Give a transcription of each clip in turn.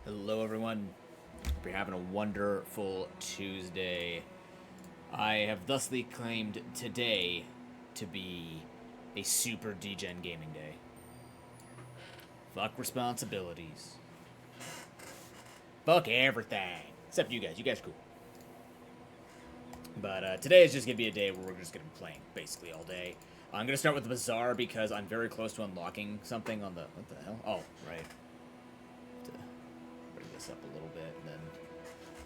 Hello, everyone. Hope you're having a wonderful Tuesday. I have thusly claimed today to be a super Degen gaming day. Fuck responsibilities. Fuck everything. Except you guys. You guys are cool. But today is just going to be a day where we're just going to be playing basically all day. I'm going to start with the Bazaar because I'm very close to unlocking something on the... What the hell? Oh, right. To bring this up a little bit and then...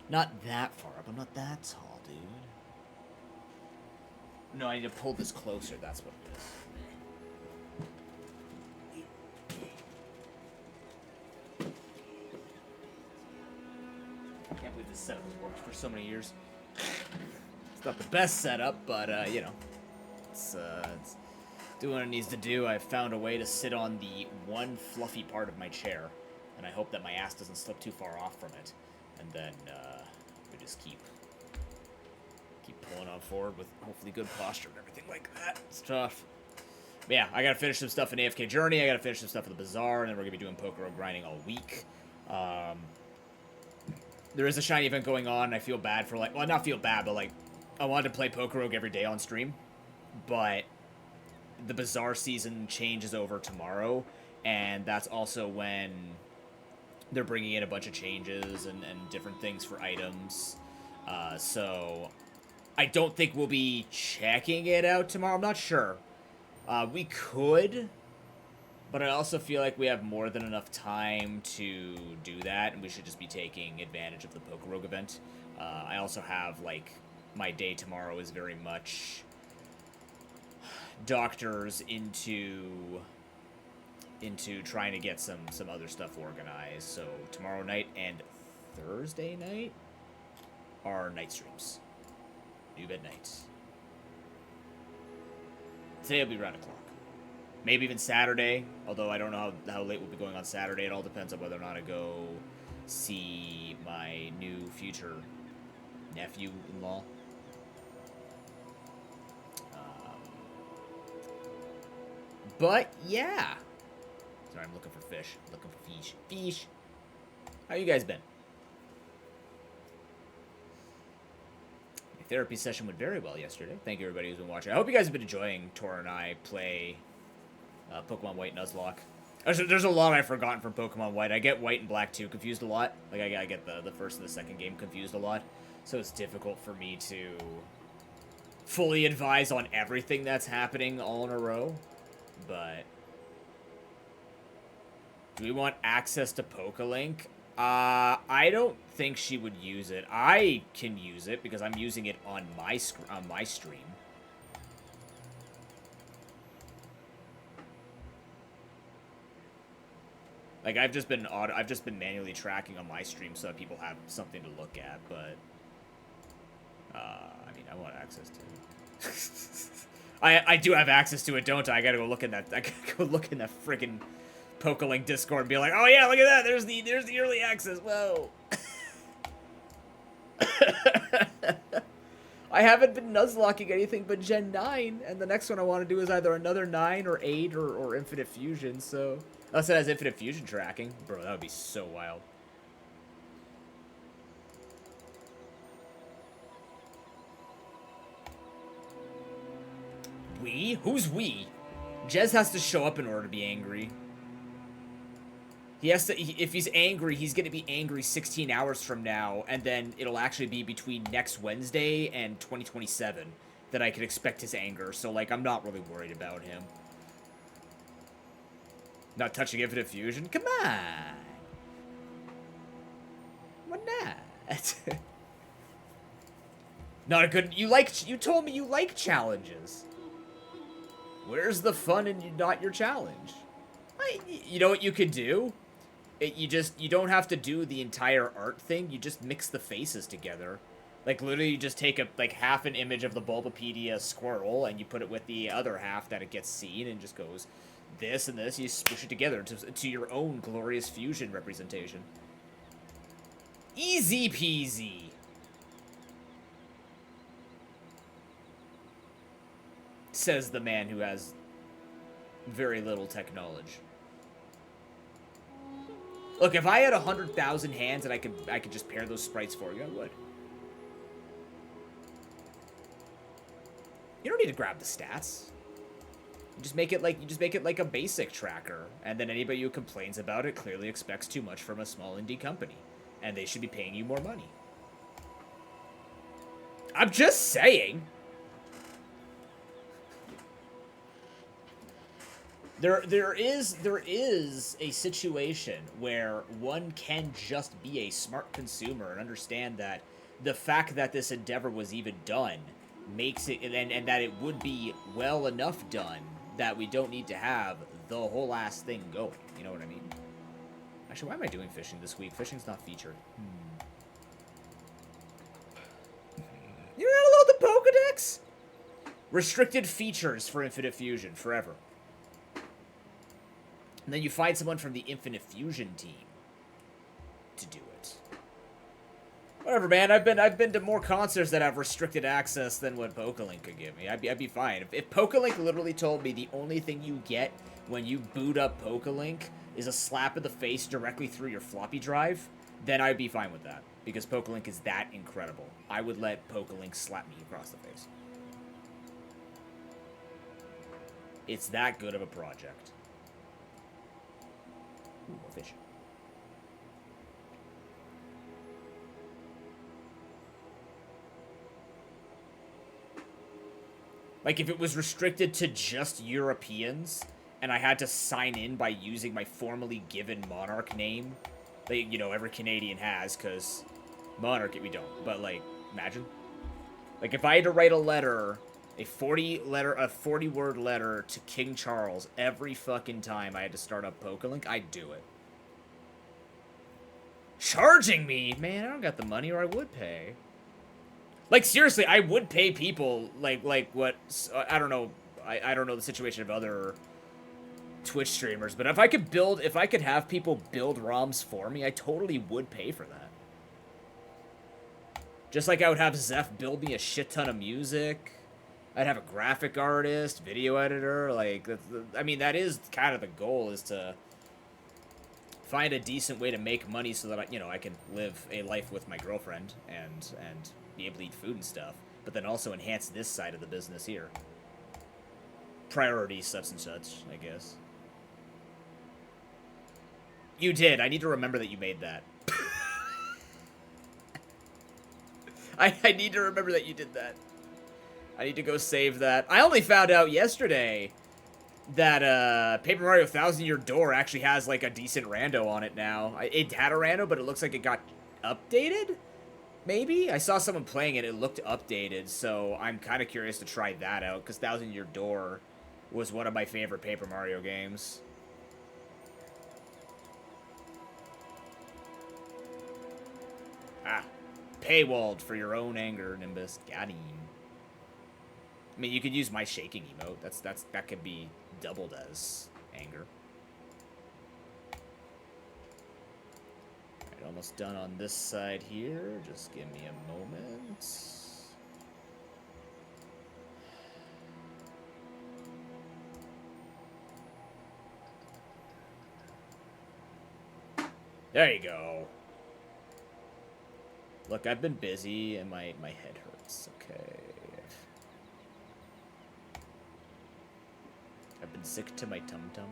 Not that far up. I'm not that tall, dude. No, I need to pull this closer. That's what it is. I can't believe this setup has worked for so many years. It's not the best setup, but, you know. It's doing what it needs to do. I've found a way to sit on the one fluffy part of my chair, and I hope that my ass doesn't slip too far off from it. And then, we just keep pulling on forward with hopefully good posture and everything like that. It's tough. But yeah, I gotta finish some stuff in AFK Journey, I gotta finish some stuff in the Bazaar, and then we're gonna be doing Pokero grinding all week. There is a shiny event going on, and I feel bad for, like, well, not feel bad, but, like, I wanted to play Pokero every day on stream, but the Bazaar season changes over tomorrow, and that's also when they're bringing in a bunch of changes and different things for items. So I don't think we'll be checking it out tomorrow. I'm not sure. We could, but I also feel like we have more than enough time to do that, and we should just be taking advantage of the Pokerogue event. I also have, like, my day tomorrow is very much doctors into trying to get some other stuff organized. So tomorrow night and Thursday night are night streams. New bed nights. Today will be around o'clock. Maybe even Saturday, although I don't know how late we'll be going on Saturday. It all depends on whether or not I go see my new future nephew-in-law. But yeah. Sorry, I'm looking for fish. Looking for fish. Fish. How you guys been? My therapy session went very well yesterday. Thank you, everybody who's been watching. I hope you guys have been enjoying Tor and I play Pokemon White Nuzlocke. There's a lot I've forgotten from Pokemon White. I get White and Black 2 confused a lot. Like, I get the first and the second game confused a lot. So it's difficult for me to fully advise on everything that's happening all in a row. But do we want access to Pokelink? I don't think she would use it. I can use it because I'm using it on my stream. Like, I've just been manually tracking on my stream so that people have something to look at, but I mean, I want access to it. I do have access to it, don't I? I gotta go look in that. I gotta go look in that freaking Pokelink Discord and be like, oh yeah, look at that. There's the early access. Whoa. I haven't been nuzlocking anything but Gen 9, and the next one I want to do is either another 9 or 8 or Infinite Fusion, so... Unless it has Infinite Fusion tracking. Bro, that would be so wild. We? Who's we? Jez has to show up in order to be angry. He has to, if he's angry, he's going to be angry 16 hours from now, and then it'll actually be between next Wednesday and 2027 that I could expect his anger, so, like, I'm not really worried about him. Not touching Infinite Fusion? Come on! Why not? Not a good, you told me you like challenges. Where's the fun in not your challenge? You know what you could do? You don't have to do the entire art thing. You just mix the faces together. Like, literally, you just take like half an image of the Bulbapedia squirrel and you put it with the other half that it gets seen and just goes this and this. You squish it together to your own glorious fusion representation. Easy peasy. Says the man who has very little tech knowledge. Look, if I had 100,000 hands and I could just pair those sprites for you, I would. You don't need to grab the stats. You just make it like a basic tracker, and then anybody who complains about it clearly expects too much from a small indie company, and they should be paying you more money. I'm just saying. There is a situation where one can just be a smart consumer and understand that the fact that this endeavor was even done makes it, and that it would be well enough done that we don't need to have the whole ass thing going. You know what I mean? Actually, why am I doing fishing this week? Fishing's not featured. You're not allowed the Pokedex? Restricted features for Infinite Fusion forever. And then you find someone from the Infinite Fusion team to do it. Whatever, man. I've been to more concerts that have restricted access than what PokeLink could give me. I'd be fine. If PokeLink literally told me the only thing you get when you boot up PokeLink is a slap in the face directly through your floppy drive, then I'd be fine with that. Because PokeLink is that incredible. I would let PokeLink slap me across the face. It's that good of a project. Ooh, more fish. Like, if it was restricted to just Europeans, and I had to sign in by using my formally given Monarch name, that, you know, every Canadian has, because Monarch, we don't, but, like, imagine. Like, if I had to write a letter, a 40-word letter to King Charles every fucking time I had to start up PokeLink, I'd do it. Charging me? Man, I don't got the money, or I would pay. Like, seriously, I would pay people, like what, I don't know, I don't know the situation of other Twitch streamers, but if I could have people build ROMs for me, I totally would pay for that. Just like I would have Zeph build me a shit ton of music. I'd have a graphic artist, video editor, like, I mean, that is kind of the goal, is to find a decent way to make money so that I can live a life with my girlfriend and be able to eat food and stuff, but then also enhance this side of the business here. Priorities, such and such, I guess. You did. I need to remember that you made that. I need to remember that you did that. I need to go save that. I only found out yesterday that Paper Mario Thousand Year Door actually has, like, a decent rando on it now. It had a rando, but it looks like it got updated? Maybe? I saw someone playing it, it looked updated, so I'm kind of curious to try that out, because Thousand Year Door was one of my favorite Paper Mario games. Ah. Paywalled for your own anger, Nimbus. Got him. I mean, you could use my shaking emote. That could be doubled as anger. Alright, almost done on this side here. Just give me a moment. There you go. Look, I've been busy and my head hurts, okay? I've been sick to my tum-tum.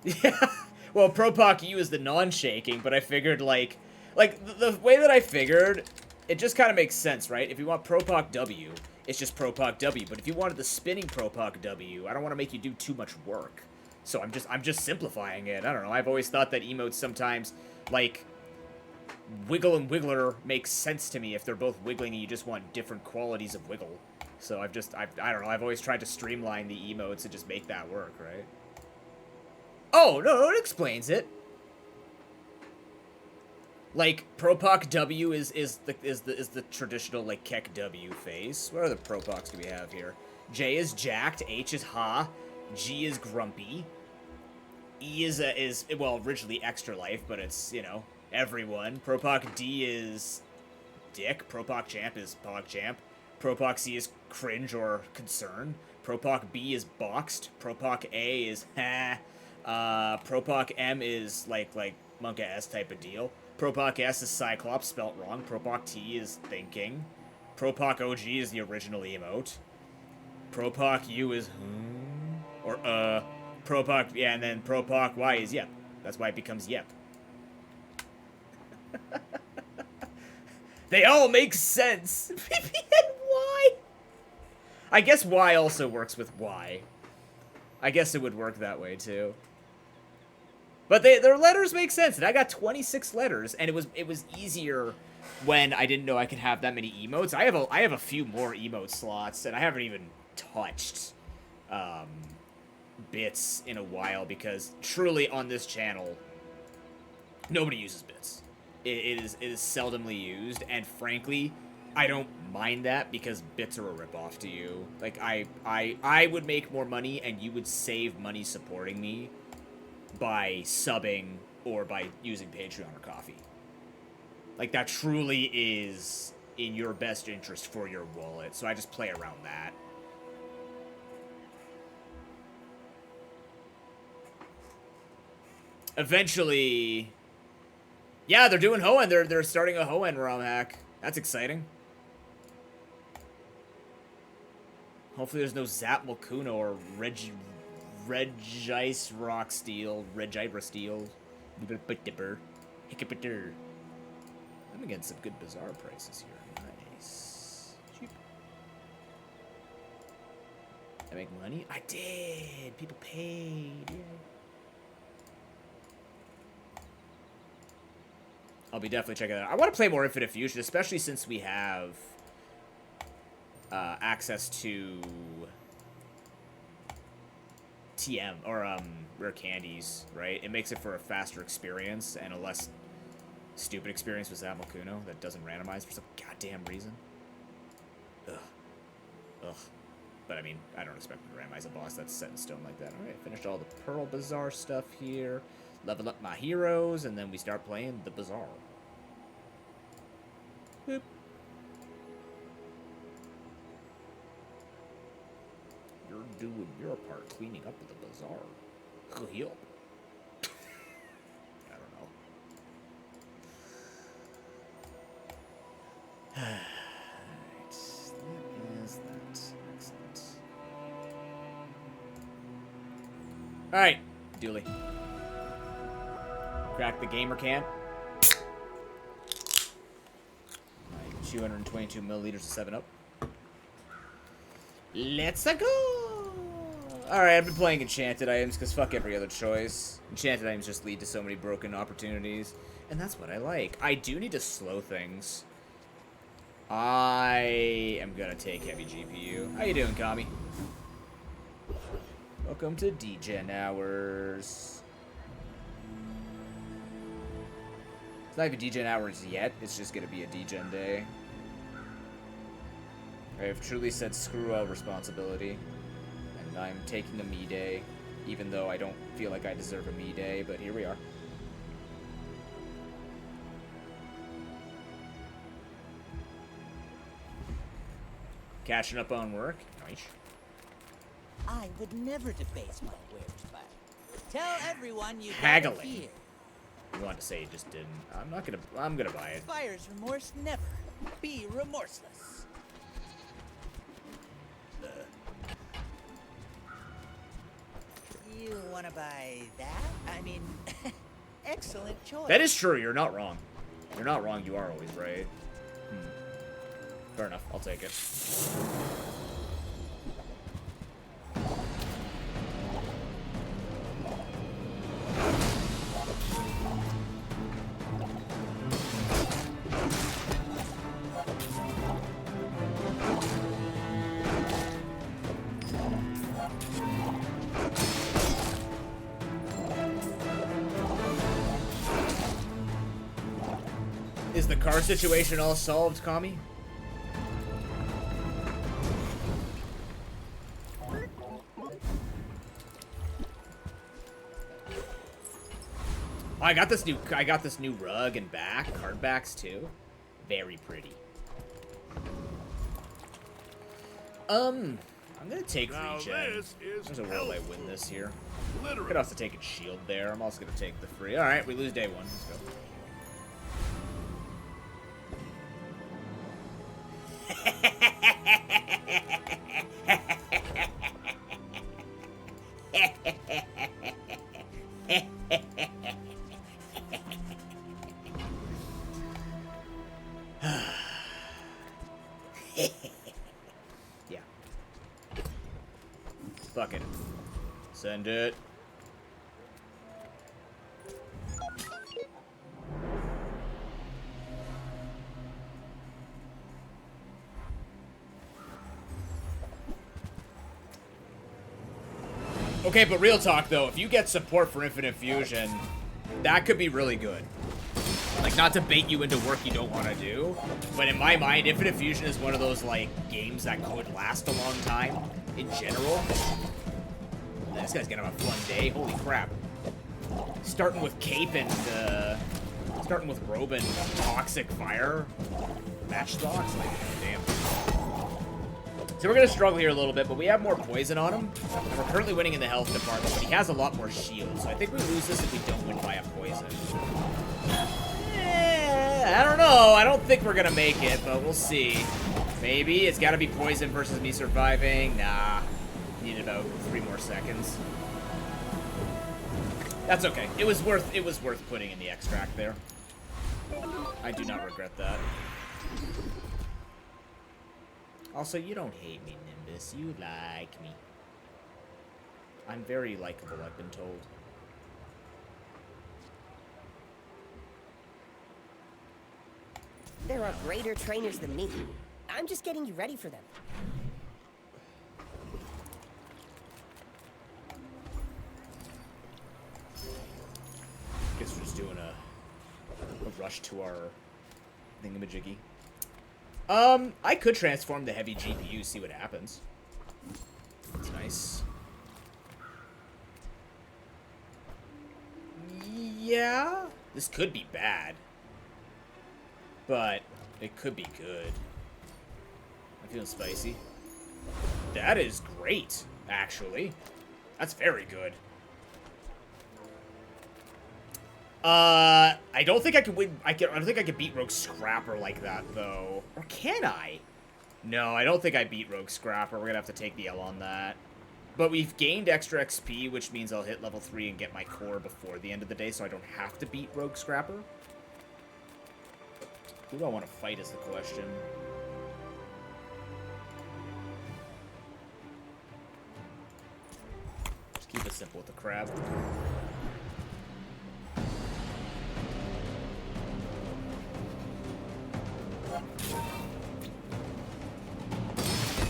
Yeah, well, Propoc U is the non-shaking, but I figured, like the way that I figured, it just kind of makes sense, right? If you want Propoc W, it's just Propoc W, but if you wanted the spinning Propoc W, I don't want to make you do too much work. So I'm just simplifying it. I don't know. I've always thought that emotes sometimes, like, Wiggle and Wiggler makes sense to me if they're both wiggling and you just want different qualities of wiggle. So I don't know. I've always tried to streamline the emotes and just make that work, right? Oh, no, it explains it. Like, Propoc W is the traditional, like, Keck W face. What other Propocs do we have here? J is jacked, H is ha, G is grumpy, E is well, originally extra life, but it's, you know, everyone. Propoc D is dick, Propoc champ is Pog champ, Propoc C is cringe or concern. Propoc B is boxed. Propoc A is ha. Propoc M is like Monka S type of deal. Propoc S is Cyclops spelt wrong. Propoc T is thinking. Propoc OG is the original emote. Propoc U is or Propoc, yeah, and then Propoc Y is yep. That's why it becomes yep. They all make sense. VPN Y. I guess Y also works with Y. I guess it would work that way too. But their letters make sense, and I got 26 letters, and it was easier when I didn't know I could have that many emotes. I have a few more emote slots, and I haven't even touched bits in a while because truly on this channel, nobody uses bits. It is seldomly used, and frankly, I don't mind that because bits are a ripoff to you. Like I would make more money, and you would save money supporting me by subbing or by using Patreon or Coffee. Like, that truly is in your best interest for your wallet, so I just play around that. Eventually... Yeah, they're doing Hoenn. They're starting a Hoenn ROM hack. That's exciting. Hopefully there's no Zap Malkuno or Regice Rock Steel, Regibra Steel, Hickipiter. I'm getting some good Bazaar prices here. Nice. Cheap. I make money? I did! People paid. Yeah. I'll be definitely checking that out. I want to play more Infinite Fusion, especially since we have access to TM, or rare candies, right? It makes it for a faster experience and a less stupid experience with Zap Malkuno that doesn't randomize for some goddamn reason. Ugh. But I mean, I don't expect to randomize a boss that's set in stone like that. Alright, finished all the Pearl Bazaar stuff here. Level up my heroes, and then we start playing the Bazaar. Boop. You're doing your part cleaning up the Bazaar. Heal. I don't know. Alright. That is that. Excellent. Alright. Dooley. Crack the gamer can. 222 milliliters of 7-Up. Let's go! Alright, I've been playing enchanted items because fuck every other choice. Enchanted items just lead to so many broken opportunities. And that's what I like. I do need to slow things. I am gonna take heavy GPU. How you doing, Kami? Welcome to Degen Hours. It's not even Degen Hours yet, it's just gonna be a Degen day. I have truly said screw all responsibility, and I'm taking a me day, even though I don't feel like I deserve a me day, but here we are. Catching up on work. Nice. I would never debase my wares, but tell everyone you Haggling. got it here. You wanted to say you just didn't. I'm gonna buy it. Buyer's remorse never. Be remorseless. You wanna buy that? I mean, excellent choice. That is true, you're not wrong. You're not wrong, you are always right. Fair enough, I'll take it. Is the car situation all solved, Kami? I got this new rug and card backs too. Very pretty. I'm gonna take Now regen. this is There's a world I win helpful. this here. Literally. Could also take a shield there. I'm also gonna take the free. Alright, we lose day one. Let's go. Yeah. Fuck it. Send it. Okay, but real talk though, if you get support for Infinite Fusion, that could be really good. Like, not to bait you into work you don't want to do, but in my mind, Infinite Fusion is one of those, like, games that could last a long time, in general. This guy's gonna have a fun day, holy crap. Starting with Cape and, starting with Robe and Toxic Fire Matchbox, like, damn. So we're gonna struggle here a little bit, but we have more poison on him, and we're currently winning in the health department, but he has a lot more shield, so I think we lose this if we don't win by a poison. I don't know. I don't think we're gonna make it, but we'll see. Maybe. It's gotta be poison versus me surviving. Nah. Need about 3 more seconds. That's okay. It was worth putting in the extract there. I do not regret that. Also, you don't hate me, Nimbus. You like me. I'm very likable, I've been told. There are greater trainers than me. I'm just getting you ready for them. Guess we're just doing a rush to our thingamajiggy. I could transform the heavy GPU, see what happens. That's nice. Yeah, this could be bad. But it could be good. I'm feeling spicy. That is great, actually. That's very good. I don't think I could win. I don't think I could beat Rogue Scrapper like that, though. Or can I? No, I don't think I beat Rogue Scrapper. We're gonna have to take the L on that. But we've gained extra XP, which means I'll hit level 3 and get my core before the end of the day, so I don't have to beat Rogue Scrapper. Who do I want to fight is the question. Just keep it simple with the crab.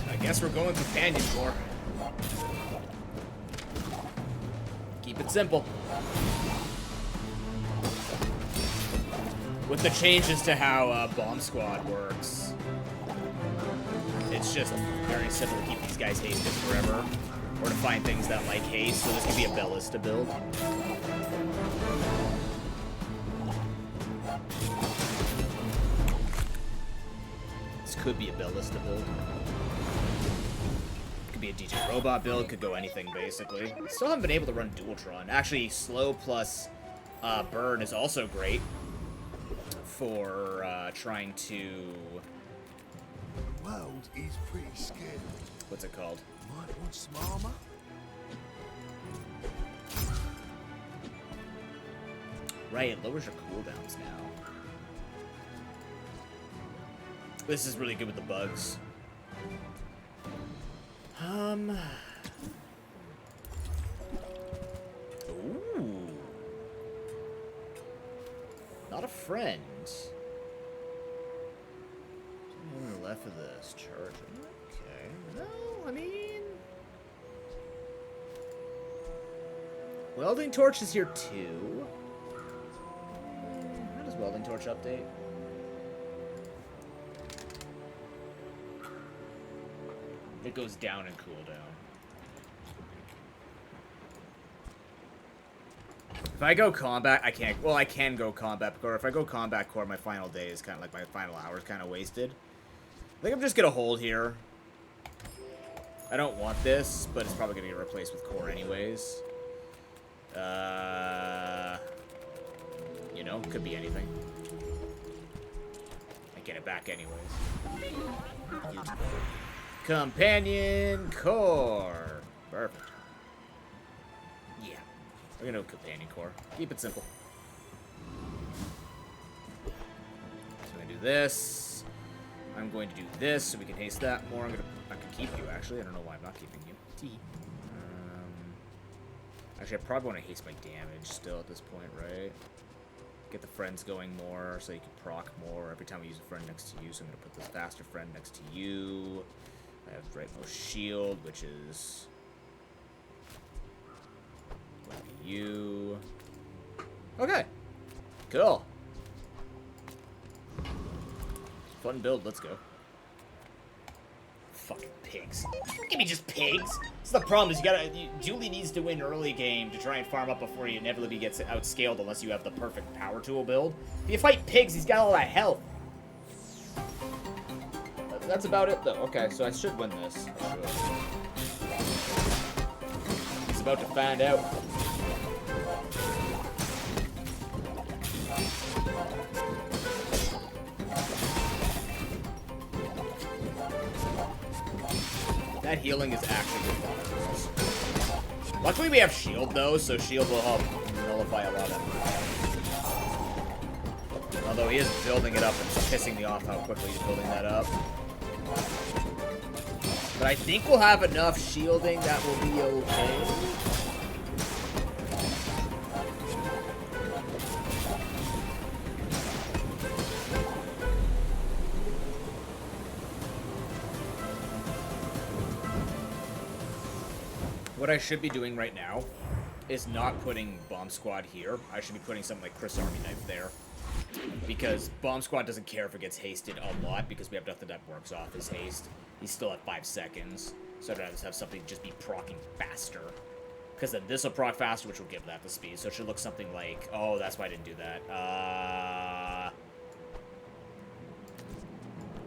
I guess we're going companion core. Keep it simple. With the changes to how Bomb Squad works, it's just very simple to keep these guys hasted forever, or to find things that like haste, so this could be a Ballista build. This could be a Ballista build. Could be a DJ Robot build, could go anything, basically. Still haven't been able to run Dualtron. Actually, slow plus burn is also great for trying to... The world is pretty scary. What's it called? Might want some armor. Right, it lowers your cooldowns now. This is really good with the bugs. Ooh. Not a friend. Something left of this charge. Okay. No, I mean... Welding Torch is here too. How does Welding Torch update? It goes down in cooldown. If I go combat, I can't. Well, I can go combat core. If I go combat core, my final day is kind of like my final hour is kind of wasted. I think I'm just gonna hold here. I don't want this, but it's probably gonna get replaced with core anyways. You know, could be anything. I get it back anyways. Companion core. Perfect. Yeah. We're gonna go companion core. Keep it simple. So I'm gonna do this. I'm going to do this so we can haste that more. I can keep you actually. I don't know why I'm not keeping you. T. Actually, I probably want to haste my damage still at this point, right? Get the friends going more so you can proc more every time we use a friend next to you. So I'm going to put this faster friend next to you. I have rightmost shield, which is you. Okay. Cool. Fun build. Let's go. Fucking pigs. Don't give me just pigs. That's the problem. Is Julie needs to win early game to try and farm up before he inevitably gets outscaled unless you have the perfect power tool build. If you fight pigs, he's got all that health. That's about it, though. Okay, so I should win this. I should. He's about to find out. That healing is actually good. Luckily we have shield though, so shield will help nullify a lot of it. Although he is building it up and it's pissing me off how quickly he's building that up. But I think we'll have enough shielding that will be okay. What I should be doing right now is not putting Bomb Squad here. I should be putting something like Chris Army Knife there. Because Bomb Squad doesn't care if it gets hasted a lot because we have nothing that works off his haste. He's still at 5 seconds. So I'd rather just have something just be proccing faster. Because then this will proc faster, which will give that the speed. So it should look something like... Oh, that's why I didn't do that.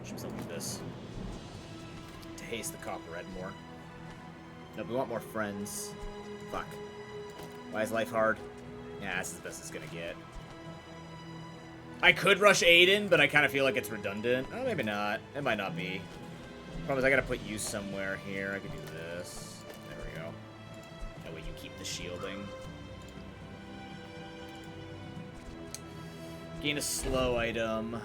Should be something like this. To haste the Copper Red more. No, we want more friends. Fuck. Why is life hard? Yeah, that's the best it's gonna get. I could rush Aiden, but I kind of feel like it's redundant. Oh, maybe not. It might not be. Problem is I gotta put you somewhere here. I could do this. There we go. That way you keep the shielding. Gain a slow item.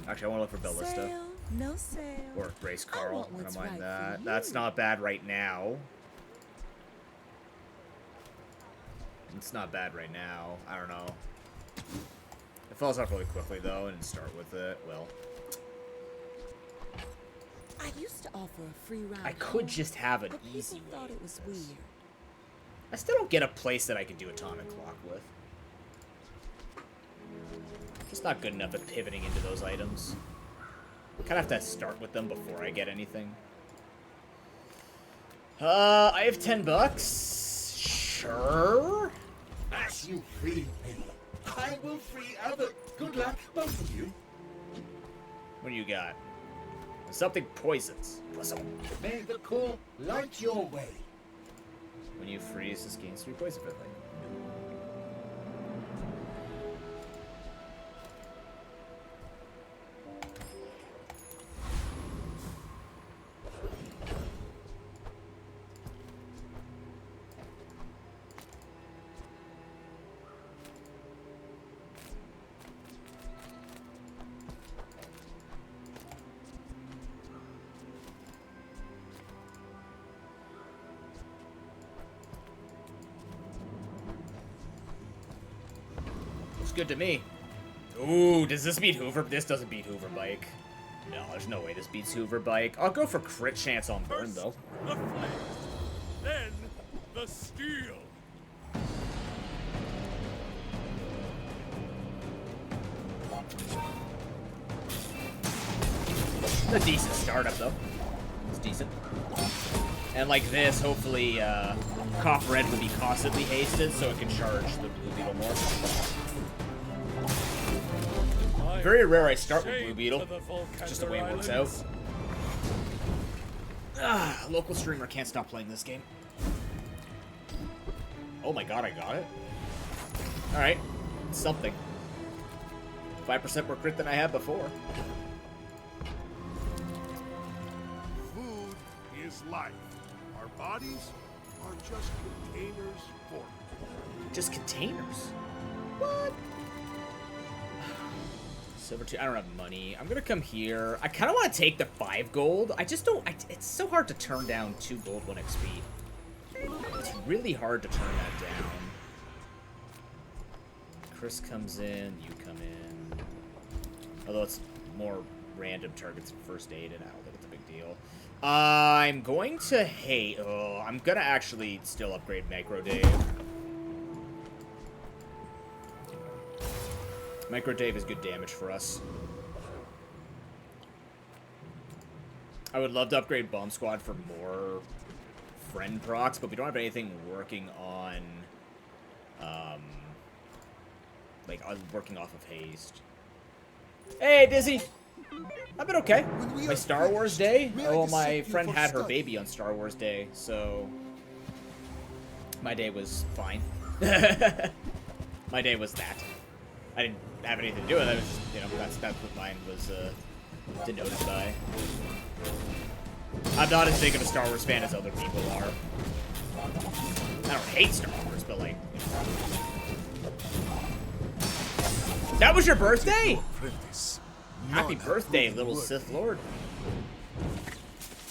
Actually, I want to look for Ballista. Sale, no sale. Or Grace Carl. I don't mind right that. That's not bad right now. It's not bad right now. I don't know. It falls off really quickly, though, and start with it. Well, I used to offer a free ride. I could home, just have an but easy people way. thought it was weird. I still don't get a place that I can do Atomic Clock with. Just not good enough at pivoting into those items. Kind of have to start with them before I get anything. I have $10. Sure. As you free me, I will free other. Good luck, both of you. What do you got? Something poisons. May the core light your way. When you freeze, this gains 3 poison fit light. Good to me. Ooh, does this beat Hoover? This doesn't beat Hoover Bike. No, there's no way this beats Hoover Bike. I'll go for crit chance on burn, though. The flame, then the steel. It's a decent startup, though. It's decent. And like this, hopefully, Copper Red will be constantly hasted, so it can charge the Blue Beetle more. Very rare I start with Blue Beetle. It's just the way it works out. Local streamer can't stop playing this game. Oh my god, I got it. Alright. Something. 5% more crit than I had before. Food is life. Our bodies are just containers for it. Just containers? What? Silver 2. I don't have money. I'm gonna come here. I kind of want to take the 5 gold. I just don't. It's so hard to turn down 2 gold 1 XP. It's really hard to turn that down. Chris comes in. You come in. Although it's more random targets and first aid, and I don't think it's a big deal. I'm going to hate. Oh, I'm gonna actually still upgrade Micro Dave. Micro Dave is good damage for us. I would love to upgrade Bomb Squad for more friend procs, but we don't have anything working on, working off of haste. Hey, Dizzy! I've been okay. My Star Wars day? Oh, my friend had her baby on Star Wars day, so my day was fine. My day was that. I didn't have anything to do with it. It was just, you know, that's what mine was denoted by. I'm not as big of a Star Wars fan as other people are. I don't hate Star Wars, but like, you know. That was your birthday? Happy birthday, little Sith Lord.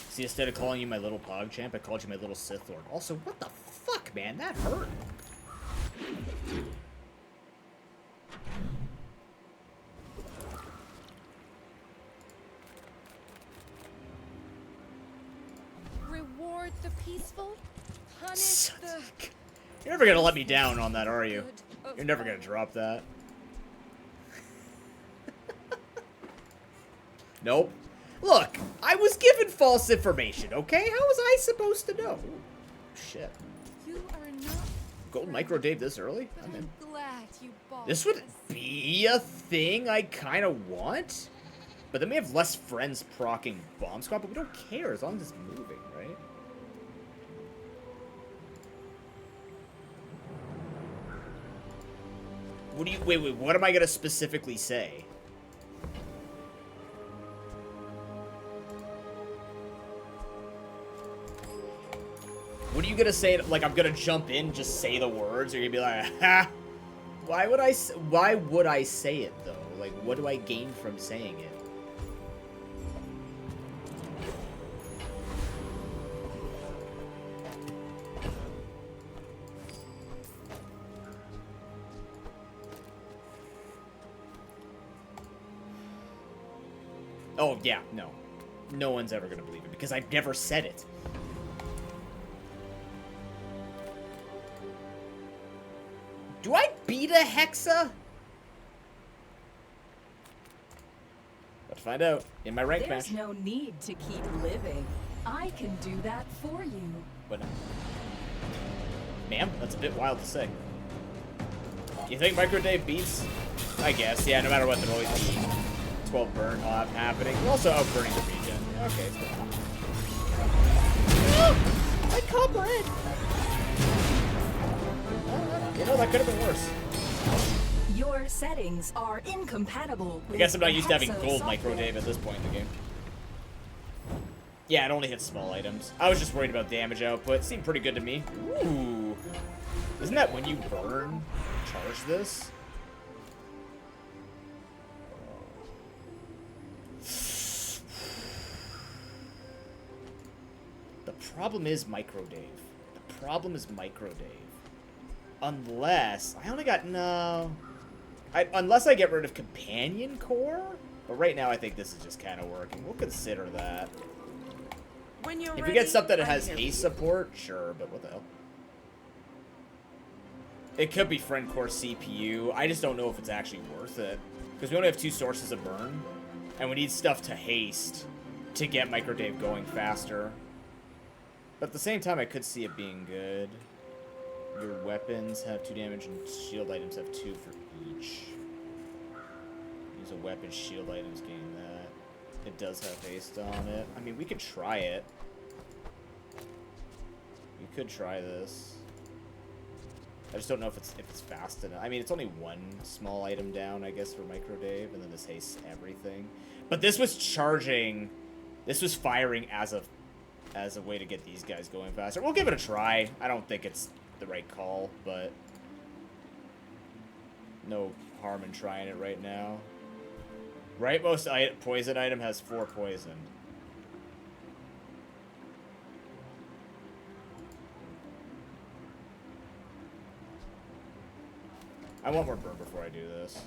See, instead of calling you my little PogChamp, I called you my little Sith Lord. Also, what the fuck, man? That hurt. Reward the peaceful, punish Son the... of a- You're never gonna let me down on that, are you? good of You're never gonna all. drop that. Nope. Look, I was given false information, okay? How was I supposed to know? Ooh, shit. You are not... Gold Micro Dave this early? But I'm in. I'm glad you bought This would be a thing I kind of want. But then we have less friends proccing Bomb Squad, but we don't care as long as it's moving, right? What do you... Wait, what am I gonna specifically say? What are you gonna say? Like, I'm gonna jump in, just say the words, or you're gonna be like, ha! Why would I say it, though? Like, what do I gain from saying it? Oh, yeah, no. No one's ever gonna believe it, because I've never said it. Do I beat a Hexa? Let's find out in my rank There's match. no need to keep living. I can do that for you. But, ma'am, that's a bit wild to say. You think Micro Dave beats? I guess, yeah, no matter what, there'll always be 12 burn happening. We're also outburning the regen. Okay. I copper it! You know, that could have been worse. Your settings are incompatible with I guess I'm not used to having Hexo gold Micro software. Dave at this point in the game. Yeah, it only hits small items. I was just worried about damage output. Seemed pretty good to me. Ooh. Isn't that when you burn, charge this? The problem is Micro Dave. The problem is Micro Dave. Unless... I only got... No... unless I get rid of Companion Core? But right now I think this is just kind of working. We'll consider that. When you're If we get something that I'm has here. haste support, sure, but what the hell? It could be Friend Core CPU. I just don't know if it's actually worth it. Because we only have 2 sources of burn. And we need stuff to haste to get Micro Dave going faster. But at the same time, I could see it being good. Your weapons have 2 damage and shield items have 2 for each. Use a weapon, shield items gain that. It does have haste on it. I mean, we could try it. Could try this. I just don't know if it's fast enough. I mean, it's only one small item down, I guess, for Micro Dave, and then this hastes everything. But this was charging. This was firing as a way to get these guys going faster. We'll give it a try. I don't think it's the right call, but no harm in trying it right now. Rightmost poison item has 4 poison. I want more burn before I do this.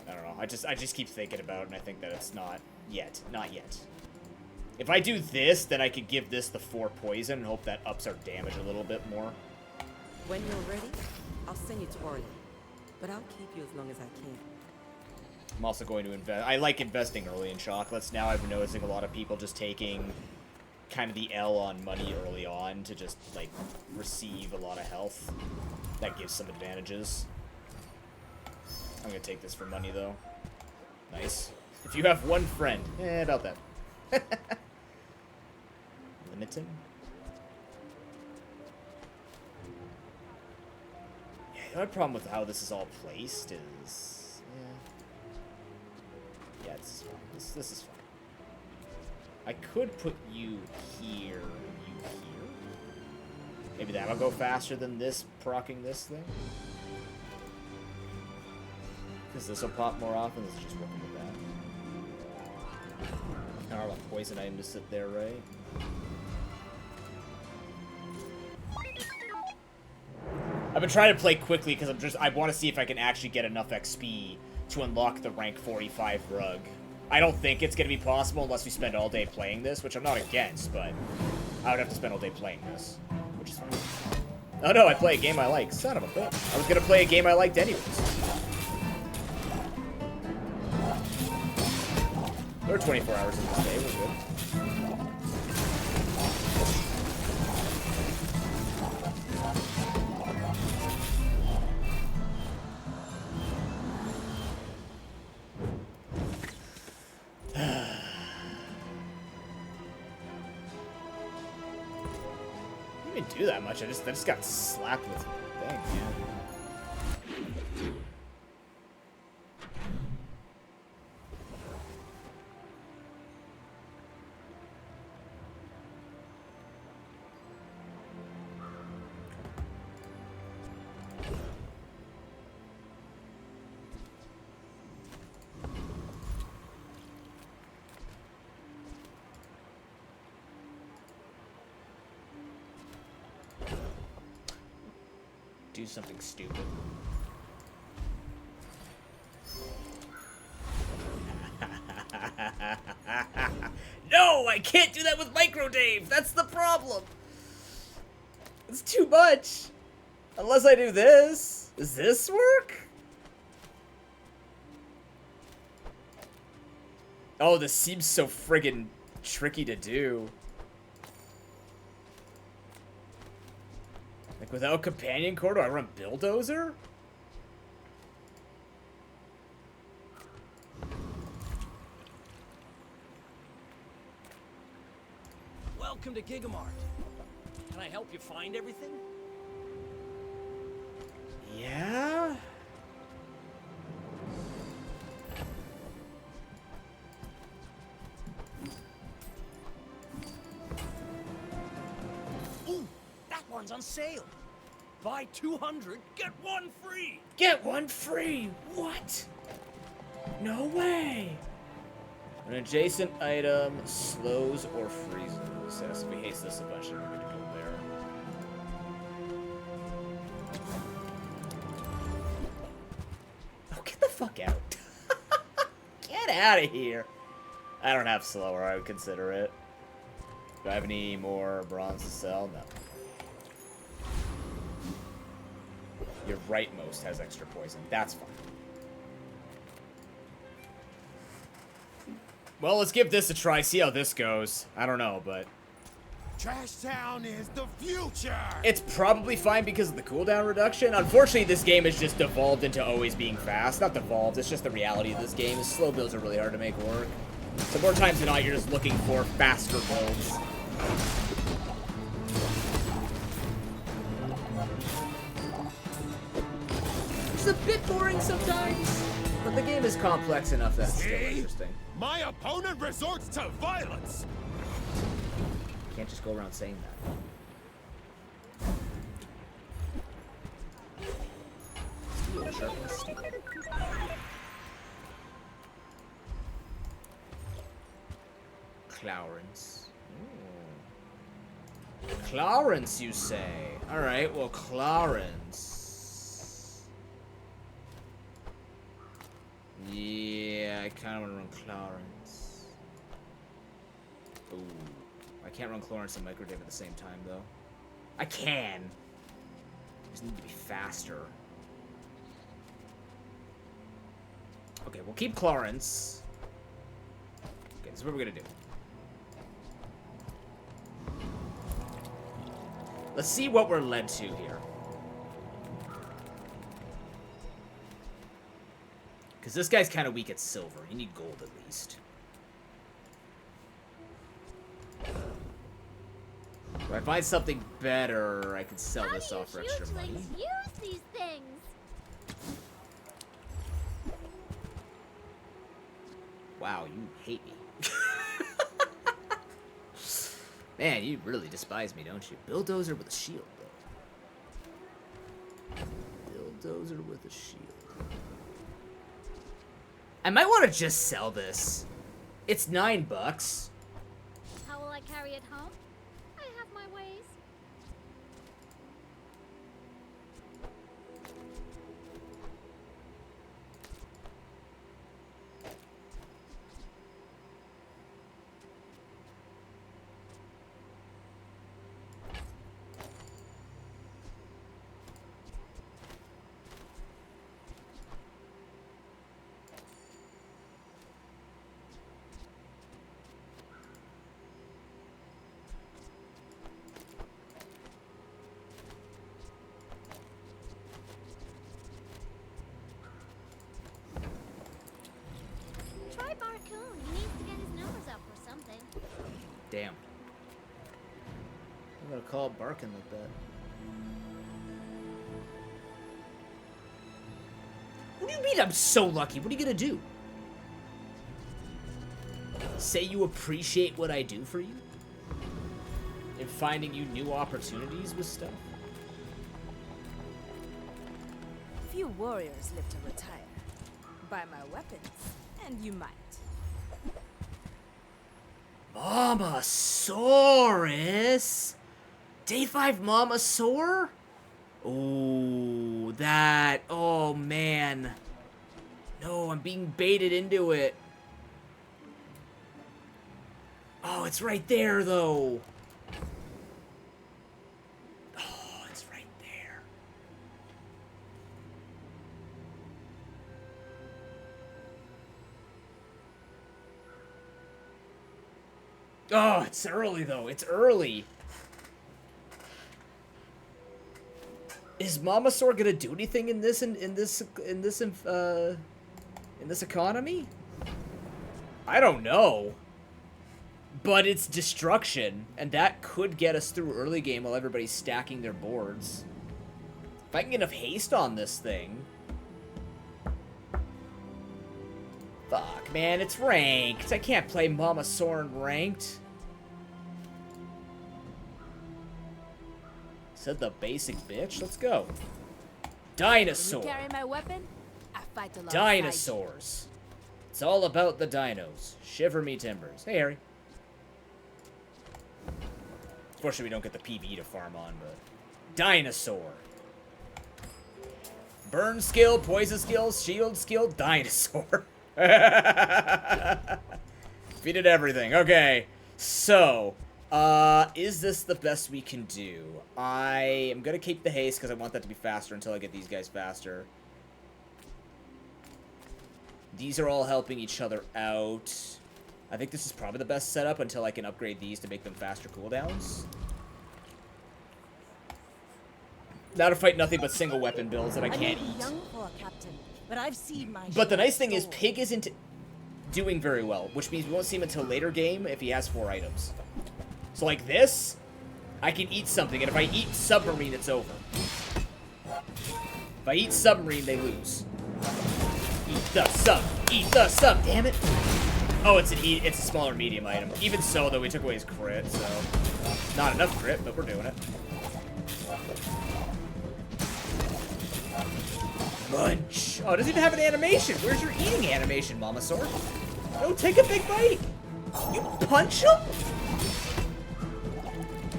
I don't know. I just keep thinking about it, and I think that it's not yet. Not yet. If I do this, then I could give this the 4 poison and hope that ups our damage a little bit more. When you're ready, I'll send you to Orly. But I'll keep you as long as I can. I'm also going to invest. I like investing early in chocolates. Now I've been noticing a lot of people just taking kind of the L on money early on to just, like, receive a lot of health. That gives some advantages. I'm going to take this for money, though. Nice. If you have one friend. About that. Limited. Yeah, the other problem with how this is all placed is... Yeah, this is fine. This is fine. I could put you here and you here. Maybe that'll go faster than this, proccing this thing. Because this will pop more often. This is just working with that. I don't know, poison item to sit there, right? I've been trying to play quickly because I want to see if I can actually get enough XP to unlock the rank 45 rug. I don't think it's going to be possible unless we spend all day playing this, which I'm not against, but I would have to spend all day playing this, which is fine. Oh no, I play a game I like. Son of a bitch. I was going to play a game I liked anyways. There are 24 hours in this day, we're good. Didn't even do that much. I just got slapped with thing, man. Do something stupid. No, I can't do that with Micro Dave. That's the problem. It's too much. Unless I do this. Does this work? Oh, this seems so friggin' tricky to do. Like, without companion core, do I run Bulldozer? Welcome to Gigamart. Can I help you find everything? Yeah? Ooh, that one's on sale. Buy 200, get one free. Get one free! What? No way! An adjacent item slows or freezes. Yes, if we haste this a bunch, then we're going to go there. Oh, get the fuck out. Get out of here. I don't have slower, I would consider it. Do I have any more bronze to sell? No. Your rightmost has extra poison. That's fine. Well, let's give this a try, see how this goes. I don't know, but... Trash Town is the future! It's probably fine because of the cooldown reduction. Unfortunately, this game has just devolved into always being fast. Not devolved, it's just the reality of this game. Is slow builds are really hard to make work. So more times than not, you're just looking for faster builds. bit boring sometimes, but the game is complex enough that it's still See? interesting. My opponent resorts to violence. Can't just go around saying that. Steel sharpens steel. Clarence. Ooh. Clarence, you say? Alright, well, Clarence. Yeah, I kind of want to run Clarence. Ooh. I can't run Clarence and Microdave at the same time, though. I can. I just need to be faster. Okay, we'll keep Clarence. Okay, this is what we're gonna do. Let's see what we're led to here. Because this guy's kind of weak at silver. You need gold at least. If I find something better, I can sell this off for extra money. Use these things. Wow, you hate me. Man, you really despise me, don't you? Bulldozer with a shield, though. Bulldozer with a shield. I might want to just sell this. It's $9. How will I carry it home? I have my ways. Try Barcoon. He needs to get his numbers up or something. Damn. I'm gonna call it barking like that. What do you mean I'm so lucky? What are you gonna do? Say you appreciate what I do for you? In finding you new opportunities with stuff? Few warriors live to retire. Buy my weapons, and you might. Mamasaurus? Day 5 Mamasaur? Oh, that. Oh, man. No, I'm being baited into it. Oh, it's right there, though. Oh, it's right there. Oh, it's early, though. It's early. Is Mamasaur gonna do anything in this economy? I don't know. But it's destruction, and that could get us through early game while everybody's stacking their boards. If I can get enough haste on this thing. Fuck, man, it's ranked. I can't play Mamasaur in ranked. Said the basic bitch. Let's go. Dinosaur. When you carry my weapon, I fight alongside Dinosaurs. It's all about the dinos. Shiver me timbers. Hey, Harry. Unfortunately, we don't get the PV to farm on, but... Dinosaur. Burn skill, poison skill, shield skill, dinosaur. Defeated everything. Okay. So, is this the best we can do? I am going to keep the haste because I want that to be faster until I get these guys faster. These are all helping each other out. I think this is probably the best setup until I can upgrade these to make them faster cooldowns. Now to fight nothing but single weapon builds that I can't eat. Young for a captain, but I've seen my But the share nice thing is of Pig isn't doing very well, which means we won't see him until later game if he has 4 items. So like this, I can eat something, and if I eat Submarine, it's over. If I eat submarine, they lose. Eat the sub. Eat the sub. Damn it. Oh, it's a smaller medium item. Even so, though, we took away his crit, so not enough crit, but we're doing it. Munch. Oh, it doesn't even have an animation. Where's your eating animation, Mamasaur? Oh, take a big bite. You punch him?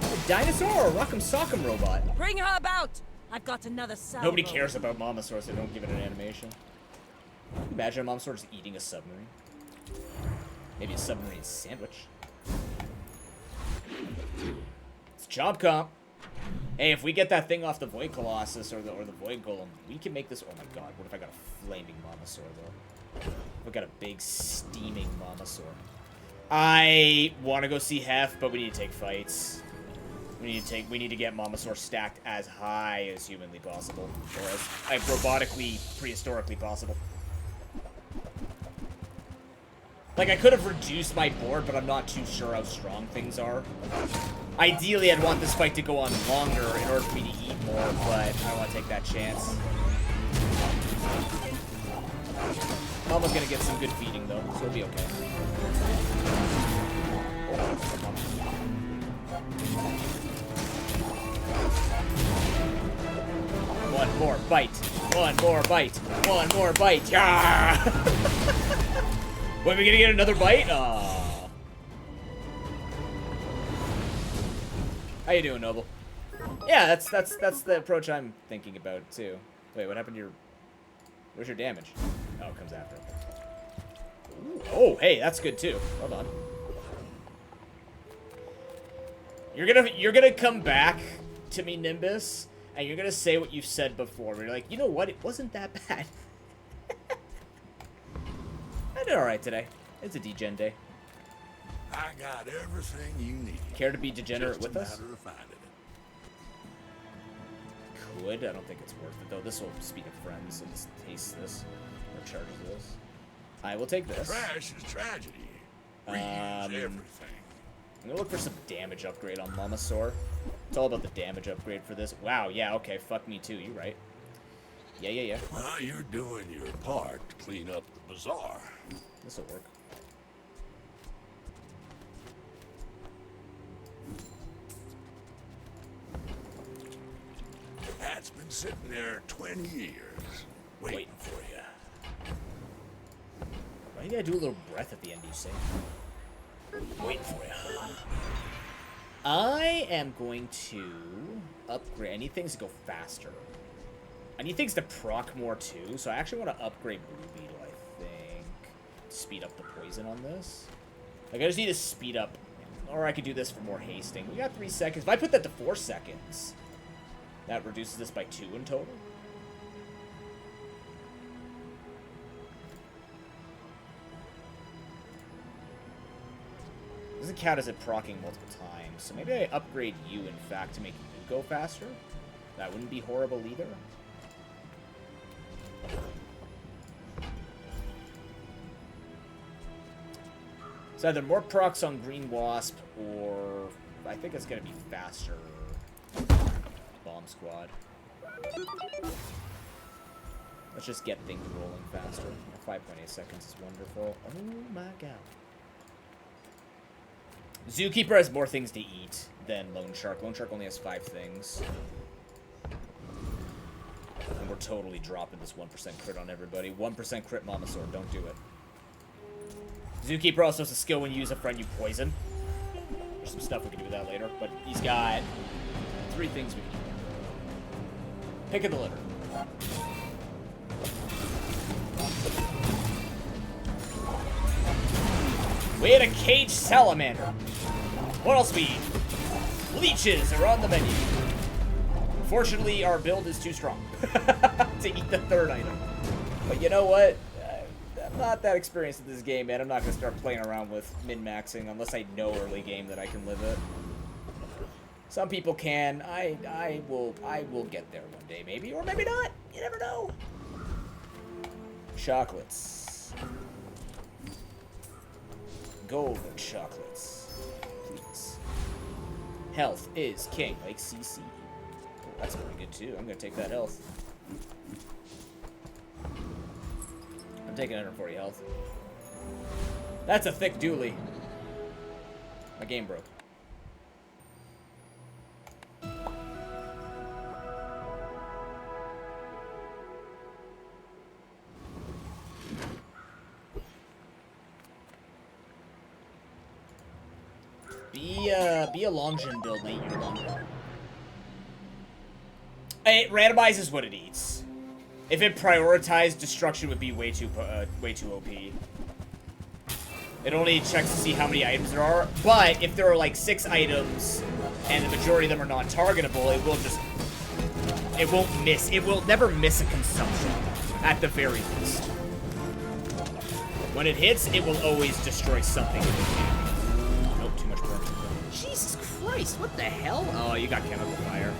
A dinosaur or a Rock'em Sock'em robot? Bring her about! I've got another salvo. Nobody cares about Mamasaur, so they don't give it an animation. Imagine a Mamasaur just eating a submarine. Maybe a submarine sandwich. It's Chomp Comp. Hey, if we get that thing off the Void Colossus or the Void Golem, we can make this. Oh my god, what if I got a flaming Mamasaur though? We got a big steaming Mamasaur. I want to go see Hef, but we need to take fights. We need to get Mamasaur stacked as high as humanly possible, or as like robotically, prehistorically possible. Like, I could have reduced my board, but I'm not too sure how strong things are. Ideally, I'd want this fight to go on longer in order for me to eat more, but I don't want to take that chance. Mama's gonna get some good feeding, though, so it'll be okay. One more bite. One more bite. One more bite. Yeah! When are we gonna get another bite? Aww. How you doing, Noble? Yeah, that's the approach I'm thinking about too. Wait, what happened to your? Where's your damage? Oh, it comes after. Ooh. Oh, hey, that's good too. Hold on. You're gonna come back to me, Nimbus, and you're gonna say what you've said before. Where you're like, you know what? It wasn't that bad. I did alright today. It's a degen day. I got everything you need. Care to be degenerate with us? Just a matter of finding it. Could. I don't think it's worth it, though. This will speed up friends, so just taste this. Or charges this. I will take this. Trash is tragedy. Reuse everything. I'm gonna look for some damage upgrade on Mamasaur. It's all about the damage upgrade for this. Wow, yeah, okay, fuck me too, you're right. Yeah. Well, you're doing your part to clean up the bazaar. This'll work. That's been sitting there 20 years, waiting for you. Why you gotta do a little breath at the end, you say? Waiting for you. I am going to upgrade. I need things to go faster. I need things to proc more too, so I actually want to upgrade Blue Beetle, I think. Speed up the poison on this. Like, I just need to speed up. Or I could do this for more hasting. We got 3 seconds. If I put that to 4 seconds, that reduces this by 2 in total. Doesn't count as it proccing multiple times, so maybe I upgrade you, in fact, to make you go faster. That wouldn't be horrible either. It's either more procs on Green Wasp, or I think it's gonna be faster. Bomb Squad. Let's just get things rolling faster. 5.8 seconds is wonderful. Oh my god. Zookeeper has more things to eat than Lone Shark. Lone Shark only has 5 things. And we're totally dropping this 1% crit on everybody. 1% crit Mamasaur, don't do it. Zookeeper also has a skill when you use a friend you poison. There's some stuff we can do with that later, but he's got 3 things we can do. Pick of the litter. We had a caged salamander. What else we eat? Leeches are on the menu. Unfortunately, our build is too strong to eat the 3rd item. But you know what? I'm not that experienced in this game, man. I'm not going to start playing around with min-maxing unless I know early game that I can live it. Some people can. I will get there one day, maybe. Or maybe not. You never know. Chocolates. Golden chocolates. Please. Health is king, like CC. Oh, that's pretty good, too. I'm going to take that health. I'm taking 140 health. That's a thick dually. My game broke. Be a Longjin build, mate. You're Longjin. It randomizes what it eats. If it prioritized, destruction would be way too OP. It only checks to see how many items there are, but if there are like 6 items and the majority of them are non-targetable, it will just... It won't miss. It will never miss a consumption, at the very least. When it hits, it will always destroy something. Nope, too much burn. Jesus Christ, what the hell? Oh, you got chemical fire.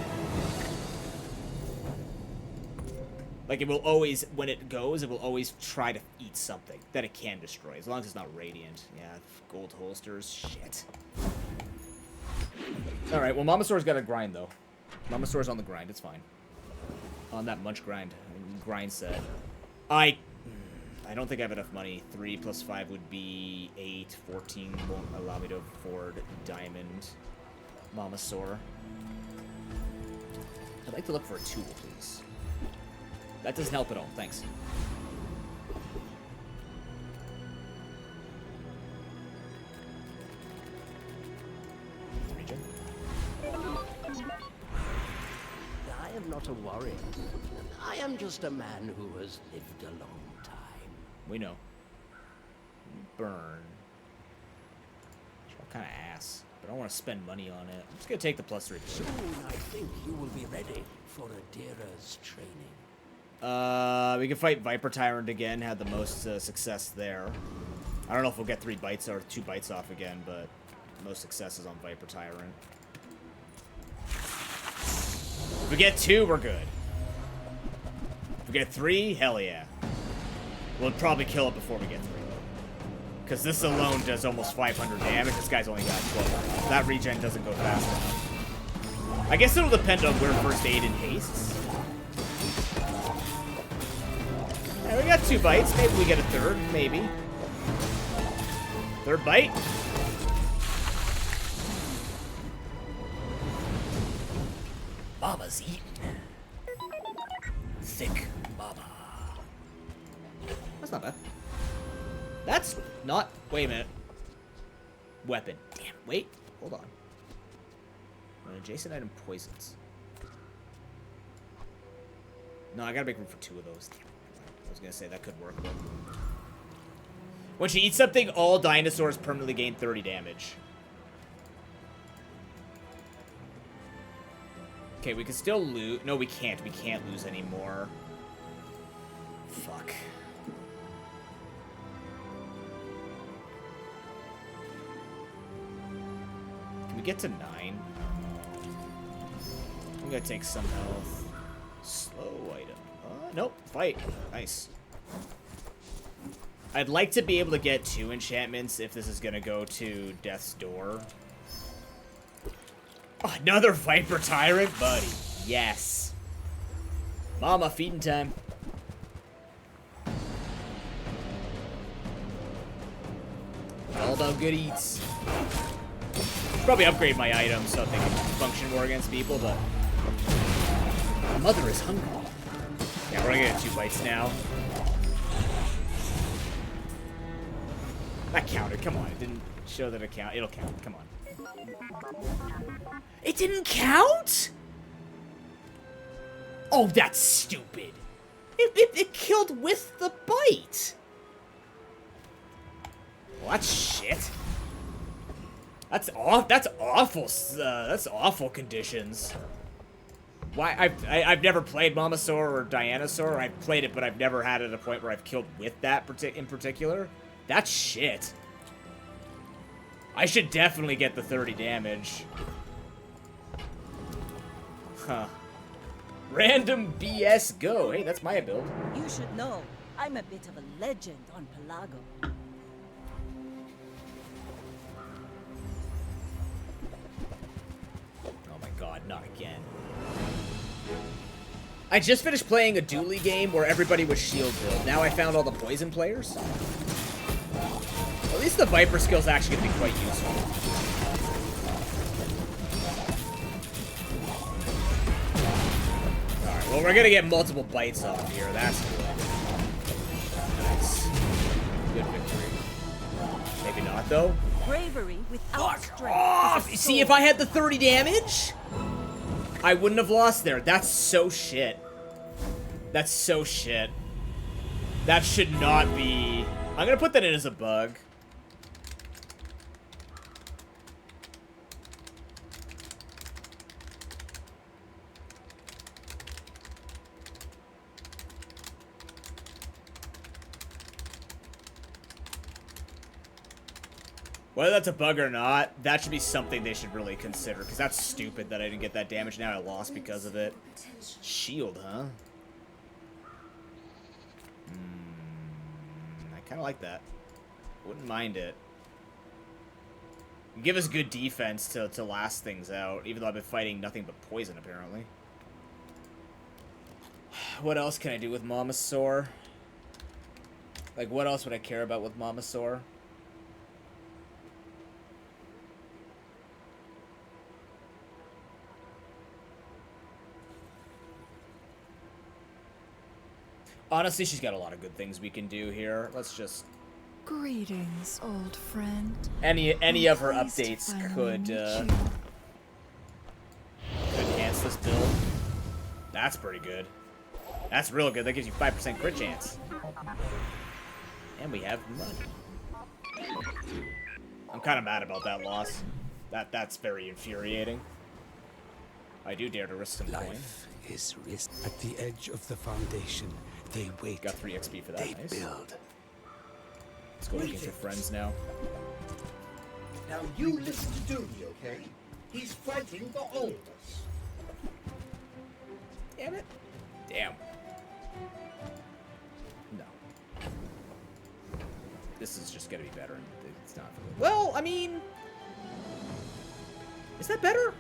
Like, it will always, when it goes, it will always try to eat something that it can destroy, as long as it's not radiant. Yeah, gold holsters, shit. Alright, well, Mamasaur's got to grind, though. Mamasaur's on the grind, it's fine. On that munch grind set. I don't think I have enough money. 3 plus 5 would be 8. 14 won't allow me to afford diamond Mamasaur. I'd like to look for a tool, please. That doesn't help at all. Thanks. Regen. I am not a warrior. I am just a man who has lived a long time. We know. Burn. What kind of ass? But I don't want to spend money on it. I'm just gonna take the +3. Soon I think you will be ready for Adira's training. We can fight Viper Tyrant again. Had the most success there. I don't know if we'll get 3 bites or 2 bites off again, but most successes on Viper Tyrant. If we get 2, we're good. If we get 3, hell yeah. We'll probably kill it before we get 3, though. Because this alone does almost 500 damage. This guy's only got 12. That regen doesn't go fast enough. I guess it'll depend on where first aid and hastes. Yeah, we got 2 bites. Maybe we get a 3rd. Maybe. 3rd bite. Mama's eating. Thick mama. That's not bad. That's not... Wait a minute. Weapon. Damn. Wait. Hold on. An adjacent item poisons. No, I gotta make room for 2 of those. Damn. I was gonna say that could work, but... When she eats something, all dinosaurs permanently gain 30 damage. Okay, we can still lose. No, we can't. We can't lose anymore. Fuck. Can we get to 9? I'm gonna take some health. Slow item. Nope. Fight. Nice. I'd like to be able to get 2 enchantments if this is gonna go to Death's Door. Oh, another Viper Tyrant, buddy. Yes. Mama, feeding time. All about good eats. Probably upgrade my items so they can function more against people, but... My mother is hungry. Yeah, we're gonna get 2 bites now. That counted. Come on. It didn't show that it count. It'll count. Come on. It didn't count? Oh, that's stupid. It killed with the bite. Well, that's shit. That's awful. That's awful conditions. Why? I've never played Mamasaur or Dianosaur. I've played it, but I've never had it at a point where I've killed with that in particular. That's shit. I should definitely get the 30 damage. Huh. Random BS go. Hey, that's my build. You should know, I'm a bit of a legend on Pelago. Oh my god, not again. I just finished playing a dually game where everybody was shield build. Now I found all the poison players. At least the Viper skill's actually going to be quite useful. Alright, well, we're going to get multiple bites off here. That's good. Nice. Good victory. Maybe not, though. Bravery without strength. Off! See, if I had the 30 damage, I wouldn't have lost there. That's so shit. That's so shit. That should not be... I'm gonna put that in as a bug. Whether that's a bug or not, that should be something they should really consider, because that's stupid that I didn't get that damage. Now I lost because of it. Shield, huh? I kind of like that. Wouldn't mind it. Give us good defense to last things out, even though I've been fighting nothing but poison, apparently. What else can I do with Mamasaur? Like, what else would I care about with Mamasaur? Honestly, she's got a lot of good things we can do here. Let's just... Greetings, old friend. Any of her updates could enhance this build. That's pretty good. That's real good. That gives you 5% crit chance. And we have money. I'm kind of mad about that loss. That's very infuriating. I do dare to risk some coin. Life is risk. At the edge of the foundation, they wait. Got 3 XP for that. They nice. build. Let's go looking for friends now. Now you listen to Dooney, okay? He's fighting for all of us. Damn it. Damn. No. This is just gonna be better. It's not. Well, I mean... Is that better?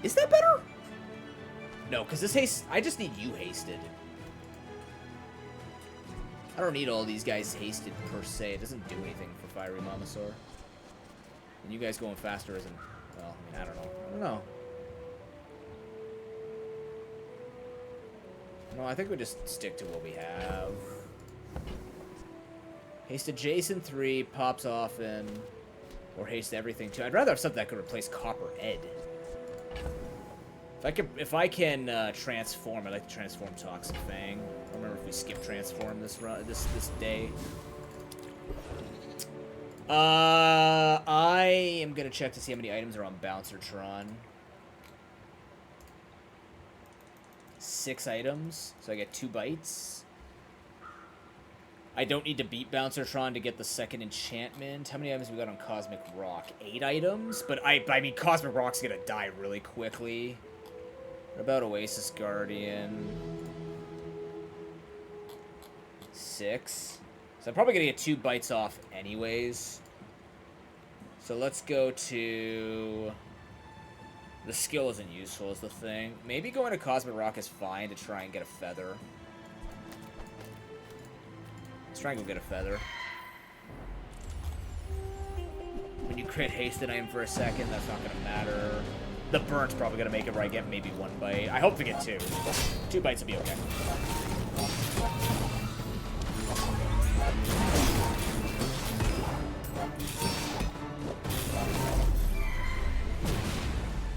Is that better? No, because this haste... I just need you hasted. I don't need all these guys hasted per se. It doesn't do anything for Fiery Mamasaur. And you guys going faster isn't... Well, I mean, I don't know. I don't know. No, I think we just stick to what we have. Haste Adjacent 3, pops often, or haste everything 2. I'd rather have something that could replace Copper Ed. If I can transform, I'd like to transform Toxic Fang. I don't remember if we skip transform this day. I am gonna check to see how many items are on Bouncertron. 6 items, so I get 2 bites. I don't need to beat Bouncertron to get the second enchantment. How many items we got on Cosmic Rock? 8 items, but I mean Cosmic Rock's gonna die really quickly. What about Oasis Guardian? 6. So I'm probably gonna get 2 bites off anyways. So let's go to... The skill isn't useful is the thing. Maybe going to Cosmic Rock is fine to try and get a feather. Let's try and go get a feather. When you crit hasted item for a second, that's not gonna matter. The burnt's probably gonna make it where I get maybe 1 bite. I hope to get 2. 2 bites will be okay.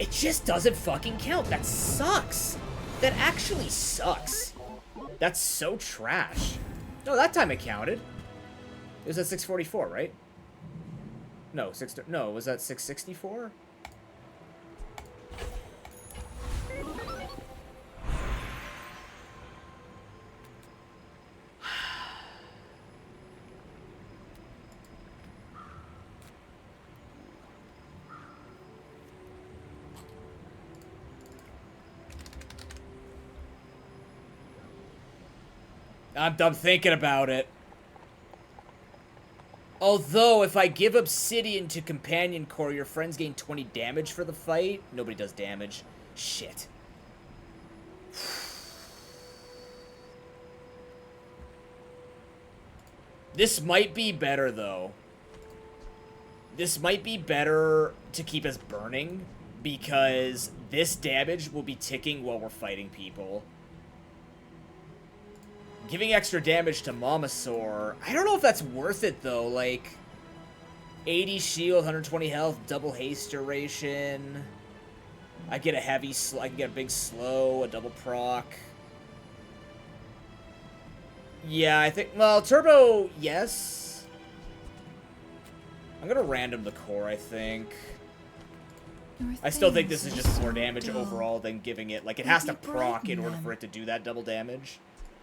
It just doesn't fucking count. That sucks. That actually sucks. That's so trash. No, that time it counted. It was at 644, right? No, was that 664? I'm done thinking about it. Although, if I give Obsidian to Companion Core, your friends gain 20 damage for the fight. Nobody does damage. Shit. This might be better, though. This might be better to keep us burning, because this damage will be ticking while we're fighting people. Giving extra damage to Mamasaur, I don't know if that's worth it, though. Like, 80 shield, 120 health, double haste duration. I get a heavy, I can get a big slow, a double proc. Yeah, I think, well, Turbo, yes. I'm gonna random the core, I think. I still think this is just more damage overall than giving it, like, it has to proc in order for it to do that double damage.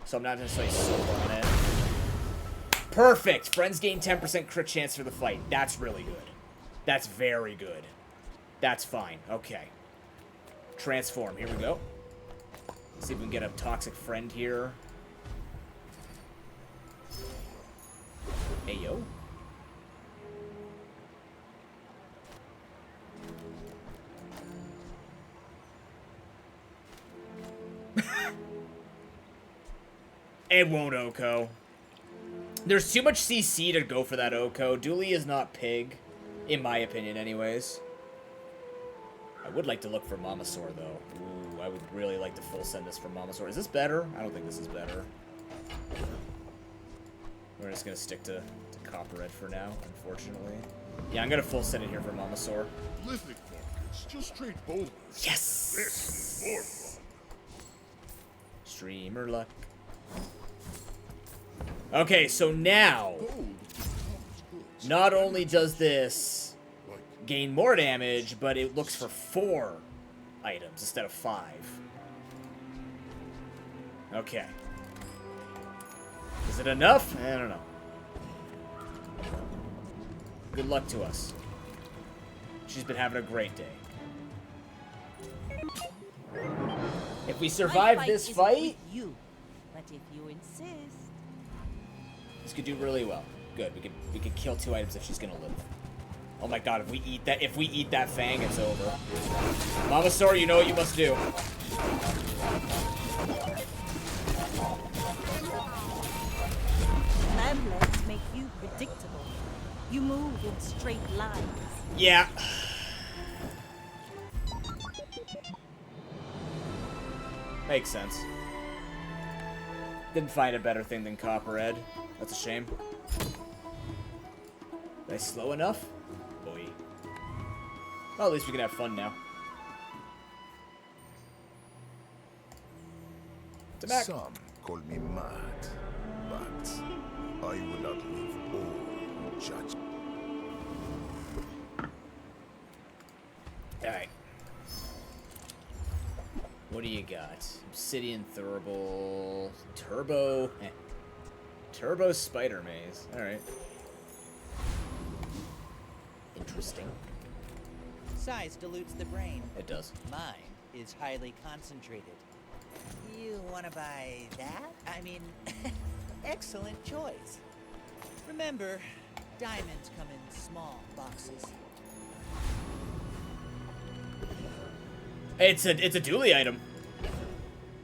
So I'm not necessarily sold on it. Perfect! Friends gain 10% crit chance for the fight. That's really good. That's very good. That's fine. Okay. Transform. Here we go. Let's see if we can get a toxic friend here. Hey, yo. It won't Oko. There's too much CC to go for that Oko. Dooley is not Pig, in my opinion anyways. I would like to look for Mamasaur, though. Ooh, I would really like to full send this for Mamasaur. Is this better? I don't think this is better. We're just going to stick to Copperhead for now, unfortunately. Yeah, I'm going to full send it here for Mamasaur. Lithic markets, just straight boulders. Yes! This is more fun. Streamer luck. Okay, so now, not only does this gain more damage, but it looks for 4 items instead of 5. Okay. Is it enough? I don't know. Good luck to us. She's been having a great day. If we survive this fight, but if you insist, this could do really well. Good. We could kill 2 items if she's gonna live. Oh my god, if we eat that Fang, it's over. Mamasaur, you know what you must do. lamb legs make you predictable. You move in straight lines. Yeah. Makes sense. Didn't find a better thing than Copperhead. That's a shame. Am I slow enough? Boy. Well, at least we can have fun now. Tabac. Some call me mad, but I will not leave all judge. Alright. What do you got? Obsidian Thurible. Turbo. Turbo Spider Maze. Alright. Interesting. Size dilutes the brain. It does. Mine is highly concentrated. You want to buy that? I mean, excellent choice. Remember, diamonds come in small boxes. It's a dually item.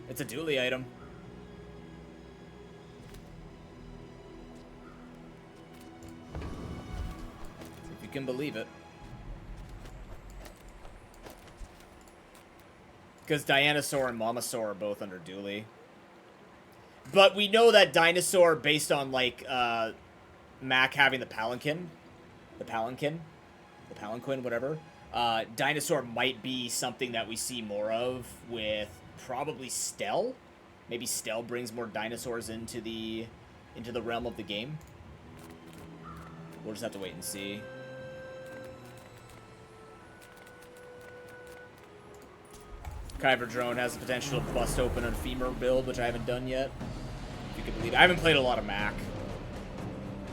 It's a dually item. If you can believe it. Because Dinosaur and Mamasaur are both under dually. But we know that Dinosaur, based on, like, Mac having the Palanquin, whatever, Dinosaur might be something that we see more of with probably Stell. Maybe Stell brings more dinosaurs into the realm of the game. We'll just have to wait and see. Kyber Drone has the potential to bust open a femur build, which I haven't done yet. If you can believe it. I haven't played a lot of Mac.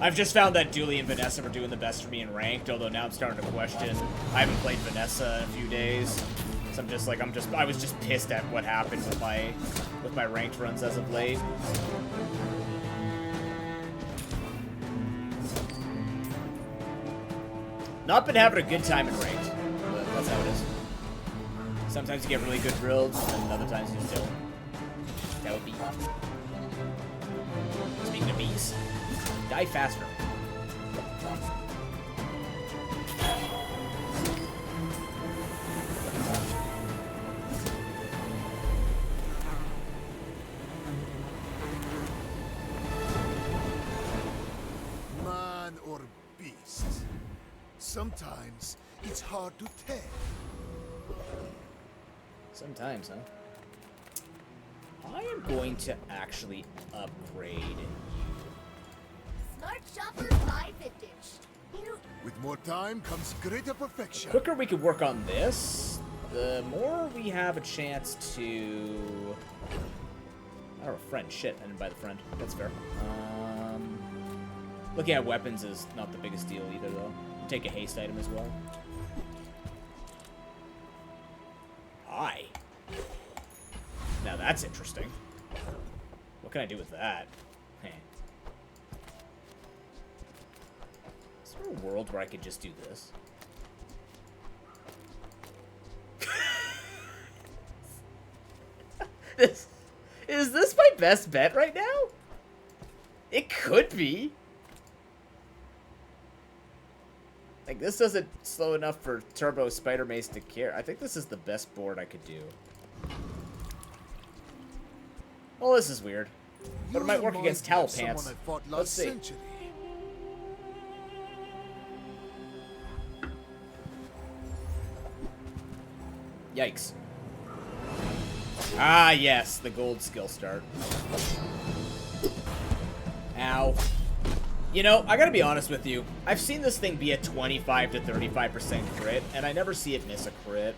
I've just found that Dooley and Vanessa were doing the best for me in ranked, although now I'm starting to question. I haven't played Vanessa in a few days. So I'm just like, I was just pissed at what happened with my ranked runs as of late. Not been having a good time in ranked, but that's how it is. Sometimes you get really good builds, and other times you just don't. That would be. Speaking of bees, die faster. Man or beast? Sometimes it's hard to tell. Sometimes, huh? I am going to actually upgrade. Smart shopper high vintage. With more time comes greater perfection. The quicker we can work on this, the more we have a chance to... Oh, friend. Shit, I didn't buy the friend. That's fair. Looking at weapons is not the biggest deal either, though. Take a haste item as well. Aye. Now that's interesting. What can I do with that? Heh. Is there a world where I could just do this? Is this my best bet right now? It could be. Like, this doesn't slow enough for Turbo Spider Mace to care. I think this is the best board I could do. Well, this is weird. But it might work against Towel Pants. Let's see. Yikes. Ah, yes, the gold skill start. Ow. You know, I gotta be honest with you. I've seen this thing be a 25 to 35% crit, and I never see it miss a crit.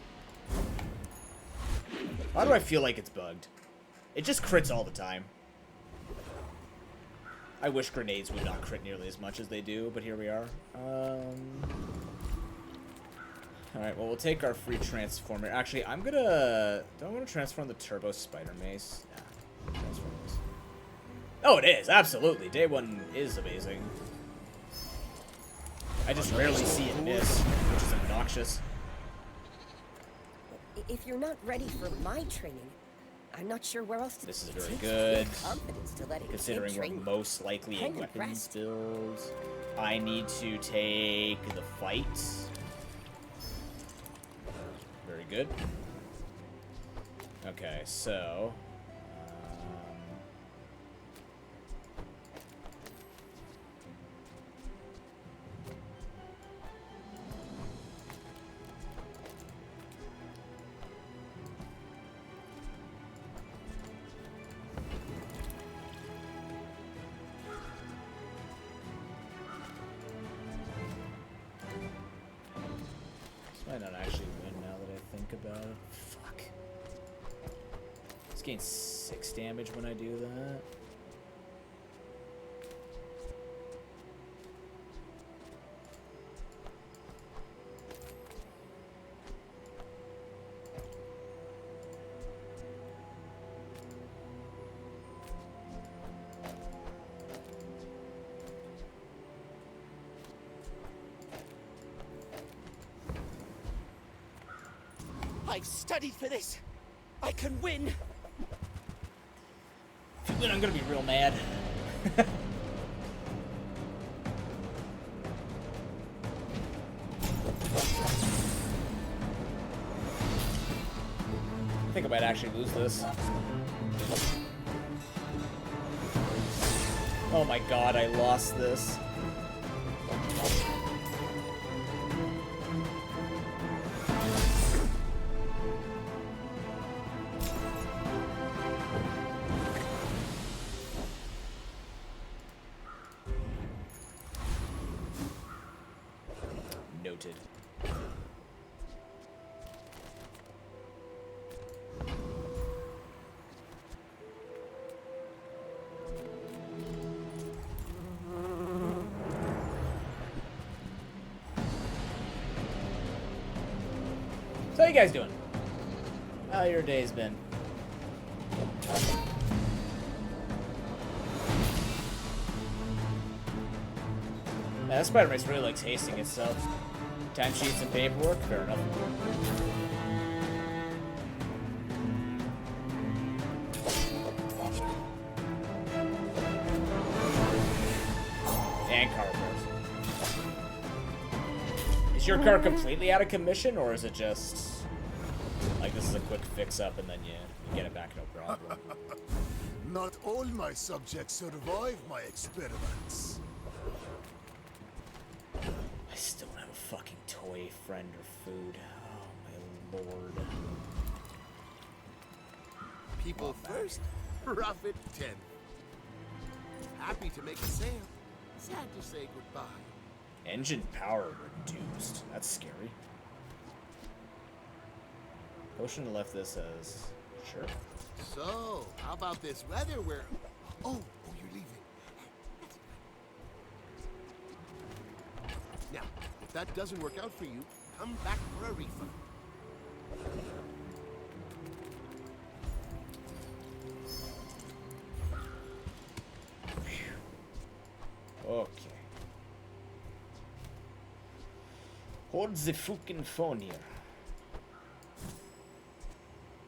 Why do I feel like it's bugged? It just crits all the time. I wish grenades would not crit nearly as much as they do, but here we are. Alright, well, we'll take our free transformer. Actually, I'm gonna... Do I want to transform the Turbo Spider Mace? Nah. Transform this. Oh, it is. Absolutely. Day 1 is amazing. I just rarely see it miss, which is obnoxious. If you're not ready for my training, I'm not sure where else to. This is very good. Confidence to let it Considering we're most likely a weapons build. I need to take the fight. Very good. Okay, so... might not actually win now that I think about it. Fuck. Let's gain 6 damage when I do that. I've studied for this. I can win. If you win, I'm gonna be real mad. I think I might actually lose this. Oh my god, I lost this. Noted. So how you guys doing? How your day's been? Yeah, that Spider Mace really likes hasting itself. Timesheets and paperwork, fair enough. And car repairs. Is your car completely out of commission, or is it just like this is a quick fix up and then you get it back no problem? Not all my subjects survive my experiments. I still don't have a fucking toy, friend, or food. Oh my lord. People first, profit 10. Happy to make a sale. Sad to say goodbye. Engine power reduced. That's scary. Potion left this as sure. So, how about this weather where... Oh, you're leaving. Now, if that doesn't work out for you, come back for a refund. Okay. Hold the fucking phone here.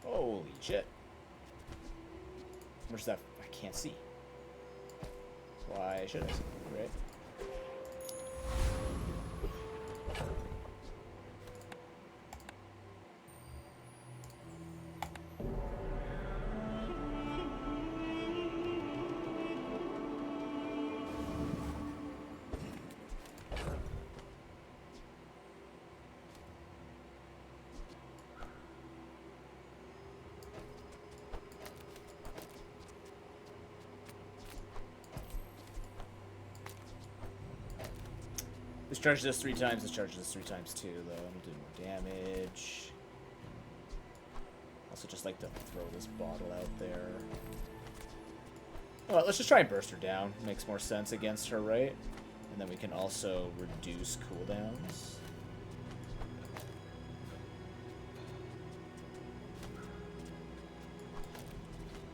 Holy shit. Where's that? I can't see. Why should I see? Right? This charges us 3 times, this charges us 3 times too, though. I'm doing more damage. Also just like to throw this bottle out there. Well, let's just try and burst her down. Makes more sense against her, right? And then we can also reduce cooldowns.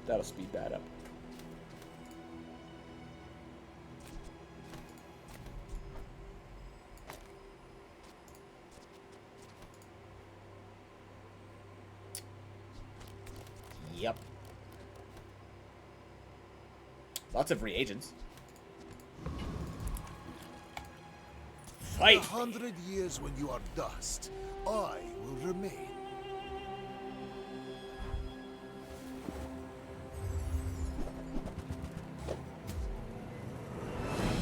That'll speed that up. Yep. Lots of reagents. Fight! 100 years when you are dust, I will remain.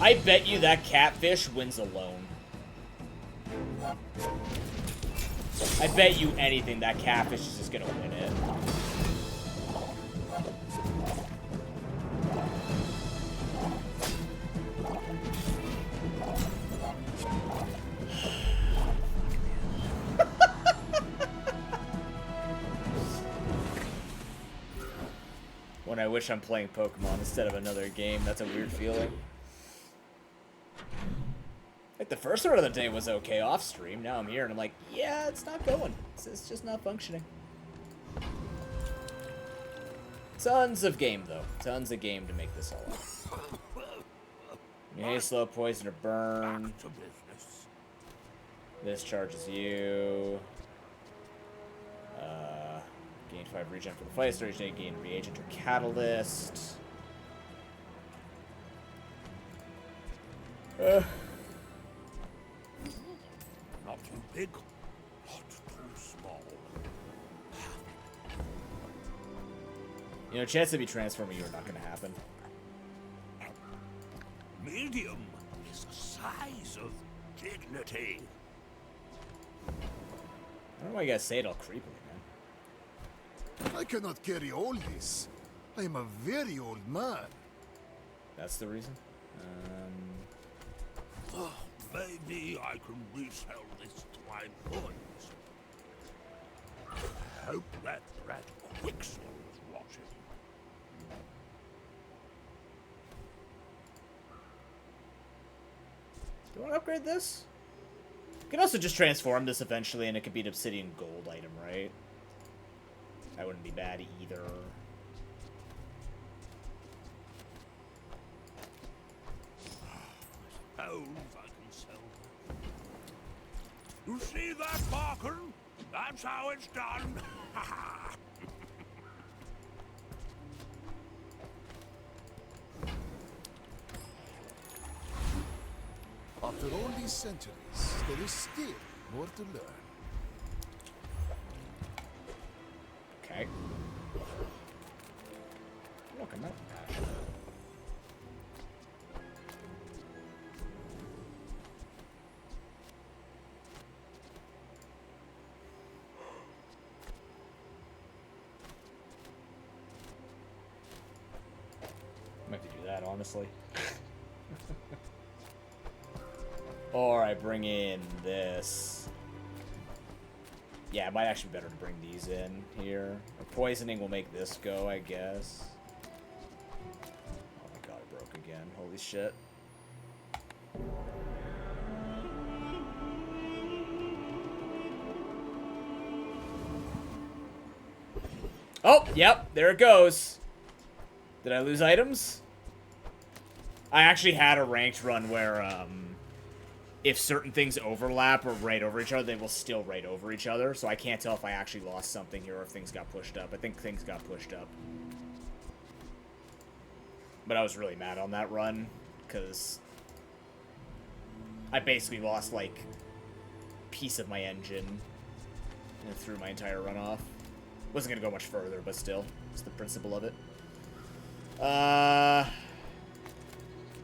I bet you that catfish wins alone. I bet you anything that catfish is just gonna win it. When I wish I'm playing Pokemon instead of another game, that's a weird feeling. Like, the first part of the day was okay off stream. Now I'm here and I'm like, yeah, it's not going. It's just not functioning. Tons of game, though. Tons of game to make this all up. Hey, slow poison or burn. This charges you. Gain 5 regen for the fight stage. Gain reagent or catalyst. Not too big, not too small. You know, chance to be transforming you are not going to happen. Medium is a size of dignity. I don't know why you guys say it all creepily, man. I cannot carry all this. I am a very old man. That's the reason? Maybe I can resell this to my boys. Hope that rat Quicksilver is watching. Do you want to upgrade this? You can also just transform this eventually and it could be an obsidian gold item, right? That wouldn't be bad either. Suppose I can sell them. You see that, Barker? That's how it's done. After all these centuries, there is still more to learn. Okay. Look, I'm not. I have to do that, honestly. Or I bring in this. Yeah, it might actually be better to bring these in here. Poisoning will make this go, I guess. Oh my god, it broke again. Holy shit. Oh, yep, there it goes. Did I lose items? I actually had a ranked run where, if certain things overlap or right over each other, they will still right over each other. So I can't tell if I actually lost something here or if things got pushed up. I think things got pushed up. But I was really mad on that run, because I basically lost, like, a piece of my engine and threw my entire run off. Wasn't going to go much further, but still. It's the principle of it. What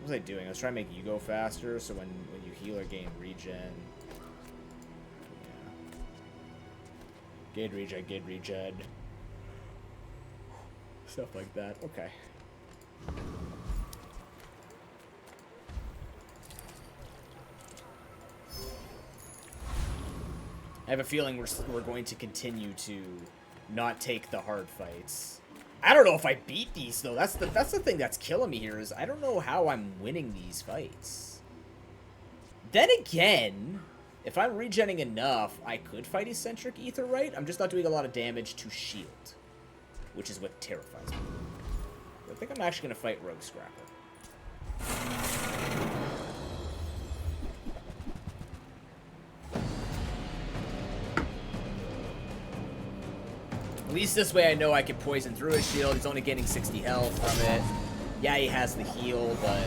was I doing? I was trying to make you go faster, so when you heal or gain regen. Yeah. Gain regen, gain regen. Stuff like that. Okay. I have a feeling we're going to continue to not take the hard fights. I don't know if I beat these, though. That's the thing that's killing me here, is I don't know how I'm winning these fights. Then again, if I'm regenning enough, I could fight Eccentric Ether, right? I'm just not doing a lot of damage to shield, which is what terrifies me. I think I'm actually going to fight Rogue Scrapper. At least this way I know I can poison through his shield. He's only getting 60 health from it. Yeah, he has the heal, but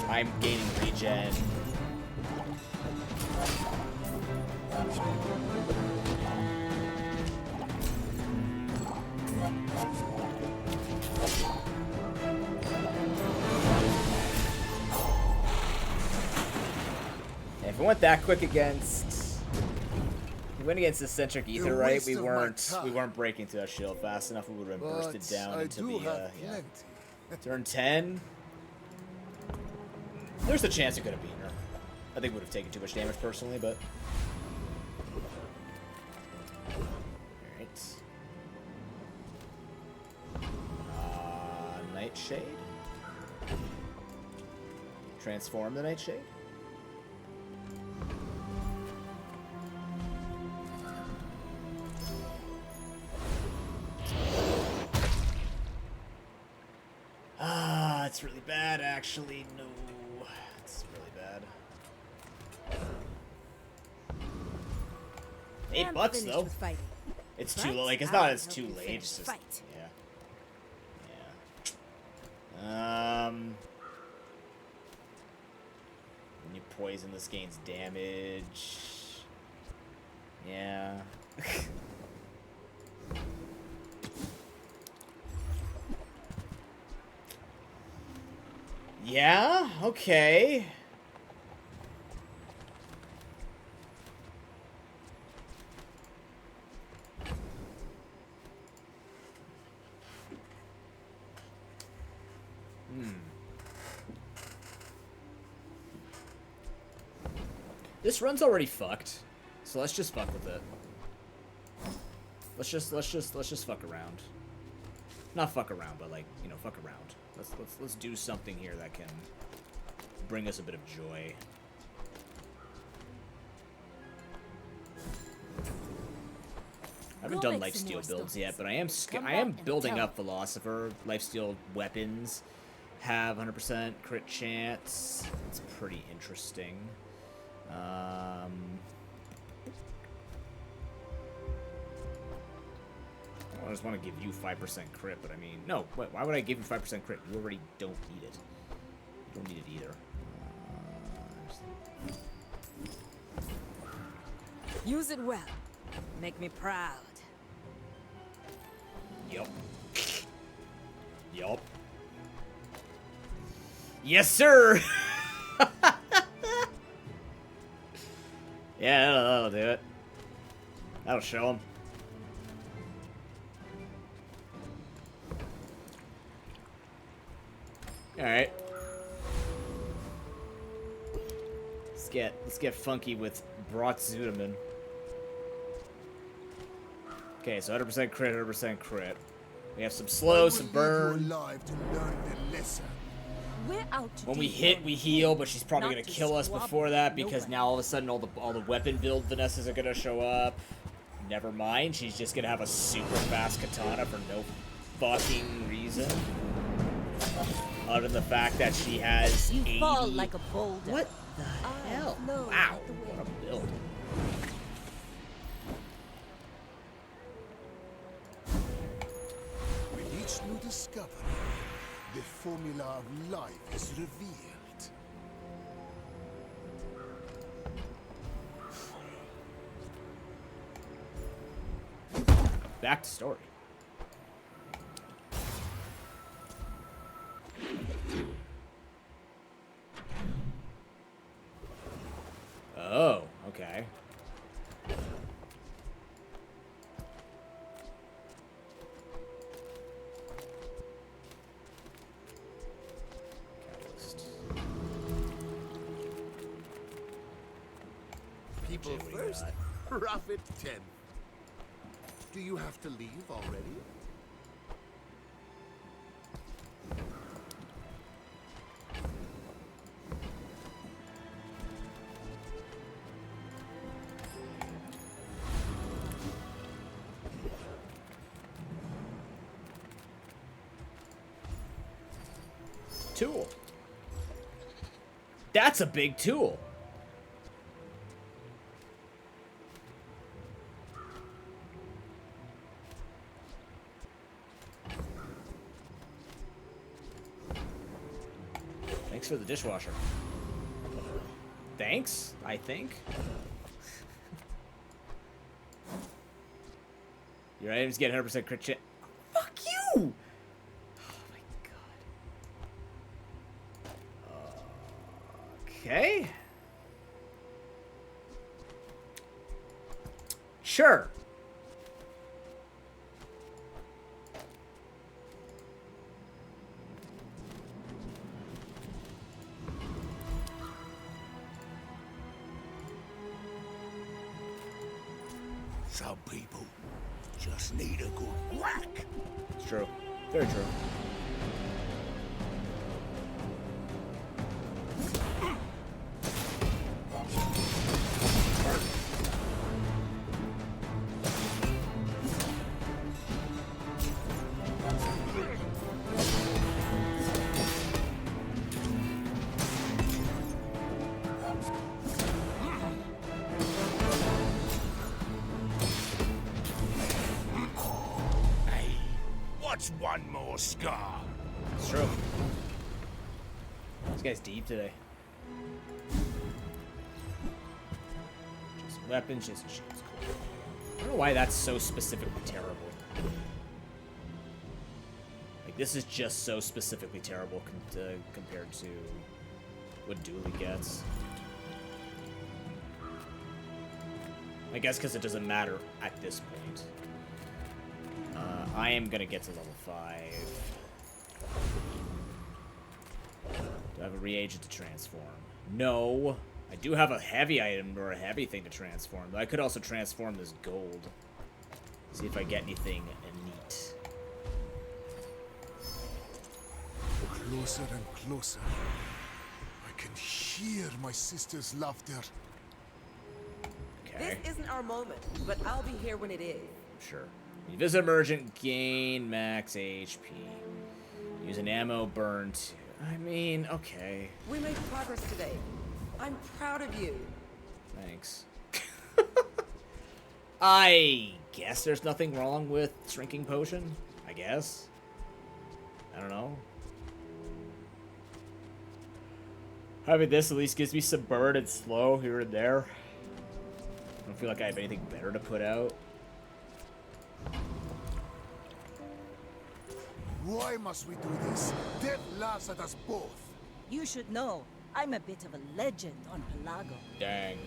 I'm gaining regen. If it went that quick against... We went against the Eccentric Ether, right? We weren't breaking through that shield fast enough. We would have bursted down into the yeah. Turn 10. There's a chance it could have beaten her. I think it would have taken too much damage personally, but alright. Nightshade. Transform the Nightshade. It's really bad, actually. No, it's really bad. 8 bucks though. It's too like it's not as too late. It's just yeah. When you poison, this gains damage. Yeah. Yeah, okay. This run's already fucked. So let's just fuck with it. Let's just fuck around. Not fuck around, but like, you know, fuck around. Let's do something here that can bring us a bit of joy. I haven't done lifesteal builds yet, but I am building up Philosopher. Lifesteal weapons have 100% crit chance. It's pretty interesting. I just want to give you 5% crit, but I mean, no, why would I give you 5% crit? You already don't need it. You don't need it either. Use it well. Make me proud. Yup. Yup. Yes, sir! Yeah, that'll do it. That'll show him. Alright. Let's get funky with Brotzudaman. Okay, so 100% crit, 100% crit. We have some slow, some burn. We're out to When we hit, we heal, but she's probably gonna kill us before that because now all of a sudden all the weapon build Vanessas are gonna show up. Never mind, she's just gonna have a super fast katana for no fucking reason. Other than the fact that she has 80... fall like a boulder. What the hell? Wow, what a build. With each new discovery, the formula of life is revealed. Back to story. Oh, okay. Catalyst. People first, profit 10. Do you have to leave already? Tool. That's a big tool. Thanks for the dishwasher. Thanks, I think. Your items get 100% crit chance. Fuck you! Oh my god. Okay. Sure. Some people just need a good whack. It's true. Very true. What's one more scar? It's true. This guy's deep today. Just weapons, just shields. Cool. I don't know why that's so specifically terrible. Like, this is just so specifically terrible compared to what Dooley gets. I guess because it doesn't matter at this point. I am gonna get to level 5. Do I have a reagent to transform? No. I do have a heavy item or a heavy thing to transform, but I could also transform this gold. See if I get anything neat. Closer and closer. I can hear my sister's laughter. Okay. This isn't our moment, but I'll be here when it is. Sure. You visit emergent, gain max HP. Use an ammo burn too. I mean, okay. We made progress today. I'm proud of you. Thanks. I guess there's nothing wrong with shrinking potion. I guess. I don't know. Having this at least gives me some burn and slow here and there. I don't feel like I have anything better to put out. Why must we do this? Death laughs at us both. You should know, I'm a bit of a legend on Pelago. Dang.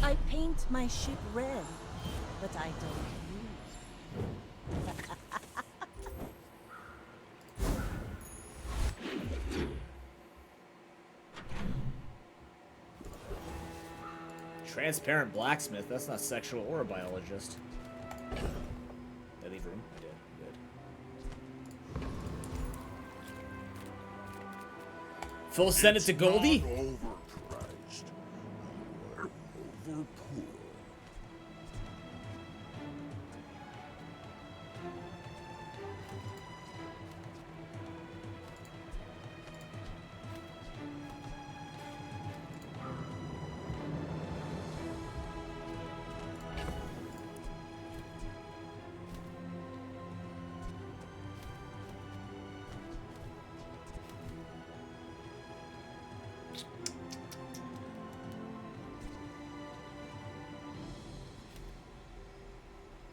I paint my ship red, but I don't move. Transparent blacksmith. That's not sexual or a biologist. Did I leave room? I did. Good. Full send it to Goldie? Overpriced. Overpoor.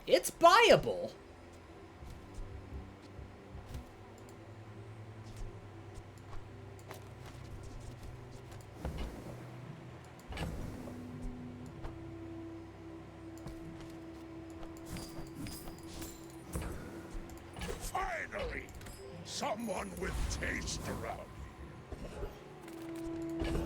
It's buyable. Finally! Someone with taste around here.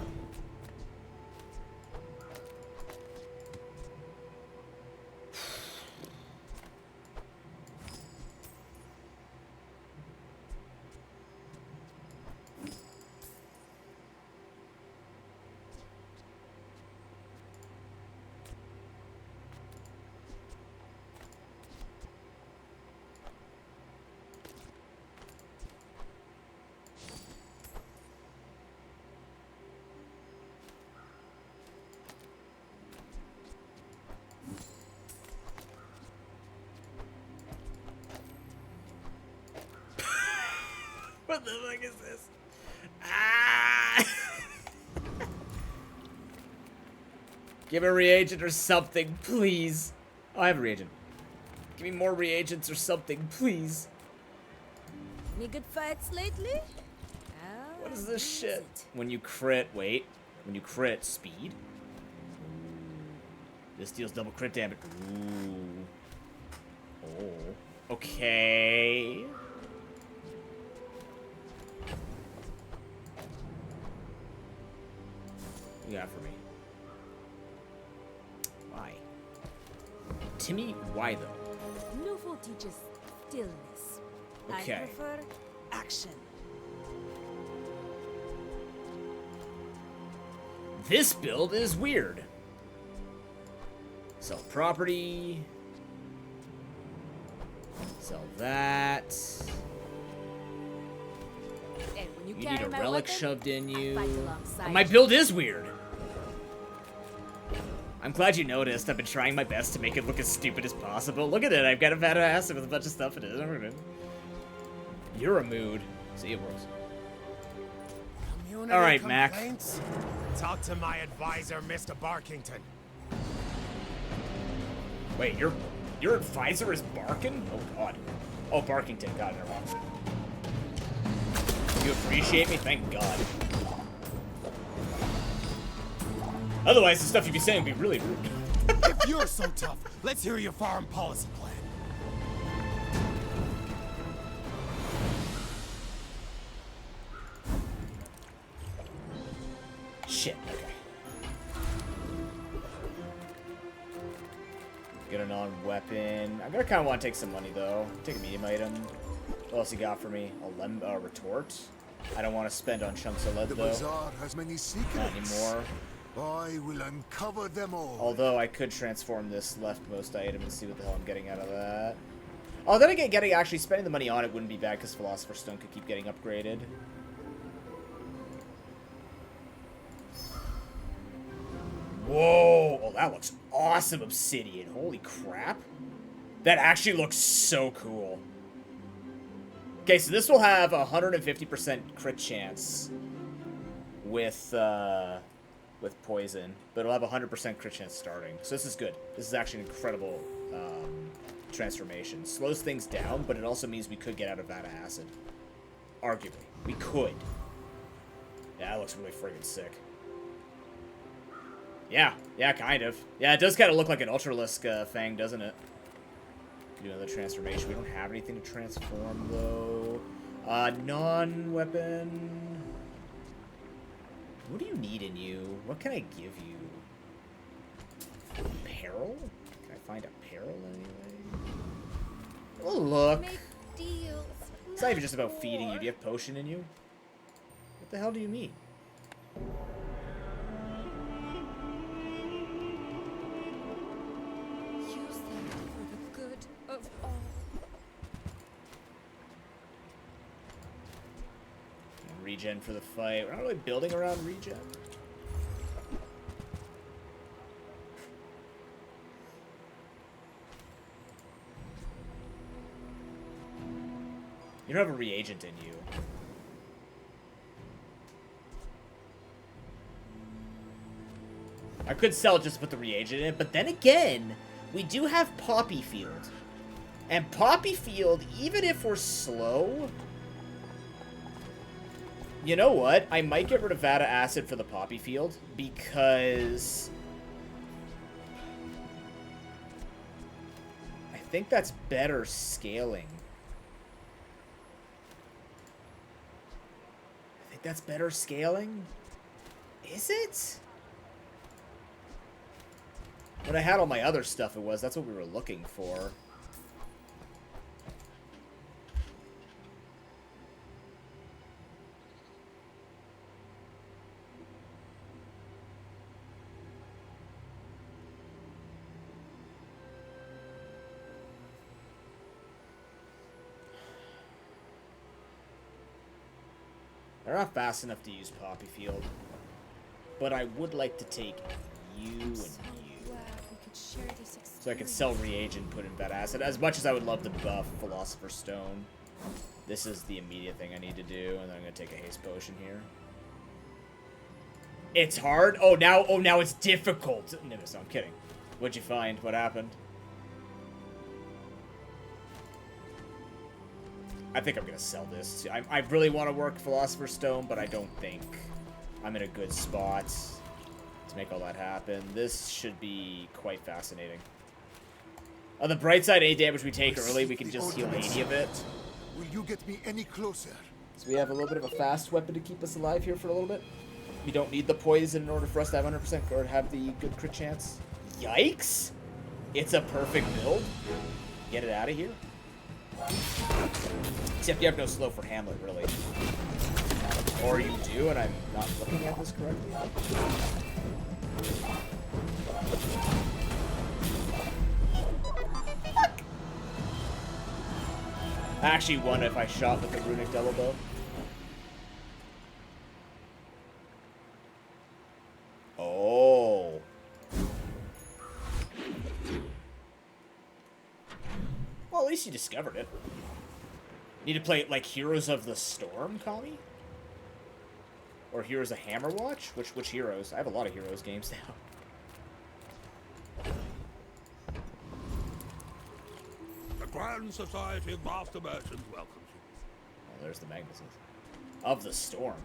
What the fuck is this? Ah! Give a reagent or something, please. Oh, I have a reagent. Give me more reagents or something, please. Any good fights lately? What is this shit? When you crit, wait. When you crit, speed. This deals double crit damage. Ooh. Oh. Okay. What you got for me? Why? Timmy, why though? Nouveau teaches stillness. Okay. I prefer action. This build is weird. Sell property. Sell that. And when You carry need a my relic weapon, shoved in you. fight alongside My build is weird. I'm glad you noticed. I've been trying my best to make it look as stupid as possible. Look at it. I've got a badass with a bunch of stuff in it. You're a mood. See you, bros. All right, Mac. Talk to my advisor, Mr. Barkington. Wait, your advisor is Barkin? Oh god. Oh, Barkington. God, never mind. You appreciate me? Thank God. Otherwise, the stuff you'd be saying would be really rude. If you're so tough, let's hear your foreign policy plan. Shit, okay. Get a non-weapon. I'm gonna kind of want to take some money, though. Take a medium item. What else you got for me? A retort? I don't want to spend on chunks of lead, The though. Bazaar has many secrets. Not anymore. I will uncover them all. Although I could transform this leftmost item and see what the hell I'm getting out of that. Oh, then again, actually spending the money on it wouldn't be bad because Philosopher's Stone could keep getting upgraded. Whoa! Oh, that looks awesome, Obsidian. Holy crap. That actually looks so cool. Okay, so this will have a 150% crit chance with poison, but it'll have a 100% crit chance starting. So this is good. This is actually an incredible transformation. Slows things down, but it also means we could get out of that acid. Arguably. We could. Yeah, that looks really friggin' sick. Yeah, kind of. Yeah, it does kind of look like an Ultralisk Fang, doesn't it? Do another transformation. We don't have anything to transform, though. Non-weapon. What do you need in you? What can I give you? Apparel? Can I find apparel anyway? Oh, look. It's not even just about feeding you. Do you have potion in you? What the hell do you mean? Regen for the fight. We're not really building around regen. You don't have a reagent in you. I could sell just to put the reagent in, but then again, we do have Poppy Field. And Poppy Field, even if we're slow... You know what? I might get rid of Vata Acid for the Poppy Field, because... I think that's better scaling. I think that's better scaling? Is it? When I had all my other stuff, it was. That's what we were looking for. They're not fast enough to use Poppy Field. But I would like to take you and you. So I could sell reagent, put in that acid. As much as I would love to buff Philosopher's Stone, this is the immediate thing I need to do, and then I'm gonna take a haste potion here. It's hard? Oh now it's difficult. No, I'm kidding. What'd you find? What happened? I think I'm gonna sell this. I really want to work Philosopher's Stone, but I don't think I'm in a good spot to make all that happen. This should be quite fascinating. On the bright side, any damage we take early, we can just heal 80 of it. Will you get me any closer? So we have a little bit of a fast weapon to keep us alive here for a little bit. We don't need the poison in order for us to have 100% or have the good crit chance. Yikes! It's a perfect build. Get it out of here. Except you have no slow for Hamlet, really. Or you do, and I'm not looking at this correctly. Fuck! I actually won if I shot with the runic double bow. Oh. Well, at least you discovered it. Need to play, like, Heroes of the Storm, Kami? Or Heroes of Hammerwatch? Which Heroes? I have a lot of Heroes games now. The Grand Society of Master Merchants welcomes you. Oh, there's the Magnuses. Of the Storm.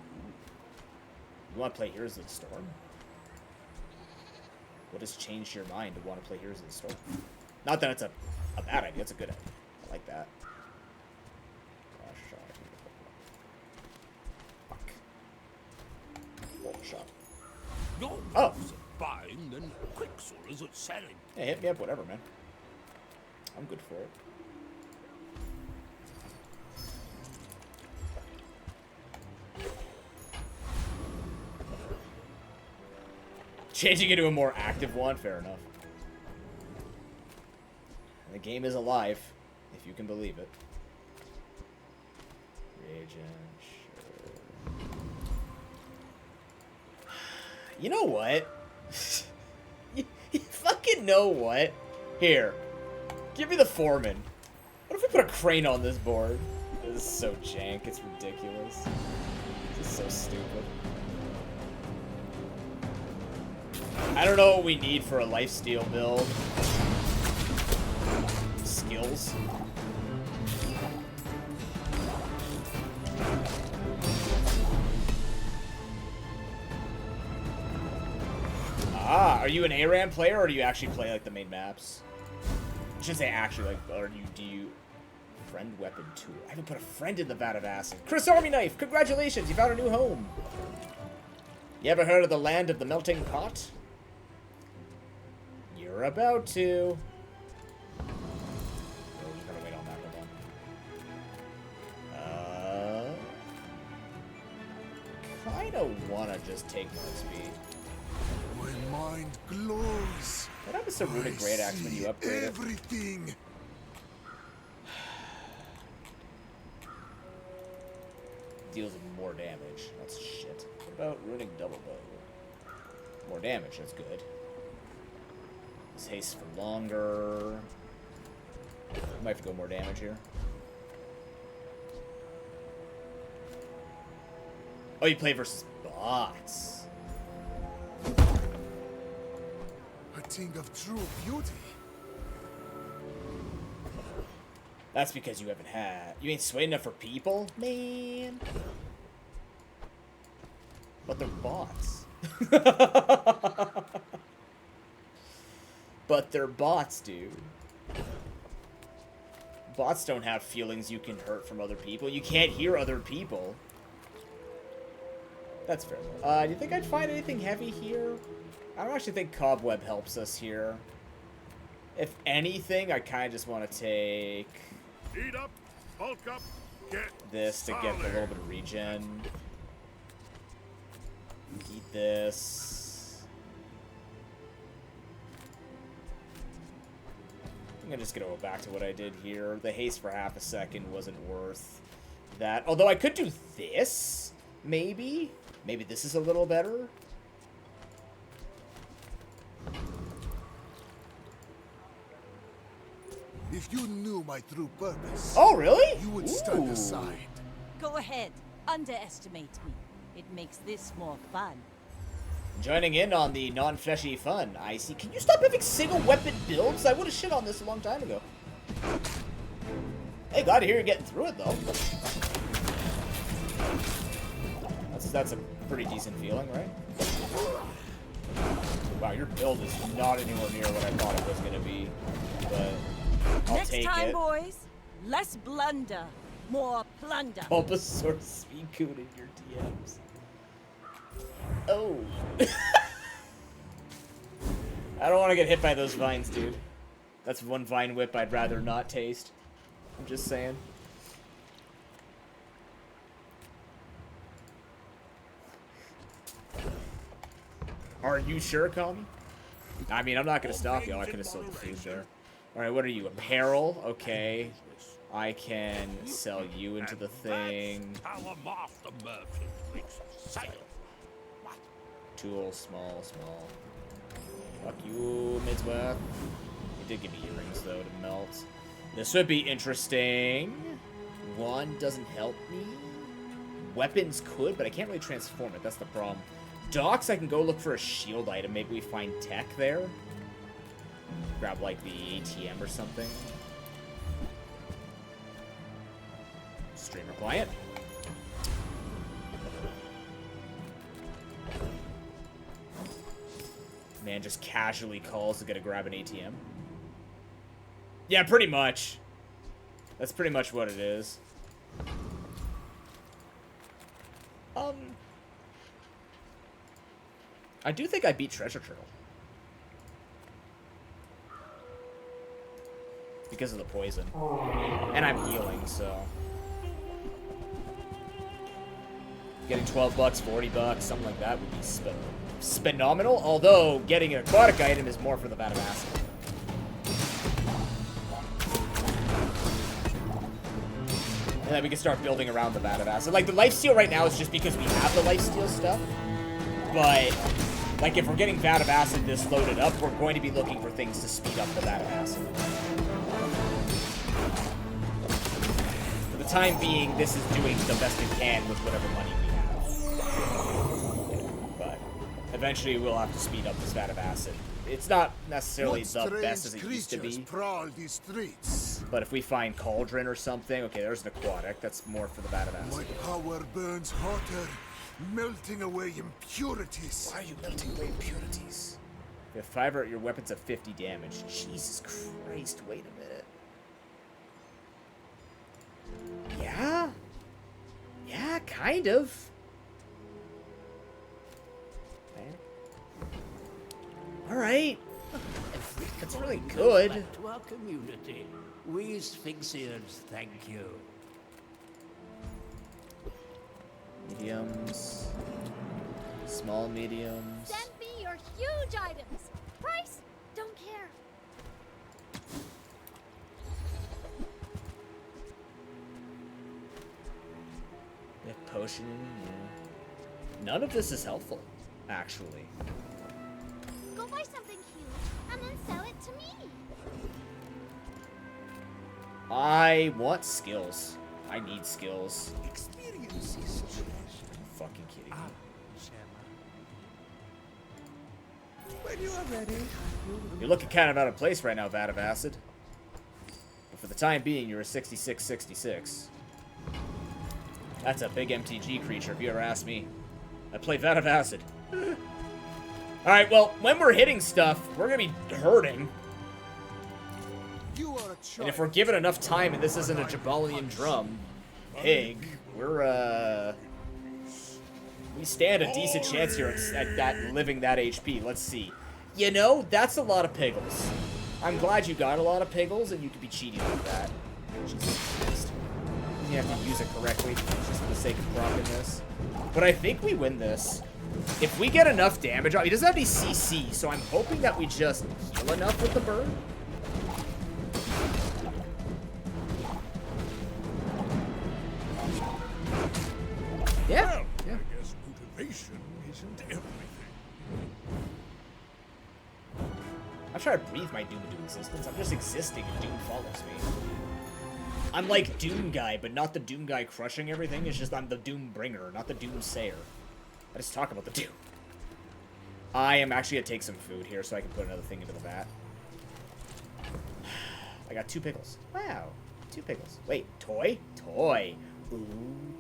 You want to play Heroes of the Storm? What has changed your mind to want to play Heroes of the Storm? Not that it's a bad idea, it's a good idea. I like that. Shot. Oh. Buying, then Quicksilver's at selling. Hey, hit me up, whatever, man. I'm good for it. Changing into a more active one, fair enough. The game is alive, if you can believe it. Reagent, sure. You know what? you fucking know what? Here. Give me the foreman. What if we put a crane on this board? This is so jank, it's ridiculous. This is so stupid. I don't know what we need for a lifesteal build. Skills. Ah, are you an ARAM player, or do you actually play, like, the main maps? I should say actually, like, or do you... Friend weapon tool. I haven't put a friend in the vat of acid. Chris Army Knife, congratulations, you found a new home. You ever heard of the land of the melting pot? You're about to. Oh, we're gonna wait on that one. Kinda wanna just take my speed. My mind glows. What happens to Runic Great Axe when you upgrade everything. it? Deals more damage. That's shit. What about Runic Double Bow? More damage, that's good. This haste for longer. Might have to go more damage here. Oh, you play versus bots. A thing of true beauty. That's because you haven't had... You ain't swayed enough for people? Man. But they're bots. But they're bots, dude. Bots don't have feelings you can hurt from other people. You can't hear other people. That's fair. Do you think I'd find anything heavy here? I don't actually think Cobweb helps us here. If anything, I kind of just want to take... Eat up, bulk up, get this to get a little bit of regen. Eat this. I'm gonna just go back to what I did here. The haste for half a second wasn't worth that. Although I could do this, maybe. Maybe this is a little better. If you knew my true purpose, oh really? You would stand aside. Go ahead, underestimate me. It makes this more fun. Joining in on the non-fleshy fun. I see. Can you stop having single weapon builds? I would have shit on this a long time ago. Hey, glad to hear you're getting through it though. That's a pretty decent feeling, right? Wow, your build is not anywhere near what I thought it was gonna be, but I'll Next take time, it. boys, less blunder, more plunder. Bulbasaur Suicune in your DMs. Oh. I don't want to get hit by those vines, dude. That's one vine whip I'd rather not taste. I'm just saying. Are you sure, Kami? I mean, I'm not going to stop y'all. I could have sold the food there. Alright, what are you? Apparel? Okay. I can sell you into the thing. Tool, small. Fuck you, Midsworth. He did give me earrings, though, to melt. This would be interesting. One doesn't help me. Weapons could, but I can't really transform it. That's the problem. Docks, I can go look for a shield item. Maybe we find tech there. Grab, like, the ATM or something. Streamer client. Man just casually calls to get to grab an ATM. Yeah, pretty much. That's pretty much what it is. I do think I beat Treasure Turtle. Because of the poison. And I'm healing, so... Getting 12 bucks, 40 bucks, something like that would be phenomenal. Although, getting an aquatic item is more for the vat of acid. And then we can start building around the vat of acid. Like, the lifesteal right now is just because we have the lifesteal stuff. But, like, if we're getting vat of acid this loaded up, we're going to be looking for things to speed up the vat of acid. For the time being, this is doing the best it can with whatever money we have. But eventually we'll have to speed up this vat of acid. It's not necessarily the best as it used to be. Prowl these streets? But if we find Cauldron or something, okay, there's an aquatic. That's more for the vat of acid. My power burns hotter, melting away impurities. Why are you melting away impurities? You have 5 or your weapons have 50 damage. Jesus Christ, wait a minute. Yeah? Yeah, kind of. Alright. That's really good. Back to our community. We Sphinxians thank you. Mediums. Small mediums. Send me your huge items. Price? Don't care. Yeah, potion. Yeah. None of this is helpful, actually. Go buy something huge and then sell it to me. I want skills. I need skills. Experience is treasure. Fucking kidding me. When you are ready, You're looking kind of out of place right now, Vat of Acid. But for the time being, you're a 66-66. That's a big MTG creature, if you ever ask me. I play Vat of Acid. Alright, well, when we're hitting stuff, we're gonna be hurting. And if we're given enough time and this isn't a Jabalian drum pig, we're, we stand a decent chance here at that living that HP. Let's see. You know, that's a lot of piggles. I'm glad you got a lot of piggles and you could be cheating like that. Jesus Christ. You have to use it correctly, just for the sake of propping this. But I think we win this. If we get enough damage on, he doesn't have any CC, so I'm hoping that we just heal enough with the burn. Yeah. Well, Yeah. I guess motivation isn't everything. I try to breathe my Doom into existence. I'm just existing and Doom follows me. I'm like Doom Guy, but not the Doom Guy crushing everything. It's just I'm the Doom Bringer, not the Doom Sayer. I just talk about the Doom. I am actually going to take some food here so I can put another thing into the vat. I got 2 pickles. Wow. 2 pickles. Wait, toy? Toy. Ooh,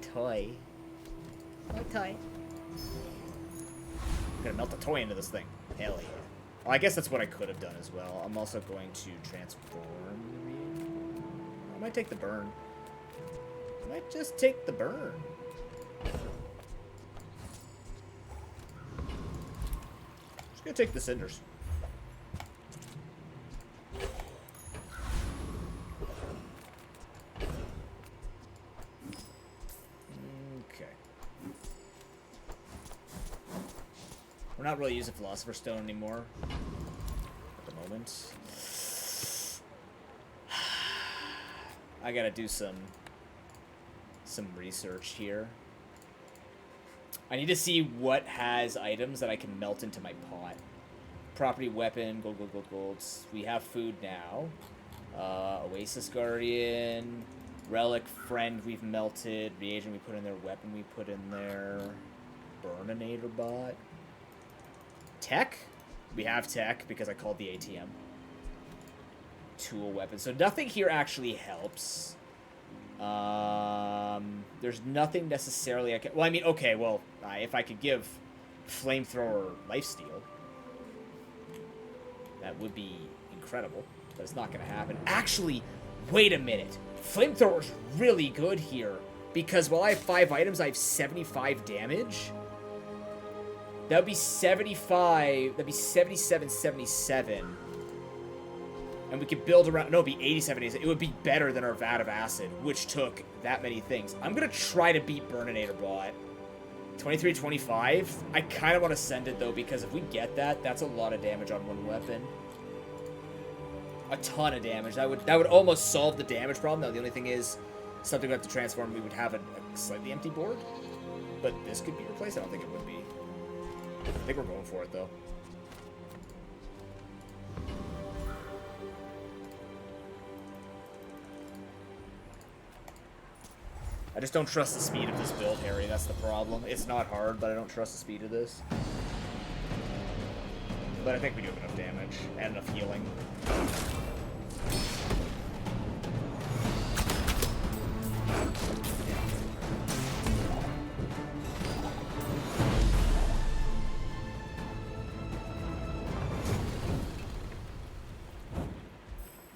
toy. Oh, toy. I'm going to melt the toy into this thing. Hell yeah. Well, I guess that's what I could have done as well. I'm also going to transform. I might take the burn. I might just take the burn. Just gonna take the cinders. Okay. We're not really using Philosopher's Stone anymore at the moment. I gotta do some research here. I need to see what has items that I can melt into my pot. Property weapon, gold, gold, gold, gold. We have food now. Oasis Guardian, Relic Friend we've melted. Reagent we put in there. Weapon we put in there. Burninator bot. Tech? We have tech because I called the ATM. Tool weapon. So nothing here actually helps. There's nothing necessarily I can... Well, I mean, okay, well, if I could give Flamethrower lifesteal, that would be incredible, but it's not going to happen. Actually, wait a minute. Flamethrower's really good here, because while I have 5 items, I have 75 damage. That would be 75... That'd be 77, 77. And we could build around... No, it'd be 87. It would be better than our Vat of Acid, which took that many things. I'm going to try to beat Burninator Bot. 23, 25. I kind of want to send it, though, because if we get that, that's a lot of damage on one weapon. A ton of damage. That would almost solve the damage problem. Now, the only thing is, something we have to transform, we would have a slightly empty board. But this could be replaced? I don't think it would be. I think we're going for it, though. I just don't trust the speed of this build, Harry. That's the problem. It's not hard, but I don't trust the speed of this. But I think we do have enough damage and enough healing.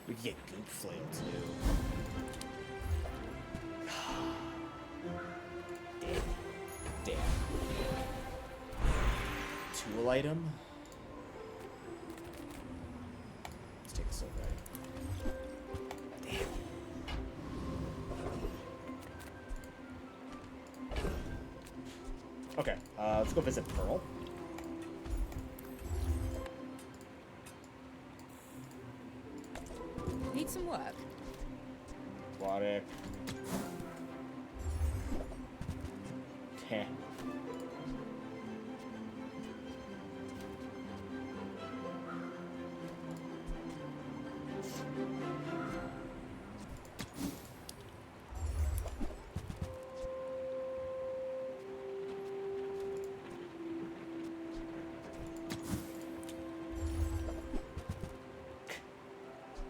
We could get Goop Flail, too. Damn. Tool item? Let's take a silver item. Damn. Okay, let's go visit Pearl. Need some work? Aquatic. Heh.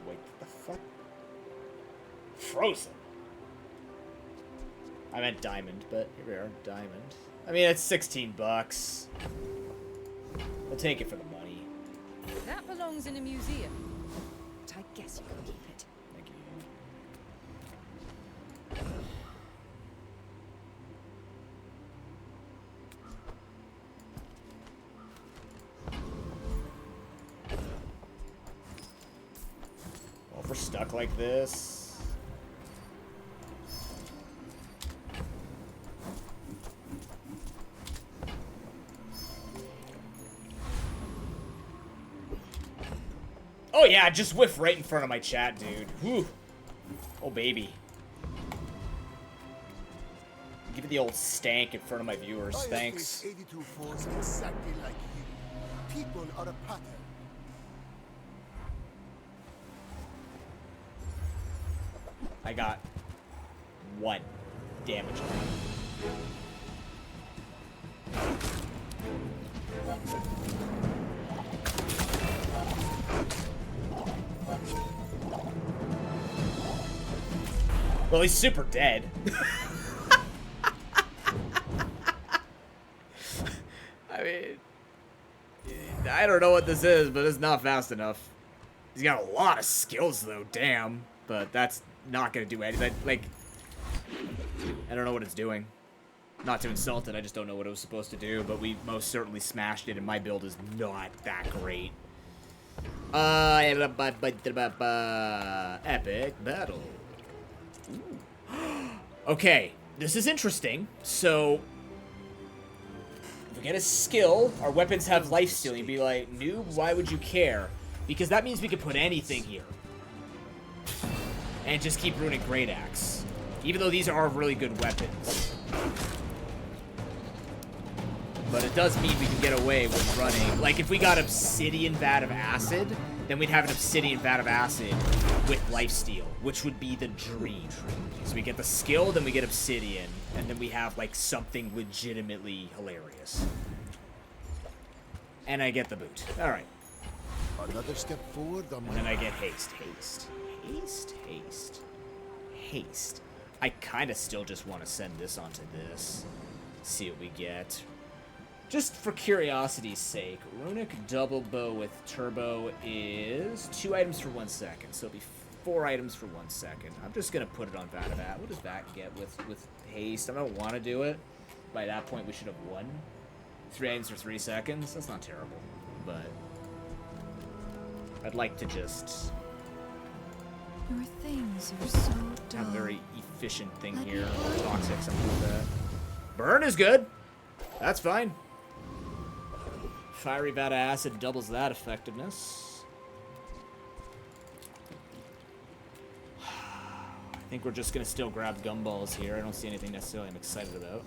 Wait, what the fuck? Frozen. I meant diamond, but here we are, diamond. I mean, it's 16 bucks. We'll take it for the money. That belongs in a museum. But I guess you can keep it. Thank you. Well, if we're stuck like this... Oh yeah, just whiff right in front of my chat, dude. Whew. Oh baby. Give it the old stank in front of my viewers. Thanks. 82 force exactly like you. People are a pattern. I got 1 damage. Well, he's super dead. I mean, I don't know what this is, but it's not fast enough. He's got a lot of skills, though, damn. But that's not gonna do anything. Like, I don't know what it's doing. Not to insult it, I just don't know what it was supposed to do, but we most certainly smashed it, and my build is not that great. Epic battle. Okay, this is interesting. So, if we get a skill, our weapons have life stealing. Be like, noob, why would you care? Because that means we could put anything here. And just keep ruining Great Axe. Even though these are really good weapons. But it does mean we can get away with running. Like, if we got Obsidian Vat of Acid, then we'd have an Obsidian Vat of Acid with lifesteal, which would be the dream. So we get the skill, then we get Obsidian, and then we have, like, something legitimately hilarious. And I get the boot. Alright. Another step forward on my... And then I get haste. Haste. Haste. Haste. Haste. I kind of still just want to send this onto this. See what we get. Just for curiosity's sake, Runic Double Bow with Turbo is 2 items for 1 second, so it'll be 4 items for 1 second. I'm just gonna put it on Vat of That. What does that get with haste? I don't want to do it. By that point, we should have won. 3 items for 3 seconds. That's not terrible, but I'd like to just Your things are so dull. have a very efficient thing here. Toxic, something like that. Burn is good. That's fine. Fiery Vat of Acid doubles that effectiveness. I think we're just gonna still grab gumballs here. I don't see anything necessarily I'm excited about.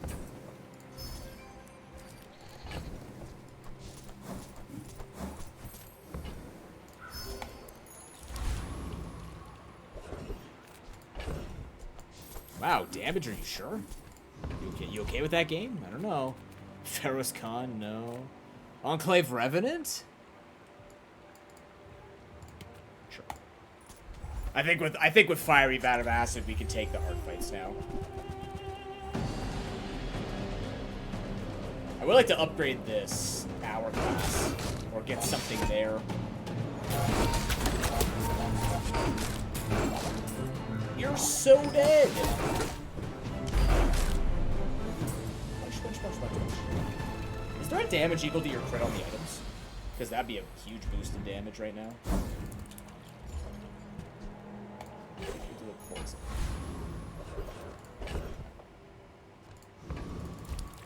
Wow, damage, are you sure? You okay with that game? I don't know. Pharaoh's Khan, no. Enclave Revenant? Sure. I think with Fiery Vat of Acid we can take the hard fights now. I would like to upgrade this hourglass or get something there. You're so dead! Is there a damage equal to your crit on the items? Because that'd be a huge boost in damage right now. I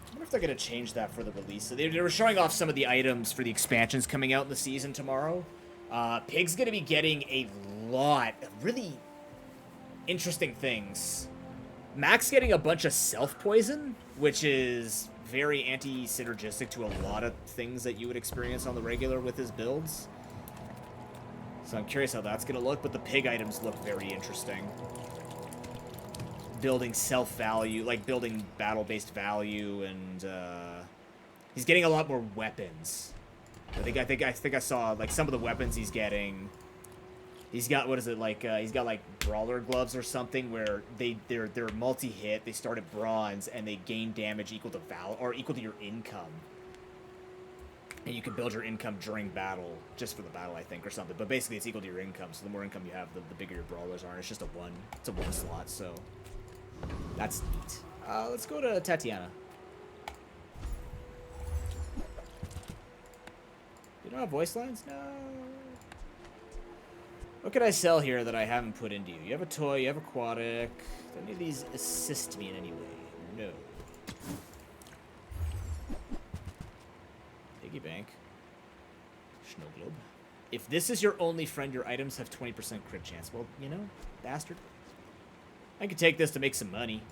wonder if they're going to change that for the release. So they were showing off some of the items for the expansions coming out in the season tomorrow. Pig's going to be getting a lot of really interesting things. Mac's getting a bunch of self-poison, which is very anti-synergistic to a lot of things that you would experience on the regular with his builds. So I'm curious how that's going to look, but the pig items look very interesting. Building self-value, like building battle-based value, and he's getting a lot more weapons. I think I saw like some of the weapons he's getting. He's got, what is it, like, he's got, like, brawler gloves or something where they're multi-hit, they start at bronze, and they gain damage equal to equal to your income. And you can build your income during battle, just for the battle, I think, or something. But basically, it's equal to your income, so the more income you have, the bigger your brawlers are. And it's just it's a one slot, so that's neat. Let's go to Tatiana. You don't have voice lines? No. What can I sell here that I haven't put into you? You have a toy, you have aquatic. Do any of these assist me in any way? No. Piggy bank. Snow globe. If this is your only friend, your items have 20% crit chance. Well, you know, bastard. I could take this to make some money.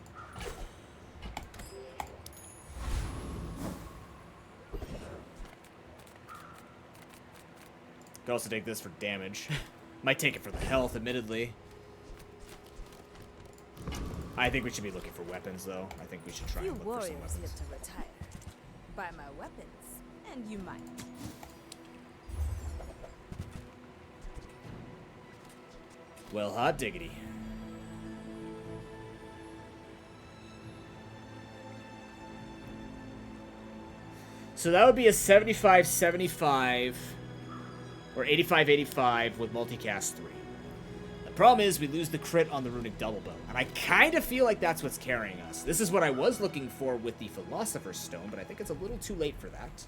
Could also take this for damage. Might take it for the health, admittedly. I think we should be looking for weapons, though. I think we should try and look for some weapons. Live to retire. Buy my weapons, and you might. Well, hot diggity. So that would be a 75-75 or 85-85 with multicast 3. The problem is we lose the crit on the runic double bow, and I kind of feel like that's what's carrying us. This is what I was looking for with the Philosopher's Stone, but I think it's a little too late for that.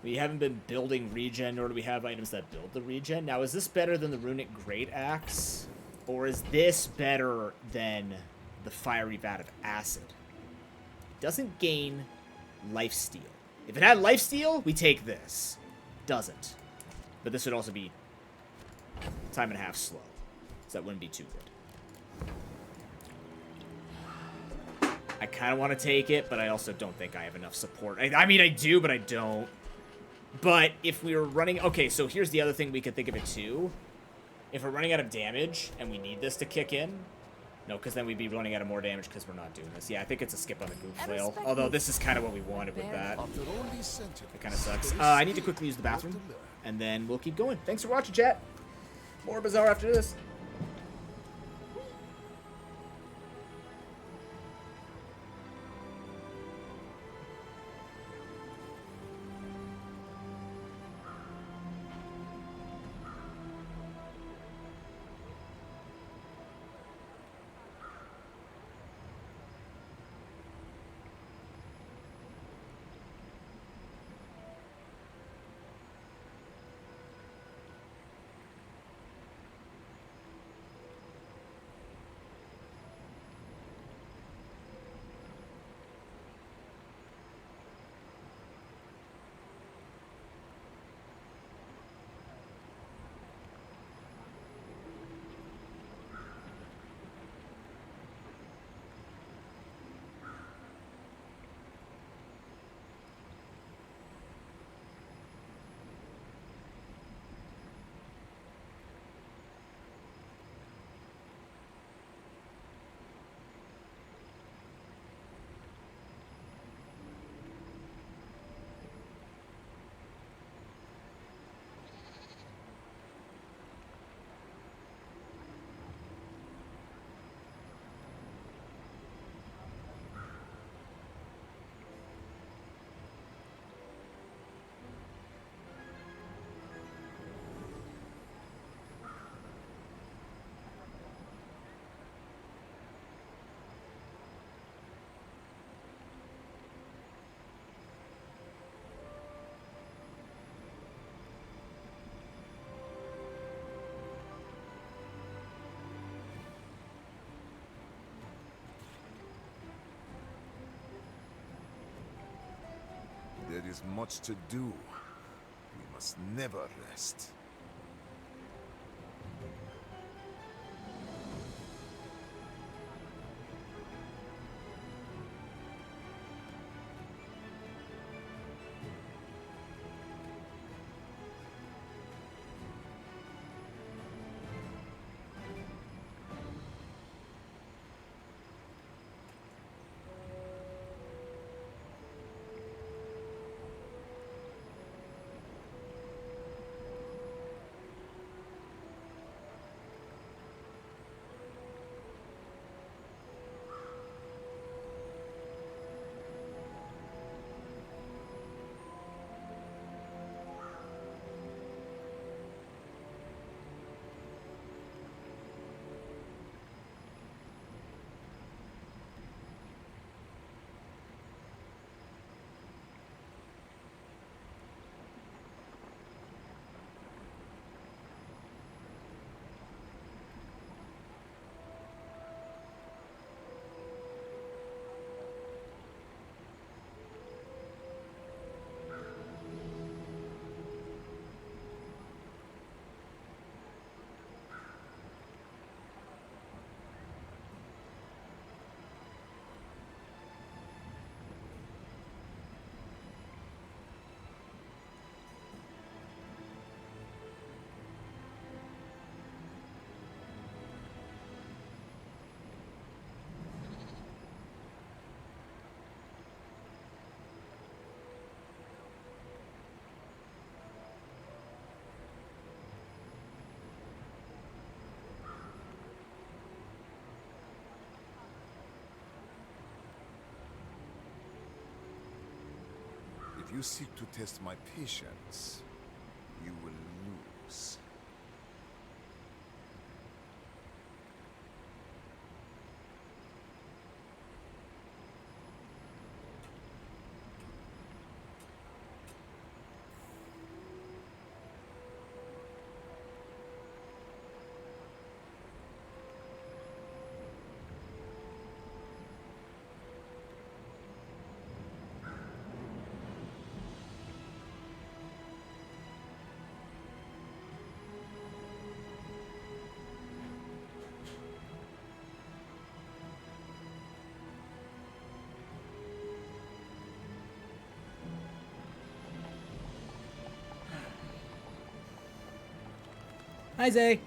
We haven't been building regen, nor do we have items that build the regen. Now, is this better than the Runic Great Axe? Or is this better than the Fiery Vat of Acid? It doesn't gain lifesteal. If it had lifesteal, we take this. Doesn't. But this would also be time and a half slow. So that wouldn't be too good. I kind of want to take it, but I also don't think I have enough support. I mean, I do, but I don't. But if we were running... Okay, so here's the other thing we could think of it too. If we're running out of damage and we need this to kick in... No, because then we'd be running out of more damage because we're not doing this. Yeah, I think it's a skip on the goop flail. Although this is kind of what we wanted with that. It kind of sucks. I need to quickly use the bathroom. And then we'll keep going. Thanks for watching, chat. More Bazaar after this. is much to do. We must never rest. If you seek to test my patience, you will lose. Hi, Zay.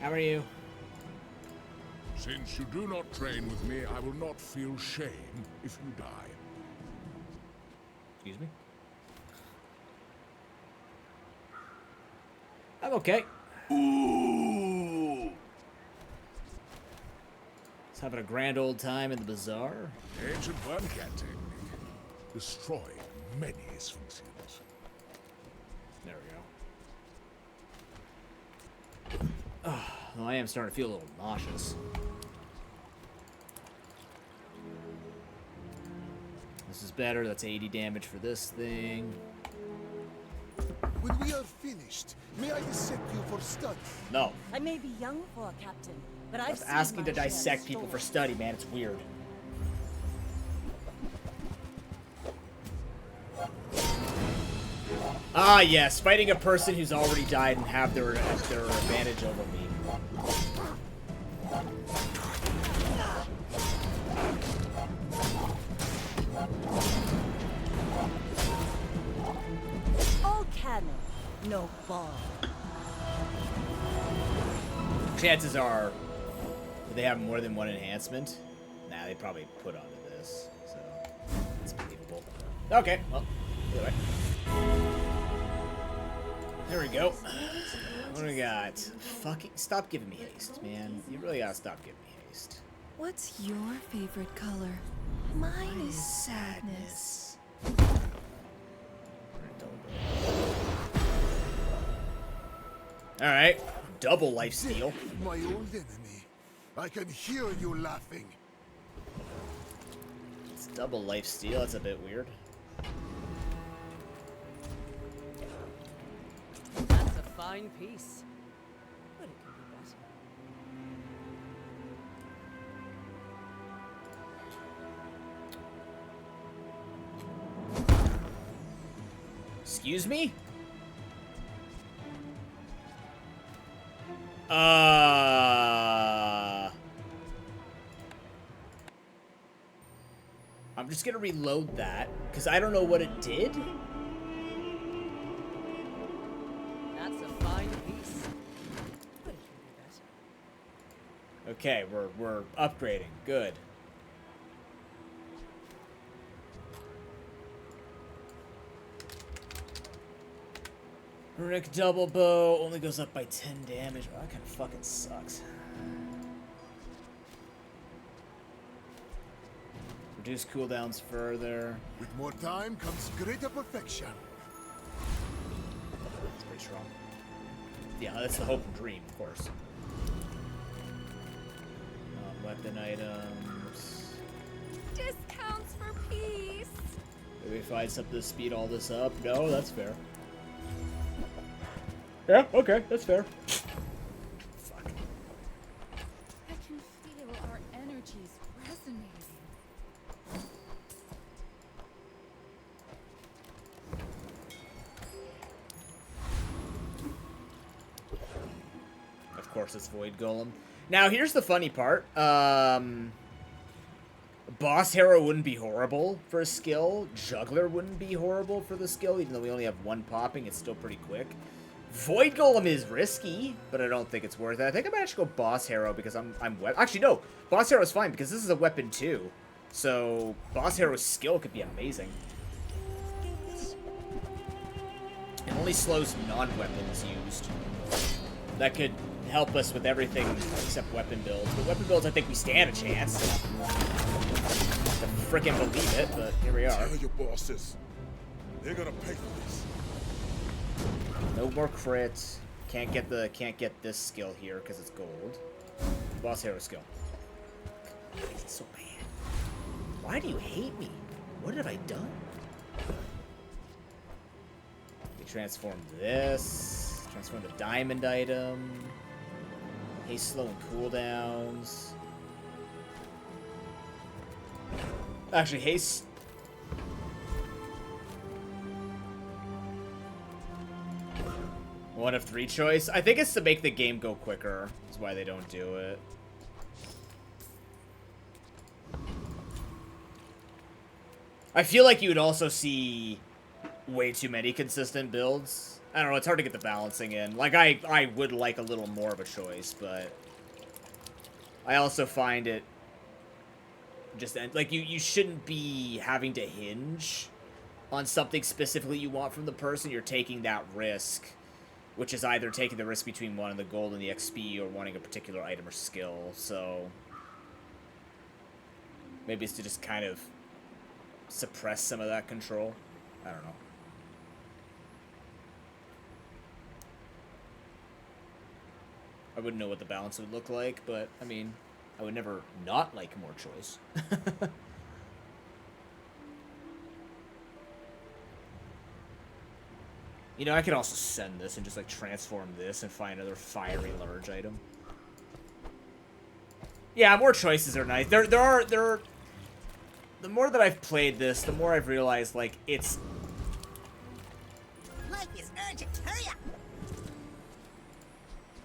How are you? Since you do not train with me, I will not feel shame if you die. Excuse me? I'm okay. Ooh. Just having a grand old time in the bazaar. Ancient wormcat technique. Destroying many sphinxes. There we go. Well, I am starting to feel a little nauseous. This is better. That's 80 damage for this thing. When we are finished, may I dissect you for study? No. I may be young for a captain, but I've seen Asking my to share of dissect people for stories. study, man, it's weird. Ah, yes, fighting a person who's already died and have their advantage over me. All cannon, no ball. Chances are, do they have more than one enhancement? Nah, they probably put onto this, so it's believable. Okay, well, either way. There we go. What do we got? Fucking stop giving me haste, man. You really gotta stop giving me haste. What's your favorite color? Mine is sadness. Alright. Double lifesteal. My old enemy. I can hear you laughing. It's double lifesteal. That's a bit weird. That's a fine piece. But it could be better. Excuse me? I'm just gonna reload that, because I don't know what it did. That's a fine piece. Okay, we're upgrading. Good. Runic double bow only goes up by 10 damage. Oh, that kind of fucking sucks. Reduce cooldowns further. With more time comes greater perfection. That's pretty strong. Yeah, that's the hope and dream, of course. Weapon items. Discounts for peace. Maybe find something to speed all this up. No, that's fair. Yeah, okay, that's fair. Fuck. I can feel our energies resonating. Of course, it's Void Golem. Now, here's the funny part. Boss Hero wouldn't be horrible for a skill. Juggler wouldn't be horrible for the skill, even though we only have one popping. It's still pretty quick. Void Golem is risky, but I don't think it's worth it. I think I might actually go Boss Hero because I'm actually, no. Boss Hero is fine because this is a weapon too. So, Boss Hero's skill could be amazing. It only slows non-weapons used. That could help us with everything except weapon builds. But weapon builds, I think we stand a chance. To frickin' believe it, but here we are. Tell your bosses. They're gonna pay for this. No more crits. Can't get this skill here because it's gold. Boss Hero skill. Why is it so bad? Why do you hate me? What have I done? We transform this. Transform the diamond item. Haste slow and cooldowns. Actually, haste. One of three choice. I think it's to make the game go quicker. That's why they don't do it. I feel like you would also see way too many consistent builds. I don't know, it's hard to get the balancing in. Like, I would like a little more of a choice, but I also find it just, like, you shouldn't be having to hinge on something specifically you want from the person. You're taking that risk, which is either taking the risk between wanting the gold and the XP or wanting a particular item or skill, so maybe it's to just kind of suppress some of that control. I don't know. I wouldn't know what the balance would look like, but, I mean, I would never not like more choice. You know, I could also send this and just, like, transform this and find another fiery large item. Yeah, more choices are nice. There are... The more that I've played this, the more I've realized, like, it's... Life is urgent. Hurry up.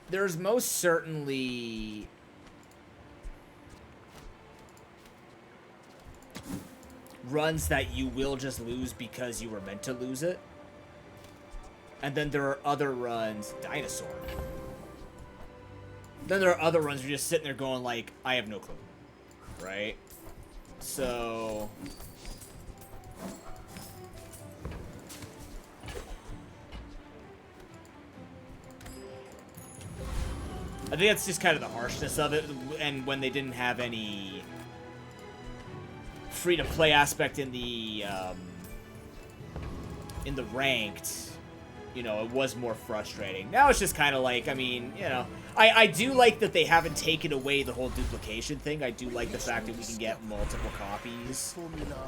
There's most certainly... runs that you will just lose because you were meant to lose it. And then there are other runs... Dinosaur. Then there are other runs where you're just sitting there going, like, I have no clue. Right? So... I think that's just kind of the harshness of it, and when they didn't have any free-to-play aspect in the ranked, you know, it was more frustrating. Now it's just kind of like, I mean, you know, I do like that they haven't taken away the whole duplication thing. I do like the fact that we can get multiple copies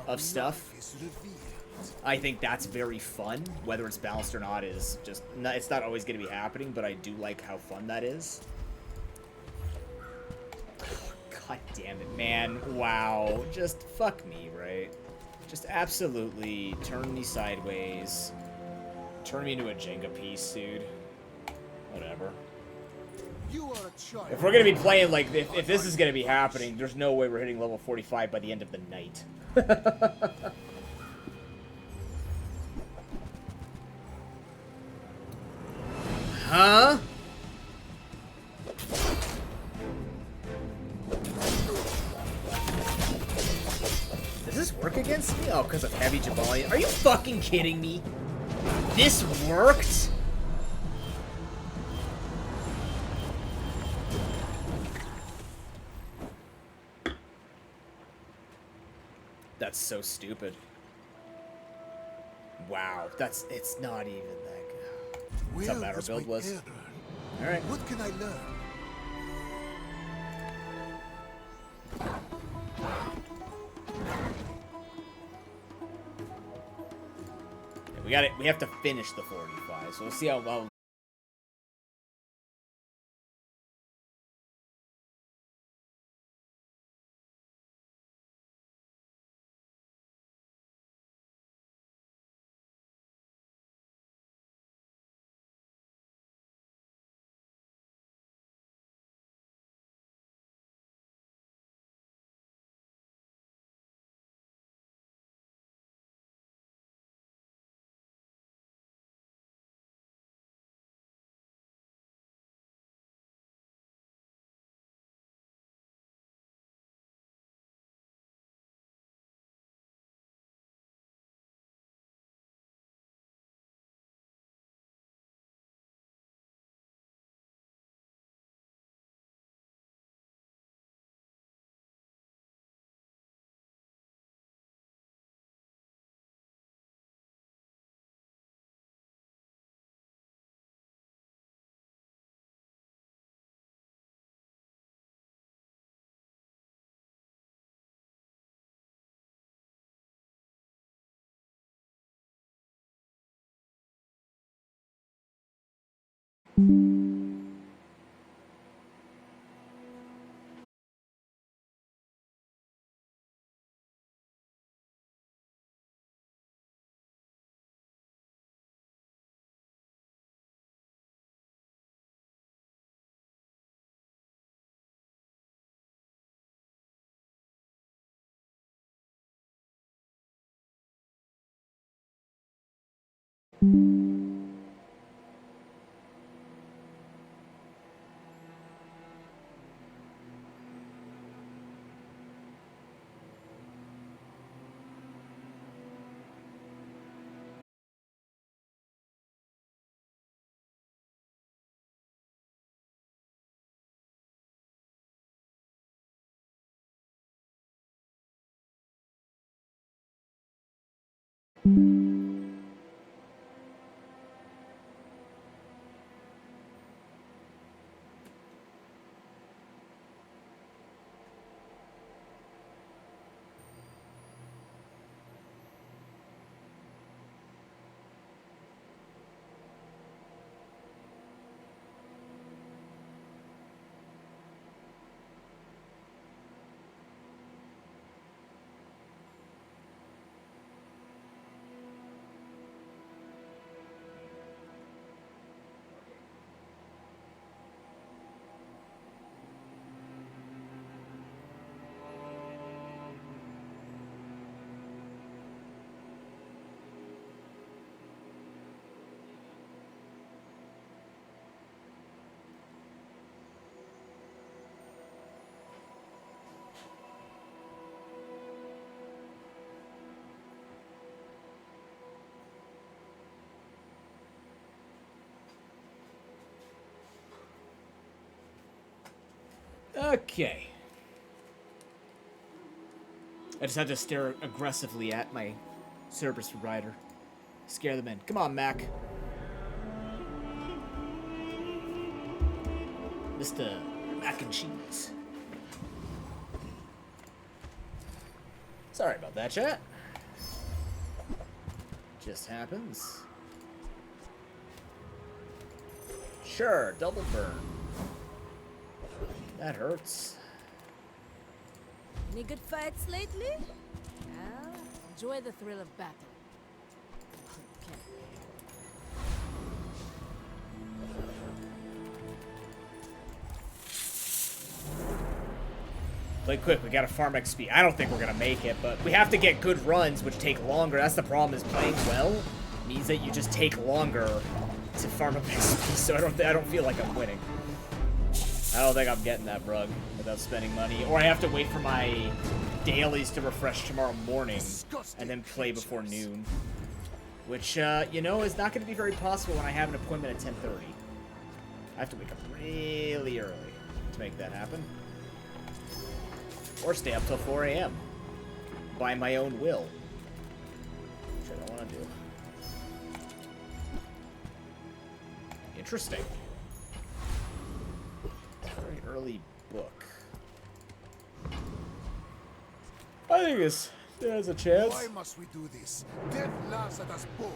of stuff. I think that's very fun. Whether it's balanced or not is just, it's not always going to be happening, but I do like how fun that is. God damn it, man. Wow. Just fuck me, right? Just absolutely turn me sideways. Turn me into a Jenga piece, dude. Whatever. You are a child. If we're gonna be playing like if this is gonna be happening, there's no way we're hitting level 45 by the end of the night. Huh? Does this work against me? Oh, because of heavy Jabali. Are you fucking kidding me? This worked? That's so stupid. Wow, it's not even that good. That's how bad our build was. Alright. What can I learn? Yeah, we got it. We have to finish the 45, so we'll see how well. Okay. I just had to stare aggressively at my service provider. Scare them in. Come on, Mac. Mr. Mac and Cheese. Sorry about that, chat. Just happens. Sure, double burn. That hurts. Any good fights lately? Well, enjoy the thrill of battle. Okay. Like, quick, we gotta farm XP. I don't think we're gonna make it, but we have to get good runs, which take longer. That's the problem, is playing well means that you just take longer to farm up XP, so I don't feel like I'm winning. I don't think I'm getting that rug without spending money. Or I have to wait for my dailies to refresh tomorrow morning and then play before noon. Which, you know, is not going to be very possible when I have an appointment at 10:30. I have to wake up really early to make that happen. Or stay up till 4 a.m. by my own will. Which I don't want to do. Interesting. Very early book. I think there's a chance. Why must we do this? Death laughs at us both.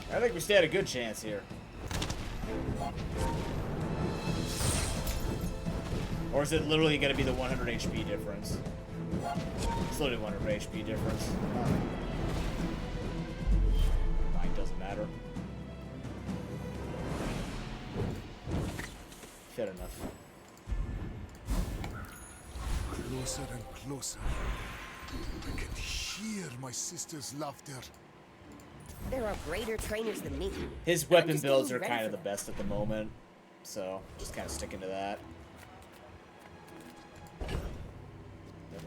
I think we stand a good chance here. Or is it literally going to be the 100 HP difference? It's literally 100 HP difference. Mine doesn't matter. Fair enough. Closer and closer. I can hear my sister's laughter. There are greater trainers than me. His weapon builds are kind of the best at the moment, so just kind of sticking to that.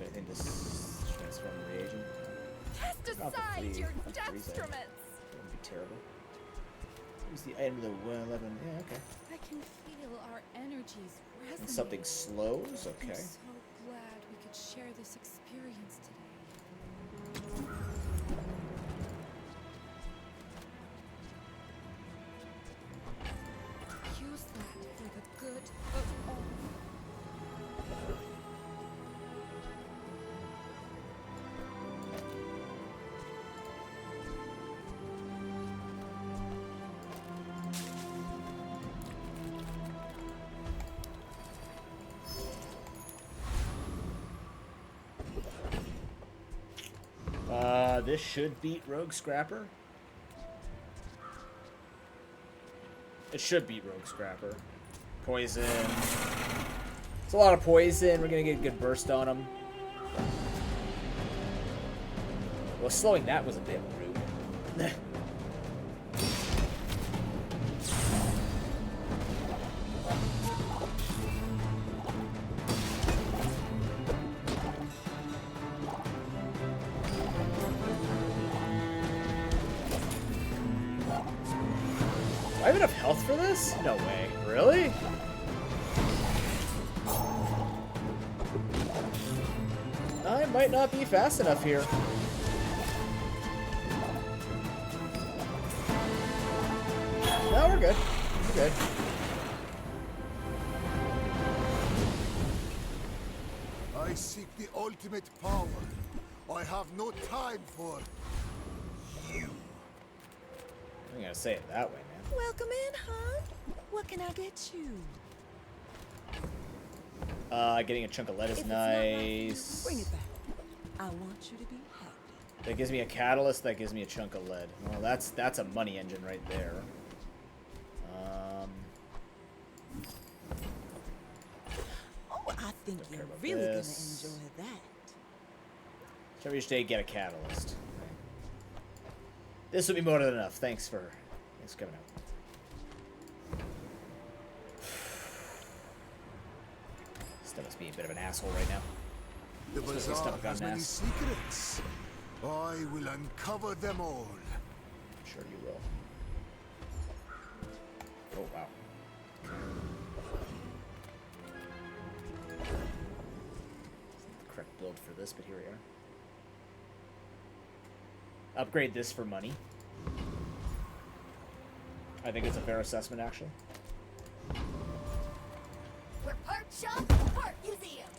Anything to transform reagent? Cast aside your destruments. Wouldn't be terrible. Use the item of the 111. Yeah, okay. I can feel our energies resonate. And something slows. Okay. I'm so glad we could share this experience today. Use that for the good of all. This should beat Rogue Scrapper. It should beat Rogue Scrapper. Poison. It's a lot of poison. We're gonna get a good burst on him. Well, slowing that was a bit rude. Do I have enough health for this? No way. Really? I might not be fast enough here. No, we're good. We're good. I seek the ultimate power. I have no time for you. I'm gonna say it that way, man. Welcome in, huh? What can I get you? Getting a chunk of lead is If it's not right for you, nice. bring it back. I want you to be happy. That gives me a catalyst. That gives me a chunk of lead. Well, that's a money engine right there. Oh, I think Don't care you're about really gonna this. enjoy that. Every each day, get a catalyst. This will be more than enough. Thanks for coming out. Still must be a bit of an asshole right now. The Especially Bazaar stuff has gone many nasty. secrets. I will uncover them all. I'm sure you will. Oh wow. It's not the correct build for this, but here we are. Upgrade this for money. I think it's a fair assessment, actually. We're part shop, part museum.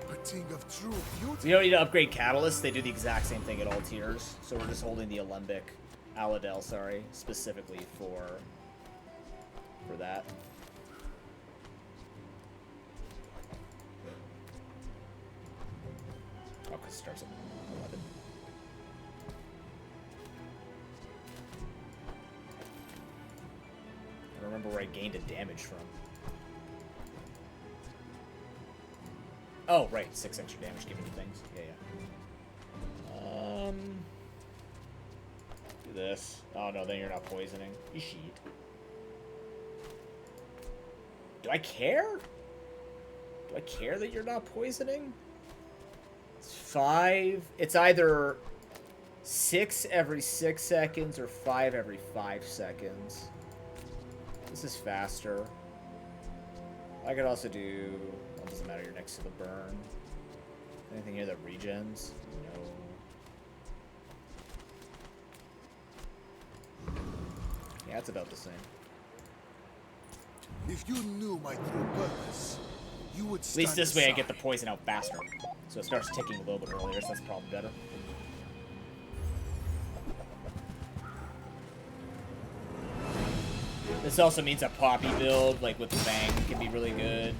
A thing of true beauty. We don't need to upgrade catalysts. They do the exact same thing at all tiers. So we're just holding the Aladel, sorry, specifically for that. Oh, because it starts at 11. where I gained a damage from. Oh, right. 6 extra damage given to things. Yeah, yeah. Do this. Oh, no, then you're not poisoning. You shit. Do I care? Do I care that you're not poisoning? It's 5. It's either 6 every 6 seconds or 5 every 5 seconds. This is faster. I could also do... Well, it doesn't matter, you're next to the burn. Anything here that regens? No. Yeah, it's about the same. If you knew my true purpose, you would At least this way I get the poison out faster. So it starts ticking a little bit earlier, so that's probably better. This also means a Poppy build, like with the Fang, can be really good.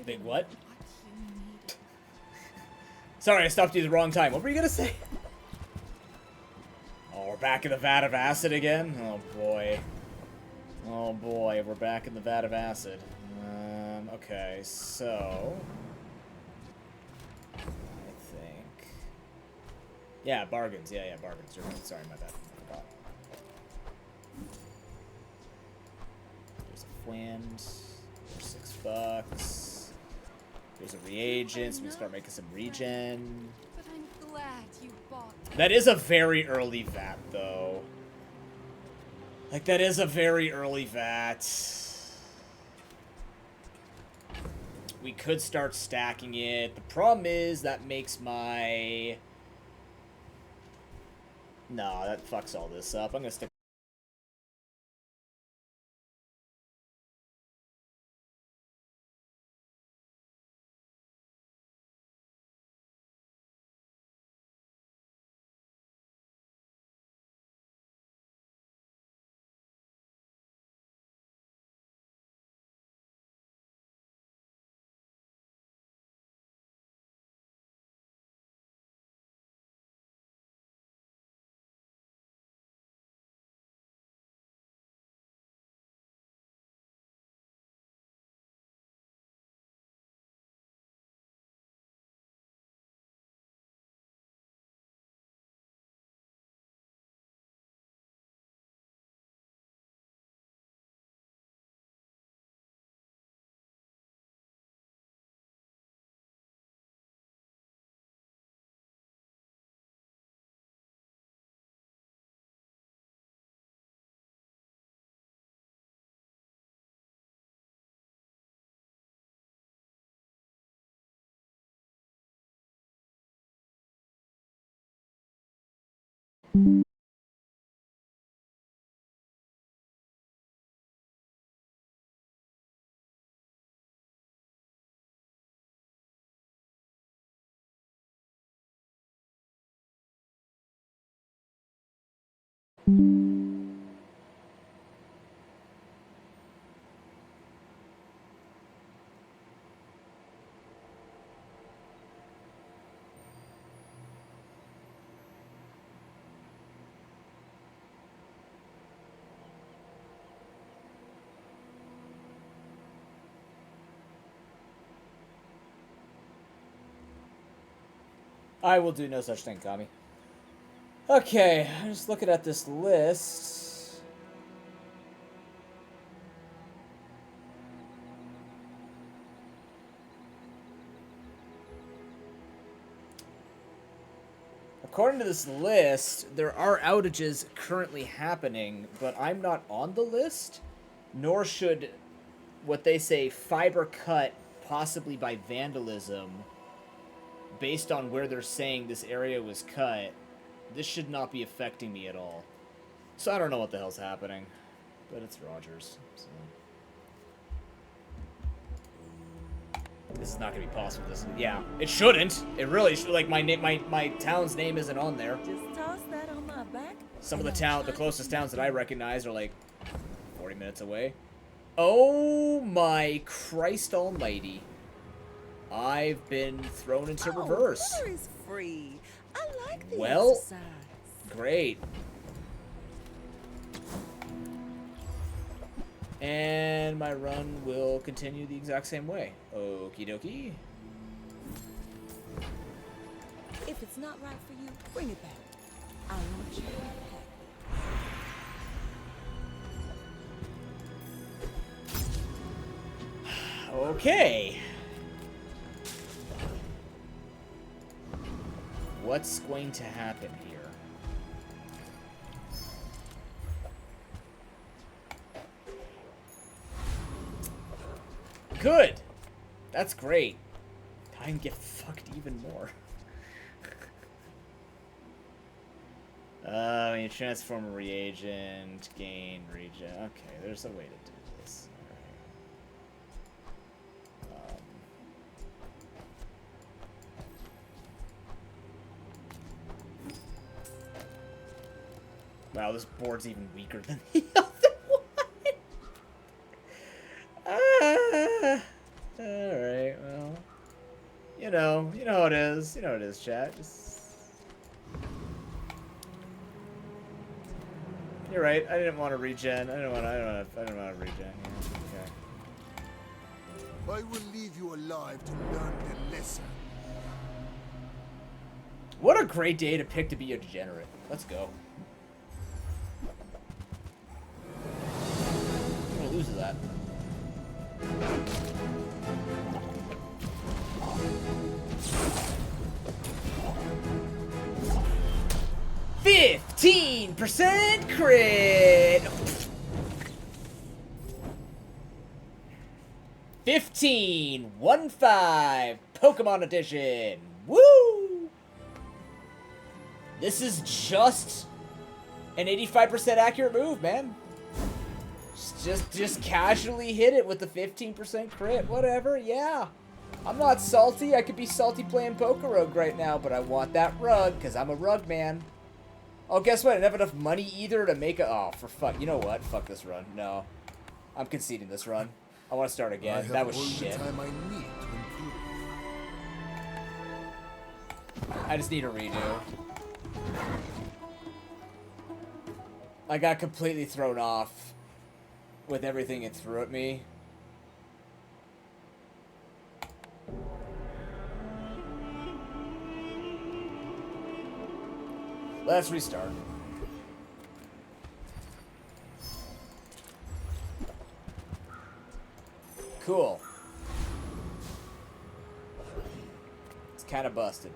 Big what? Sorry, I stopped you at the wrong time. What were you gonna say? Oh, we're back in the vat of acid again? Oh boy. Oh boy, we're back in the vat of acid. Okay, so... I think... Yeah, bargains. Yeah, bargains. Sorry, my bad. I forgot. There's a flint. There's $6. There's a reagent, so we can start making some regen. But I'm glad you bought it. That is a very early vat, though. Like, that is a very early vat. We could start stacking it. The problem is that makes my... No, that fucks all this up. I'm gonna stick... I will do no such thing, Kami. Okay, I'm just looking at this list. According to this list, there are outages currently happening, but I'm not on the list, nor should what they say, fiber cut, possibly by vandalism, based on where they're saying this area was cut, this should not be affecting me at all. So I don't know what the hell's happening, but it's Rogers. So. This is not gonna be possible. Yeah, it shouldn't. It really should. Like my town's name isn't on there. Just toss that on my back. Some of the closest towns that I recognize are like 40 minutes away. Oh my Christ Almighty! I've been thrown into reverse. Water is free. I like the Well, exercise. Great. And my run will continue the exact same way. Okie dokie. If it's not right for you, bring it back. I want you to be happy. Okay. What's going to happen here? Good! That's great. I can get fucked even more. You transform a reagent, gain regen. Okay, there's a way to do this. Alright. Wow, this board's even weaker than the other one. Alright, well. You know how it is. You know how it is, chat. Just... You're right, I didn't want to regen. I didn't want to regen here. Okay. I will leave you alive to learn the lesson. What a great day to pick to be a degenerate. Let's go. I'm gonna lose to that. %, crit! 15, 1-5, Pokemon Edition! Woo! This is just an 85% accurate move, man. Just casually hit it with the 15% crit. Whatever, yeah. I'm not salty. I could be salty playing Pokerogue right now, but I want that rug, because I'm a rug man. Oh, guess what? I didn't have enough money either to make a... Oh, for fuck. You know what? Fuck this run. No. I'm conceding this run. I want to start again. That was shit. Time I need to improve. I just need a redo. I got completely thrown off with everything it threw at me. Let's restart. Cool. It's kind of busted.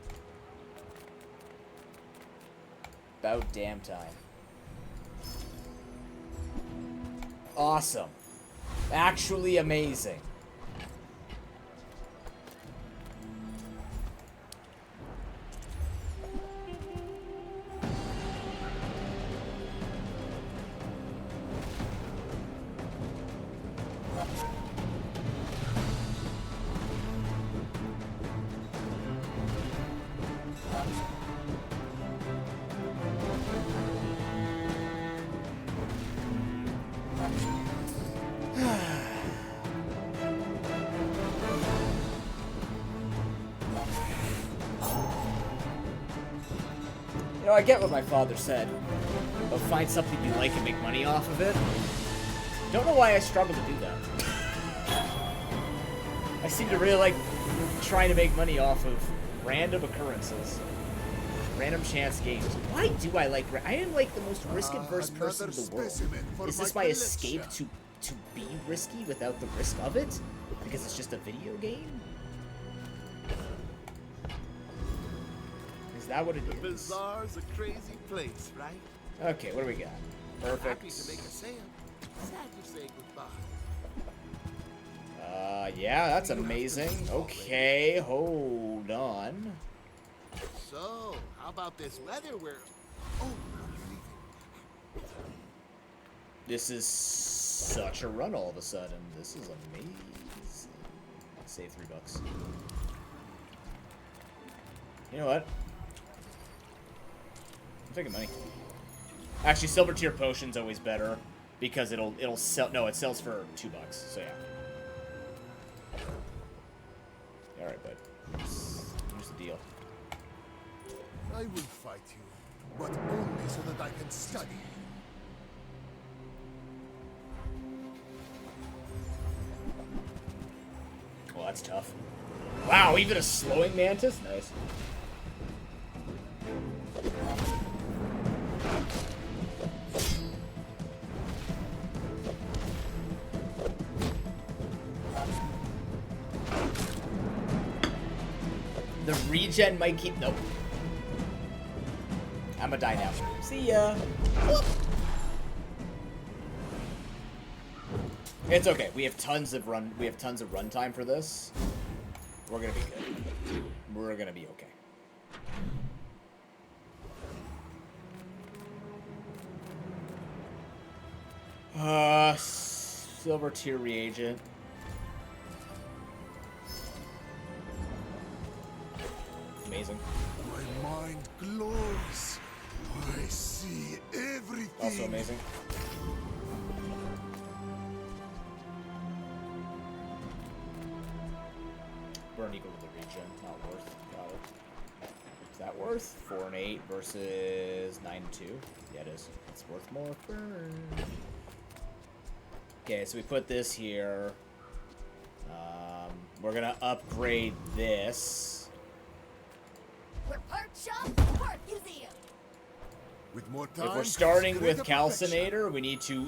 About damn time. Awesome. Actually amazing. You know, I get what my father said. But find something you like and make money off of it. Don't know why I struggle to do that. I seem to really like trying to make money off of random occurrences. Random chance games. Why do I like... I am like the most risk-adverse person in the world. Is this my escape to be risky without the risk of it? Because it's just a video game? Is that what it is? The Bazaar's a crazy place, right? Okay, what do we got? Perfect. Happy to make a sale. Sad to say goodbye. Yeah, that's amazing. Okay, hold on. So, how about this weather where... Oh, you're leaving. This is such a run all of a sudden. This is amazing. Save $3. You know what? I'm taking money. Actually, silver tier potion's always better because it'll sell. No, it sells for $2. So yeah. All right, bud. Here's the deal. I will fight you, but only so that I can study. Well, that's tough. Wow, even a slowing mantis? Nice. The regen might keep... Nope. I'ma die now. See ya. Whoop. It's okay. We have tons of runtime for this. We're gonna be good. We're gonna be okay. Silver tier reagent. Amazing. My mind glows. I see everything. Also amazing. Burn equal to the regen. Not worth. Got it. Is that worth? 4 and 8 versus 9 and 2. Yeah, it is. It's worth more. Burn. Okay, so we put this here. We're gonna upgrade this. We're part shop, part museum. With more time, If we're starting with greater Calcinator, we need to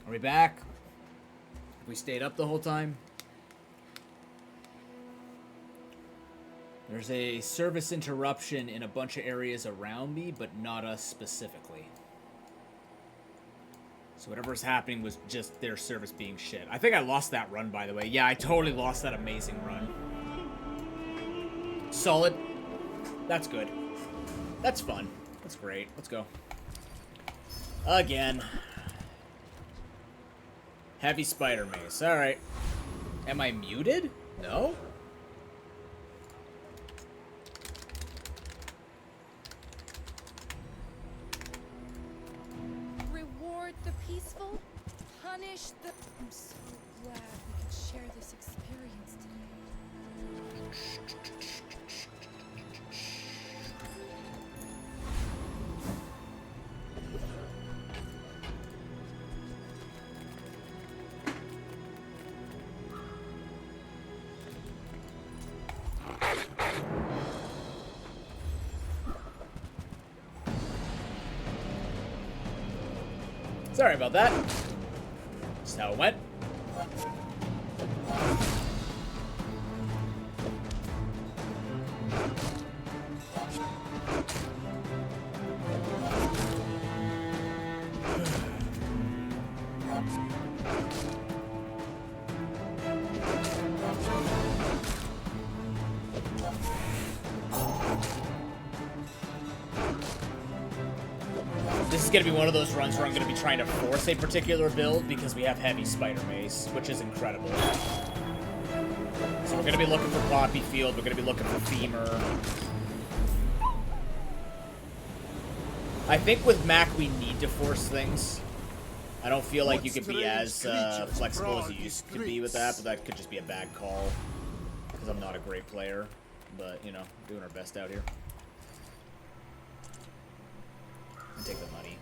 Are we back? Have we stayed up the whole time? There's a service interruption in a bunch of areas around me, but not us specifically. So whatever's happening was just their service being shit. I think I lost that run, by the way. Yeah, I totally lost that amazing run. Solid. That's good. That's fun. That's great. Let's go. Again. Heavy spider mace. Alright. Am I muted? No? Reward the peaceful, punish the... I'm so glad we could share this experience today. Sorry about that. Just how it went. This is going to be one of those runs where I'm going to be trying to force a particular build because we have heavy spider mace, which is incredible. So we're going to be looking for Poppy Field, we're going to be looking for Femur. I think with Mac we need to force things. I don't feel like you could be as flexible as you used to be with that, but that could just be a bad call. Because I'm not a great player, but, you know, doing our best out here. And take the money.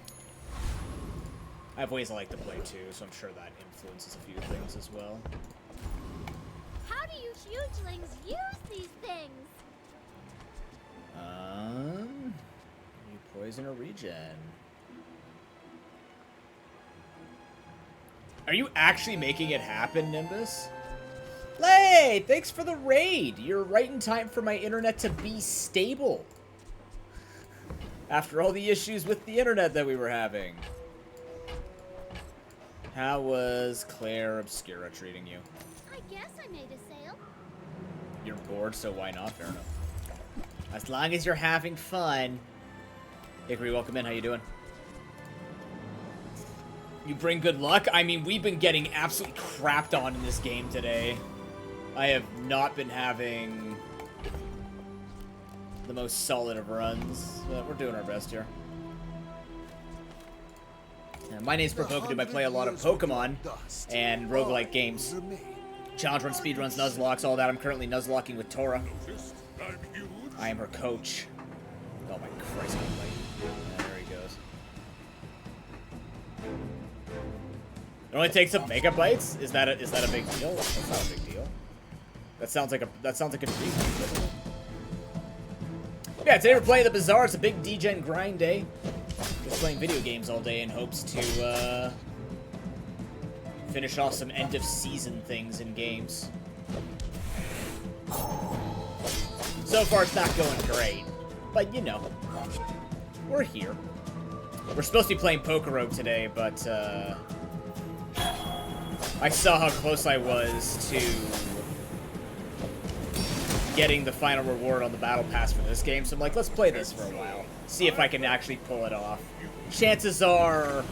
I have ways I like to play too, so I'm sure that influences a few things as well. How do you hugelings use these things? You poison or regen. Are you actually making it happen, Nimbus? Hey, thanks for the raid. You're right in time for my internet to be stable. After all the issues with the internet that we were having. How was Claire Obscura treating you? I guess I made a sale. You're bored, so why not? Fair enough. As long as you're having fun. Hickory, welcome in. How you doing? You bring good luck? I mean, we've been getting absolutely crapped on in this game today. I have not been having the most solid of runs, but we're doing our best here. Yeah, my name's Provocadoom. I play a lot of Pokemon and roguelike games. Challenge run, speedruns, Nuzlocks, all that. I'm currently Nuzlocking with Tora. I am her coach. Oh my Christ, there he goes. It only takes up Mega Bites? Is that a big deal? That's not a big deal. That sounds like a dream. Yeah, today we're playing the Bazaar. It's a big Degen grind day. Just playing video games all day in hopes to finish off some end of season things in games. So far it's not going great, but you know, we're here. We're supposed to be playing Poker Rogue today, but I saw how close I was to getting the final reward on the battle pass for this game, so I'm like, let's play this for a while. See if I can actually pull it off. Chances are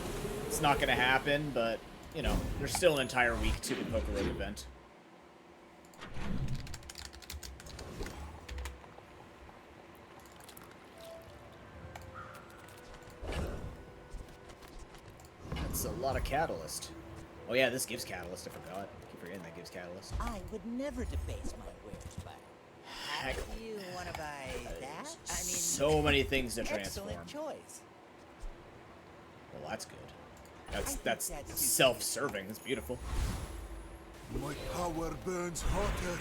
it's not going to happen, but, you know, there's still an entire week to the Poker Rogue event. That's a lot of Catalyst. Oh yeah, this gives Catalyst, I forgot. I keep forgetting that gives Catalyst. I would never debase my wares, but how do you want to buy that? I mean, so many things to transform. Excellent choice. Well, that's good. That's self-serving. That's beautiful. My power burns hotter,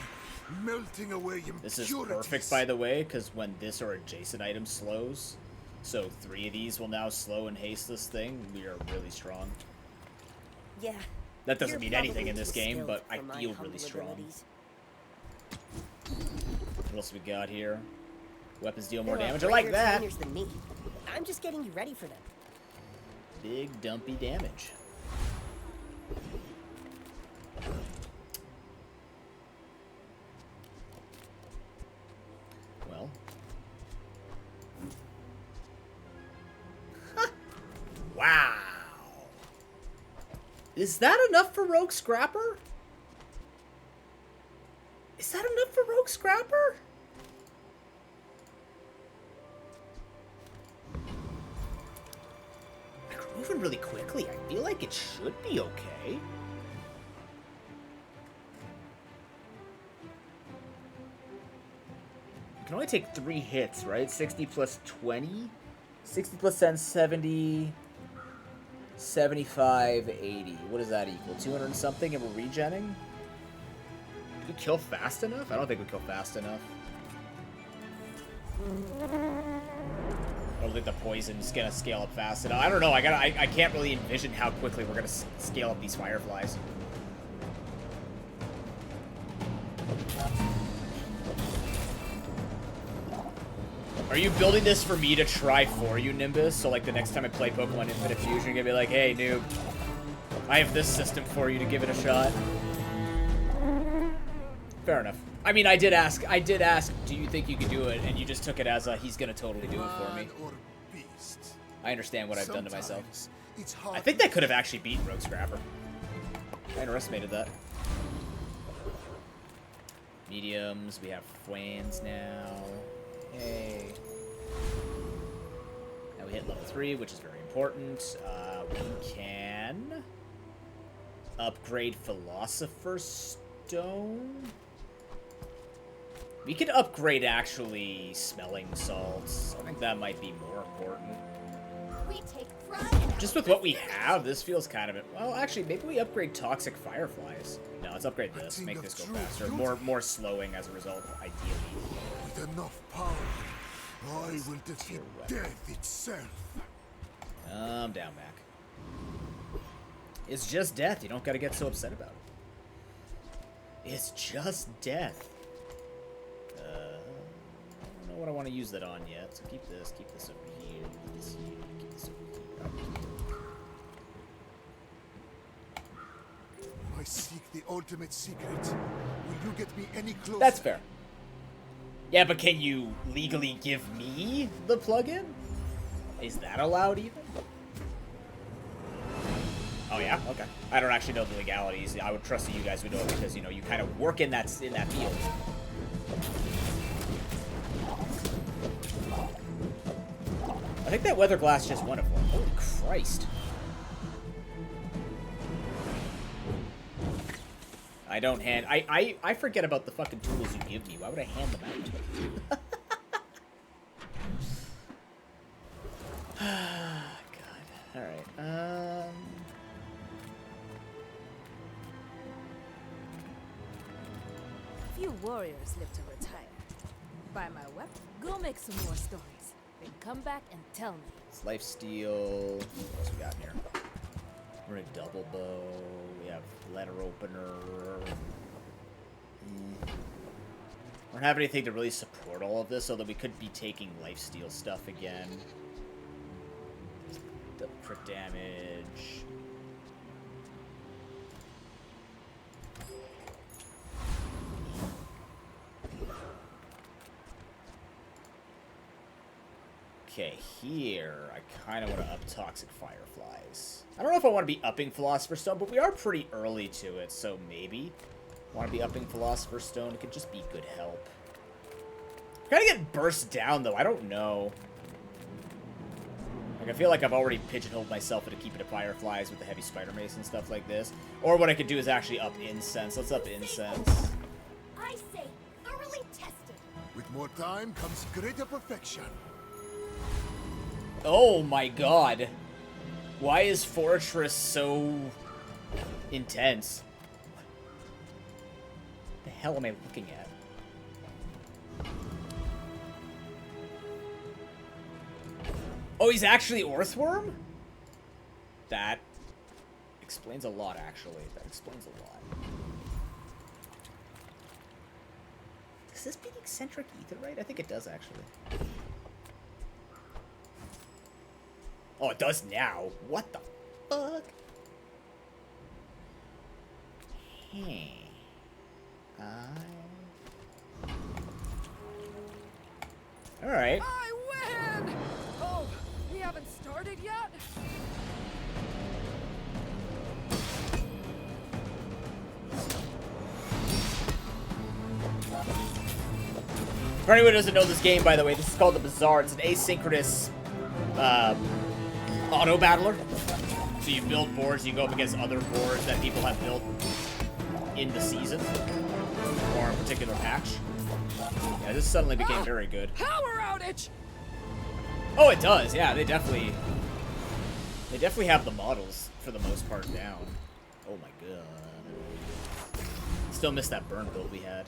melting away impurities. This is perfect, by the way, because when this or adjacent item slows, so 3 of these will now slow and haste this thing, we are really strong. Yeah. That doesn't you're mean anything probably in this too game, skilled but I for my feel humble really strong. abilities. What else we got here? Weapons deal more There are damage. I like greater that. trainers than me. I'm just getting you ready for them. Big dumpy damage. Well. Wow. Is that enough for Rogue Scrapper? Is that enough for Rogue Scrapper? We're moving really quickly. I feel like it should be okay. You can only take 3 hits, right? 60 plus 20? 60 plus 10, 70... 75, 80. What does that equal? 200 and something, and we're regenning? Do we kill fast enough? I don't think we kill fast enough. I don't think the poison's gonna scale up fast enough. I don't know. I can't really envision how quickly we're gonna scale up these fireflies. Are you building this for me to try for you, Nimbus? So, like, the next time I play Pokemon Infinite Fusion, you're gonna be like, hey, noob, I have this system for you to give it a shot. Fair enough. I mean, I did ask, do you think you could do it? And you just took it as a, he's gonna totally do it for me. I understand what I've done to myself. I think that could have actually beaten Rogue Scrapper. I underestimated that. Mediums, we have Fwans now. Hey. Now we hit level 3, which is very important. We can upgrade Philosopher's Stone. We could upgrade, actually, Smelling Salts. I think that might be more important. We take pride. Just with what we have, this feels kind of... Well, actually, maybe we upgrade Toxic Fireflies. No, let's upgrade this. Make this go faster. More slowing as a result, ideally. With enough power, I will defeat death itself. Down back. It's just death. You don't gotta get so upset about it. It's just death. I don't know what I want to use that on yet, so keep this over here, keep this here, keep this over here. I seek the ultimate secret. Will you get me any closer? That's fair. Yeah, but can you legally give me the plugin? Is that allowed even? Oh yeah, okay. I don't actually know the legalities. I would trust that you guys would know it because you know you kind of work in that field. I think that weather glass just won it for him. Holy Christ. I don't hand... I forget about the fucking tools you give me. Why would I hand them out? God. Alright. Few warriors live to retire. Buy my weapon. Go make some more stories. Then come back and tell me. It's lifesteal. What else we got in here? We're in a double bow. We have letter opener. We don't have anything to really support all of this, although we could be taking lifesteal stuff again. Double crit damage. Okay, here, I kind of want to up Toxic Fireflies. I don't know if I want to be upping Philosopher's Stone, but we are pretty early to it, so maybe. Want to be upping Philosopher's Stone? It could just be good help. Kind of get burst down, though. I don't know. Like, I feel like I've already pigeonholed myself into keeping the Fireflies with the heavy Spider Mace and stuff like this. Or what I could do is actually up Incense. Let's up Incense. I say, thoroughly tested. With more time comes greater perfection. Oh my god. Why is Fortress so intense? What the hell am I looking at? Oh, he's actually Earthworm? That explains a lot, actually. That explains a lot. Does this beat eccentric etherite? I think it does, actually. Oh, it does now. What the fuck? Hey. Alright. I win! Oh, we haven't started yet? For anyone who doesn't know this game, by the way, this is called the Bazaar. It's an asynchronous auto battler. So you build boards, you go up against other boards that people have built in the season or a particular patch. Yeah, this suddenly became very good. Power outage! Oh, it does. Yeah, they definitely have the models for the most part down. Oh my god. Still miss that burn build we had.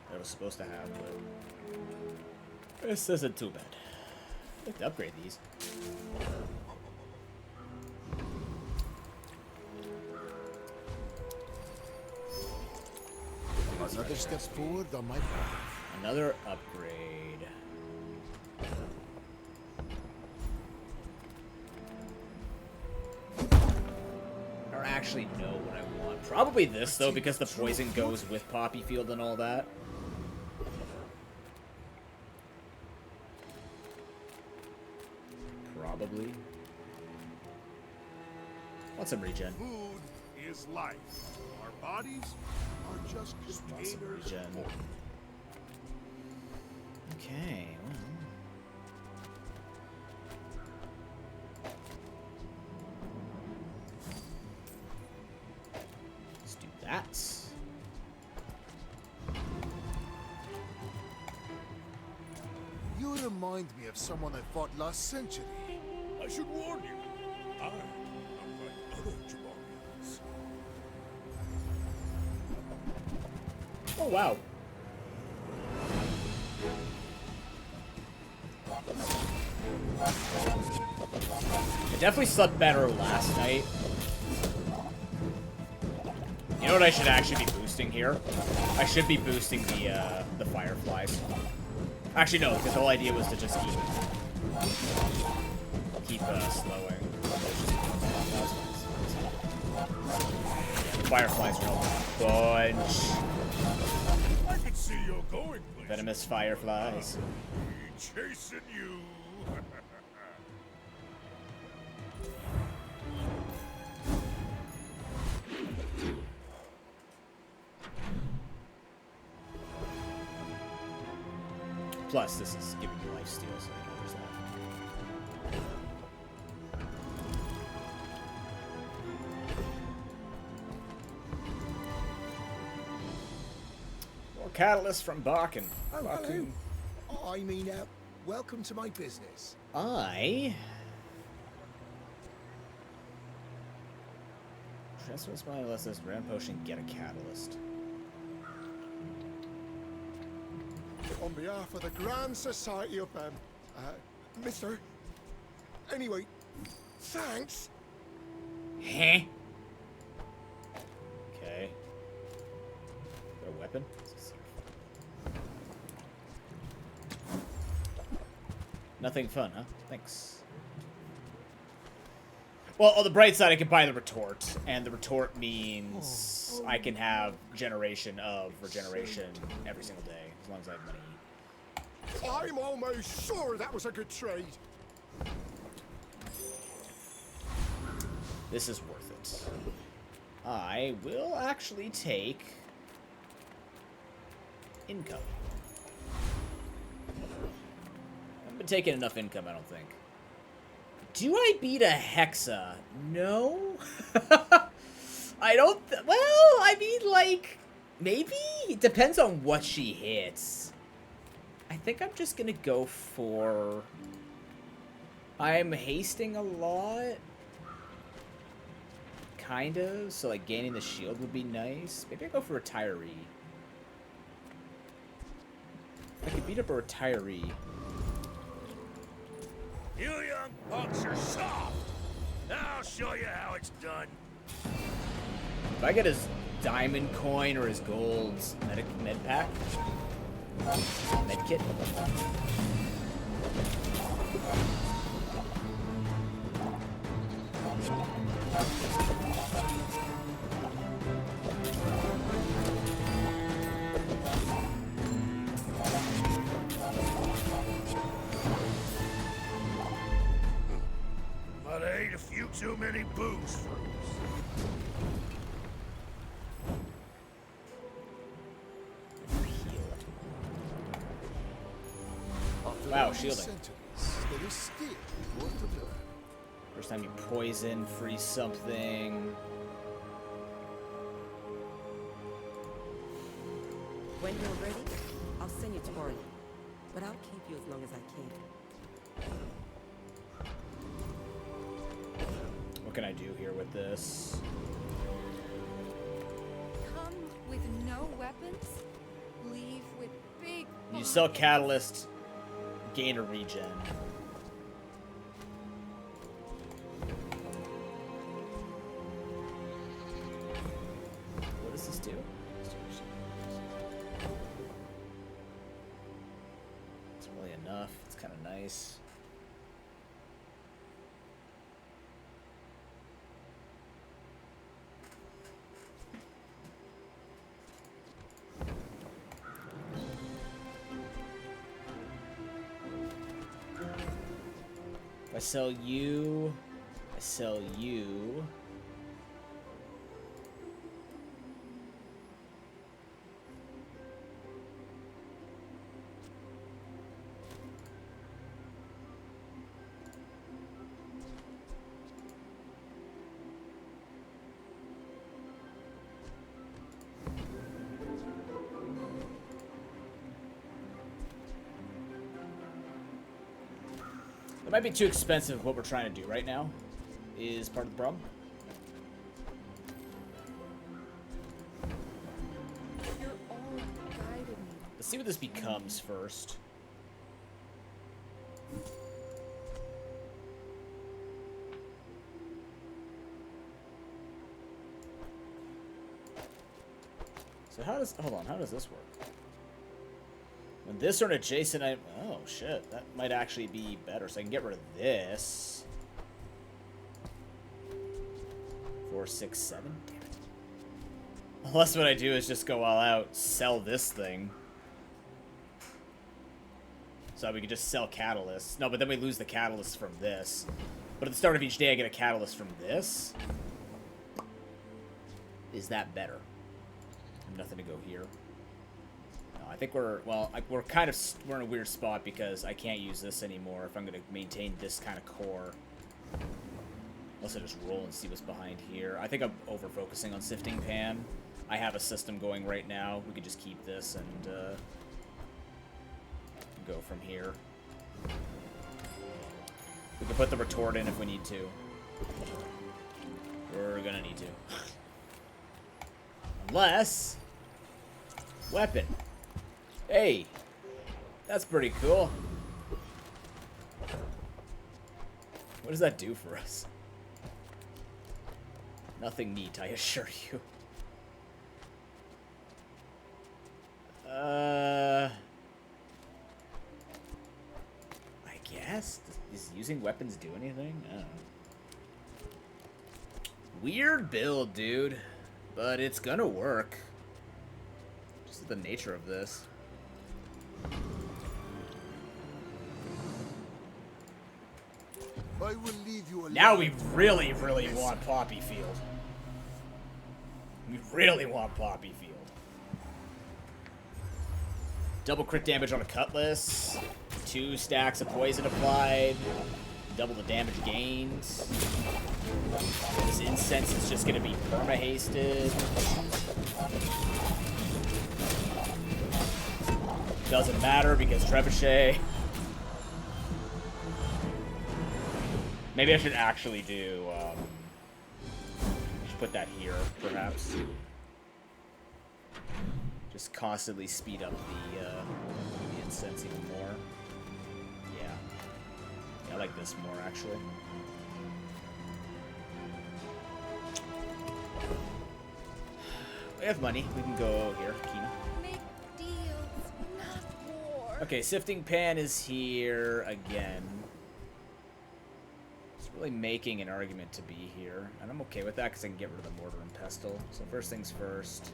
That I was supposed to have, but this isn't too bad. I have to upgrade these. Another step forward on my path. Another upgrade. I don't actually know what I want. Probably this, though, because the poison goes with Poppy Field and all that. Probably. Want some regen. Food is life. Our bodies are just containers of form. Okay, well. Let's do that. You remind me of someone I fought last century. I should warn you. I am like other Jabarians. Oh, wow. I definitely slept better last night. You know what I should actually be boosting here? I should be boosting the fireflies. Actually, no, because the whole idea was to just keep slowing. The fireflies are a bunch. I can see you're going places. Venomous fireflies. Chasing you. Plus, this is giving you lifesteal, so there's that. More catalyst from Bakken. Hello. I mean, welcome to my business. Transfer this money unless this rand potion get a catalyst. On behalf of the Grand Society of, Mister. Anyway, thanks. Huh? Okay. Got a weapon? Nothing fun, huh? Thanks. Well, on the bright side, I can buy the retort, and the retort means I can have generation of regeneration every single day, as long as I have money. I'm almost sure that was a good trade. This is worth it. I will actually take income. I haven't been taking enough income, I don't think. Do I beat a Hexa? No? I don't... well, I mean, like, maybe? It depends on what she hits. I think I'm just gonna go for... I'm hasting a lot. Kind of. So, like, gaining the shield would be nice. Maybe I go for retiree. I could beat up a retiree. You young punks are soft. I'll show you how it's done. If I get his diamond coin or his gold med pack, med kit. But I ate a few too many booze fruits. Wow, shielding. There is still more to learn. First time you poison, freeze something. When you're ready, I'll send you to Orly. But I'll keep you as long as I can. What can I do here with this? Come with no weapons, leave with big. You sell catalyst, gain a regen. What does this do? It's really enough. It's kind of nice. If I sell you, I sell you. It might be too expensive for what we're trying to do right now, is part of the problem. You're all guided me. Let's see what this becomes first. So how does, hold on, how does this work? When this or an adjacent item, oh shit, that might actually be better. So I can get rid of this. 4, 6, 7, damn it. Unless what I do is just go all out, sell this thing. So we could just sell catalysts. No, but then we lose the catalyst from this. But at the start of each day I get a catalyst from this. Is that better? I have nothing to go here. I think we're, well, we're in a weird spot because I can't use this anymore if I'm going to maintain this kind of core. Unless I just roll and see what's behind here. I think I'm over-focusing on Sifting Pan. I have a system going right now. We could just keep this and go from here. We can put the retort in if we need to. We're going to need to. Unless... Weapon. Hey, that's pretty cool. What does that do for us? Nothing neat, I assure you. I guess? Does using weapons do anything? I don't know. Weird build, dude. But it's gonna work. Just the nature of this. I will leave you alone. Now we really, really want Poppy Field. We really want Poppy Field. Double crit damage on a Cutlass. 2 stacks of poison applied. Double the damage gained. This incense is just going to be perma-hasted. Doesn't matter because Trebuchet. Maybe I should actually do, I should put that here, perhaps. Just constantly speed up the incense even more. Yeah. I like this more, actually. We have money. We can go here, Kina. Make deals, not war. Okay, Sifting Pan is here again. It's really making an argument to be here. And I'm okay with that because I can get rid of the Mortar and Pestle. So first things first.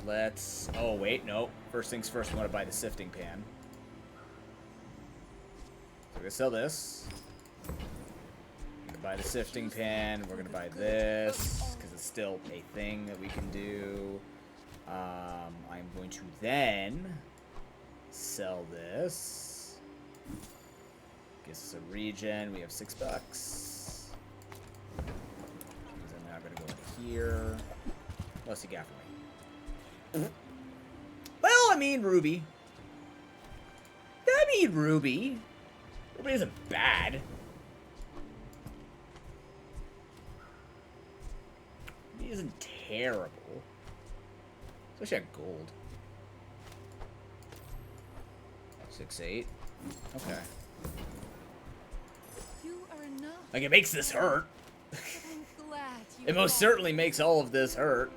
Let's... Oh, wait, no. First things first, we want to buy the Sifting Pan. So we're going to sell this. We're going to buy the Sifting Pan. We're going to buy this because it's still a thing that we can do. I'm going to then sell this. Gives us a regen. We have $6. I'm now going to go into here. What else you got for me? Well, I mean, Ruby. Ruby isn't bad. Ruby isn't terrible. Especially at gold. 6-8. Okay. You are enough. Like, it makes this hurt. I'm glad you It most fought. certainly makes all of this hurt.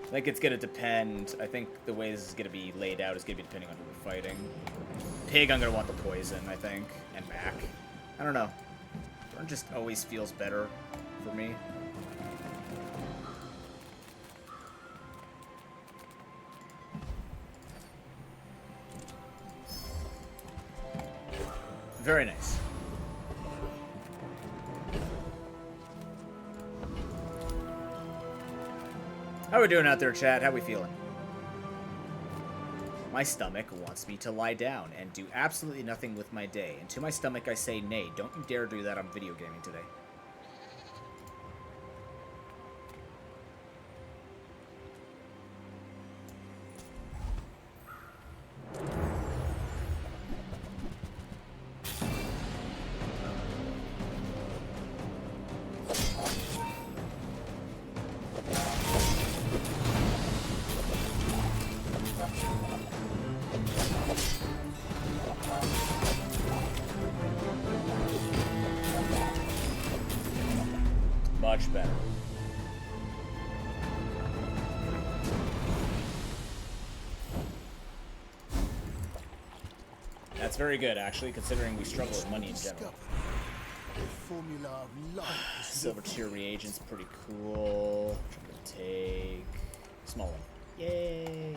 I think it's gonna depend. I think the way this is gonna be laid out is gonna be depending on who we're fighting. Pig, I'm gonna want the poison, I think, and Mac. I don't know. Burn just always feels better for me. Very nice. How we doing out there, chat? How we feeling? My stomach wants me to lie down and do absolutely nothing with my day. And to my stomach I say, nay, don't you dare do that on video gaming today. Much better. That's very good, actually, considering we struggle with money in general. Silver tier reagent's pretty cool. Which I'm gonna take. Small one. Yay!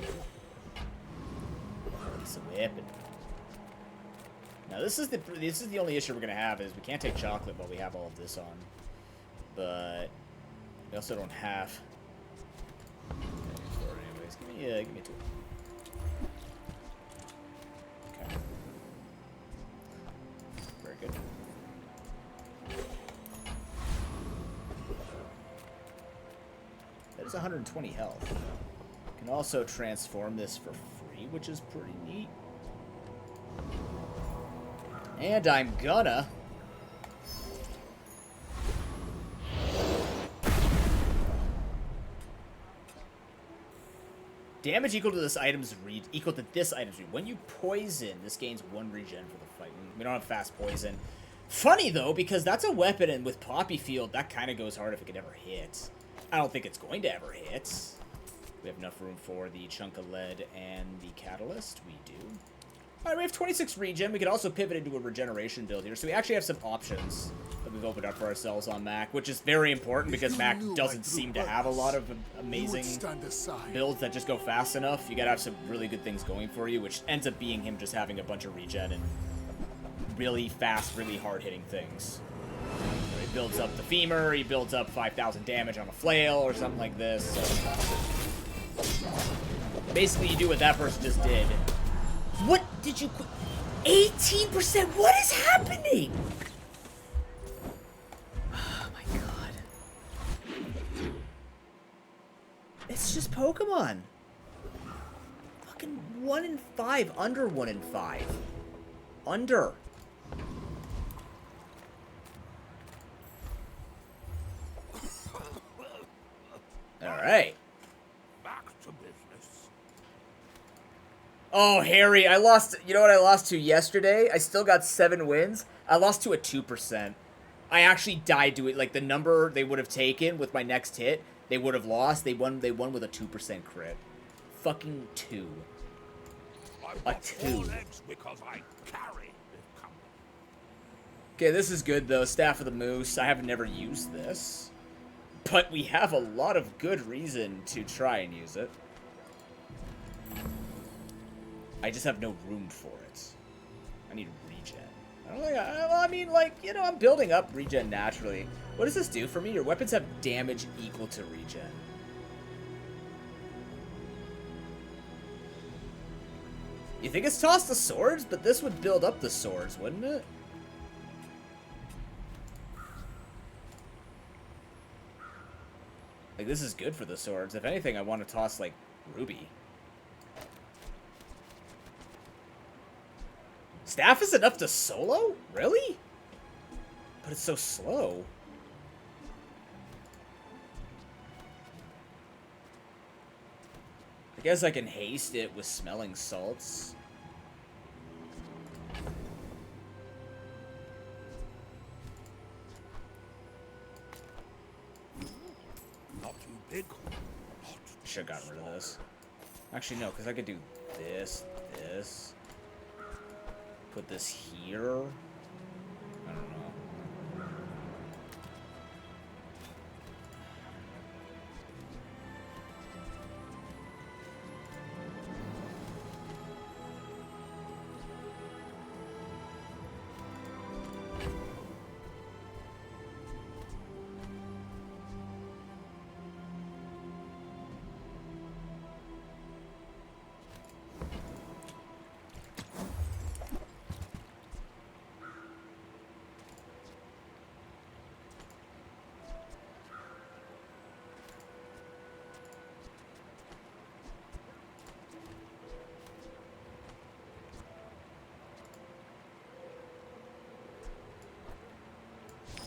It's a weapon. Now this is the only issue we're gonna have is we can't take chocolate while we have all of this on. But we also don't have. Anyways, give me two. Okay. Very good. That is 120 health. Can also transform this for free, which is pretty neat. And I'm gonna. Damage equal to this item's read equal to this item's read. When you poison, this gains 1 regen for the fight. We don't have fast poison. Funny though, because that's a weapon, and with Poppy Field, that kind of goes hard if it could ever hit. I don't think it's going to ever hit. We have enough room for the chunk of lead and the catalyst. We do. All right, we have 26 regen. We could also pivot into a regeneration build here, so we actually have some options that we've opened up for ourselves on Mac, which is very important because Mac doesn't seem to have a lot of amazing builds that just go fast enough. You gotta have some really good things going for you, which ends up being him just having a bunch of regen and really fast, really hard-hitting things. So he builds up the femur, he builds up 5,000 damage on a flail or something like this. So basically, you do what that person just did. What did you... 18%? What is happening? Oh my god. It's just Pokemon. Fucking 1 in 5. Under 1 in 5. Under. Alright. Back to business. Oh, Harry, I lost... You know what I lost to yesterday? I still got 7 wins. I lost to a 2%. I actually died to it. Like, the number they would have taken with my next hit they would have lost. They won with a 2% crit. Fucking 2. A 2. Okay, this is good though. Staff of the Moose. I have never used this, but we have a lot of good reason to try and use it. I just have no room for it. I need regen. I don't think well, I mean, like, you know, I'm building up regen naturally. What does this do for me? Your weapons have damage equal to regen. You think it's tossed the swords? But this would build up the swords, wouldn't it? Like, this is good for the swords. If anything, I want to toss, like, Ruby. Staff is enough to solo? Really? But it's so slow. I guess I can haste it with smelling salts. Not too big. Should have gotten rid of this. Actually, no, because I could do this, this. Put this here. I don't know.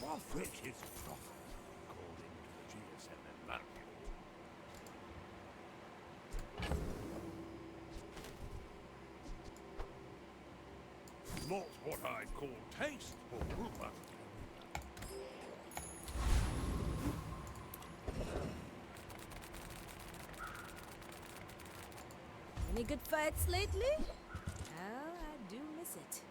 Profit is profit, according to the GSM manual. Not what I'd call tasteful, but... Any good fights lately? Oh, I do miss it.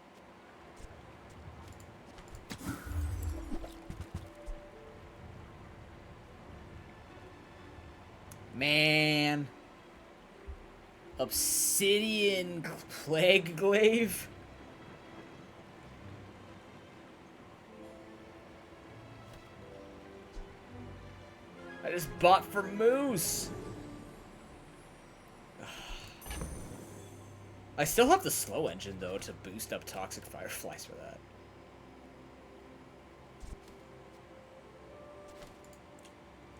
Man. Obsidian Plague Glaive? I just bought for Moose. I still have the slow engine, though, to boost up Toxic Fireflies for that.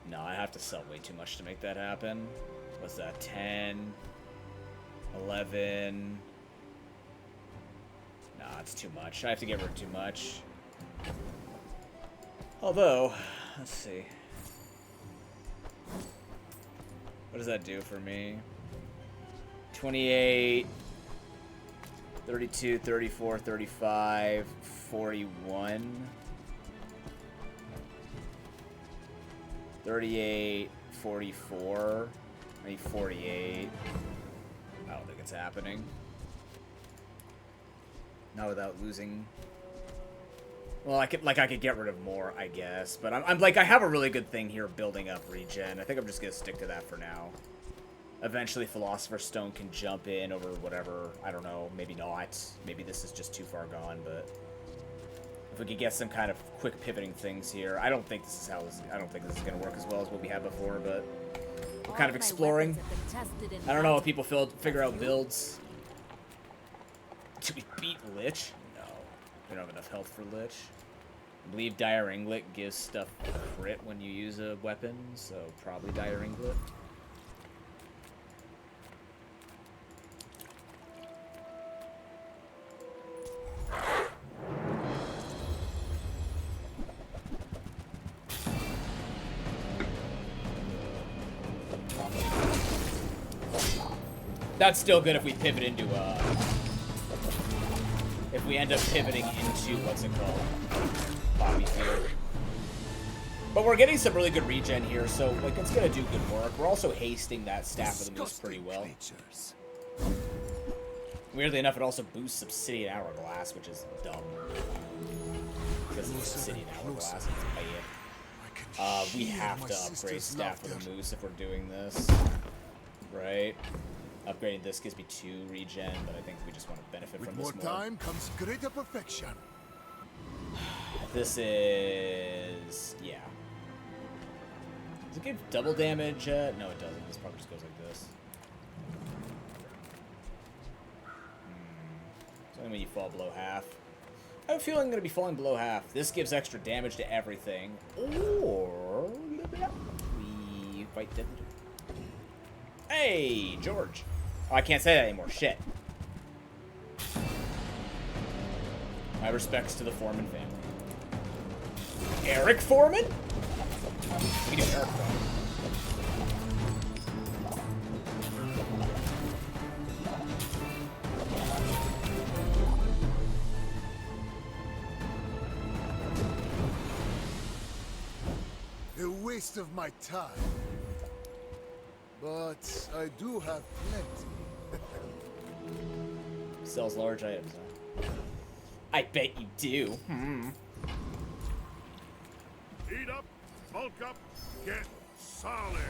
No, I have to sell way too much to make that happen. What's that? 10, 11. Nah, it's too much. I have to get rid of too much. Although, let's see. What does that do for me? 28, 32, 34, 35, 41. 38, 44, maybe 48. I don't think it's happening. Not without losing. Well, I could get rid of more, I guess. But I'm like, I have a really good thing here building up regen. I think I'm just gonna stick to that for now. Eventually, Philosopher's Stone can jump in over whatever. I don't know. Maybe not. Maybe this is just too far gone, but. If we could get some kind of quick pivoting things here. I don't think this is I don't think this is going to work as well as what we had before, but we're kind of exploring. I don't know if people figure out builds. Do we beat Lich? No. We don't have enough health for Lich. I believe Dire Inglet gives stuff crit when you use a weapon, so probably Dire Inglet. That's still good if we pivot into, if we end up pivoting into, what's it called? Poppy Field. But we're getting some really good regen here, so like it's gonna do good work. We're also hasting that Staff of the Moose pretty well. Weirdly enough, it also boosts Obsidian Hourglass, which is dumb. Because it's Obsidian Hourglass, it's bad. We have to upgrade Staff of the Moose if we're doing this. Right? Upgrading this gives me 2 regen, but I think we just want to benefit from this more. With more time comes greater perfection. This is... yeah. Does it give double damage? No, it doesn't. This probably just goes like this. It's only when you fall below half. I have a feeling I'm going to be falling below half. This gives extra damage to everything. Or... we fight them. Hey, George. Oh, I can't say that anymore. Shit. My respects to the Foreman family. Eric Foreman? We do Eric Foreman. A waste of my time. But I do have plenty. Sells large items, huh? I bet you do. Heat up, bulk up, get solid.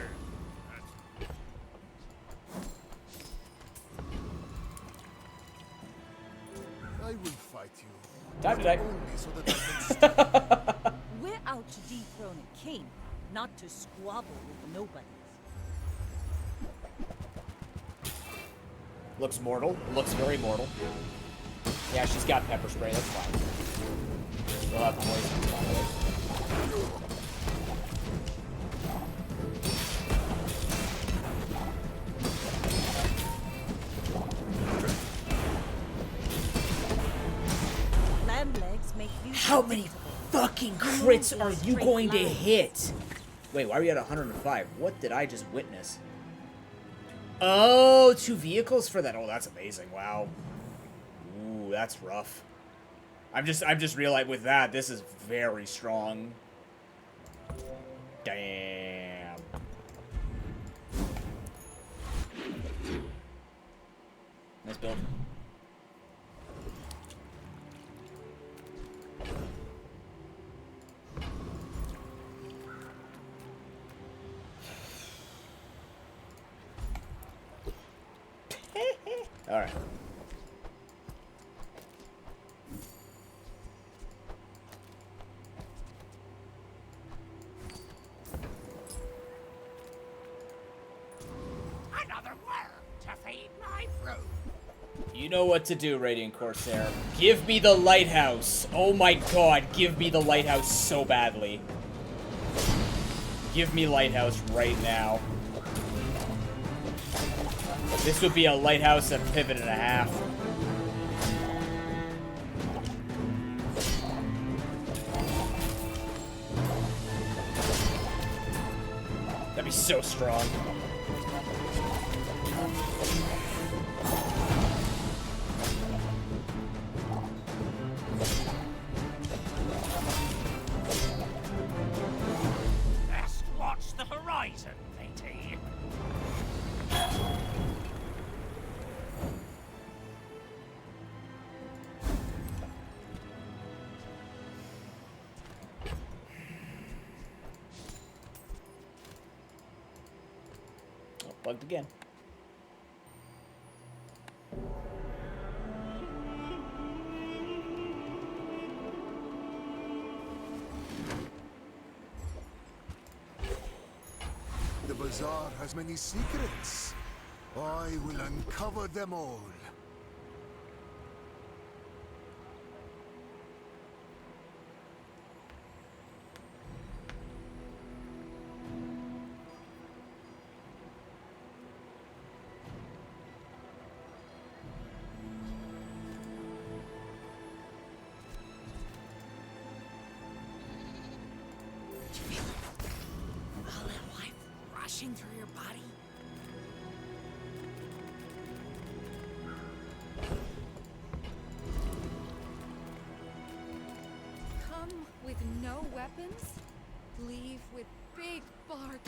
I will fight you. Time to die. Only so that I can stop. We're out to dethrone a king, not to squabble with nobodies. Looks mortal. Looks very mortal. Yeah, she's got pepper spray. That's fine. We'll have poison. Lamb legs make you. How many fucking crits are you going to hit? Wait, why are we at 105? What did I just witness? Oh, 2 vehicles for that. Oh, that's amazing. Wow. Ooh, that's rough. I'm just realizing with that, this is very strong. Damn. Nice build. All right. Another worm to feed my brood. You know what to do, Radiant Corsair. Give me the lighthouse. Oh my god, give me the lighthouse so badly. Give me lighthouse right now. This would be a lighthouse and pivot and a half. That'd be so strong. Best watch the horizon, matey. Oh, bugged again. The Bazaar has many secrets. I will uncover them all. All that life rushing through your body. Come with no weapons? leave with big bargains.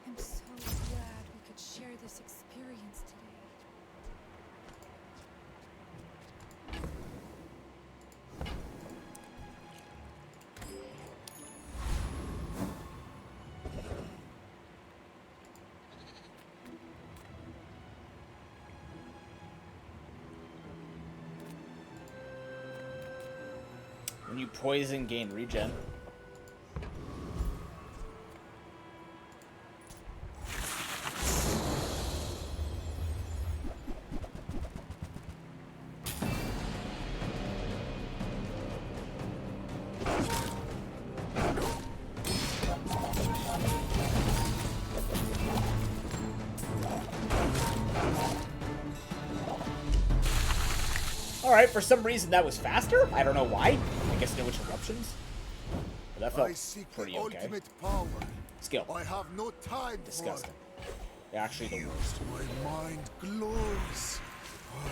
I'm so glad we could share this experience today. When you poison, gain regen. Alright, for some reason that was faster? I don't know why. I guess no interruptions. But that felt pretty okay. Ultimate power. Skill. I have no time Disgusting. Actually the worst. My mind glows.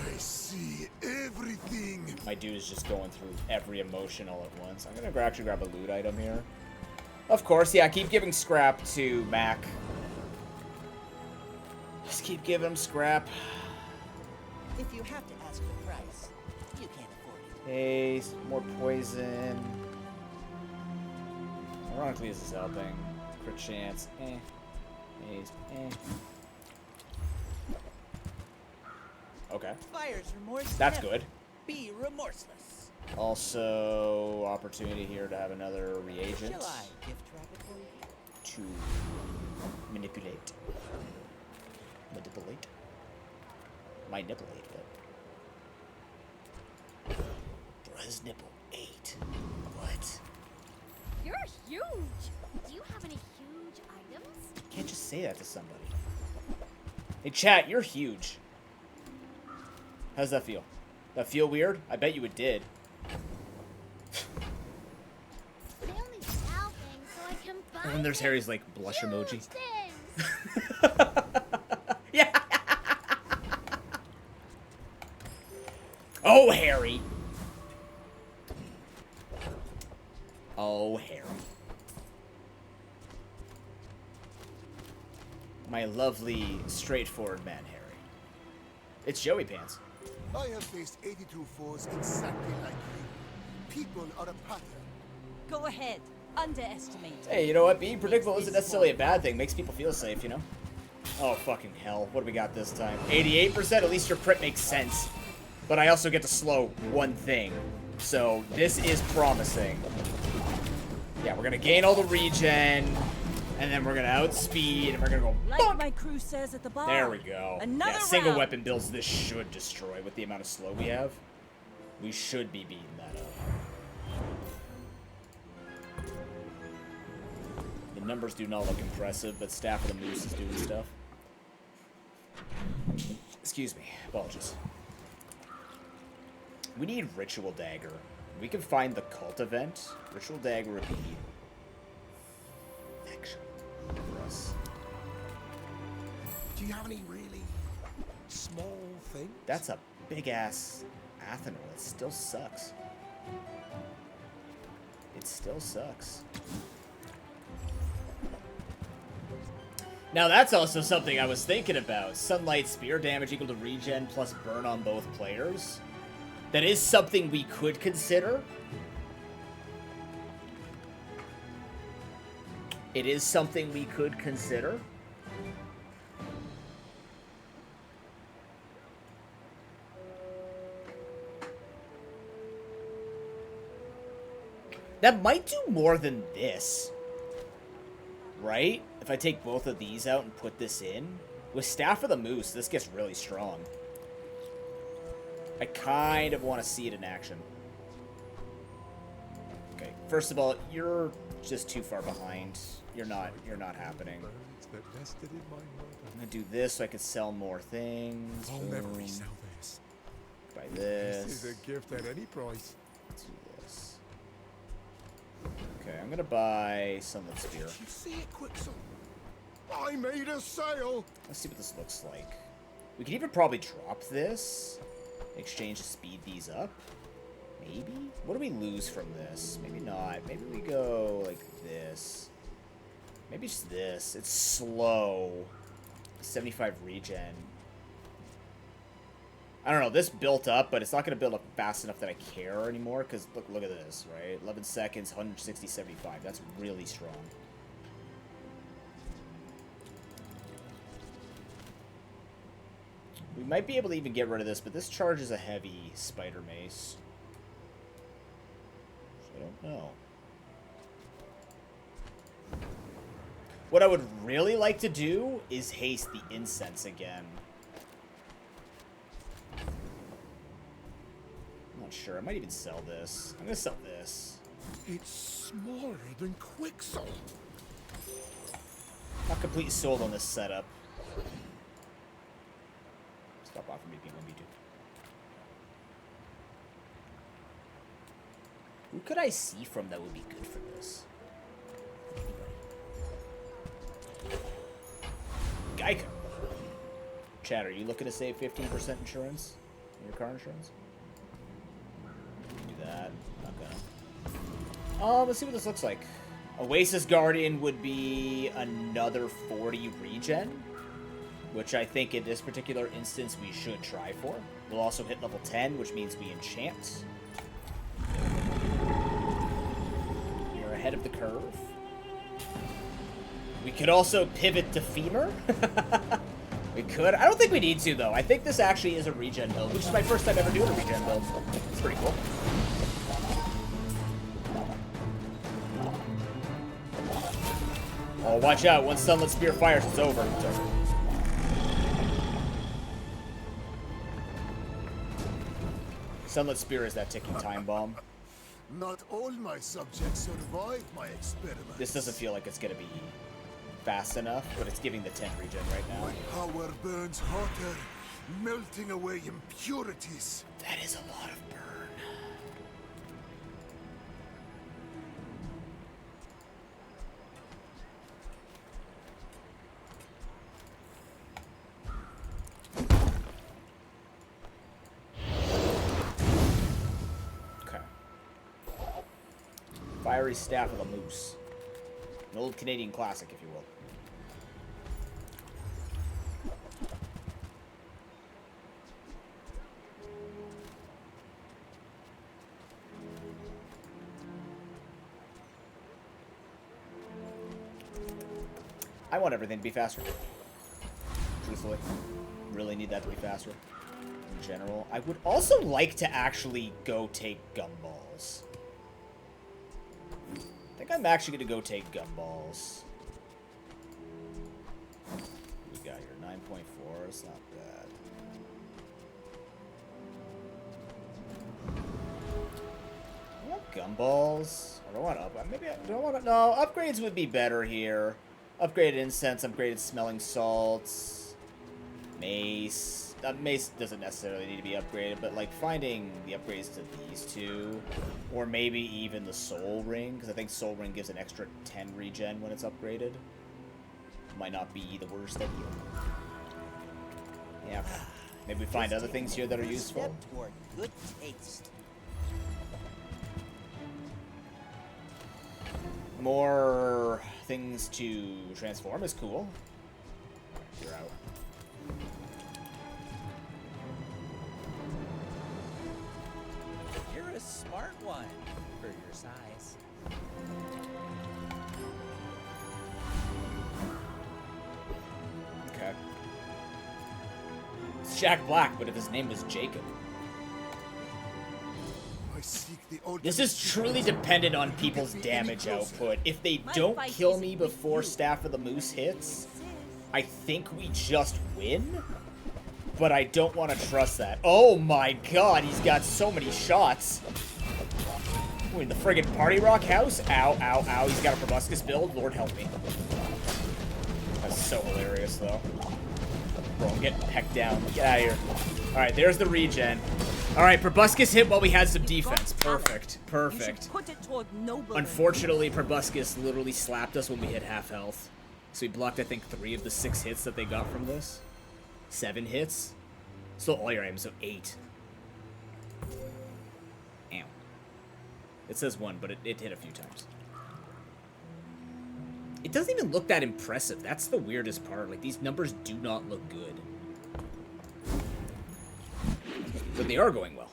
I see everything. My dude is just going through every emotion all at once. I'm gonna actually grab a loot item here. Of course, yeah, keep giving scrap to Mac. Just keep giving him scrap. If you have to ask the price, you can't afford it. Hey, more poison. Ironically, this is helping. Crit chance, Haze, Okay. Fire's remorse. That's good. Be remorseless. Also, opportunity here to have another reagent. Shall I gift wrap it for you? To manipulate. Manipulate? Manipulate it. Bros nipple 8. What? You're huge. Do you have any huge items? You can't just say that to somebody. Hey chat, you're huge. How's that feel? That feel weird? I bet you it did. They only sell things so I can buy And then there's Harry's like blush emoji. things. Yeah. Oh, Harry. Oh, Harry. My lovely, straightforward man, Harry. It's Joey Pants. I have faced 82 foes exactly like you. People are a pattern. Go ahead. Underestimate. Hey, you know what? Being predictable isn't necessarily a bad thing. Makes people feel safe, you know? Oh, fucking hell. What do we got this time? 88%? At least your crit makes sense. But I also get to slow one thing. So, this is promising. Yeah, we're gonna gain all the regen. And then we're gonna outspeed, and we're gonna go Like my crew says at the bar. There we go. Another yeah, single round. weapon builds this should destroy with the amount of slow we have. We should be beating that up. The numbers do not look impressive, but Staff of the Moose is doing stuff. Excuse me. Apologies. We need Ritual Dagger. We can find the cult event. Ritual Dagger would be action for us. Do you have any really small things? That's a big-ass Athenor. It still sucks. It still sucks. Now that's also something I was thinking about. Sunlight Spear damage equal to regen plus burn on both players. That is something we could consider. It is something we could consider. That might do more than this. Right? If I take both of these out and put this in. With Staff of the Moose, this gets really strong. I kind of want to see it in action. Okay, first of all, you're just too far behind. You're not happening. I'm gonna do this so I can sell more things. I'll never resell this. Buy this. This is a gift at any price. Let's do this. Okay, I'm gonna buy Sunlit Spear. You see it, Quicksilver? I made a sale. Let's see what this looks like. We could even probably drop this. Exchange to speed these up. Maybe? What do we lose from this? Maybe not. Maybe we go like this. Maybe just this. It's slow. 75 regen. I don't know. This built up, but it's not going to build up fast enough that I care anymore. Because look at this, right? 11 seconds, 160, 75. That's really strong. We might be able to even get rid of this, but this charges a heavy spider mace. So I don't know. What I would really like to do is haste the incense again. I'm not sure. I might even sell this. I'm gonna sell this. It's smaller than Quicksilver. Not completely sold on this setup. Stop offering me being 1v2. Who could I see from that would be good for this? Geico. Chad, are you looking to save 15% insurance in your car insurance? Do that. Not gonna. Let's see what this looks like. Oasis Guardian would be another 40 regen, which I think in this particular instance we should try for. We'll also hit level 10, which means we enchant. We are ahead of the curve. We could also pivot to Femur. We could. I don't think we need to, though. I think this actually is a regen build, which is my first time ever doing a regen build. It's pretty cool. Oh, watch out. Once Sunlit Spear fires, it's over. It's over. Sunlit Spear is that ticking time bomb. Not all my subjects survive my experiment. This doesn't feel like it's going to be fast enough, but it's giving the 10 regen right now. My power burns hotter, melting away impurities. That is a lot of burn. Okay. Fiery Staff of the Moose. An old Canadian classic, if you will. I want everything to be faster. Truthfully. Really need that to be faster. In general. I would also like to actually go take gumballs. I think I'm actually going to go take gumballs. We got here 9.4. It's not bad. I want gumballs. I don't want up. Maybe I don't want to. No, upgrades would be better here. Upgraded incense, upgraded smelling salts, mace. Mace doesn't necessarily need to be upgraded, but like finding the upgrades to these two, or maybe even the soul ring, because I think soul ring gives an extra 10 regen when it's upgraded. Might not be the worst idea. Yeah, maybe we find other things here that are useful. Toward good taste. More things to transform is cool. You're out. You're a smart one for your size. Okay. It's Jack Black, but if his name was Jacob. This is truly dependent on people's damage output. If they don't kill me before Staff of the Moose hits, I think we just win. But I don't want to trust that. Oh my god, he's got so many shots. We're in the friggin' Party Rock house. Ow, ow, ow. He's got a proboscis build. Lord help me. That's so hilarious, though. Bro, I'm getting pecked down. Get out of here. Alright, there's the regen. Alright, proboscis hit while we had some defense. Perfect. Perfect. Unfortunately, proboscis literally slapped us when we hit half health. So we blocked, I think, 3 of the 6 hits that they got from this. 7 hits. Still all your items, so 8. Ow. It says 1, but it hit a few times. It doesn't even look that impressive. That's the weirdest part. Like, these numbers do not look good. But they are going well.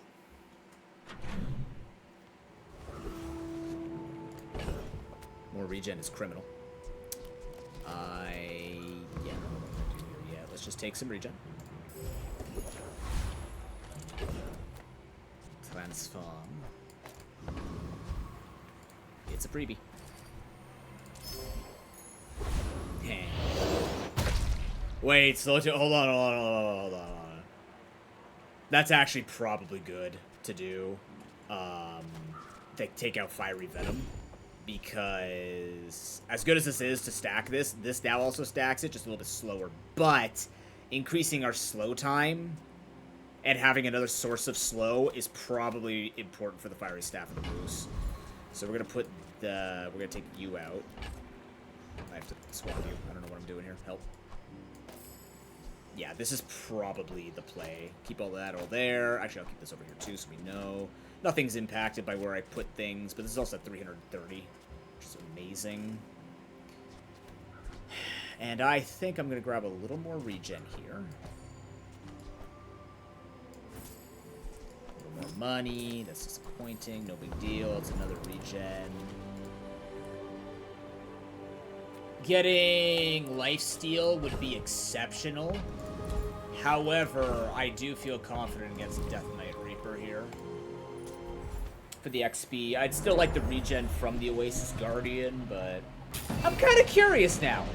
More regen is criminal. Yeah, let's just take some regen. Transform. It's a freebie. Wait, slow to hold on. That's actually probably good to do. Take out Fiery Venom. Because as good as this is to stack this now also stacks it, just a little bit slower. But increasing our slow time and having another source of slow is probably important for the Fiery Staff of the Moose. So we're gonna take you out. I have to swap you. I don't know what I'm doing here. Help. Yeah, this is probably the play. Keep all that all there. Actually, I'll keep this over here too, so we know nothing's impacted by where I put things. But this is also at 330, which is amazing. And I think I'm gonna grab a little more regen here. A little more money. That's disappointing. No big deal. It's another regen. Getting lifesteal would be exceptional. However, I do feel confident against Death Knight Reaper here. For the XP, I'd still like the regen from the Oasis Guardian, but I'm kind of curious now.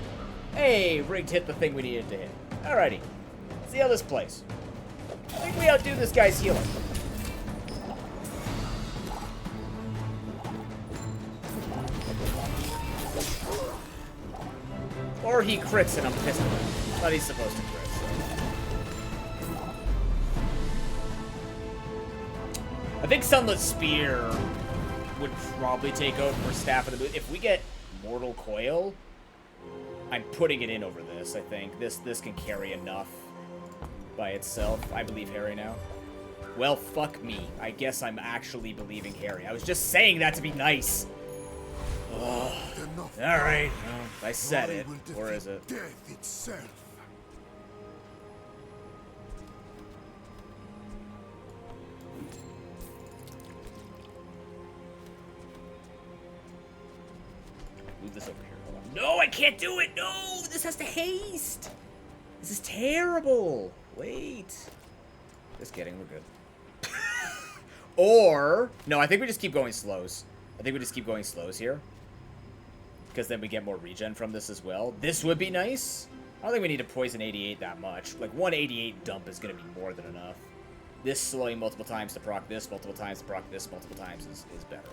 Hey, rigged hit the thing we needed to hit. Alrighty, see how this plays. I think we outdo this guy's healing. Or he crits and I'm pissed at him. But he's supposed to crit, so. I think Sunless Spear would probably take over for Staff of the Moon. If we get Mortal Coil, I'm putting it in over this, I think. This can carry enough by itself. I believe Harry now. Well, fuck me. I guess I'm actually believing Harry. I was just saying that to be nice. Oh. Alright, well, I said it. Or is it? Death itself. Move this over here. Hold on. No, I can't do it! No! This has to haste! This is terrible! Wait. Just kidding, we're good. Or... No, I think we just keep going slows. I think we just keep going slows here. Because then we get more regen from this as well. This would be nice. I don't think we need to poison 88 that much. Like, 188 dump is going to be more than enough. This slowing multiple times to proc this, multiple times to proc this, multiple times is better.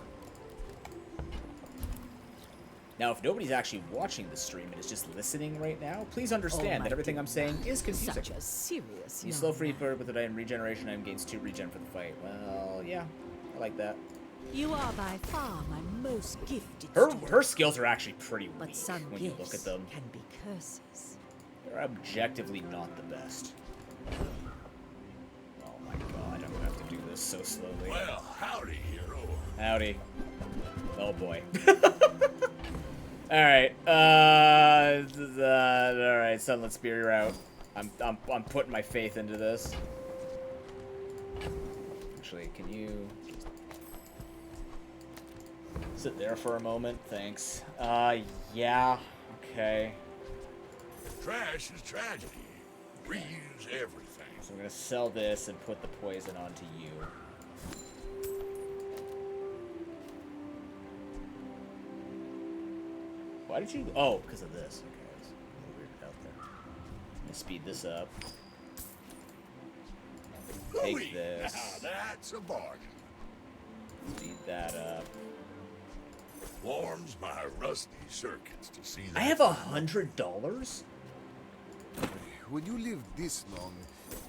Now, if nobody's actually watching the stream and is just listening right now, please understand that everything I'm saying is confusing. Such a serious You slow free bird with the item regeneration item gains 2 regen for the fight. Well, yeah. I like that. You are by far my most gifted Her skills are actually pretty weak when you look at them. Can be curses. They're objectively not the best. Oh my god, I'm gonna have to do this so slowly. Well, howdy, hero. Howdy. Oh boy. Alright, alright, Sunlit Spear, you're out. I'm putting my faith into this. Actually, can you sit there for a moment? Thanks. Yeah. Okay. Trash is tragedy. Reuse everything. So I'm gonna sell this and put the poison onto you. Why did you... Oh, because of this. Okay, that's a little weird out there. I'm gonna speed this up. Take this. Now that's a bargain. Speed that up. Warms my rusty circuits to see that. I have $100? When you live this long,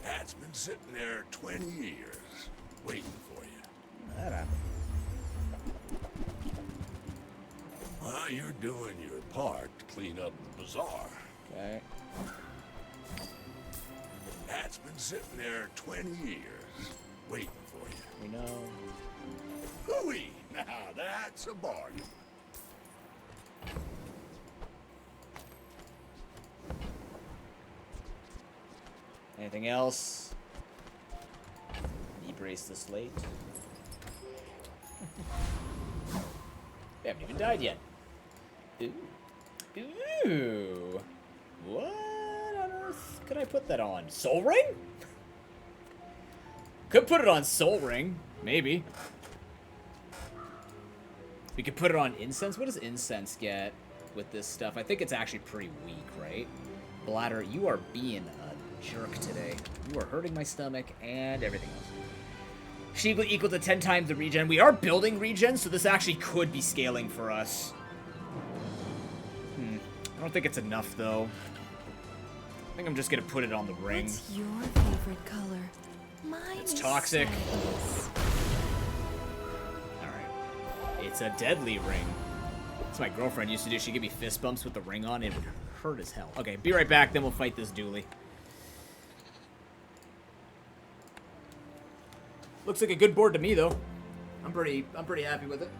That's been sitting there 20 years, waiting for you. That happened. Well, you're doing your part to clean up the bazaar. Okay. That's been sitting there 20 years, waiting for you. We know. Hooey! Now that's a bargain. Anything else? Brace the slate. We haven't even died yet. Ooh. Ooh. What on earth could I put that on? Soul Ring? Could put it on Soul Ring. Maybe. We could put it on Incense. What does Incense get with this stuff? I think it's actually pretty weak, right? Bladder, you are being a jerk today. You are hurting my stomach and everything else. Sheep equal to 10 times the regen. We are building regen, so this actually could be scaling for us. I don't think it's enough, though. I think I'm just gonna put it on the ring. What's your favorite color? Mine It's is toxic. sadness. Alright. It's a deadly ring. That's what my girlfriend used to do. She'd give me fist bumps with the ring on. It would hurt as hell. Okay, be right back, then we'll fight this dually. Looks like a good board to me, though. I'm pretty happy with it.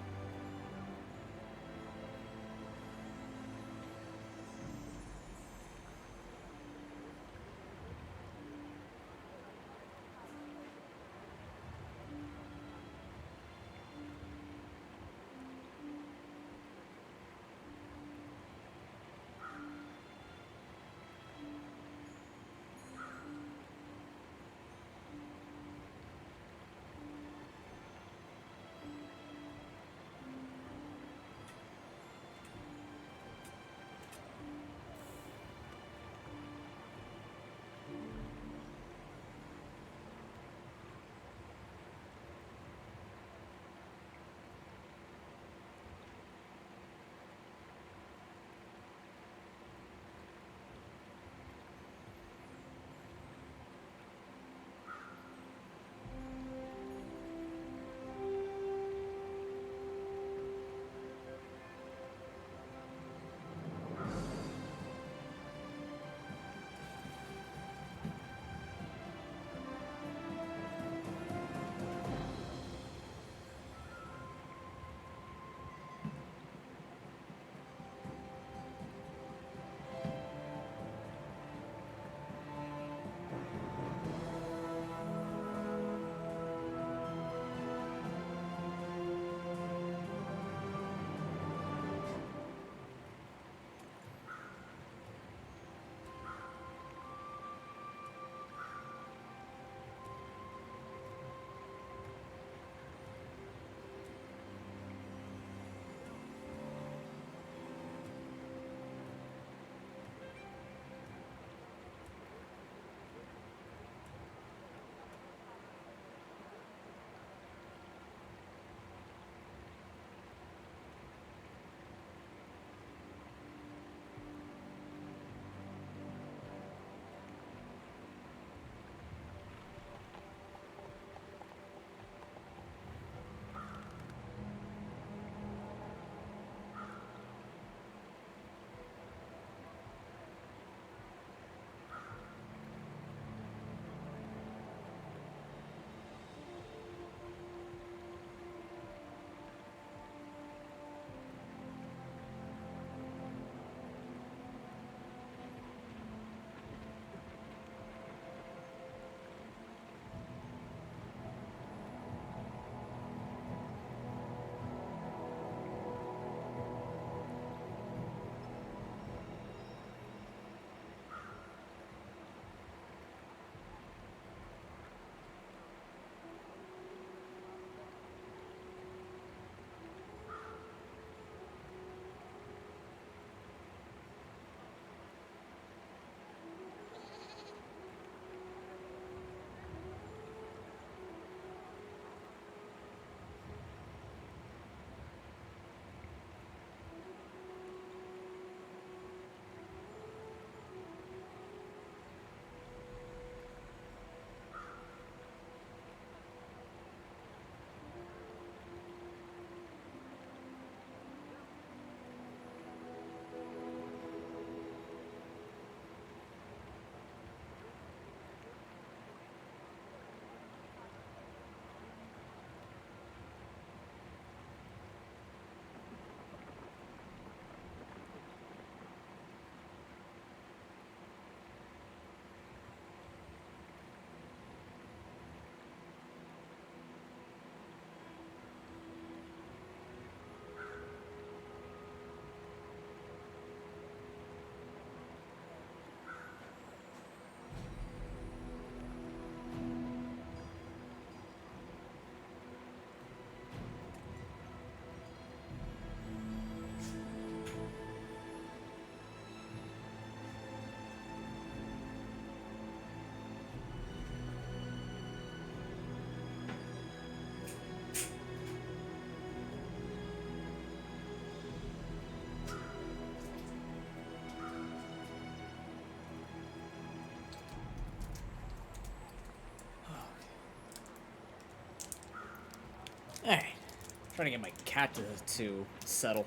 Trying to get my cat to settle.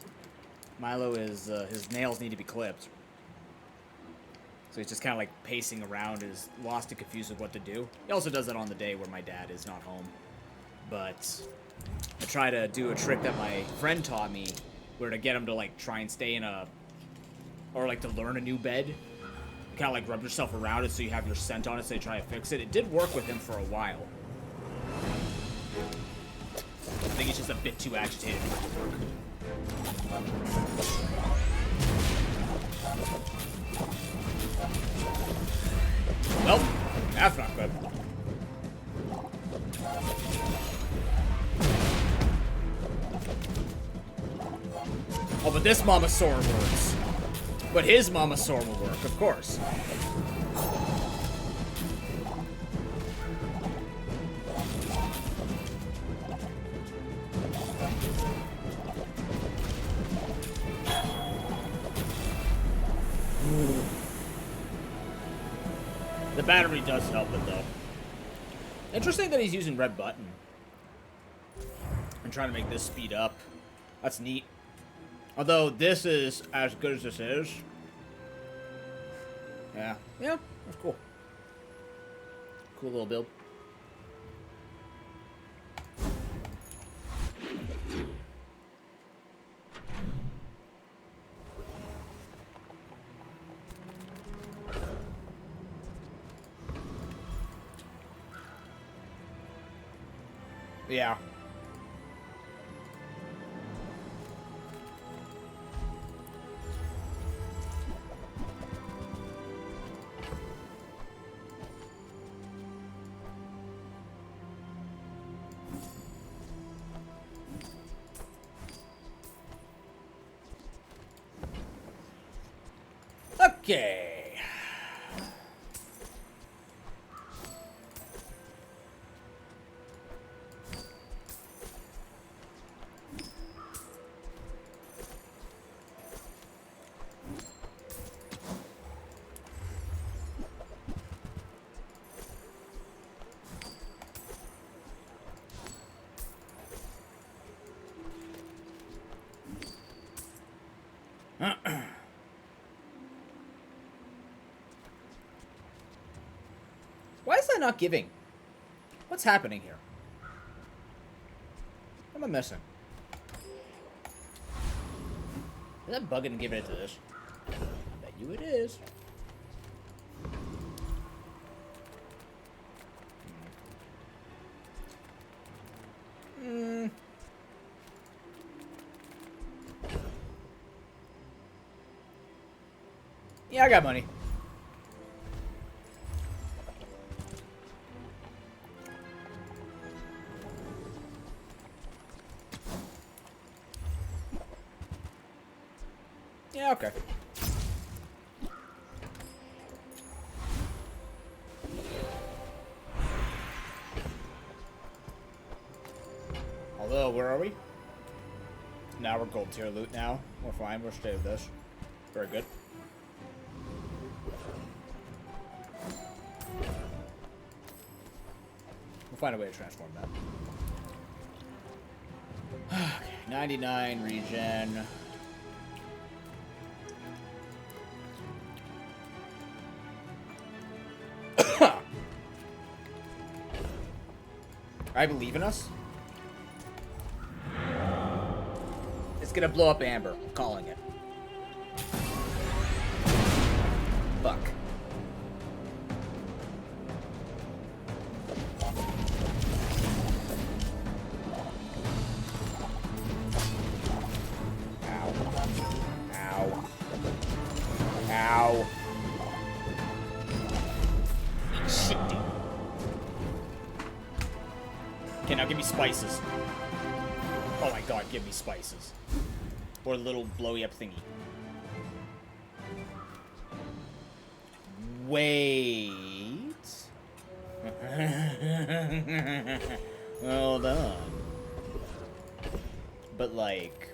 Milo is his nails need to be clipped. So he's just kind of like pacing around, is lost and confused with what to do. He also does that on the day where my dad is not home. But I try to do a trick that my friend taught me, where to get him to like try and stay in a, or like to learn a new bed. Kind of like rub yourself around it so you have your scent on it, so you try to fix it. It did work with him for a while. I think he's just a bit too agitated to make it work. Well, that's not good. Oh, but this Mamasaur works. But his Mamasaur will work, of course. The battery does help it, though. Interesting that he's using red button. I'm trying to make this speed up. That's neat. Although this is as good as this is. Yeah. Yeah, that's cool. Cool little build. Yeah. Okay. Why is that not giving? What's happening here? What am I missing? Is that bugging and giving it to this? I bet you it is. Yeah, I got money. Yeah, okay. Although, where are we? Now we're gold tier loot now. We're fine. We'll stay with this. Very good. We'll find a way to transform that. Okay, 99 regen. I believe in us. It's gonna blow up Amber. I'm calling it. Fuck. Ow. Ow. Ow. Shit, dude. Okay, now give me spices. Oh my god, give me spices. Or a little blowy up thingy. Wait. Hold on. But like...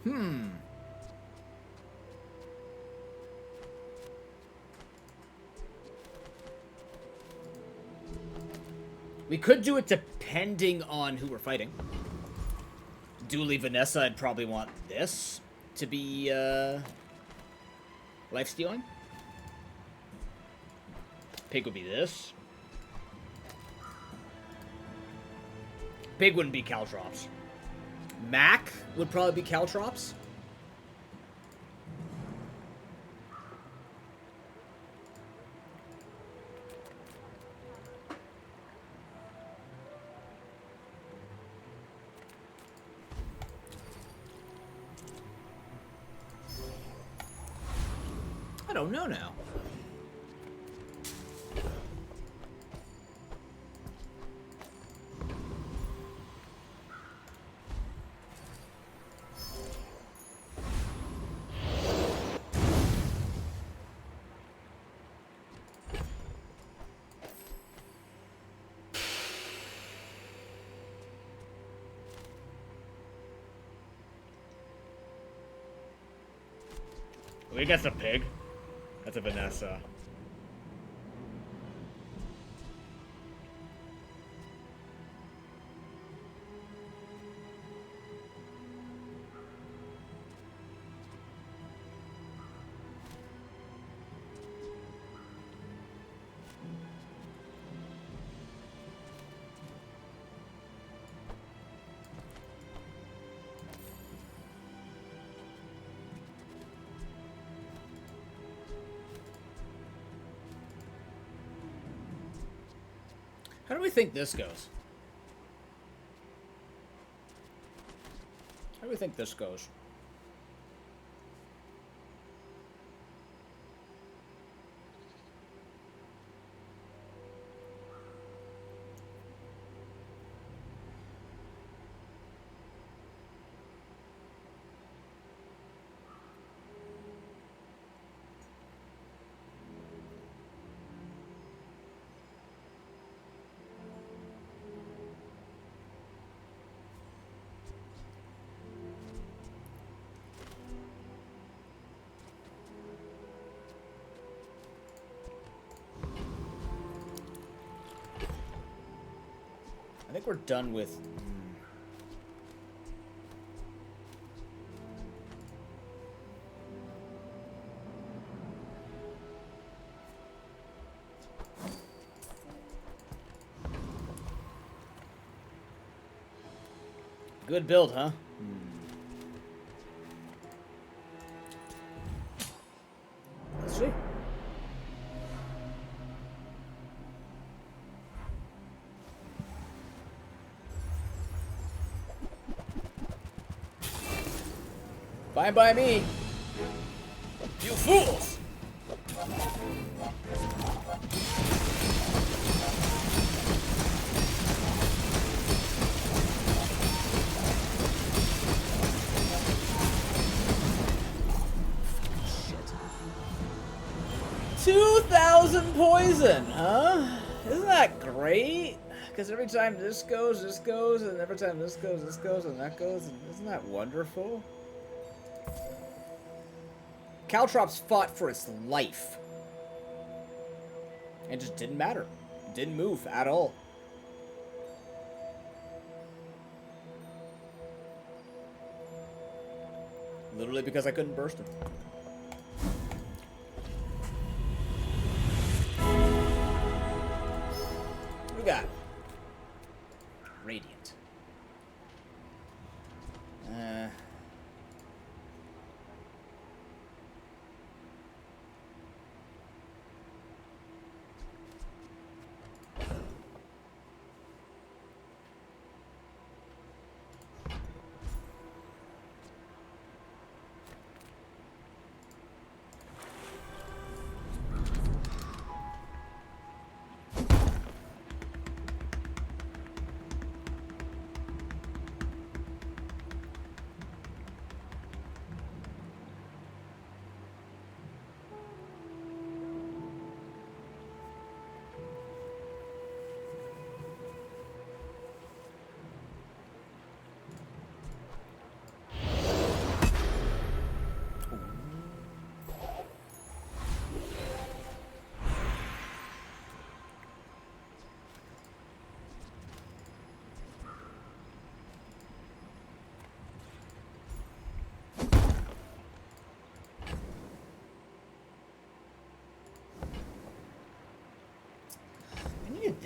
We could do it depending on who we're fighting. Dooley Vanessa, I'd probably want this to be, life-stealing. Pig would be this. Pig wouldn't be Caltrops. Mac would probably be Caltrops. I don't know now. We got the pig. That's a Vanessa. How do we think this goes? How do we think this goes? I think we're done with... Good build, huh? Let's see. Fine by me. You fools! Shit. 2,000 poison, huh? Isn't that great? Because every time this goes, and every time this goes, and that goes, and isn't that wonderful? Caltrops fought for its life. It just didn't matter. It didn't move at all. Literally because I couldn't burst him. We got Radiant.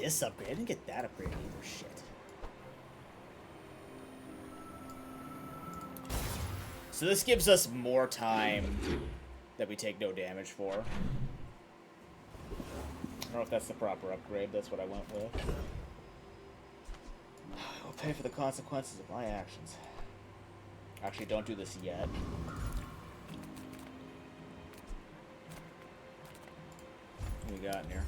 this upgrade. I didn't get that upgrade either. Shit. So this gives us more time that we take no damage for. I don't know if that's the proper upgrade. That's what I went with. I'll pay for the consequences of my actions. Actually, don't do this yet. What we got in here?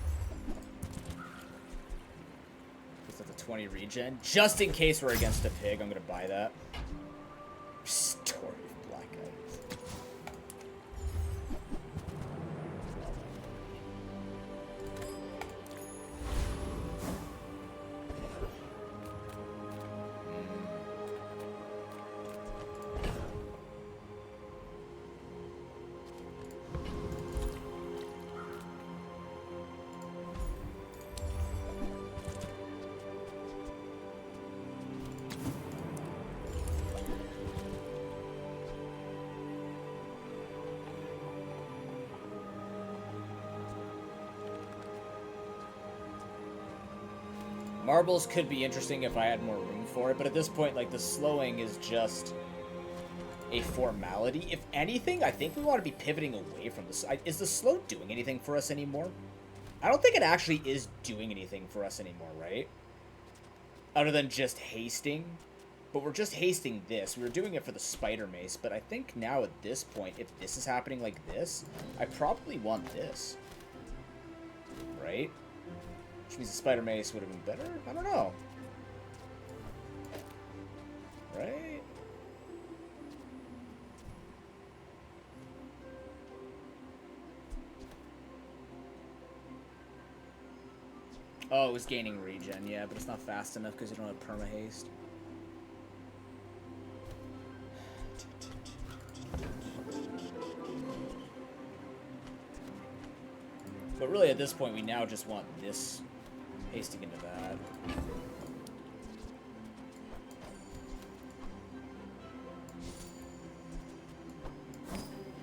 Guess that's a 20 regen. Just in case we're against a pig, I'm gonna buy that. Story of black eyes. Marbles could be interesting if I had more room for it, but at this point, like, the slowing is just a formality. If anything, I think we want to be pivoting away from this. Is the slow doing anything for us anymore? I don't think it actually is doing anything for us anymore, right? Other than just hasting. But we're just hasting this. We were doing it for the spider mace, but I think now at this point, if this is happening like this, I probably want this. Right? Which means the spider mace would have been better? I don't know. Right? Oh, it was gaining regen, yeah, but it's not fast enough because you don't have perma-haste. But really, at this point, we now just want this hasting into that.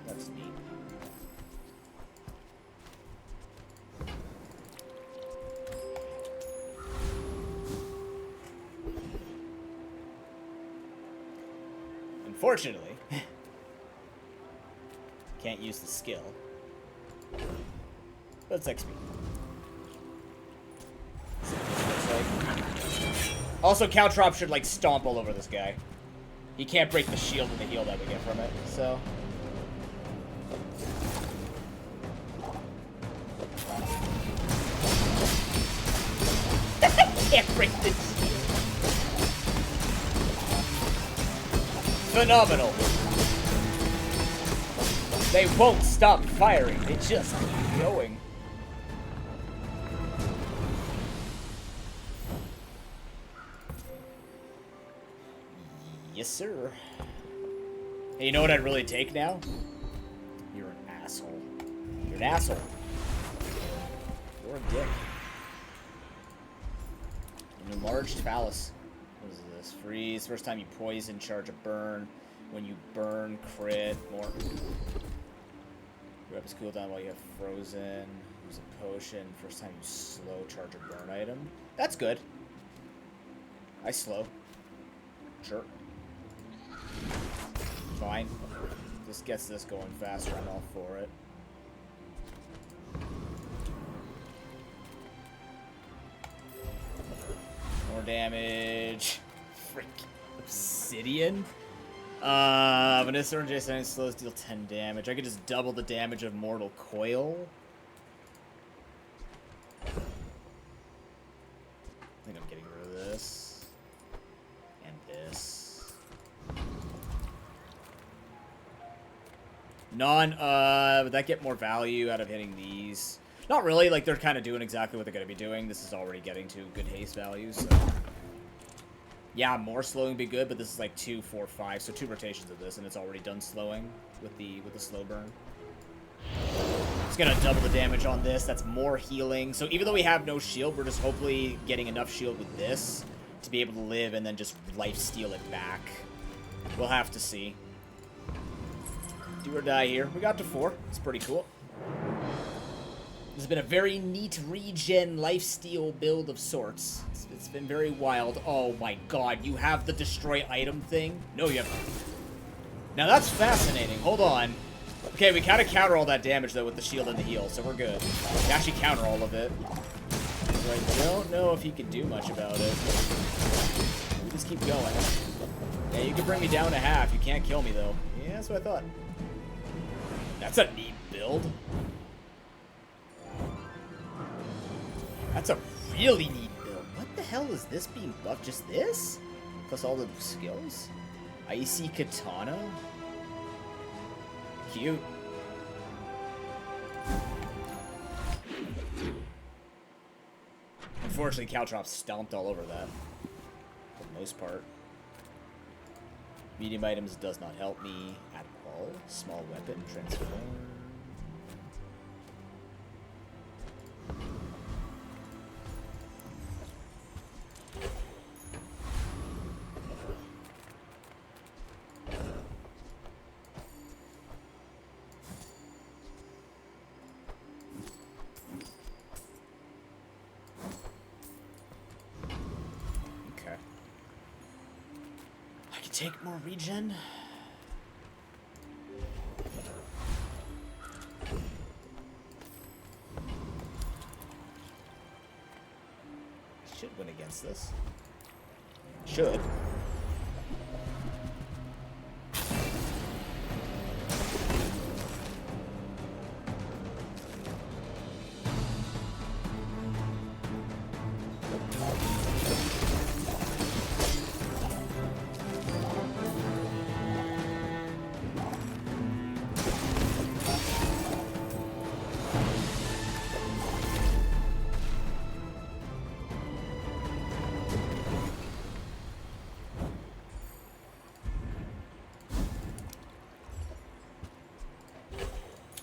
That's neat. Unfortunately, can't use the skill. But it's XP. Also, Caltrop should, like, stomp all over this guy. He can't break the shield and the heal that we get from it, so... Can't break the shield. Phenomenal. They won't stop firing. They just keep going. Yes, sir. Hey, you know what I'd really take now? You're an asshole. You're an asshole. You're a dick. An enlarged phallus. What is this? Freeze. First time you poison, charge a burn. When you burn, crit. More. Weapons cooldown while you have frozen. Use a potion. First time you slow, charge a burn item. That's good. I slow. Sure. Fine. This gets this going faster. I'm all for it. More damage. Frick. Obsidian? Vanessa and Jason slows deal 10 damage. I could just double the damage of Mortal Coil. I think I'm getting rid of this. And this. Would that get more value out of hitting these? Not really, like, they're kind of doing exactly what they're going to be doing. This is already getting to good haste values, so... Yeah, more slowing would be good, but this is like 2, 4, 5, so 2 rotations of this, and it's already done slowing with the slow burn. It's gonna double the damage on this. That's more healing. So even though we have no shield, we're just hopefully getting enough shield with this to be able to live and then just life steal it back. We'll have to see. Do or die here. We got to 4. It's pretty cool. This has been a very neat regen lifesteal build of sorts. It's been very wild. Oh my god, you have the destroy item thing? No, you haven't. Now that's fascinating. Hold on. Okay, we kind of counter all that damage, though, with the shield and the heal, so we're good. We actually counter all of it. I don't know if he can do much about it. We just keep going. Yeah, you can bring me down to half. You can't kill me, though. Yeah, that's what I thought. That's a neat build. That's a really neat build. What the hell is this being buffed? Just this? Plus all the skills? Icy Katana? Cute. Unfortunately, Caltrops stomped all over that. For the most part. Medium items does not help me at all. Small weapon, transform. Take more regen. Should win against this. Should.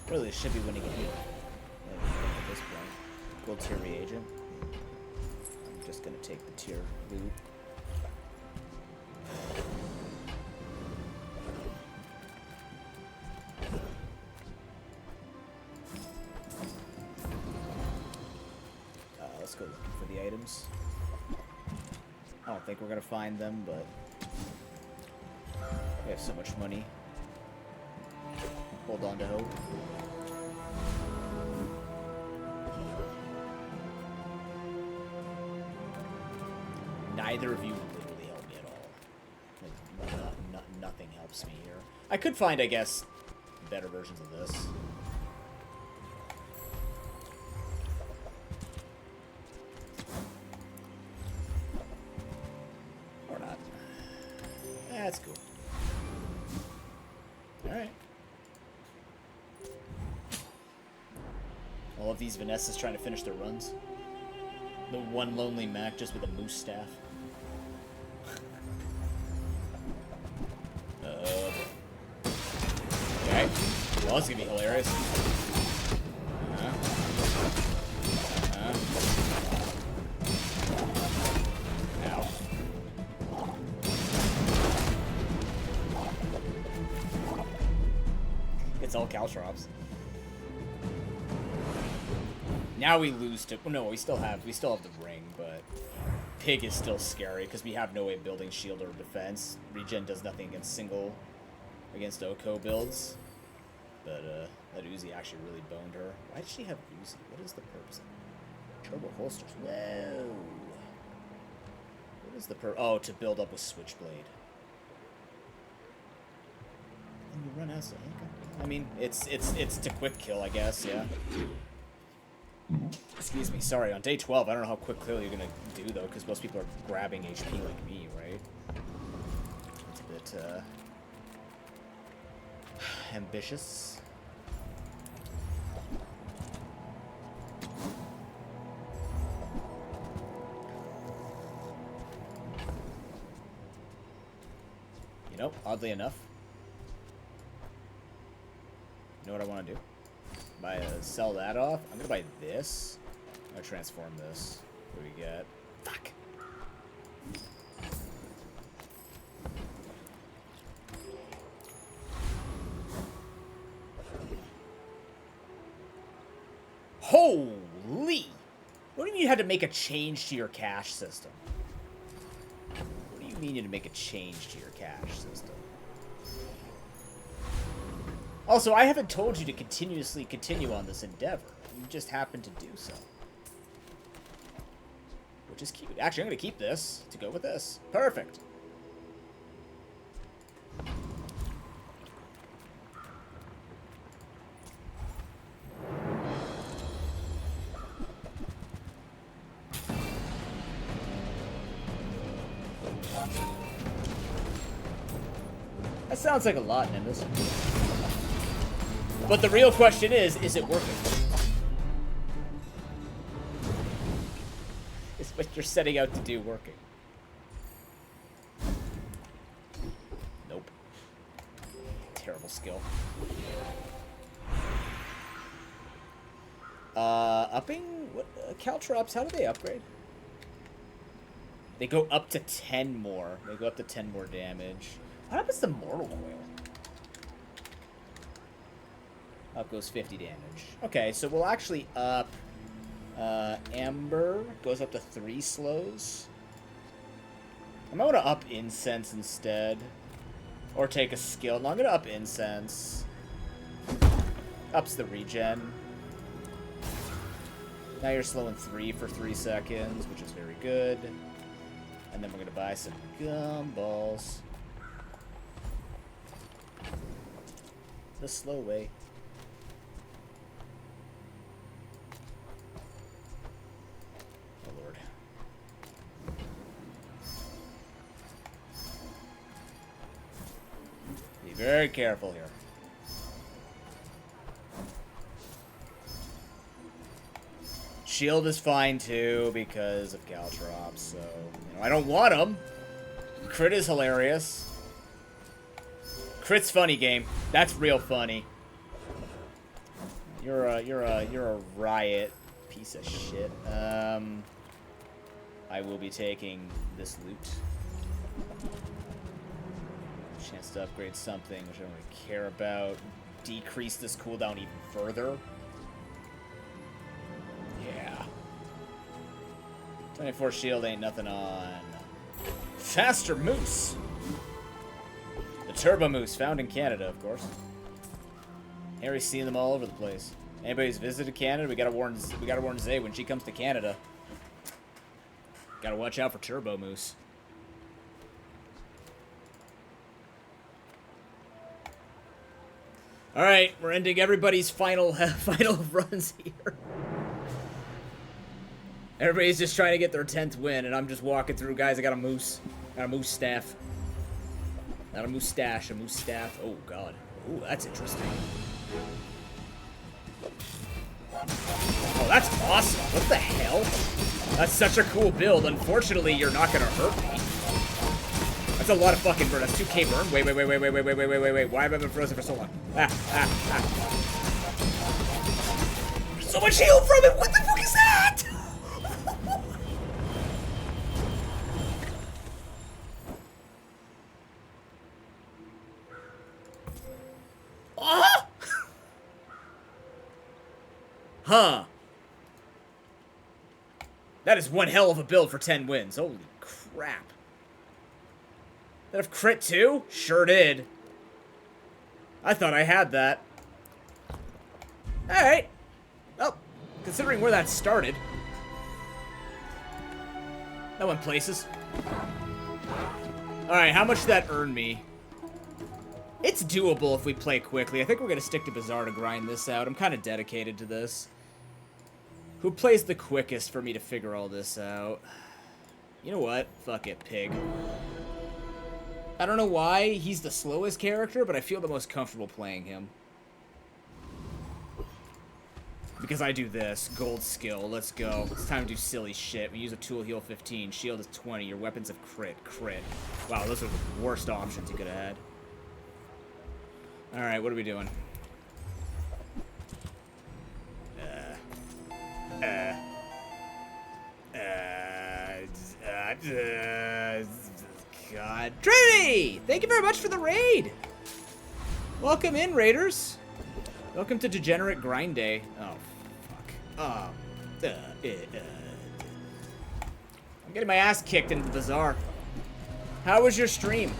Really should be winning it at this point. Gold tier reagent. I'm just gonna take the tier loot. Let's go looking for the items. I don't think we're gonna find them, but we have so much money. Hold on to hope. Neither of you literally help me at all. Like, nothing helps me here. I could find, I guess, better versions of this. Or not. That's cool. Alright. All of these Vanessas trying to finish their runs. The one lonely Mac just with a moose staff. Okay. Well, this is gonna be hilarious. Ow. It's all Caltrops. Now we lose to... Well, no, we still have the ring, but... Pig is still scary, because we have no way of building shield or defense. Regen does nothing against Oko builds. But, that Uzi actually really boned her. Why does she have Uzi? What is the purpose? Turbo holsters. Whoa! What is the Oh, to build up with Switchblade. And you run Asa. Okay. I mean, it's to quick kill, I guess, yeah. Excuse me, sorry, on day 12, I don't know how quick kill you're gonna do, though, because most people are grabbing HP like me, right? It's a bit, ambitious. You know, oddly enough, you know what I want to do? Sell that off. I'm gonna buy this. I'm gonna transform this. What do we get? Fuck. Holy! What do you mean you had to make a change to your cash system? What do you mean you had to make a change to your cash system? Also, I haven't told you to continuously continue on this endeavor. You just happened to do so. Which is cute. Actually, I'm going to keep this to go with this. Perfect. That sounds like a lot, Nimbus. But the real question is it working? Is what you're setting out to do working? Nope. Terrible skill. Upping? What? Caltrops, how do they upgrade? They go up to 10 more. They go up to 10 more damage. What happens to Mortal Coil? Up goes 50 damage. Okay, so we'll actually up... Amber goes up to 3 slows. I might want to up Incense instead. Or take a skill. No, I'm going to up Incense. Ups the regen. Now you're slowing 3 for 3 seconds, which is very good. And then we're going to buy some gumballs. The slow way. Oh, Lord. Be very careful here. Shield is fine too because of Caltrops, so I don't want them. Crit is hilarious. Crit's funny, game. That's real funny. You're a riot piece of shit. I will be taking this loot. Chance to upgrade something which I don't really care about. Decrease this cooldown even further. Yeah. 24 shield ain't nothing on. Faster Moose. The Turbo Moose, found in Canada, of course. Harry's seen them all over the place. Anybody's visited Canada, we gotta warn Zay when she comes to Canada. Gotta watch out for Turbo Moose. All right, we're ending everybody's final runs here. Everybody's just trying to get their 10th win, and I'm just walking through. Guys, I got a moose. Got a moose staff. Not a moustache, a moose staff. Oh, God. Ooh, that's interesting. Oh, that's awesome. What the hell? That's such a cool build. Unfortunately, you're not going to hurt me. That's a lot of fucking burn. That's 2k burn. Wait. Why have I been frozen for so long? There's so much heal from it. What the fuck is that? Huh. That is one hell of a build for 10 wins. Holy crap. That have crit too? Sure did. I thought I had that. Alright. Well, considering where that started. That went places. Alright, how much did that earn me? It's doable if we play quickly. I think we're going to stick to Bazaar to grind this out. I'm kind of dedicated to this. Who plays the quickest for me to figure all this out? You know what? Fuck it, Pig. I don't know why he's the slowest character, but I feel the most comfortable playing him. Because I do this. Gold skill. Let's go. It's time to do silly shit. We use a tool, heal 15. Shield is 20. Your weapons have crit. Crit. Wow, those are the worst options you could have had. Alright, what are we doing? God. Trinity! Thank you very much for the raid! Welcome in, raiders. Welcome to Degenerate Grind Day. Oh, fuck. I'm getting my ass kicked into the Bazaar. How was your stream?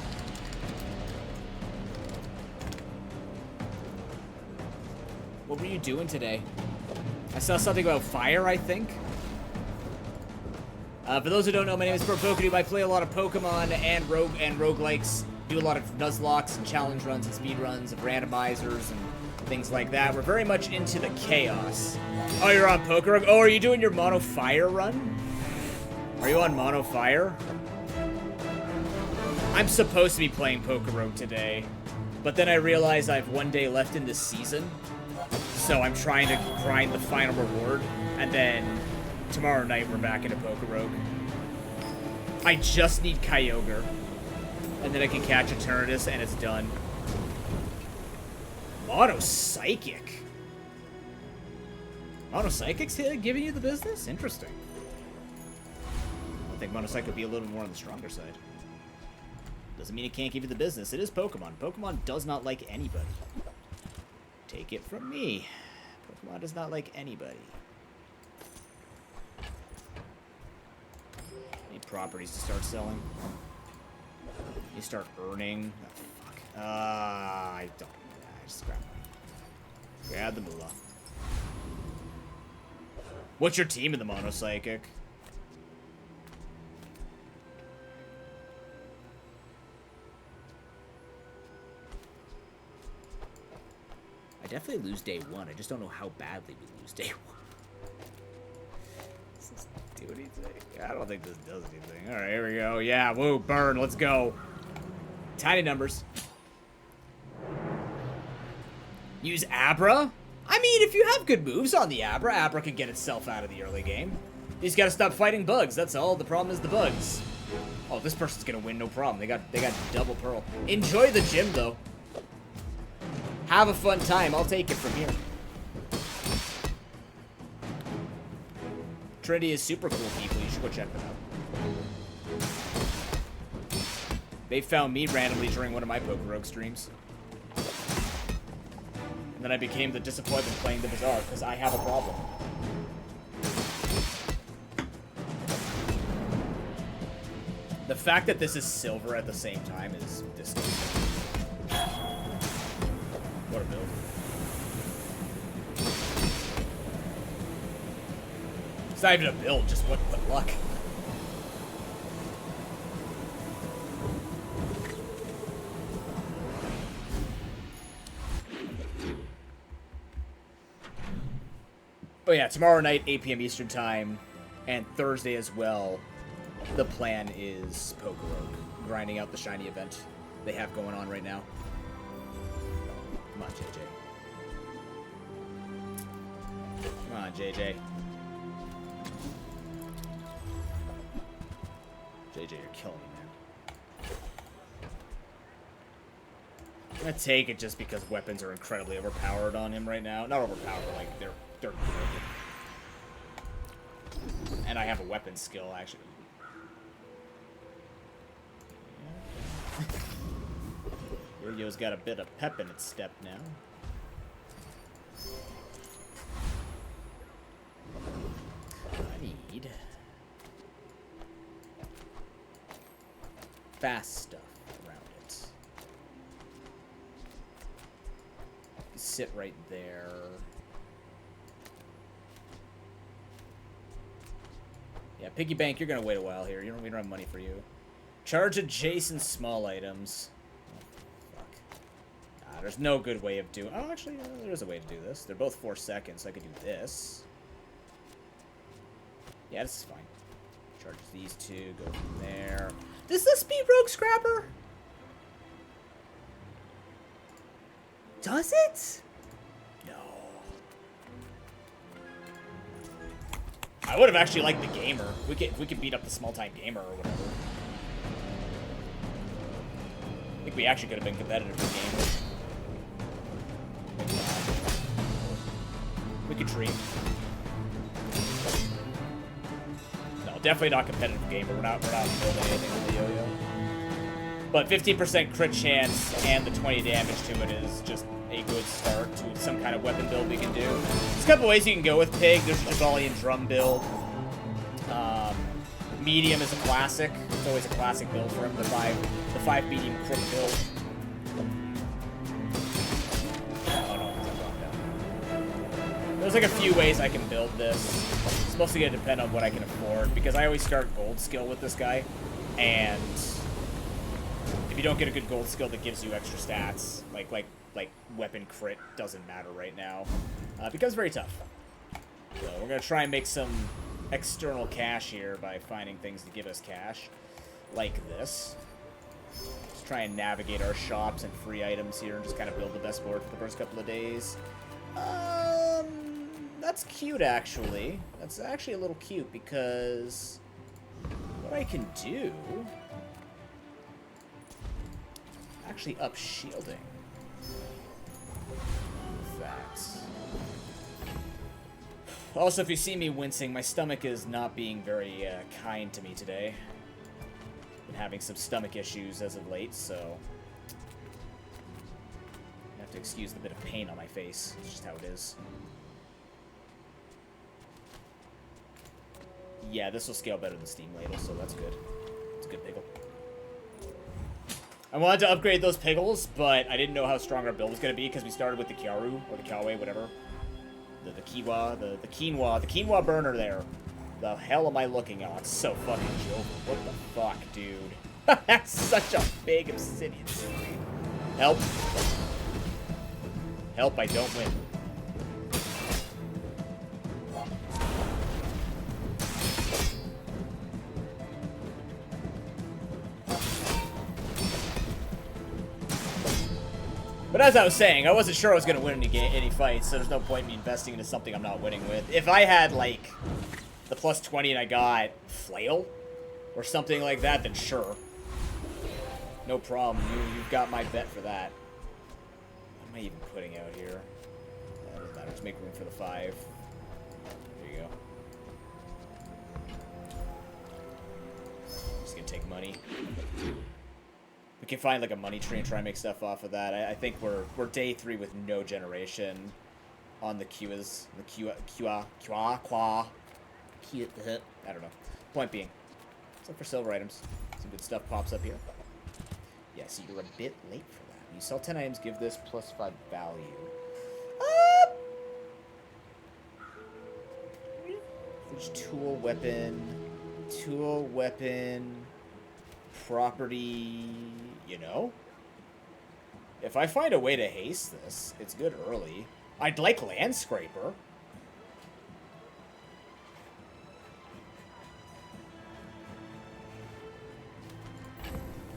What were you doing today? I saw something about fire, I think. For those who don't know, my name is ProPokadoob. I play a lot of Pokemon and roguelikes. Do a lot of Nuzlockes and challenge runs and speed runs of randomizers and things like that. We're very much into the chaos. Oh, you're on Pokerogue? Oh, are you doing your Mono Fire run? Are you on Mono Fire? I'm supposed to be playing Pokerogue today, but then I realize I have 1 day left in this season, so I'm trying to grind the final reward, and then tomorrow night we're back into Pokerogue. I just need Kyogre, and then I can catch Eternatus, and it's done. Mono Psychic. Mono Psychic's giving you the business? Interesting. I think Mono Psychic would be a little more on the stronger side. Doesn't mean it can't give you the business. It is Pokemon. Pokemon does not like anybody. Take it from me. Pokemon does not like anybody. Need properties to start selling. You start earning. Oh, fuck. I don't. I just grab money. Grab the moolah. What's your team in the Mono Psychic? I definitely lose day one. I just don't know how badly we lose day one. Does this do anything? I don't think this does anything. Alright, here we go. Yeah, woo, burn. Let's go. Tiny numbers. Use Abra? I mean, if you have good moves on the Abra, Abra can get itself out of the early game. You just gotta stop fighting bugs, that's all. The problem is the bugs. Oh, this person's gonna win, no problem. They got double pearl. Enjoy the gym, though. Have a fun time. I'll take it from here. Trinity is super cool, people. You should go check them out. They found me randomly during one of my Pokerogue streams. And then I became the disappointment playing the Bazaar because I have a problem. The fact that this is silver at the same time is disgusting. What a build. It's not even a build, just what luck. Oh yeah, tomorrow night, 8 p.m. Eastern Time, and Thursday as well, the plan is Pokerogue, grinding out the shiny event they have going on right now. Come on, JJ. Come on, JJ. JJ, you're killing me, man. I'm gonna take it just because weapons are incredibly overpowered on him right now. Not overpowered, but like they're good. And I have a weapon skill, actually. Yo-Yo's got a bit of pep in its step now. I need fast stuff around it. Sit right there. Yeah, Piggy Bank, you're gonna wait a while here. We don't have money for you. Charge adjacent small items. Oh, fuck. Nah, there's no good way of doing... Oh, actually, there is a way to do this. They're both 4 seconds, so I could do this. Yeah, this is fine. Charge these two, go from there. This is a Speed Rogue Scrapper? Does it? No. I would have actually liked the gamer. We could beat up the small-time gamer or whatever. I think we actually could have been competitive with gamer. We could dream. No, definitely not competitive gamer. We're not building anything with the yo-yo. But 15% crit chance and the 20 damage to it is just a good start to some kind of weapon build we can do. There's a couple ways you can go with Pig. There's a Jabalian drum build. Medium is a classic. It's always a classic build for him. The five medium crook build. Oh no, there's like a few ways I can build this. It's mostly gonna depend on what I can afford because I always start gold skill with this guy, and if you don't get a good gold skill that gives you extra stats, like weapon crit, doesn't matter right now. It becomes very tough. So we're gonna try and make some external cash here by finding things to give us cash, like this. Just try and navigate our shops and free items here and just kind of build the best board for the first couple of days. That's cute, actually. That's actually a little cute because what I can do, actually up shielding. That. Also, if you see me wincing, my stomach is not being very kind to me today. Been having some stomach issues as of late, so I have to excuse the bit of pain on my face. It's just how it is. Yeah, this will scale better than Steam Ladle, so that's good. It's a good pickle. I wanted to upgrade those pickles, but I didn't know how strong our build was going to be because we started with the Kyaru, or the Kiawe, whatever. The quinoa burner there. The hell am I looking at? It's so fucking joke. What the fuck, dude? That's such a big obsidian. Help. Help, I don't win. But as I was saying, I wasn't sure I was going to win any fights, so there's no point in me investing into something I'm not winning with. If I had, like, the plus 20 and I got Flail or something like that, then sure. No problem. You've got my bet for that. What am I even putting out here? Doesn't matter. Just make room for the 5. There you go. Just going to take money. We can find like a money tree and try and make stuff off of that. I think we're day 3 with no generation on the Qas. The I don't know. Point being, let's look for silver items. Some good stuff pops up here. Yeah, so you're a bit late for that. You sell 10 items, give this plus 5 value. There's tool, weapon, property, you know? If I find a way to haste this, it's good early. I'd like Land Scraper.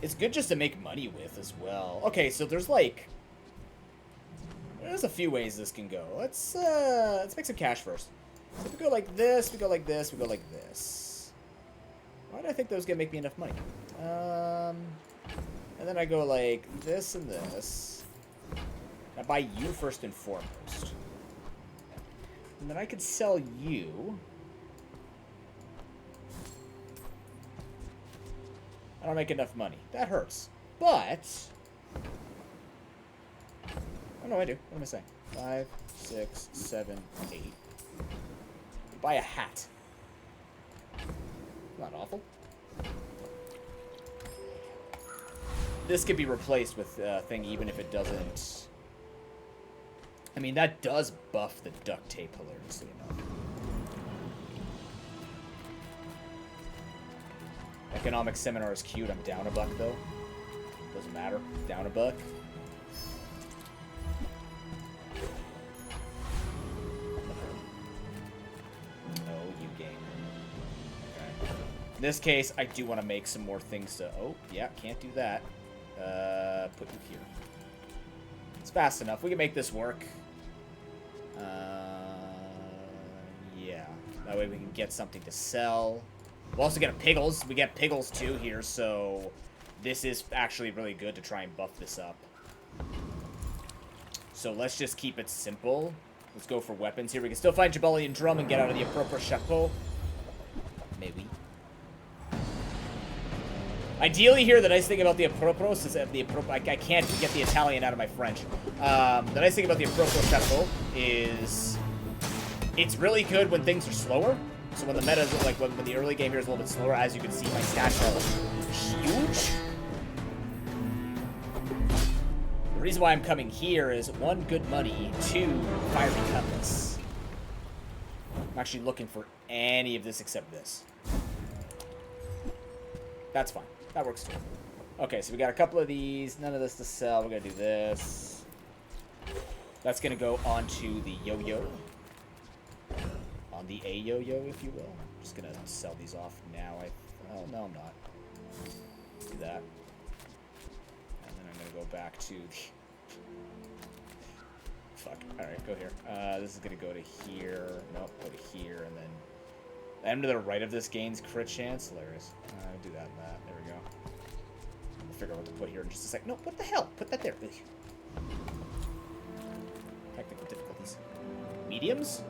It's good just to make money with as well. Okay, so there's like... There's a few ways this can go. Let's make some cash first. So if we go like this, we go like this, we go like this. Why do I think those gonna make me enough money? And then I go like this and this. I buy you first and foremost. And then I could sell you. I don't make enough money. That hurts. But... Oh no, I do. What am I saying? 5, 6, 7, 8. Buy a hat. Not awful. This could be replaced with thing even if it doesn't... I mean, that does buff the duct tape hilariously enough. Economic seminar is cute. I'm down $1 though. Doesn't matter. Down $1. In this case, I do want to make some more things to... Oh, yeah, can't do that. Put you here. It's fast enough. We can make this work. Yeah. That way we can get something to sell. We'll also get a Piggles. We get Piggles too here, so... This is actually really good to try and buff this up. So let's just keep it simple. Let's go for weapons here. We can still find Jabalian Drum and get out of the appropriate chapeau. Maybe. Ideally here, the nice thing about the Apropos is that I can't get the Italian out of my French. The nice thing about the Apropos Chapeau is it's really good when things are slower. So when the meta is like when the early game here is a little bit slower, as you can see, my stats are huge. The reason why I'm coming here is 1, good money, 2, fiery cutlass. I'm actually looking for any of this except this. That's fine. That works too. Okay, so we got a couple of these. None of this to sell. We're going to do this. That's going to go onto the yo-yo. On the a yo-yo, if you will. I'm just going to sell these off now. Oh, no, I'm not. Do that. And then I'm going to go back to the... Fuck. Alright, go here. This is going to go to here. Nope, go to here, and then... The end to the right of this gains crit chance. Hilarious. Do that and that. There we go. We'll figure out what to put here in just a sec. No, what the hell? Put that there. Ugh. Technical difficulties. Mediums?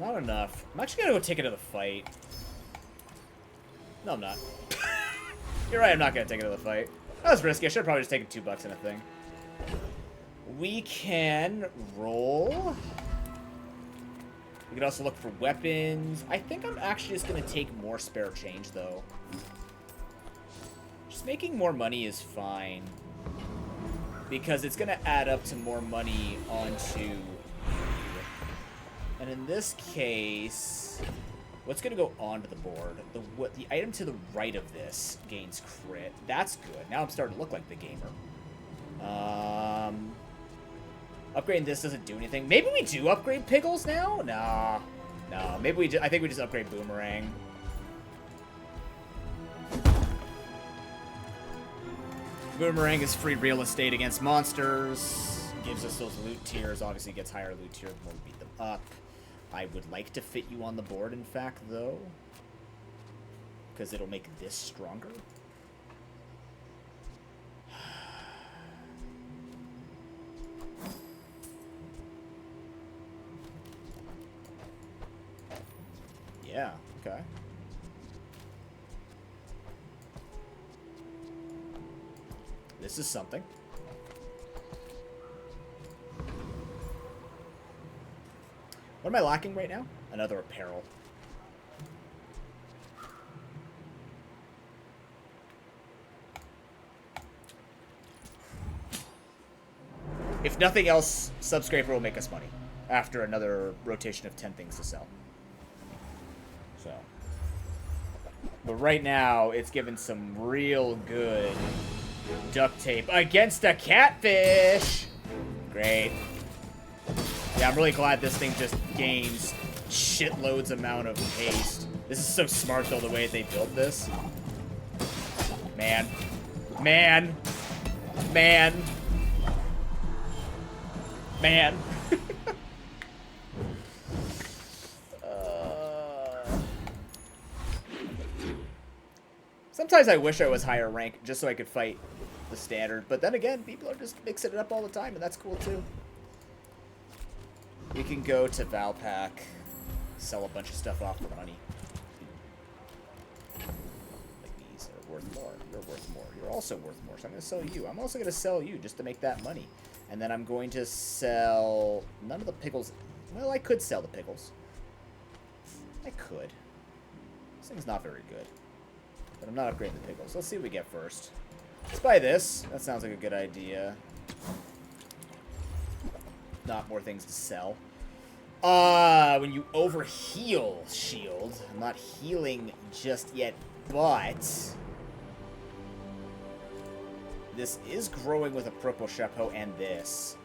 Not enough. I'm actually gonna go take it to the fight. No, I'm not. You're right, I'm not gonna take it to the fight. That was risky. I should have probably just taken $2 in a thing. We can roll. We can also look for weapons. I think I'm actually just going to take more spare change, though. Just making more money is fine. Because it's going to add up to more money onto... And in this case... What's going to go onto the board? The item to the right of this gains crit. That's good. Now I'm starting to look like the gamer. Upgrading this doesn't do anything. Maybe we do upgrade Pickles now? Nah. No. Maybe we do. I think we just upgrade Boomerang. Boomerang is free real estate against monsters. Gives us those loot tiers. Obviously gets higher loot tier the more we beat them up. I would like to fit you on the board, in fact, though. Because it'll make this stronger. Yeah, okay. This is something. What am I lacking right now? Another apparel. If nothing else, Subscraper will make us money after another rotation of 10 things to sell. So, but right now, it's given some real good duct tape against a catfish. Great. Yeah, I'm really glad this thing just gains shitloads amount of haste. This is so smart, though, the way they built this. Man. Man. Man. Man. Sometimes I wish I was higher rank just so I could fight the standard, but then again, people are just mixing it up all the time, and that's cool too. We can go to Valpak, sell a bunch of stuff off for money. Like these are worth more. You're worth more. You're also worth more, so I'm going to sell you. I'm also going to sell you just to make that money. And then I'm going to sell none of the pickles. Well, I could sell the pickles. I could. This thing's not very good. But I'm not upgrading the pickles. Let's see what we get first. Let's buy this. That sounds like a good idea. Not more things to sell. When you overheal shield. I'm not healing just yet, but this is growing with a purple chapeau and this.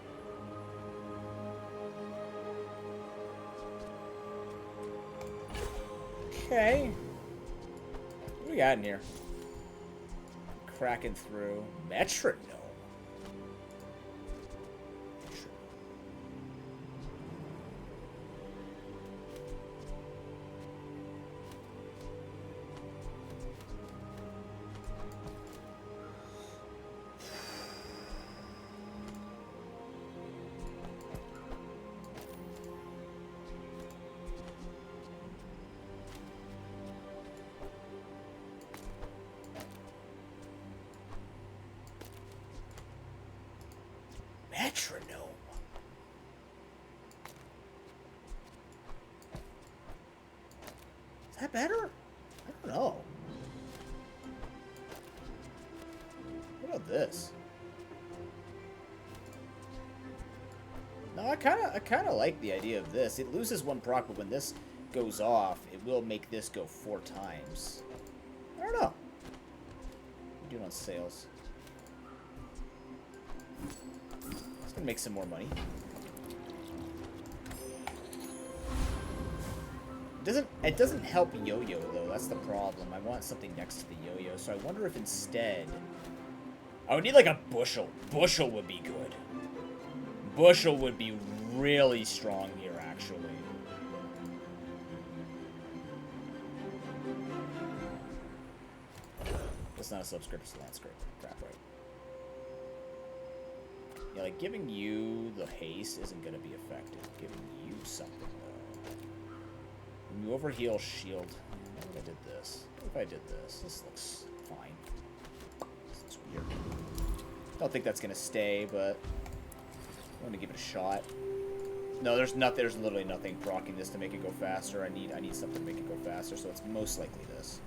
Okay. What do we got in here? Cracking through. Metronome. metronome. Is that better? I don't know. What about this? No, I kind of like the idea of this. It loses one proc, but when this goes off, it will make this go 4 times. I don't know. What are you doing on sales? It's gonna make some more money. It doesn't help yo-yo though. That's the problem. I want something next to the yo-yo, so I wonder if instead I would need like a bushel. Bushel would be good. Bushel would be really strong here, actually. That's not a subscript, it's a land script. Crap, right? Yeah, like giving you the haste isn't gonna be effective. Giving you something though. When you overheal shield. What if I did this? What if I did this? This looks fine. This looks weird. I don't think that's gonna stay, but I'm gonna give it a shot. No, there's literally nothing proccing this to make it go faster. I need something to make it go faster, so it's most likely this.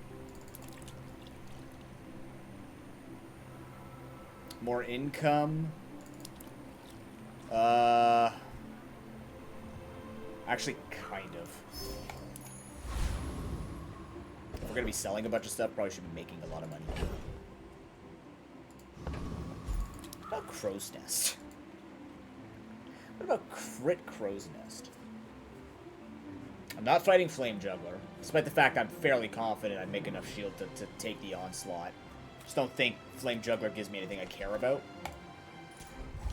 More income. Actually, kind of. If we're gonna be selling a bunch of stuff, probably should be making a lot of money. What about Crow's Nest? What about Crit Crow's Nest? I'm not fighting Flame Juggler, despite the fact I'm fairly confident I'd make enough shield to take the onslaught. Just don't think Flame Juggler gives me anything I care about.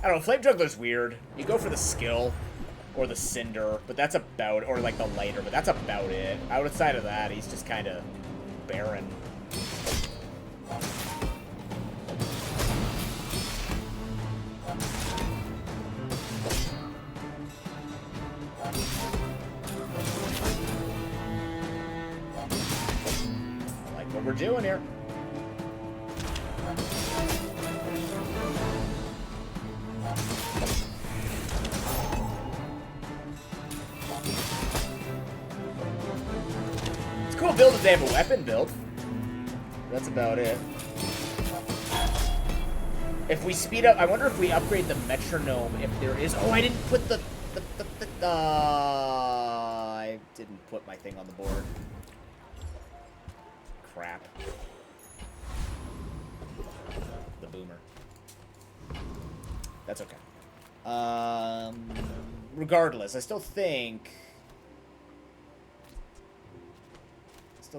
I don't know, Flame Juggler's weird. You go for the skill, or the Cinder, but that's about, or like the Lighter, but that's about it. Outside of that, he's just kind of barren. I like what we're doing here. It's a cool build if they have a weapon build. That's about it. If we speed up, I wonder if we upgrade the metronome, if there is... Oh, I didn't put I didn't put my thing on the board. Crap. The boomer. That's okay. Regardless, I still think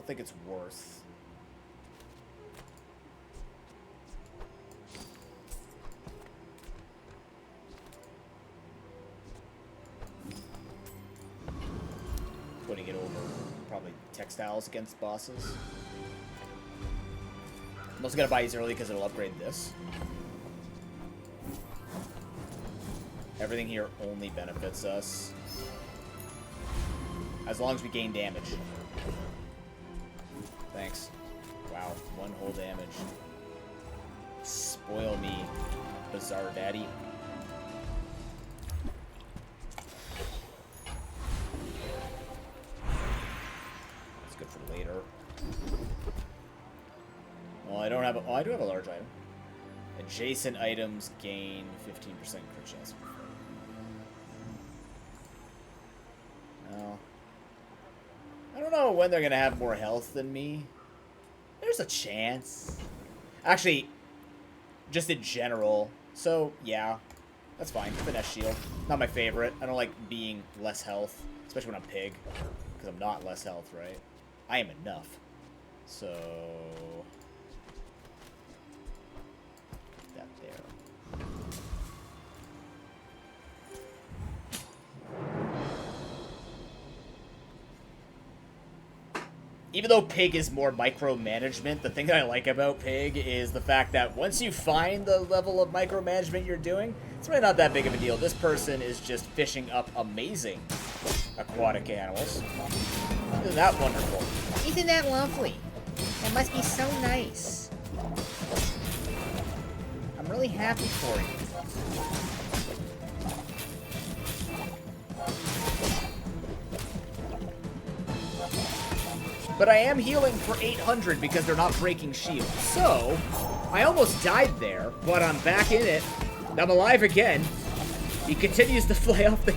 it's worth. Putting it over probably textiles against bosses. I'm also gonna buy these early because it'll upgrade this. Everything here only benefits us as long as we gain damage. Thanks. Wow, 1 whole damage. Spoil me, Bazaar Daddy. It's good for later. Well, I don't have a... Oh, I do have a large item. Adjacent items gain 15% crit chance. No. I don't know when they're gonna have more health than me. There's a chance. Actually, just in general. So, yeah. That's fine. Finesse shield. Not my favorite. I don't like being less health. Especially when I'm pig. Because I'm not less health, right? I am enough. So... that there. Even though Pig is more micromanagement, the thing that I like about Pig is the fact that once you find the level of micromanagement you're doing, it's really not that big of a deal. This person is just fishing up amazing aquatic animals. Isn't that wonderful? Isn't that lovely? That must be so nice. I'm really happy for you. But I am healing for 800 because they're not breaking shields. So, I almost died there, but I'm back in it. I'm alive again. He continues to fly off the... I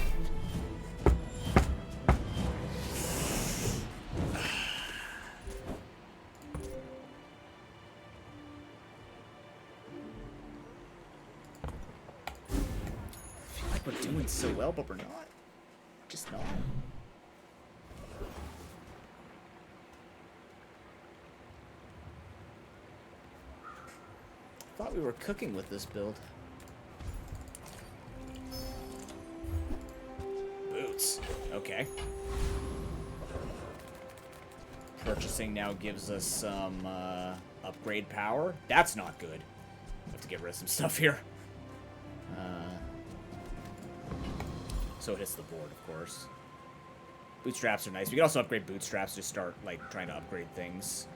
feel like we're doing so well, but we're not. We're just not. Thought we were cooking with this build. Boots. Okay. Purchasing now gives us some upgrade power. That's not good. I have to get rid of some stuff here. So it hits the board, of course. Bootstraps are nice. We can also upgrade bootstraps to start, like, trying to upgrade things.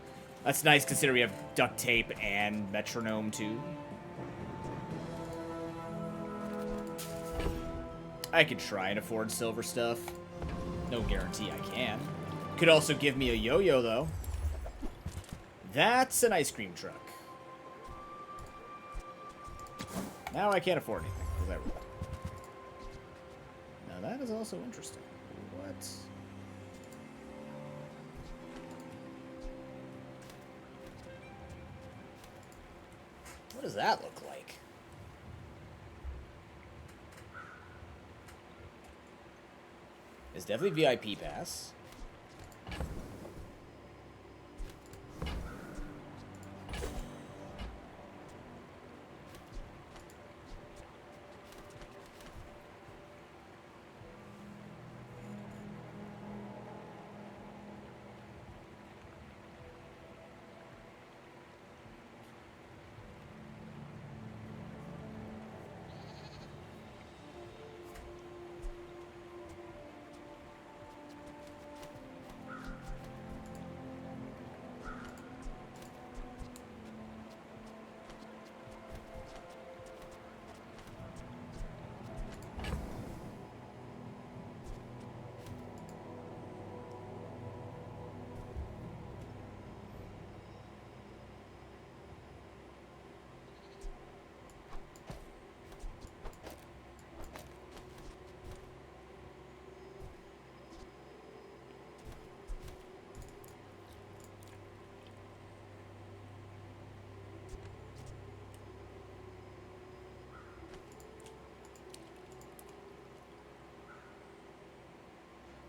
That's nice considering we have duct tape and metronome, too. I could try and afford silver stuff. No guarantee I can. Could also give me a yo-yo, though. That's an ice cream truck. Now I can't afford anything, because I rolled. Now that is also interesting. What? What does that look like? It's definitely VIP pass.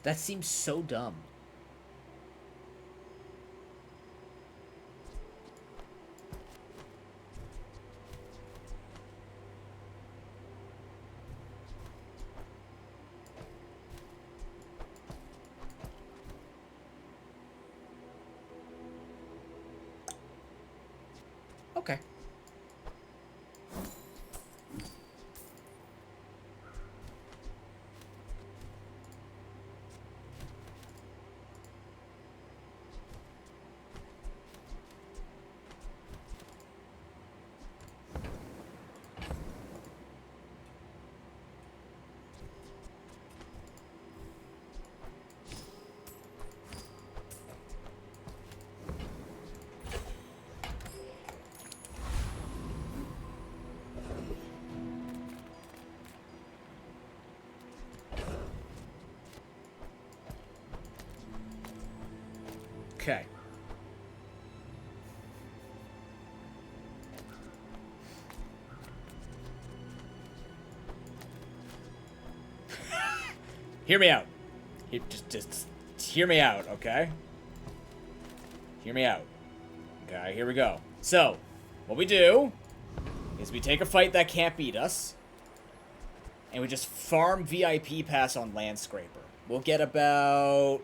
That seems so dumb. Okay. Okay. Hear me out. Just hear me out, okay? Hear me out. Okay, here we go. So, what we do is we take a fight that can't beat us, and we just farm VIP pass on Landscraper. We'll get about...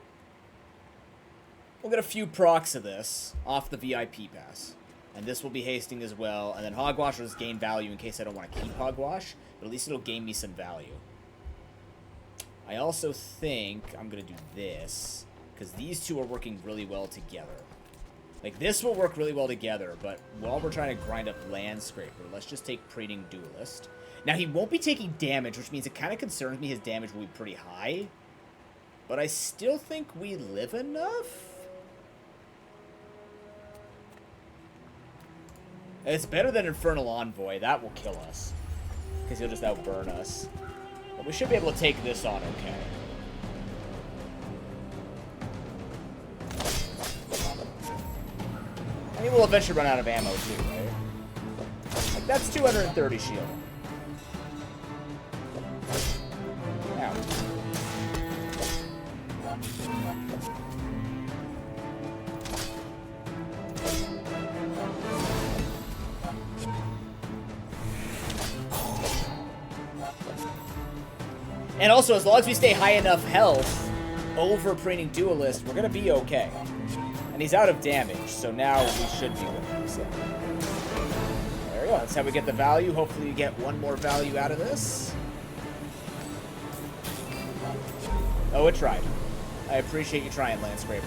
We'll get a few procs of this off the VIP pass. And this will be hasting as well. And then Hogwash will just gain value in case I don't want to keep Hogwash. But at least it'll gain me some value. I also think I'm going to do this. Because these two are working really well together. Like, this will work really well together. But while we're trying to grind up Landscraper, let's just take Prating Duelist. Now, he won't be taking damage, which means it kind of concerns me his damage will be pretty high. But I still think we live enough. It's better than Infernal Envoy. That will kill us. Because he'll just outburn us. But we should be able to take this on okay. I mean, we'll eventually run out of ammo too, right? Like, that's 230 shield. Ow. And also, as long as we stay high enough health over Preening Duelist, we're gonna be okay. And he's out of damage, so now we should be good. So, there we go. That's how we get the value. Hopefully we get one more value out of this. Oh, it tried. I appreciate you trying, Landscraper.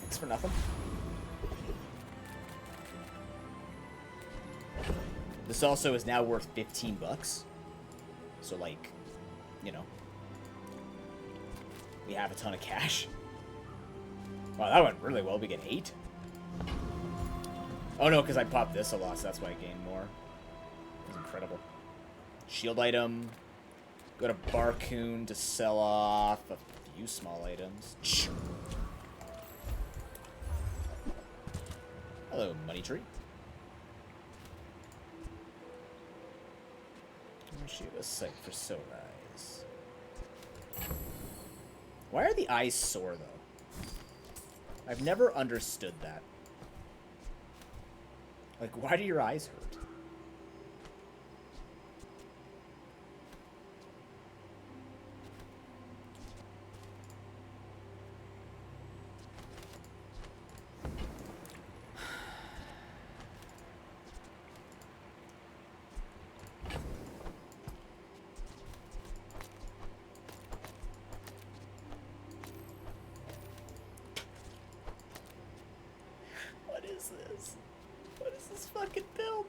Thanks for nothing. This also is now worth 15 bucks. So, like, you know, we have a ton of cash. Wow, that went really well. We get 8. Oh, no, because I popped this a lot, so that's why I gained more. That's incredible. Shield item. Go to Barcoon to sell off a few small items. Hello, Money Tree. She was sick for sore eyes. Why are the eyes sore, though? I've never understood that. Like, why do your eyes hurt?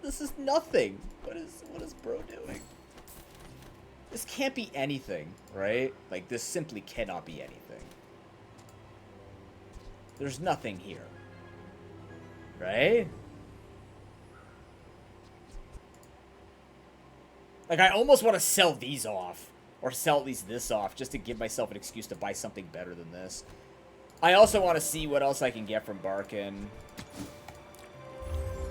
This is nothing. What is bro doing? This can't be anything, right? Like, this simply cannot be anything. There's nothing here. Right? Like, I almost want to sell these off. Or sell at least this off, just to give myself an excuse to buy something better than this. I also want to see what else I can get from Barkin.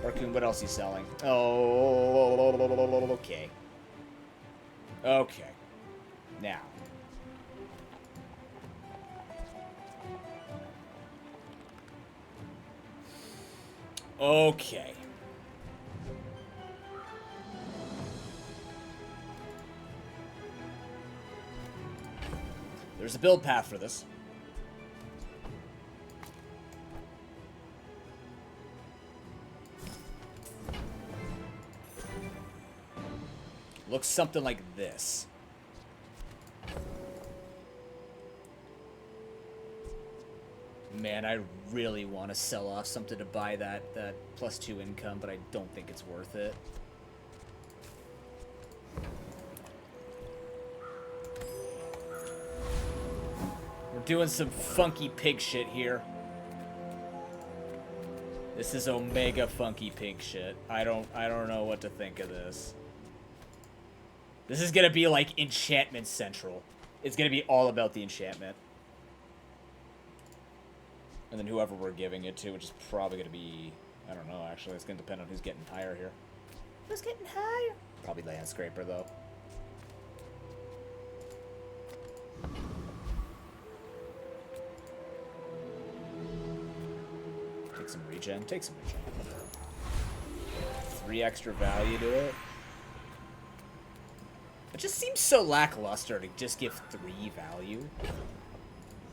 Barcoon, what else is he selling? Oh, okay. Okay. Now. Okay. There's a build path for this. Looks something like this. Man, I really want to sell off something to buy that +2 income, but I don't think it's worth it. We're doing some funky pig shit here. This is omega funky pig shit. I don't know what to think of this. This is gonna be like Enchantment Central. It's gonna be all about the enchantment. And then whoever we're giving it to, which is probably gonna be... I don't know, actually. It's gonna depend on who's getting higher here. Who's getting higher? Probably Landscraper, though. Take some regen. Take some regen. 3 extra value to it. It just seems so lackluster to just give 3 value.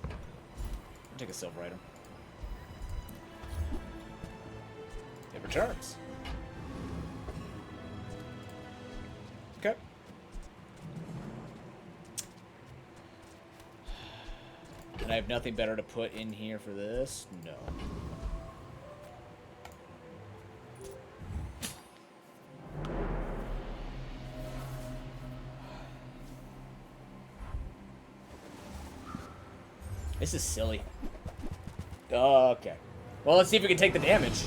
I'll take a silver item. It returns. Okay. And I have nothing better to put in here for this? No. This is silly. Okay. Well, let's see if we can take the damage.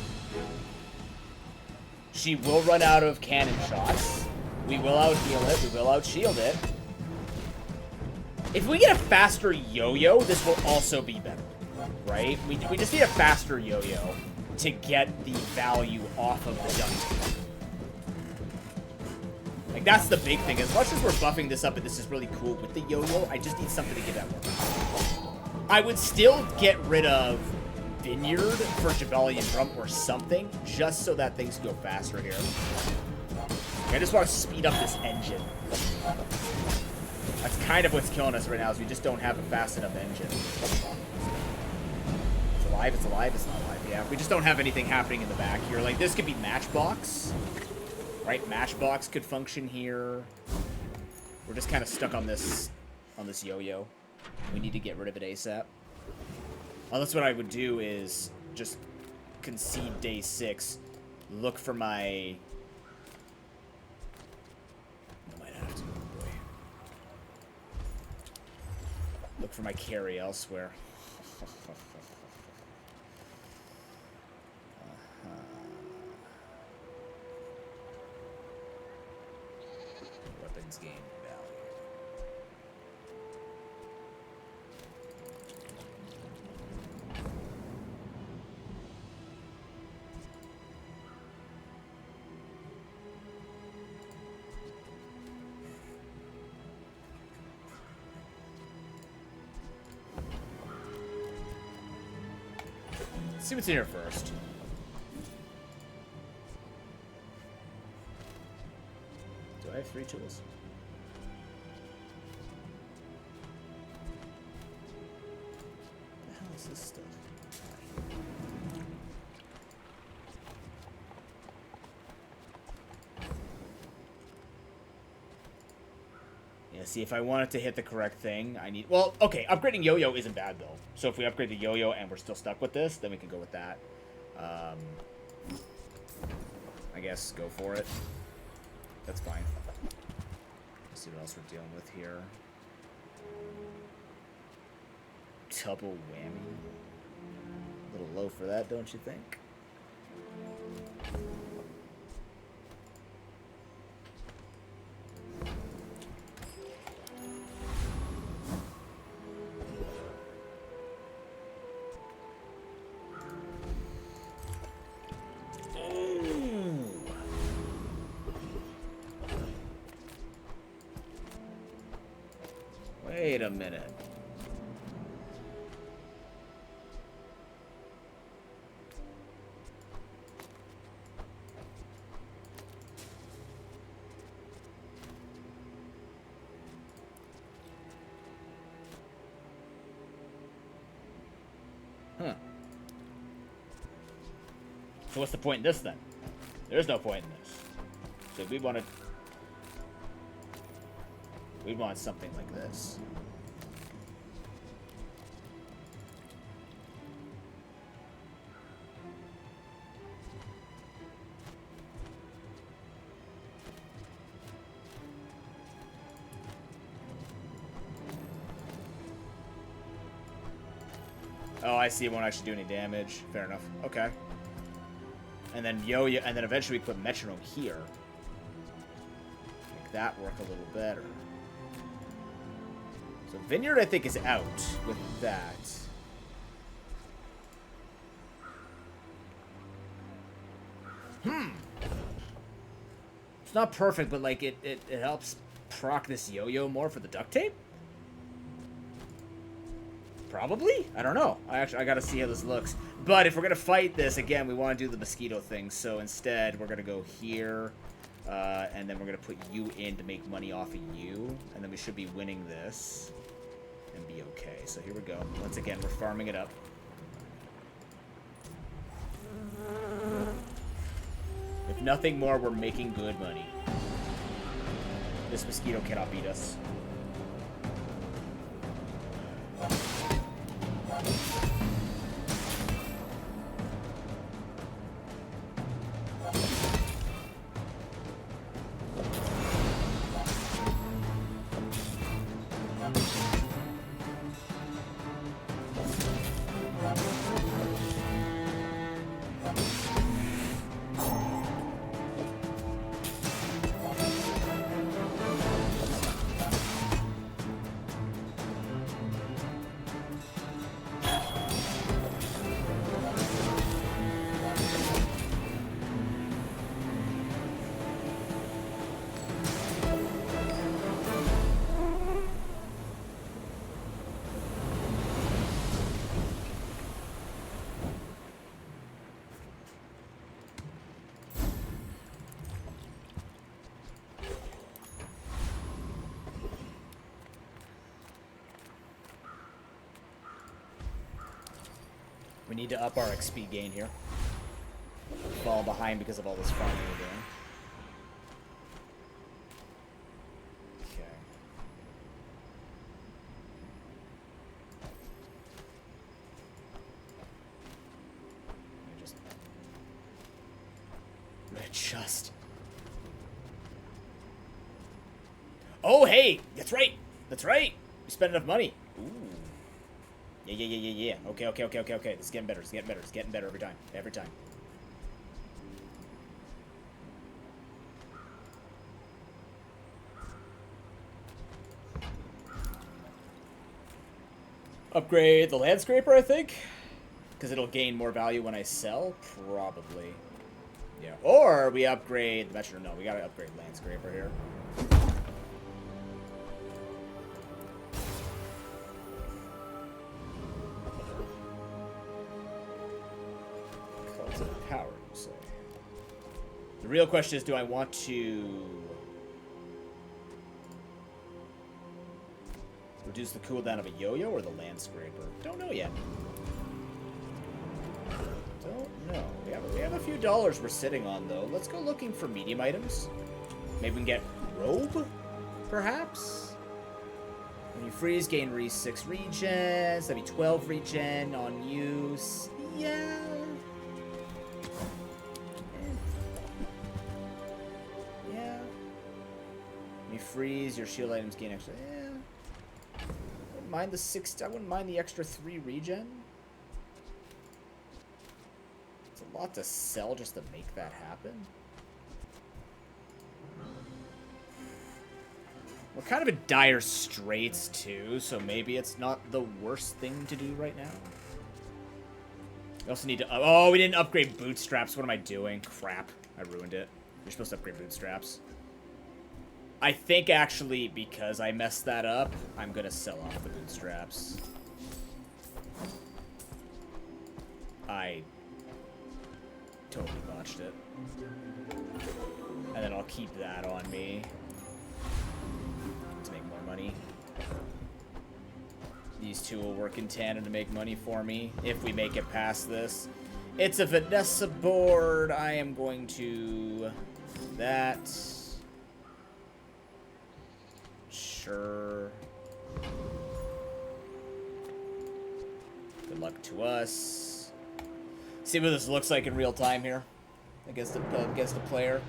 She will run out of cannon shots. We will out-heal it. We will out-shield it. If we get a faster yo-yo, this will also be better. Right? We just need a faster yo-yo to get the value off of the duct. Like, that's the big thing. As much as we're buffing this up and this is really cool with the yo-yo, I just need something to get that work. I would still get rid of Vineyard for Javellian Drum or something, just so that things go faster here. I just want to speed up this engine. That's kind of what's killing us right now, is we just don't have a fast enough engine. It's alive, it's alive, it's not alive. Yeah, we just don't have anything happening in the back here. Like, this could be Matchbox. Right? Matchbox could function here. We're just kind of stuck on this yo-yo. We need to get rid of it ASAP. Well, that's what I would do, is just concede day 6. Look for my... I might have to, boy. Look for my carry elsewhere. Weapons gain value. Let's see what's in here first. Do I have 3 tools? What the hell is this stuff? Yeah, see, if I want it to hit the correct thing, I need... Well, okay, upgrading yo-yo isn't bad, though. So if we upgrade the yo-yo and we're still stuck with this, then we can go with that. I guess go for it. That's fine. Let's see what else we're dealing with here. Double whammy. A little low for that, don't you think? Wait a minute. Huh. So what's the point in this then? There's no point in this. So we want something like this. Oh, I see. It won't actually do any damage. Fair enough. Okay. And then yo-yo, and then eventually we put metronome here. Make that work a little better. So Vineyard, I think, is out with that. It's not perfect, but like it helps proc this yo-yo more for the duct tape. Probably? I don't know. I gotta see how this looks. But if we're gonna fight this, again, we want to do the mosquito thing. So instead, we're gonna go here, and then we're gonna put you in to make money off of you, and then we should be winning this and be okay. So here we go. Once again, we're farming it up. If nothing more, we're making good money. This mosquito cannot beat us. We need to up our XP gain here. Fall behind because of all this farming we're doing. Okay. Just. Oh, hey! That's right! That's right! We spent enough money. Ooh. Yeah. Okay. This is getting better. It's getting better. It's getting better every time. Every time. Upgrade the landscraper, I think. Because it'll gain more value when I sell. Probably. Yeah. Or we upgrade the metronome. No, we gotta upgrade landscraper here. Power, you say. The real question is, do I want to reduce the cooldown of a yo-yo or the landscraper? Don't know yet. Don't know. We have a few dollars we're sitting on, though. Let's go looking for medium items. Maybe we can get robe, perhaps? When you freeze, gain 6 regens. That'd be 12 regen on use. Yeah. You freeze, your shield items gain extra. Yeah. I wouldn't mind the 6. I wouldn't mind the extra 3 regen. It's a lot to sell just to make that happen. We're kind of in dire straits too, so maybe it's not the worst thing to do right now. We also need to. Oh, we didn't upgrade bootstraps. What am I doing? Crap! I ruined it. You're supposed to upgrade bootstraps. I think, actually, because I messed that up, I'm going to sell off the bootstraps. I totally botched it. And then I'll keep that on me to make more money. These two will work in tandem to make money for me if we make it past this. It's a Vanessa board. I am going to... that... Sure. Good luck to us. See what this looks like in real time here against the player.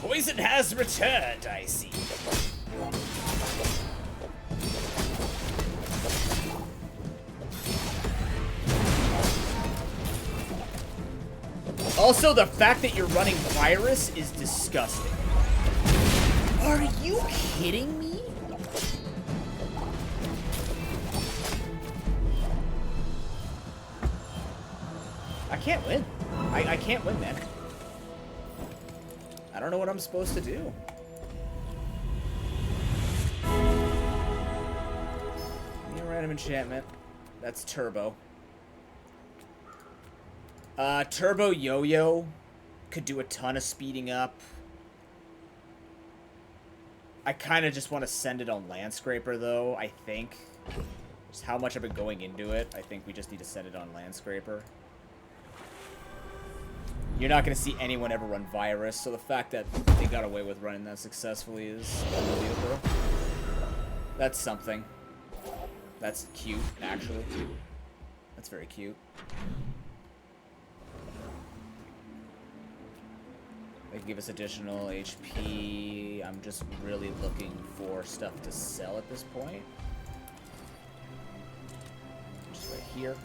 Poison has returned, I see. Also, the fact that you're running virus is disgusting. Are you kidding me? I can't win. I can't win, man. I don't know what I'm supposed to do. Give me a random enchantment. That's turbo. Turbo Yo-Yo could do a ton of speeding up. I kind of just want to send it on Landscraper, though, I think. Just how much I've been going into it, I think we just need to send it on Landscraper. You're not going to see anyone ever run Virus, so the fact that they got away with running that successfully is unbelievable. That's something. That's cute, actually. That's very cute. They can give us additional HP. I'm just really looking for stuff to sell at this point. Just right here.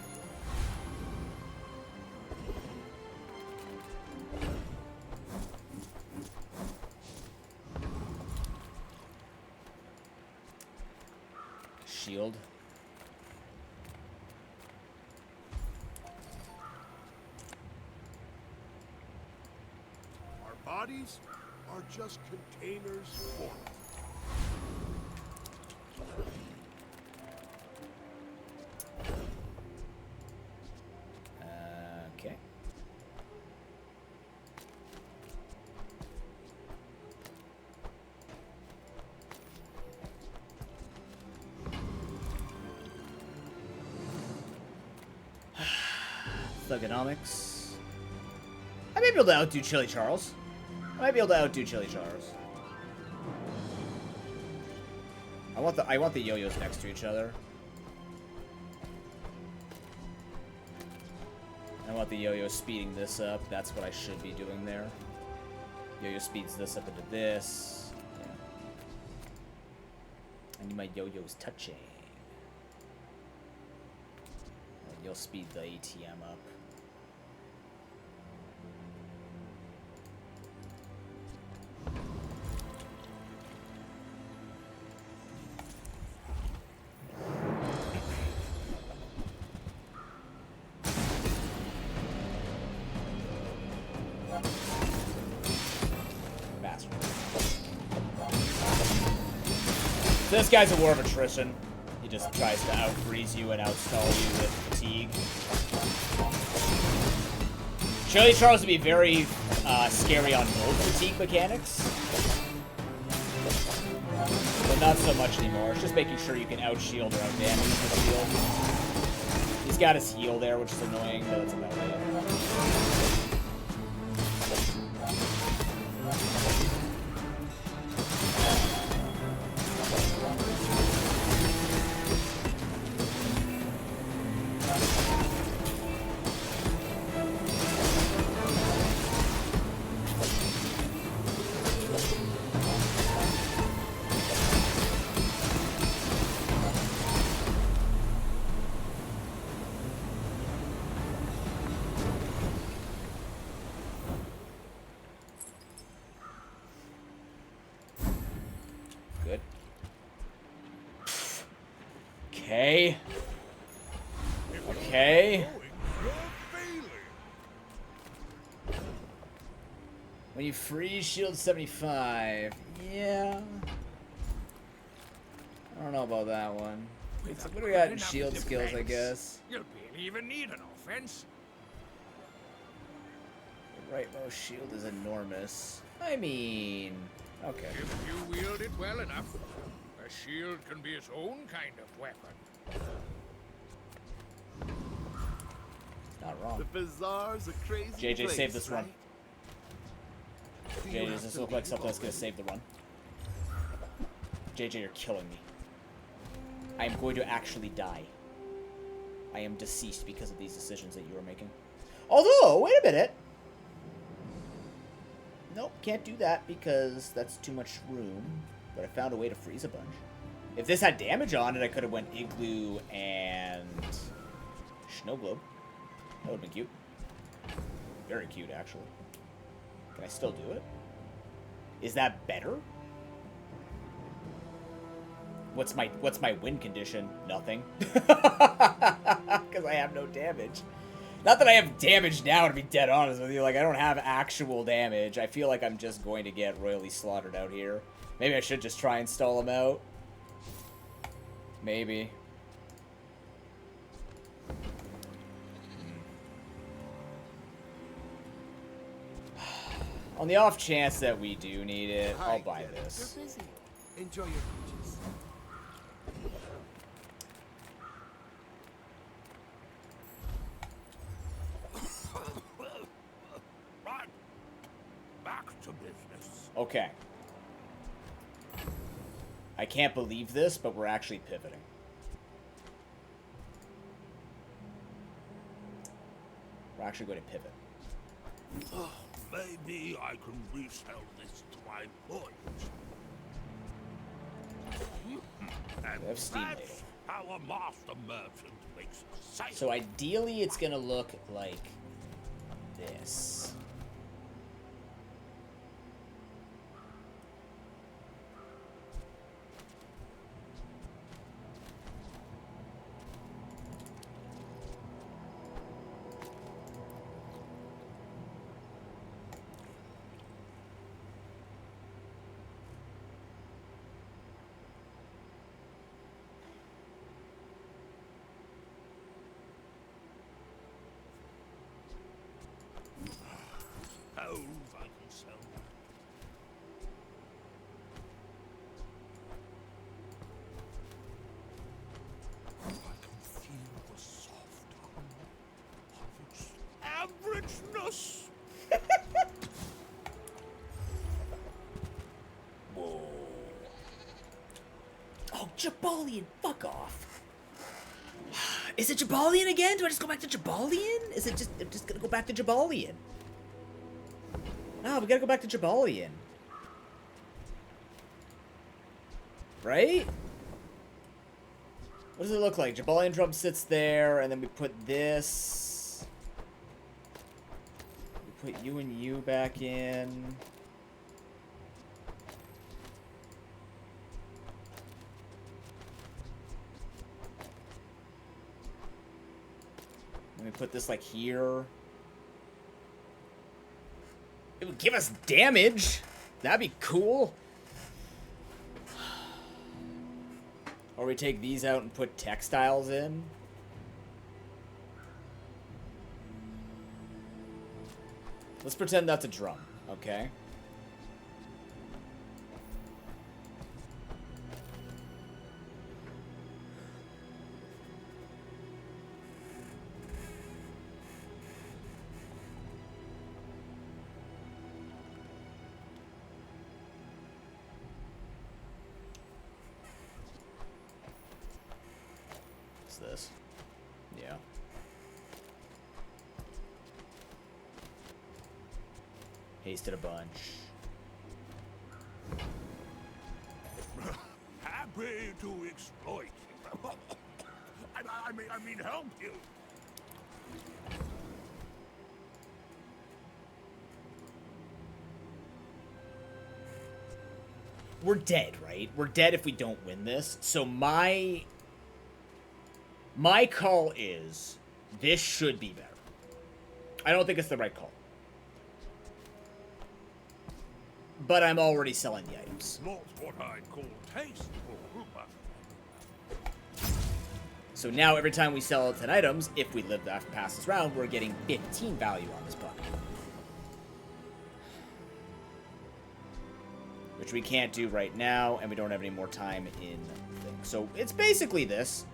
Shield. Bodies are just containers for it. Okay. Thugonomics. I may be able to outdo Chili Charles. I might be able to outdo Chili Charles. I want the yo-yos next to each other. I want the yo-yo speeding this up. That's what I should be doing there. Yo-yo speeds this up into this. Yeah. I need my yo-yos touching. And you'll speed the ATM up. This guy's a war of attrition. He just tries to out-freeze you and outstall you with fatigue. Chili Charles would be very scary on both fatigue mechanics. But not so much anymore. It's just making sure you can out-shield or out-damage the shield. He's got his heal there, which is annoying, but that's about it. Okay. Okay. When you freeze, shield 75. Yeah. I don't know about that one. What do we got in shield skills, I guess? You'll barely even need an offense. The rightmost shield is enormous. I mean, okay. If you wield it well enough, a shield can be its own kind of weapon. Not wrong. The Bazaar's a crazy JJ, place, save this run. right? JJ, does this look like something that's gonna save the run? JJ, you're killing me. I am going to actually die. I am deceased because of these decisions that you are making. Although, wait a minute. Nope, can't do that because that's too much room. But I found a way to freeze a bunch. If this had damage on it, I could have went Igloo and Snow Globe. That would have been cute. Very cute, actually. Can I still do it? Is that better? What's my win condition? Nothing. Because I have no damage. Not that I have damage now, to be dead honest with you. Like, I don't have actual damage. I feel like I'm just going to get royally slaughtered out here. Maybe I should just try and stall him out. Maybe. On the off chance that we do need it, I'll buy this. You're busy. Enjoy your purchase. Right. Back to business. Okay. I can't believe this, but we're actually pivoting. We're actually going to pivot. Oh, maybe I can resell this to my boys. And have Steam that's Ladle. how a master merchant makes a sale. So ideally, it's going to look like this. Jabalian, fuck off. Is it Jabalian again? Do I just go back to Jabalian? Is it just... I'm just gonna go back to Jabalian. No, we gotta go back to Jabalian. Right? What does it look like? Jabalian drum sits there, and then we put this. We put you and you back in. Let me put this like here. It would give us damage. That'd be cool. Or we take these out and put textiles in. Let's pretend that's a drum, okay? This. Yeah. Hasted a bunch. Happy to exploit. I mean, help you. We're dead, right? We're dead if we don't win this. So my call is, this should be better. I don't think it's the right call. But I'm already selling the items. Not what I'd call tasteful. So now every time we sell 10 items, if we live past this round, we're getting 15 value on this puppy. Which we can't do right now, and we don't have any more time in the thing. So it's basically this.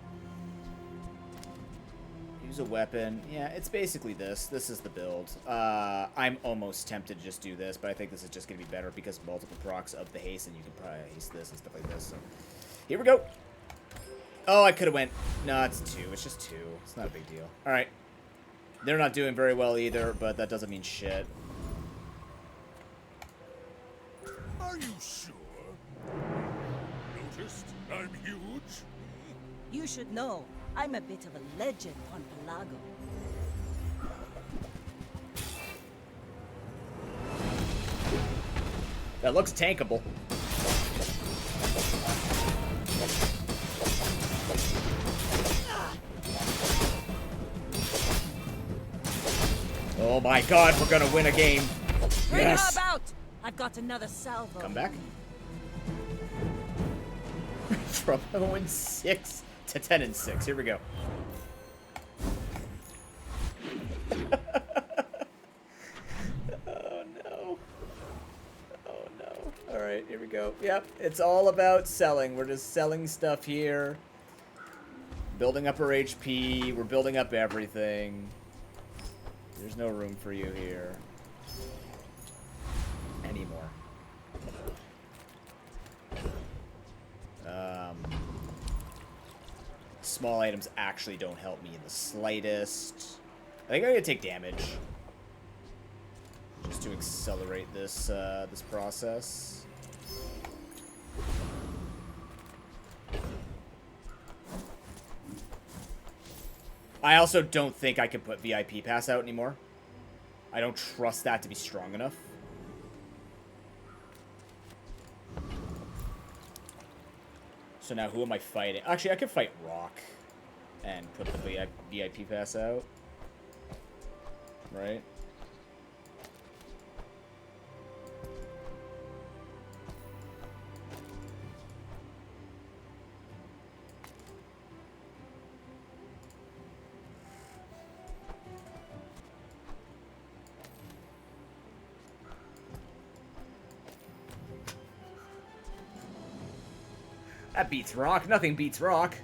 Use a weapon. Yeah, it's basically this. This is the build. I'm almost tempted to just do this, but I think this is just going to be better because multiple procs of the haste, and you can probably haste this and stuff like this. So here we go. Oh, I could have went... No, it's 2. It's just 2. It's not a big deal. All right. They're not doing very well either, but that doesn't mean shit. Are you sure? Noticed I'm huge? You should know, I'm a bit of a legend on Pelago. That looks tankable. Oh my god, we're gonna win a game. Bring Yes. her about! I've got another salvo. Come back. From 0-6 to 10-6. Here we go. Oh no. Oh no. Alright, here we go. Yep, it's all about selling. We're just selling stuff here. Building up our HP. We're building up everything. There's no room for you here. Anymore. Small items actually don't help me in the slightest. I think I'm gonna take damage. Just to accelerate this, this process. I also don't think I can put VIP pass out anymore. I don't trust that to be strong enough. So now who am I fighting? Actually, I could fight Rock and put the VIP pass out. Right? That beats Rock. Nothing beats Rock.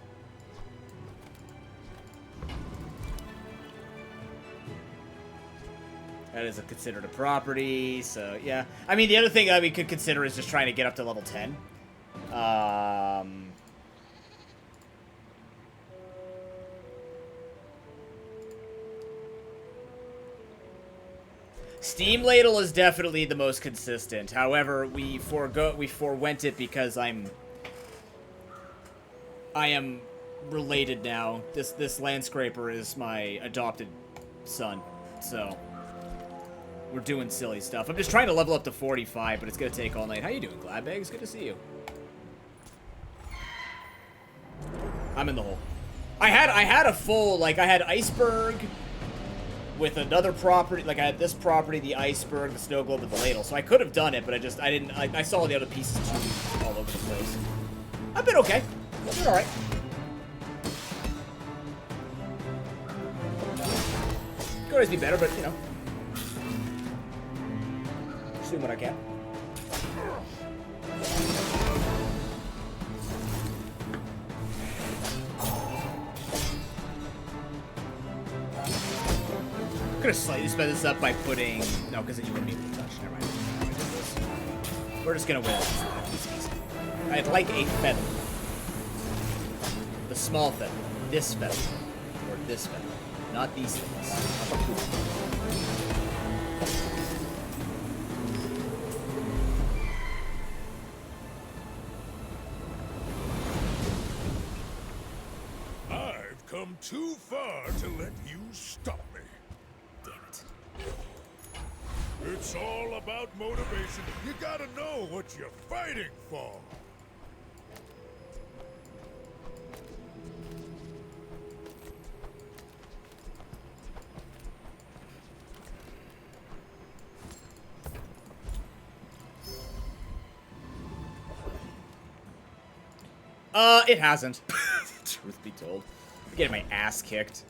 That is considered a property, so yeah. I mean, the other thing that we could consider is just trying to get up to level 10. Steam Ladle is definitely the most consistent. However, we forewent it because I am related now. This landscraper is my adopted son, so we're doing silly stuff. I'm just trying to level up to 45, but it's gonna take all night. How you doing, Gladbags? Good to see you. I'm in the hole. I had a full, like, I had Iceberg with another property, like I had this property, the Iceberg, the Snow Globe, and the Ladle, so I could have done it, but I saw the other pieces too all over the place. I've been okay. I've been alright. Could always be better, but, you know. Just doing what I can. I'm gonna slightly sped this up by putting... No, because then you wouldn't be able to touch. Never mind. I did this. We're just gonna win. Easy. I'd like a feather. The small feather. This feather. Or this feather. Not these things. I've come too far to let you stop me. It's all about motivation. You gotta know what you're fighting for. It hasn't. Truth be told. I'm getting my ass kicked.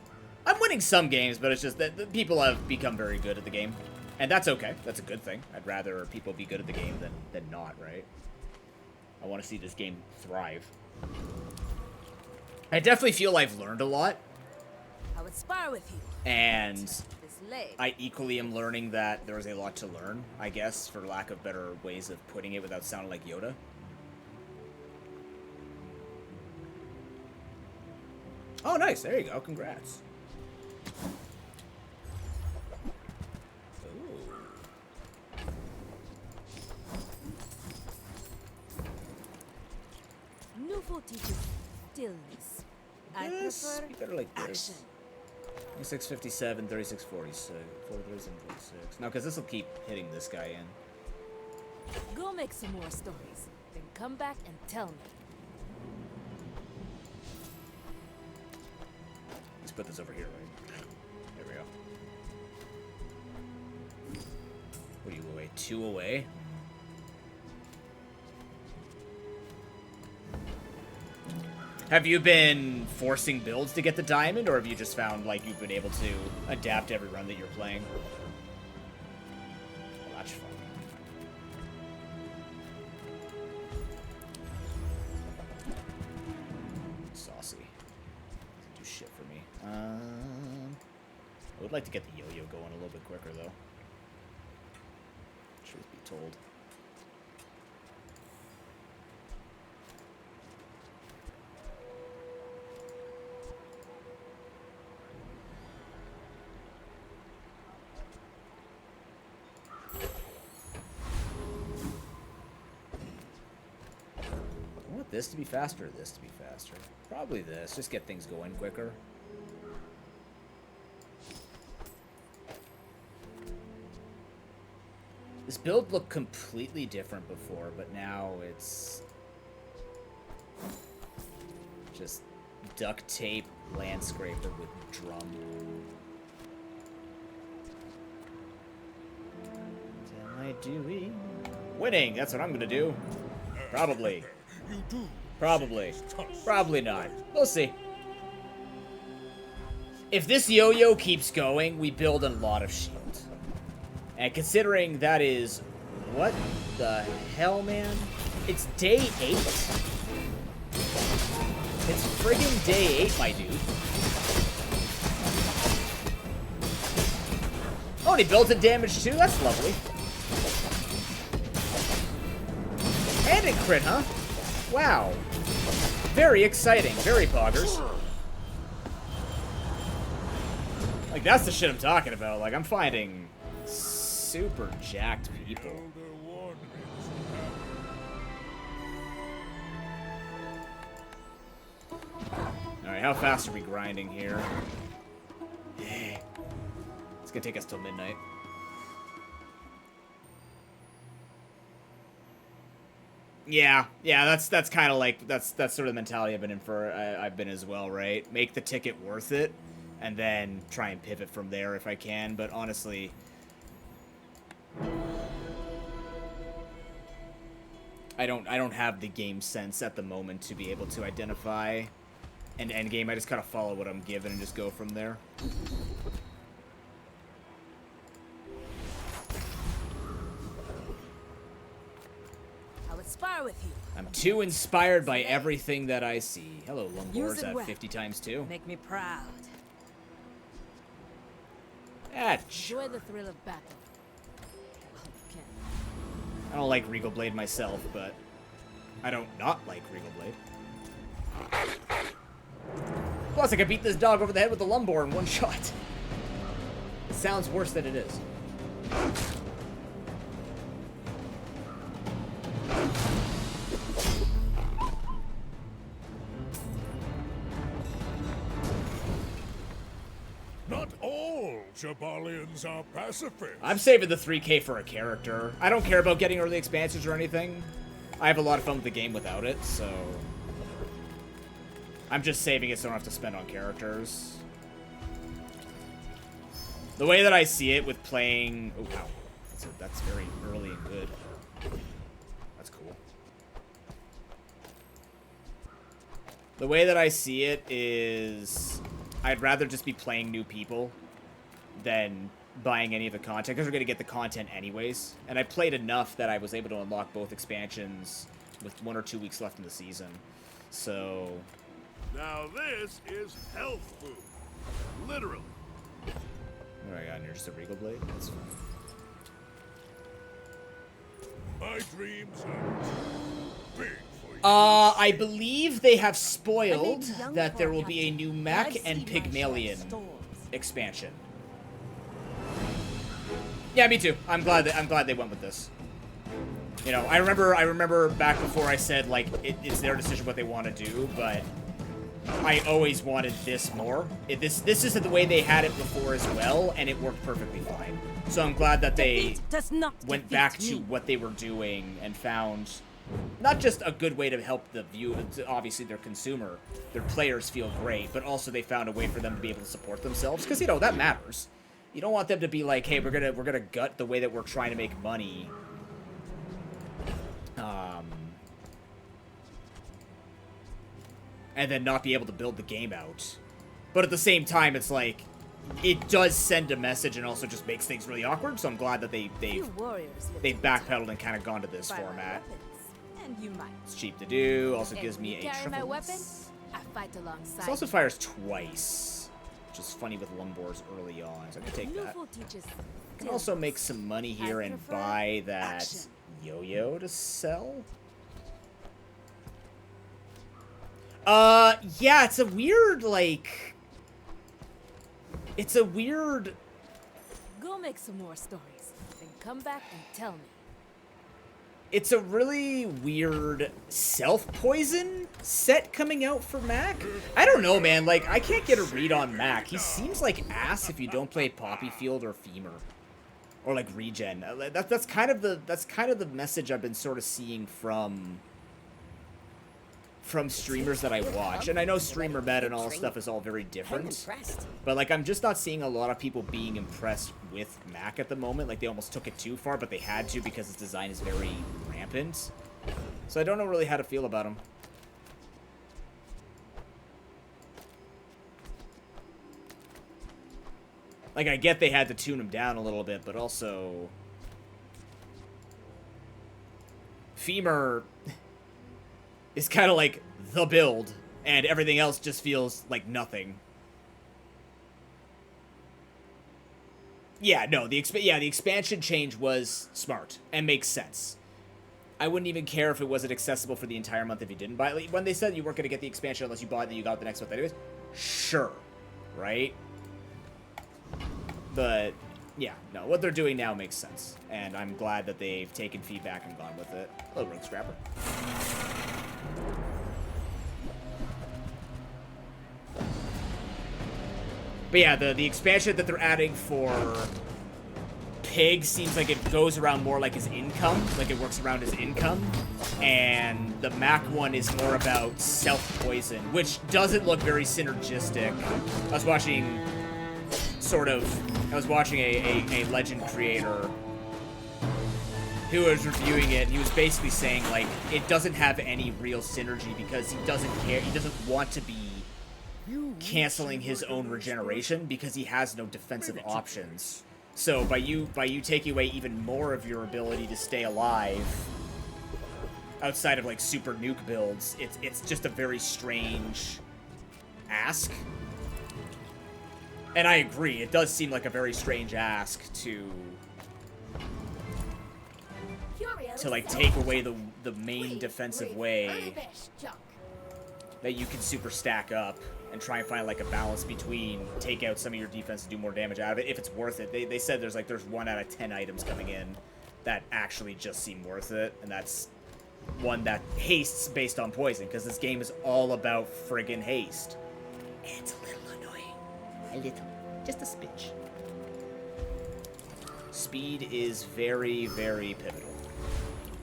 I'm winning some games, but it's just that the people have become very good at the game. And that's okay. That's a good thing. I'd rather people be good at the game than not, right? I want to see this game thrive. I definitely feel I've learned a lot. I would spar with you. And This leg. I equally am learning that there is a lot to learn, I guess, for lack of better ways of putting it without sounding like Yoda. Oh, nice. There you go. Congrats. Nouveau teaches stillness. I Yes, prefer be better like action. this. 2657, 3646, 436. No, because this will keep hitting this guy in. Go make some more stories, then come back and tell me. Let's put this over here, right? There we go. What are you away? 2 away? Have you been forcing builds to get the diamond, or have you just found, like, you've been able to adapt every run that you're playing? Well, that's fun. Saucy. Doesn't do shit for me. I would like to get the yo-yo going a little bit quicker, though. Truth be told. I want this to be faster or this to be faster. Probably this. Just get things going quicker. This build looked completely different before, but now it's just duct tape landscraper with drum. What am I doing? Winning! That's what I'm gonna do. Probably. You do. Probably. Probably not. We'll see. If this yo-yo keeps going, we build a lot of shield. And considering that is... What the hell, man? It's day 8? It's friggin' day 8, my dude. Oh, and he built in damage too? That's lovely. And it crit, huh? Wow. Very exciting. Very poggers. Like, that's the shit I'm talking about. Like, I'm finding super jacked people. Alright, how fast are we grinding here? It's gonna take us till midnight. Yeah, that's kind of like that's sort of the mentality I've been in for I've been as well, right? Make the ticket worth it, and then try and pivot from there if I can. But honestly, I don't have the game sense at the moment to be able to identify an end game. I just kind of follow what I'm given and just go from there. Spar with you. I'm too inspired by everything that I see. Hello, Lumbors at 50 times 2. Make me proud. Enjoy the thrill of battle. I don't like Regal Blade myself, but I don't not like Regal Blade. Plus, I could beat this dog over the head with a Lumbor in one shot. It sounds worse than it is. Not all Jabalians are pacifists. I'm saving the 3K for a character. I don't care about getting early expansions or anything. I have a lot of fun with the game without it, so I'm just saving it so I don't have to spend on characters. The way that I see it with playing... Oh, wow. That's very early and good. That's cool. The way that I see it is I'd rather just be playing new people than buying any of the content, because we're going to get the content anyways. And I played enough that I was able to unlock both expansions with 1 or 2 weeks left in the season. So... Now this is health food. Literally. What do I got in here? Just a Regal Blade? That's fine. My dreams are big for you. I believe they have spoiled that there will be a new Mech and Pygmalion expansion. Yeah, me too. I'm glad they went with this. You know, I remember back before I said like it's their decision what they want to do, but I always wanted this more. This is the way they had it before as well, and it worked perfectly fine. So I'm glad that they went back to what they were doing and found not just a good way to help the obviously their consumer, their players feel great, but also they found a way for them to be able to support themselves, because you know that matters. You don't want them to be like, hey, we're gonna gut the way that we're trying to make money. And then not be able to build the game out. But at the same time, it's like, it does send a message and also just makes things really awkward, so I'm glad that they backpedaled and kind of gone to this format. And you might. It's cheap to do, also gives me a carry my triple. weapon, I fight alongside. This also fires twice, which is funny with Lumbors early on, so I can take that. I can also make some money here and buy that yo-yo to sell. Yeah, it's a weird, like... It's a weird... Go make some more stories, then come back and tell me. It's a really weird self-poison set coming out for Mac. I don't know, man. Like, I can't get a read on Mac. He seems like ass if you don't play Poppy Field or Femur. Or, like, Regen. That's kind of the message I've been sort of seeing from streamers that I watch. And I know streamer meta and all stuff is all very different. But, like, I'm just not seeing a lot of people being impressed with Mac at the moment. Like, they almost took it too far, but they had to because his design is very rampant. So I don't know really how to feel about him. Like, I get they had to tune him down a little bit, but also... Femur is kind of like the build, and everything else just feels like nothing. Yeah, no, the expansion change was smart and makes sense. I wouldn't even care if it wasn't accessible for the entire month if you didn't buy it. Like, when they said you weren't going to get the expansion unless you bought it, then you got it the next month anyways. Sure, right? But Yeah, no, what they're doing now makes sense, and I'm glad that they've taken feedback and gone with it. Hello, Rogue Scrapper. But yeah, the expansion that they're adding for Pig seems like it goes around more like his income, like it works around his income, and the Mac one is more about self-poison, which doesn't look very synergistic. I was watching a Legend creator who was reviewing it, and he was basically saying, like, it doesn't have any real synergy because he doesn't care, he doesn't want to be canceling his own regeneration because he has no defensive options. So by you taking away even more of your ability to stay alive outside of like super nuke builds, it's just a very strange ask. And I agree, it does seem like a very strange ask to like take away the main defensive way that you can super stack up and try and find like a balance between take out some of your defense and do more damage out of it if it's worth it. They said there's 1 out of 10 items coming in that actually just seem worth it, and that's one that hastes based on poison, because this game is all about friggin' haste. And it's a little annoying. A little. Just a smidge. Speed is very, very pivotal.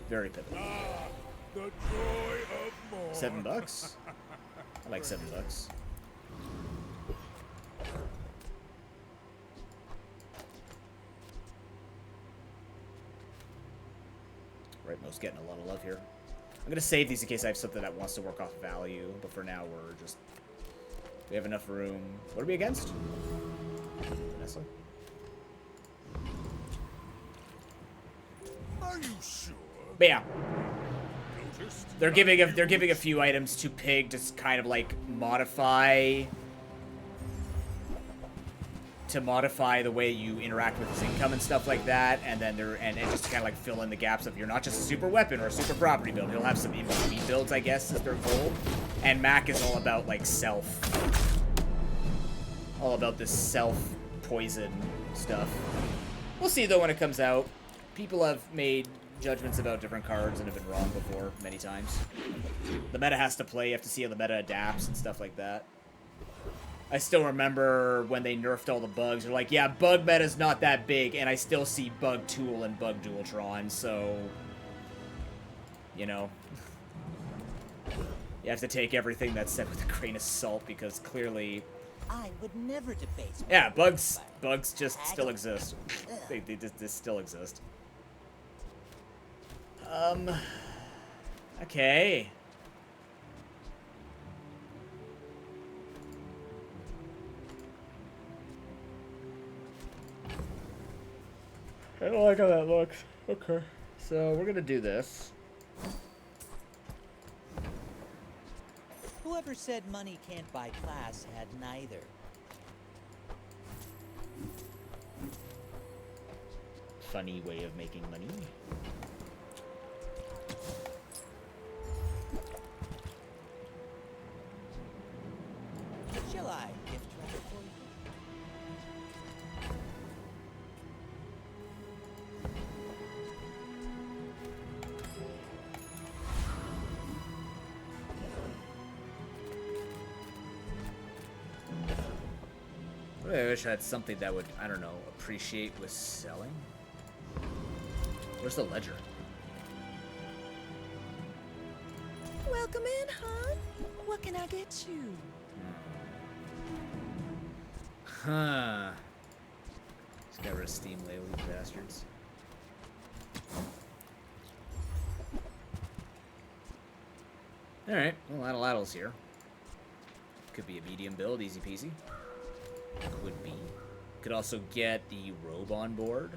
Very pivotal. The joy of more. $7? I like $7. Right, most getting a lot of love here. I'm gonna save these in case I have something that wants to work off value, but for now we have enough room. What are we against? Nestle? Are you sure? But yeah. Noticed? They're giving a few items to Pig to kind of like modify the way you interact with his income and stuff like that, and then and just kind of like fill in the gaps of you're not just a super weapon or a super property build. He'll have some in-between builds, I guess, is their goal. And Mac is all about like all about this self-poison stuff. We'll see though when it comes out. People have made judgments about different cards and have been wrong before many times. The meta has to play, you have to see how the meta adapts and stuff like that. I still remember when they nerfed all the bugs. They're like, yeah, bug meta's not that big, and I still see Bug Tool and Bug Dualtron, so... You know. You have to take everything that's said with a grain of salt, because clearly... I would never debase. Yeah, bugs just still exist. They just still exist. Okay. I don't like how that looks. Okay. So we're gonna do this. Whoever said money can't buy class had neither. Funny way of making money. Shall I gift wrap it for you? I wish I had something that would, I don't know, appreciate with selling. Where's the ledger? Welcome in, hon. What can I get you? Huh. Just got rid of Steam label, you bastards. Alright, well, Lattiladdle's here. Could be a medium build, easy peasy. Could be. Could also get the robe on board.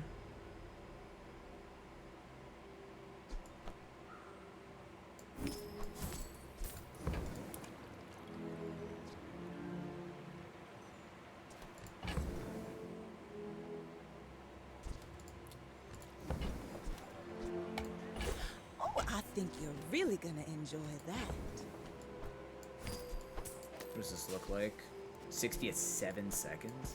Oh, I think you're really gonna enjoy that. What does this look like? 60 at 7 seconds.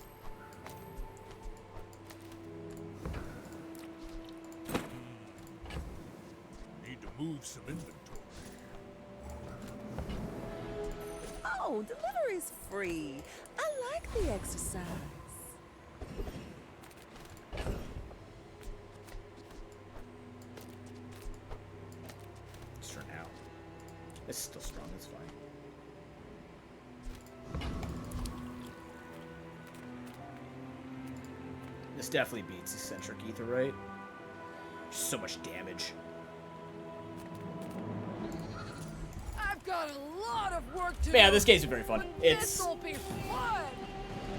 move some inventory. Oh, delivery's free. I like the exercise. Just for now. It's still strong, it's fine. This definitely beats eccentric ether, right? So much damage. I've got a lot of work to do. Yeah, this game's been very fun. But It's this'll be fun.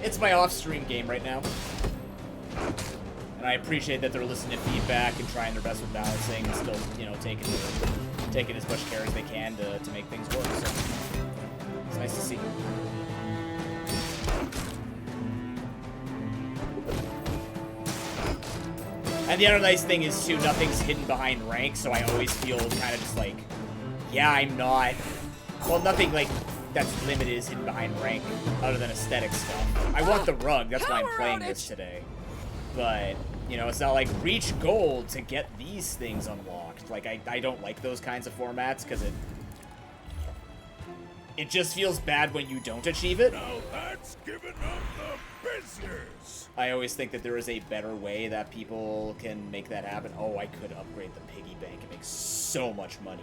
It's my off-stream game right now. And I appreciate that they're listening to feedback and trying their best with balancing and still, you know, taking as much care as they can to make things work. So it's nice to see. And the other nice thing is, too, nothing's hidden behind rank, so I always feel kind of just like, yeah, I'm not... Well, nothing, like, that's limited is hidden behind rank, other than aesthetic stuff. I want the rug, that's why I'm playing this today. But, you know, it's not like, reach gold to get these things unlocked. Like, I don't like those kinds of formats, because it just feels bad when you don't achieve it. Now that's giving up the business. I always think that there is a better way that people can make that happen. Oh, I could upgrade the piggy bank and make so much money.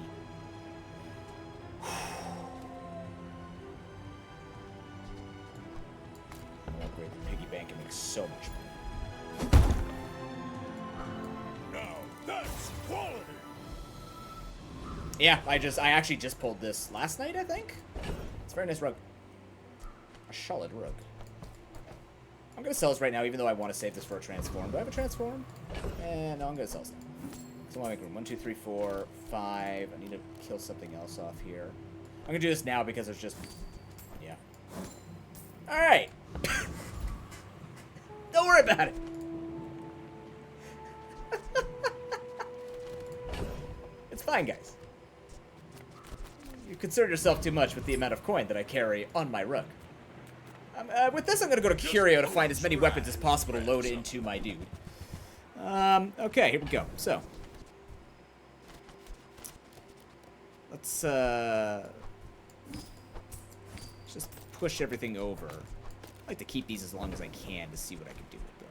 I'll upgrade the piggy bank and make so much money. Now that's quality. Yeah, I actually just pulled this last night, I think. It's a very nice rug. A solid rug. I'm gonna sell this right now, even though I want to save this for a transform. Do I have a transform? No, I'm gonna sell this now. So I want to make room. 1, 2, 3, 4, 5. I need to kill something else off here. I'm gonna do this now because there's just... Yeah. Alright. Don't worry about it. It's fine, guys. You concern yourself too much with the amount of coin that I carry on my rug. With this, I'm going to go to Curio to find as many weapons as possible to load into my dude. Okay, here we go. So. Let's, just push everything over. I like to keep these as long as I can to see what I can do with them.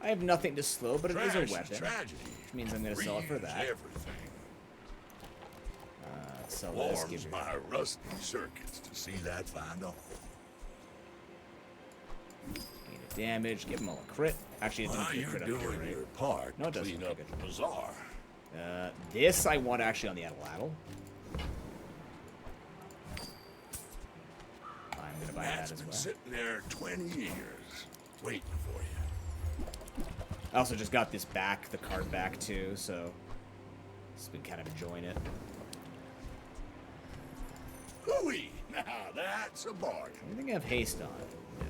I have nothing to slow, but it is a weapon. Which means I'm going to sell it for that. Sell this. Warms my rusty circuits to see that find off. Damage, give them all a crit. Actually, it didn't do a crit up here, right? Your part No, it doesn't. clean up the bazaar. This I want actually on the Atlatl. I'm gonna buy That's that as been well. sitting there 20 years, waiting for you. I also just got this back, the card back too, so just been kind of enjoying it. Hooey! Now that's a bargain. I think I have haste on it. Yeah.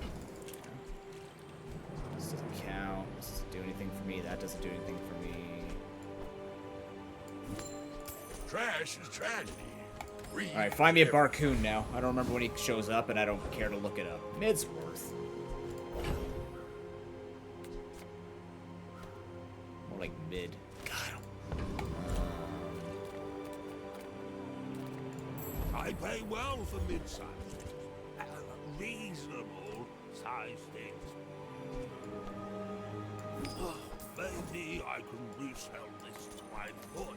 This doesn't count. This doesn't do anything for me. That doesn't do anything for me. Trash is tragedy. Alright, find me a Barcoon now. I don't remember when he shows up, and I don't care to look it up. Midsworth. More like mid. God. I pay well for mid-size. Reasonable size things. Maybe I can resell this to my boys.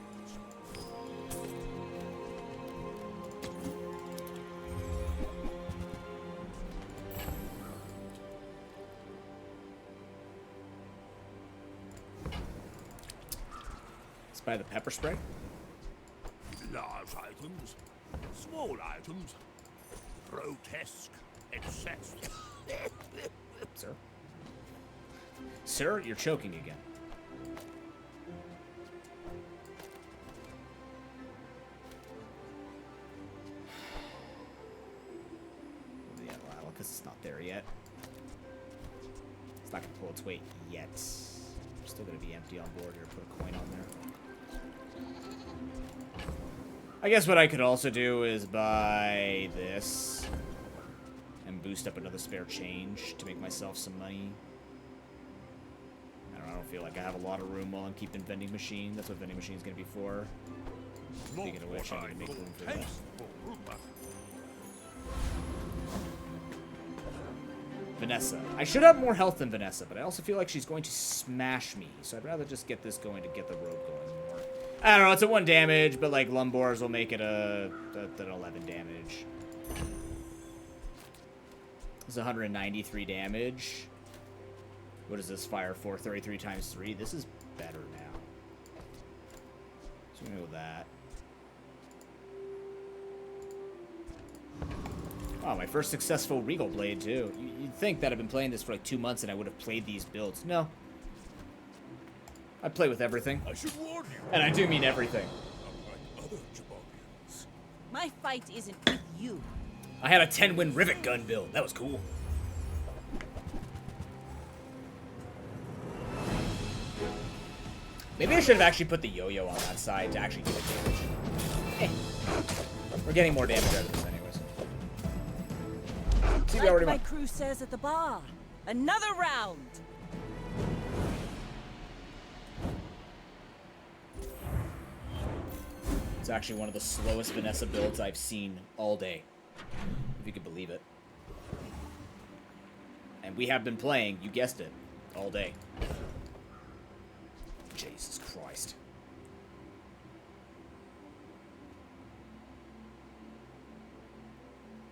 Let's buy the pepper spray. Large items, small items, grotesque excess. Sir? Sir, you're choking again. The Atlatl, because it's not there yet. It's not going to pull its weight yet. I'm still going to be empty on board here. Put a coin on there. I guess what I could also do is buy this and boost up another spare change to make myself some money. I don't feel like I have a lot of room while I'm keeping vending machine. That's what vending machine is going to be for. Speaking of which, I need to make room for that. Vanessa. I should have more health than Vanessa, but I also feel like she's going to smash me, so I'd rather just get this going to get the robe going more. I don't know, it's a 1 damage, but like Lumbors will make it an 11 damage. It's 193 damage. What is this fire for? 33 times 3? This is better now. So we're gonna go with that. Oh, my first successful Regal Blade, too. You'd think that I've been playing this for like 2 months and I would have played these builds. No. I play with everything. I should warn you. And I do mean everything. Unlike other Jabalians. My fight isn't with you. I had a 10-win Rivet Gun build. That was cool. Maybe I should have actually put the yo-yo on that side to actually do the damage. Eh. We're getting more damage out of this anyways. See, Like my crew says at the bar. Another round. It's actually one of the slowest Vanessa builds I've seen all day. If you could believe it. And we have been playing, you guessed it, all day. Jesus Christ.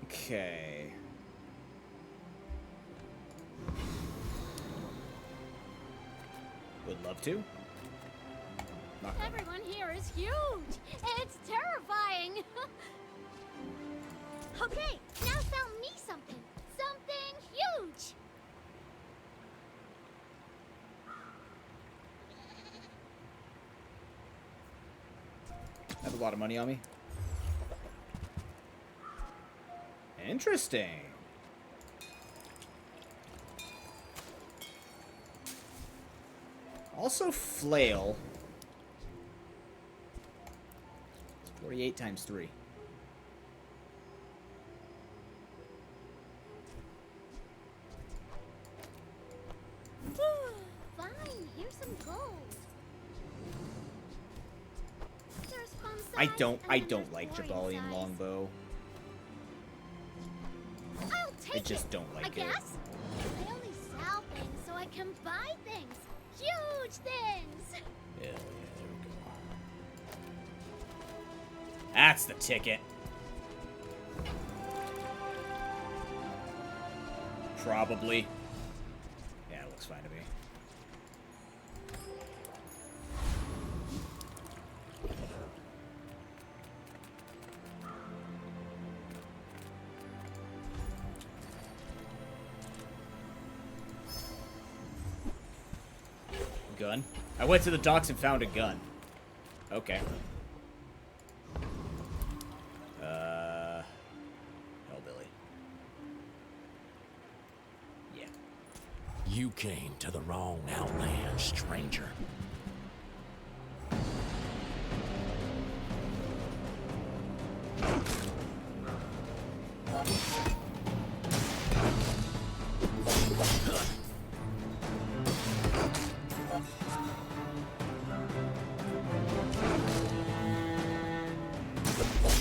Okay. Would love to. Not gonna. Everyone here is huge. It's terrifying. Okay, now sell me something. Something huge. I have a lot of money on me. Interesting. Also flail. 48 times 3. Fine, here's some gold. There's fun size, I don't like Jabalian longbow. I'll take I just it, don't like I it. guess. I only sell things so I can buy things. Huge things. Yeah, there we go. That's the ticket. Probably. Yeah, it looks fine to me. Gun? I went to the docks and found a gun. Okay. Hellbilly. Yeah. You came to the wrong outland, stranger.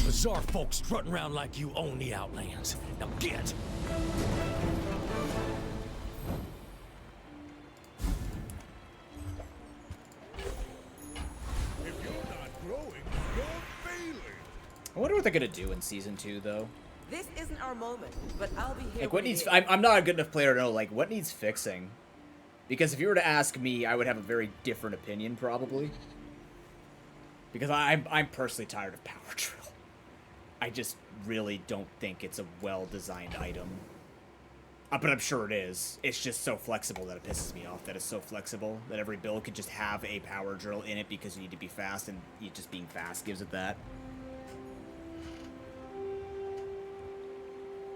Bazaar folks strutting around like you own the outlands. Now get! If you're not growing, you're failing. I wonder what they're gonna do in season 2, though. This isn't our moment, but I'll be here. Like, what when it needs... is. I'm not a good enough player to know, like, what needs fixing? Because if you were to ask me, I would have a very different opinion, probably. Because I'm personally tired of Power Drill. I just really don't think it's a well-designed item. But I'm sure it is. It's just so flexible that it pisses me off that it's so flexible that every build could just have a Power Drill in it because you need to be fast, and you just being fast gives it that.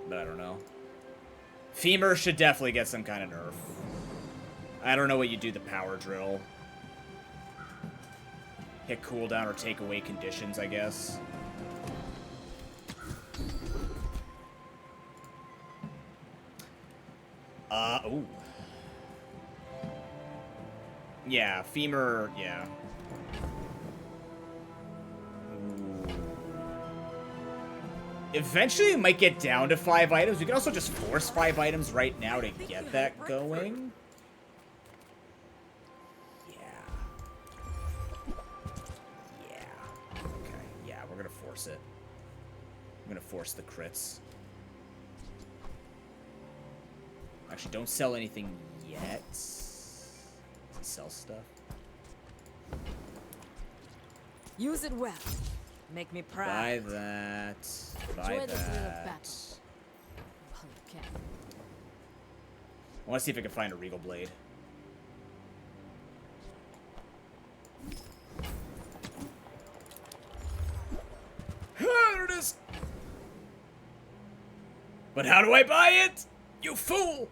But I don't know. Femur should definitely get some kind of nerf. I don't know what you do the Power Drill. Hit cooldown or take away conditions, I guess. Ooh. Yeah, Femur, yeah. Ooh. Eventually, we might get down to 5 items. We can also just force 5 items right now to get that going. Okay, yeah, we're gonna force it. I'm gonna force the crits. Actually, don't sell anything yet. Sell stuff. Use it well. Make me proud. Buy that. Buy Enjoy the thrill of that. battle. Well, you can. I want to see if I can find a Regal Blade. There it is! But how do I buy it? You fool!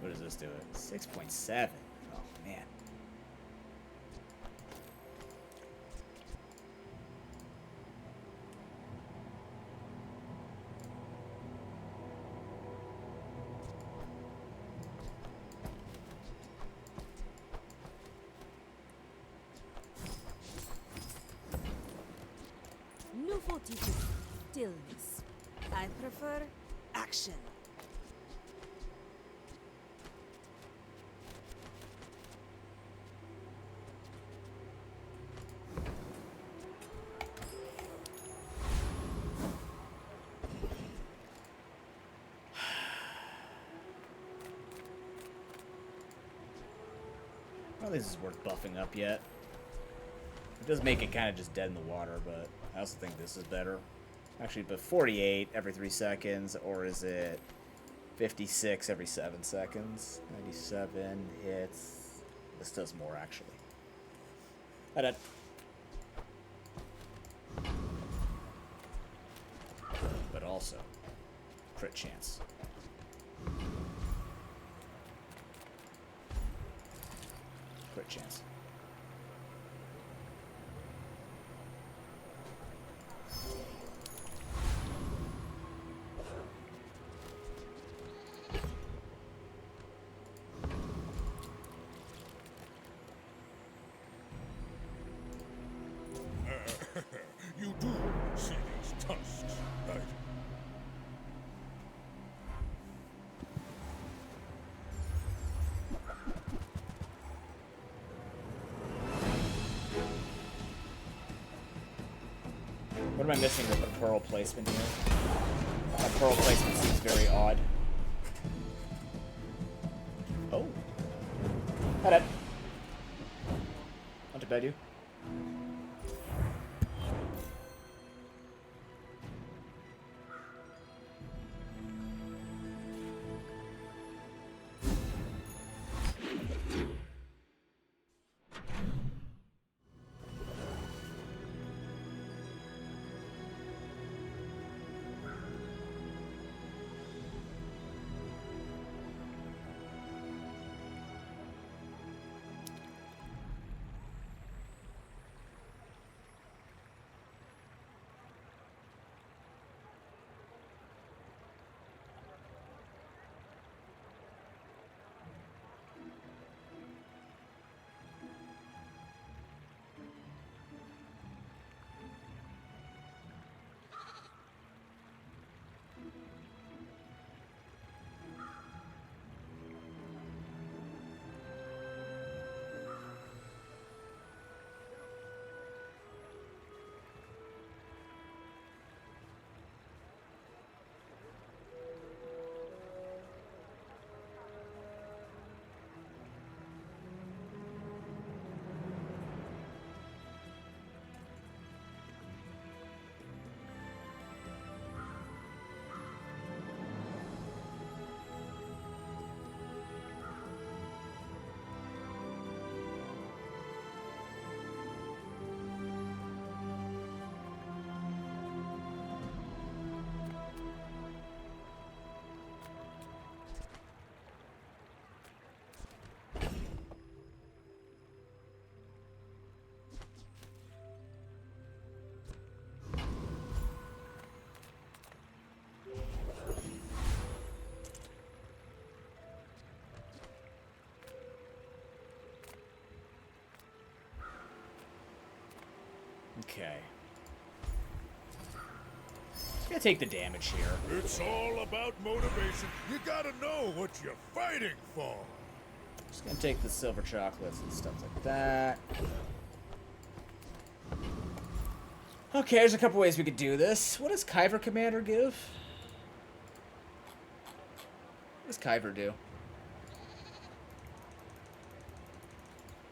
What does this do it? 6.7. Oh, man. Nouveau teaches stillness. I prefer action. I don't think this is worth buffing up yet. It does make it kind of just dead in the water, but I also think this is better. Actually, but 48 every 3 seconds, or is it 56 every 7 seconds? 97 hits. This does more, actually. I did. But also, crit chance. Crit chance. You do see these tusks, right? What am I missing with the pearl placement here? That pearl placement seems very odd. Oh. Hi, Dad. Not too bad, you. Okay. Gonna take the damage here. It's all about motivation. You gotta know what you're fighting for. Just gonna take the silver chocolates and stuff like that. Okay, there's a couple ways we could do this. What does Kyver Commander give? What does Kyver do?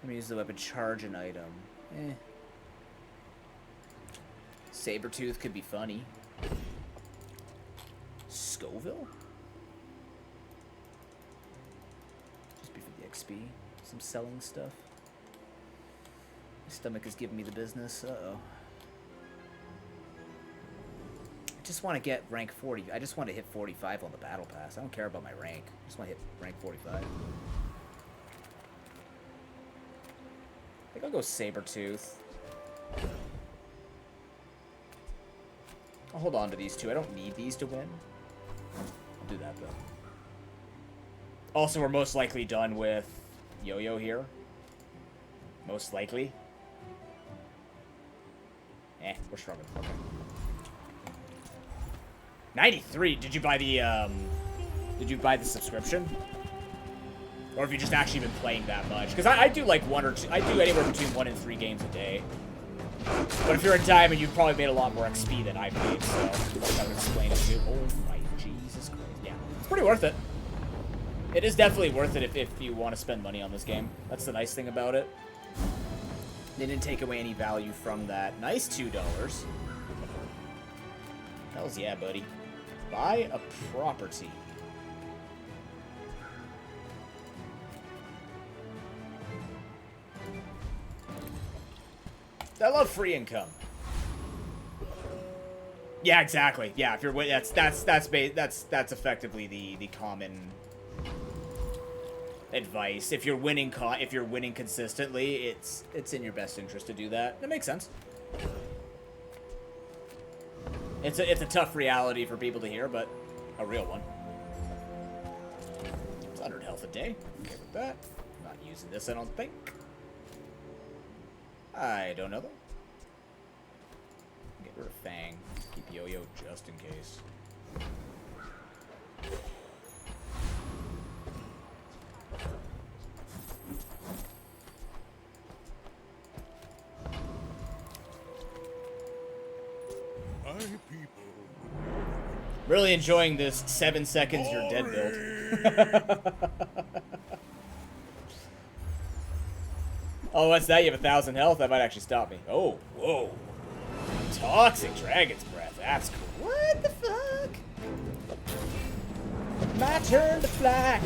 Let me use the weapon, charge an item. Eh. Sabretooth could be funny. Scoville? Just be for the XP. Some selling stuff. My stomach is giving me the business. Uh-oh. I just want to get rank 40. I just want to hit 45 on the battle pass. I don't care about my rank. I just want to hit rank 45. I think I'll go Sabretooth. I'll hold on to these two. I don't need these to win. I'll do that, though. Also, we're most likely done with Yo-Yo here. Most likely. We're stronger. Okay. 93. Did you buy the subscription? Or have you just actually been playing that much? Because I do like 1 or 2. I do anywhere between 1 and 3 games a day. But if you're a diamond, you've probably made a lot more XP than I've made, so that would explain it too. Oh my Jesus Christ. Yeah. It's pretty worth it. It is definitely worth it if you want to spend money on this game. That's the nice thing about it. They didn't take away any value from that. Nice $2. Hells yeah, buddy. Buy a property. I love free income. Yeah, exactly. Yeah, if you're that's effectively the common advice. If you're winning consistently, it's in your best interest to do that. That makes sense. It's a tough reality for people to hear, but a real one. It's 100 health a day. Okay with that. Not using this, I don't think. I don't know though. Get rid of Fang. Keep Yo-Yo just in case. Really enjoying this 7 seconds you're dead build. Oh, what's that? You have 1,000 health? That might actually stop me. Oh, whoa. Toxic Dragon's Breath. That's cool. What the fuck? My turn to fly.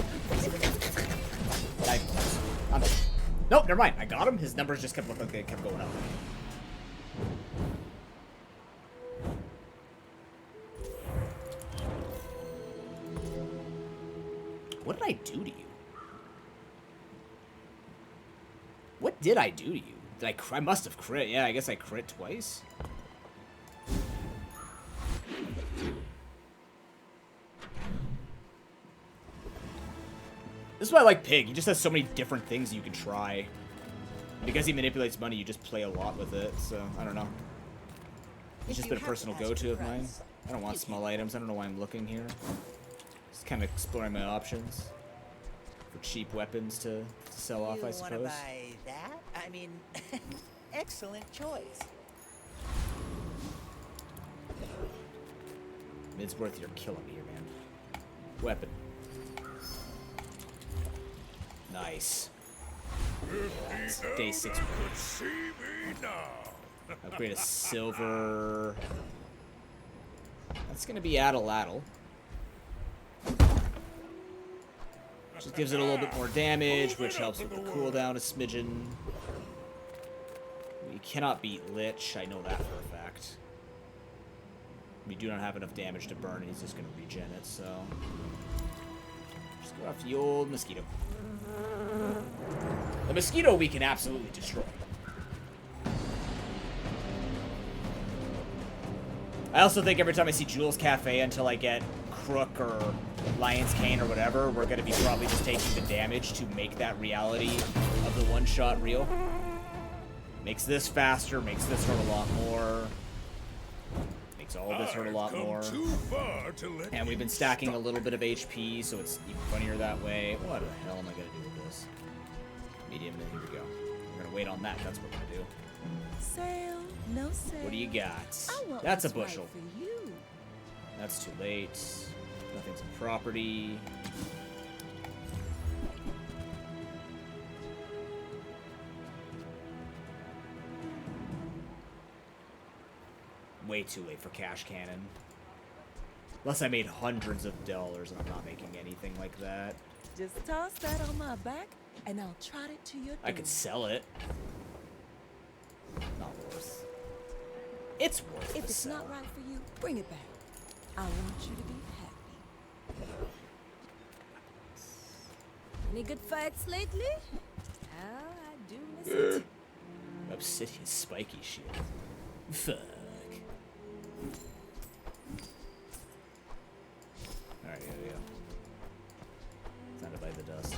Nope, never mind. I got him. His numbers just kept looking like they kept going up. What did I do to you? What did I do to you? Did I must have crit. Yeah, I guess I crit twice. This is why I like Pig. He just has so many different things you can try. Because he manipulates money, you just play a lot with it, so I don't know. It's just been a personal go-to of mine. I don't want small items. I don't know why I'm looking here. Just kind of exploring my options for cheap weapons to sell off, I suppose. You want to buy that? I mean, excellent choice. Midsworth, you're killing me here, man. Weapon. Nice. That's day 6. Upgrade a silver. That's gonna be Addle. Just gives it a little bit more damage, which helps with the cooldown a smidgen. We cannot beat Lich, I know that for a fact. We do not have enough damage to burn, and he's just gonna regen it, so... Just go off the old Mosquito. The Mosquito we can absolutely destroy. I also think every time I see Jules Cafe until I get Crook or Lion's Cane or whatever, we're going to be probably just taking the damage to make that reality of the one-shot real. Makes this faster, makes this hurt a lot more. Makes all of this hurt a lot more. And we've been stacking a little bit of HP, so it's even funnier that way. What the hell am I gonna do with this? Medium, here we go. We're gonna wait on that, that's what we're gonna do. Sale, no sale. What do you got? I want That's a what's right bushel. for you. That's too late. Nothing's in property. Way too late for cash cannon. Unless I made hundreds of dollars and I'm not making anything like that. Just toss that on my back and I'll trot it to your door. I could sell it. Not worth. It's worth If to it's sell. not right for you, bring it back. I want you to be happy. Any good fights lately? Oh, I do miss it. Obsidian spiky shit. Fuck. Alright, here we go. Time to bite the dust.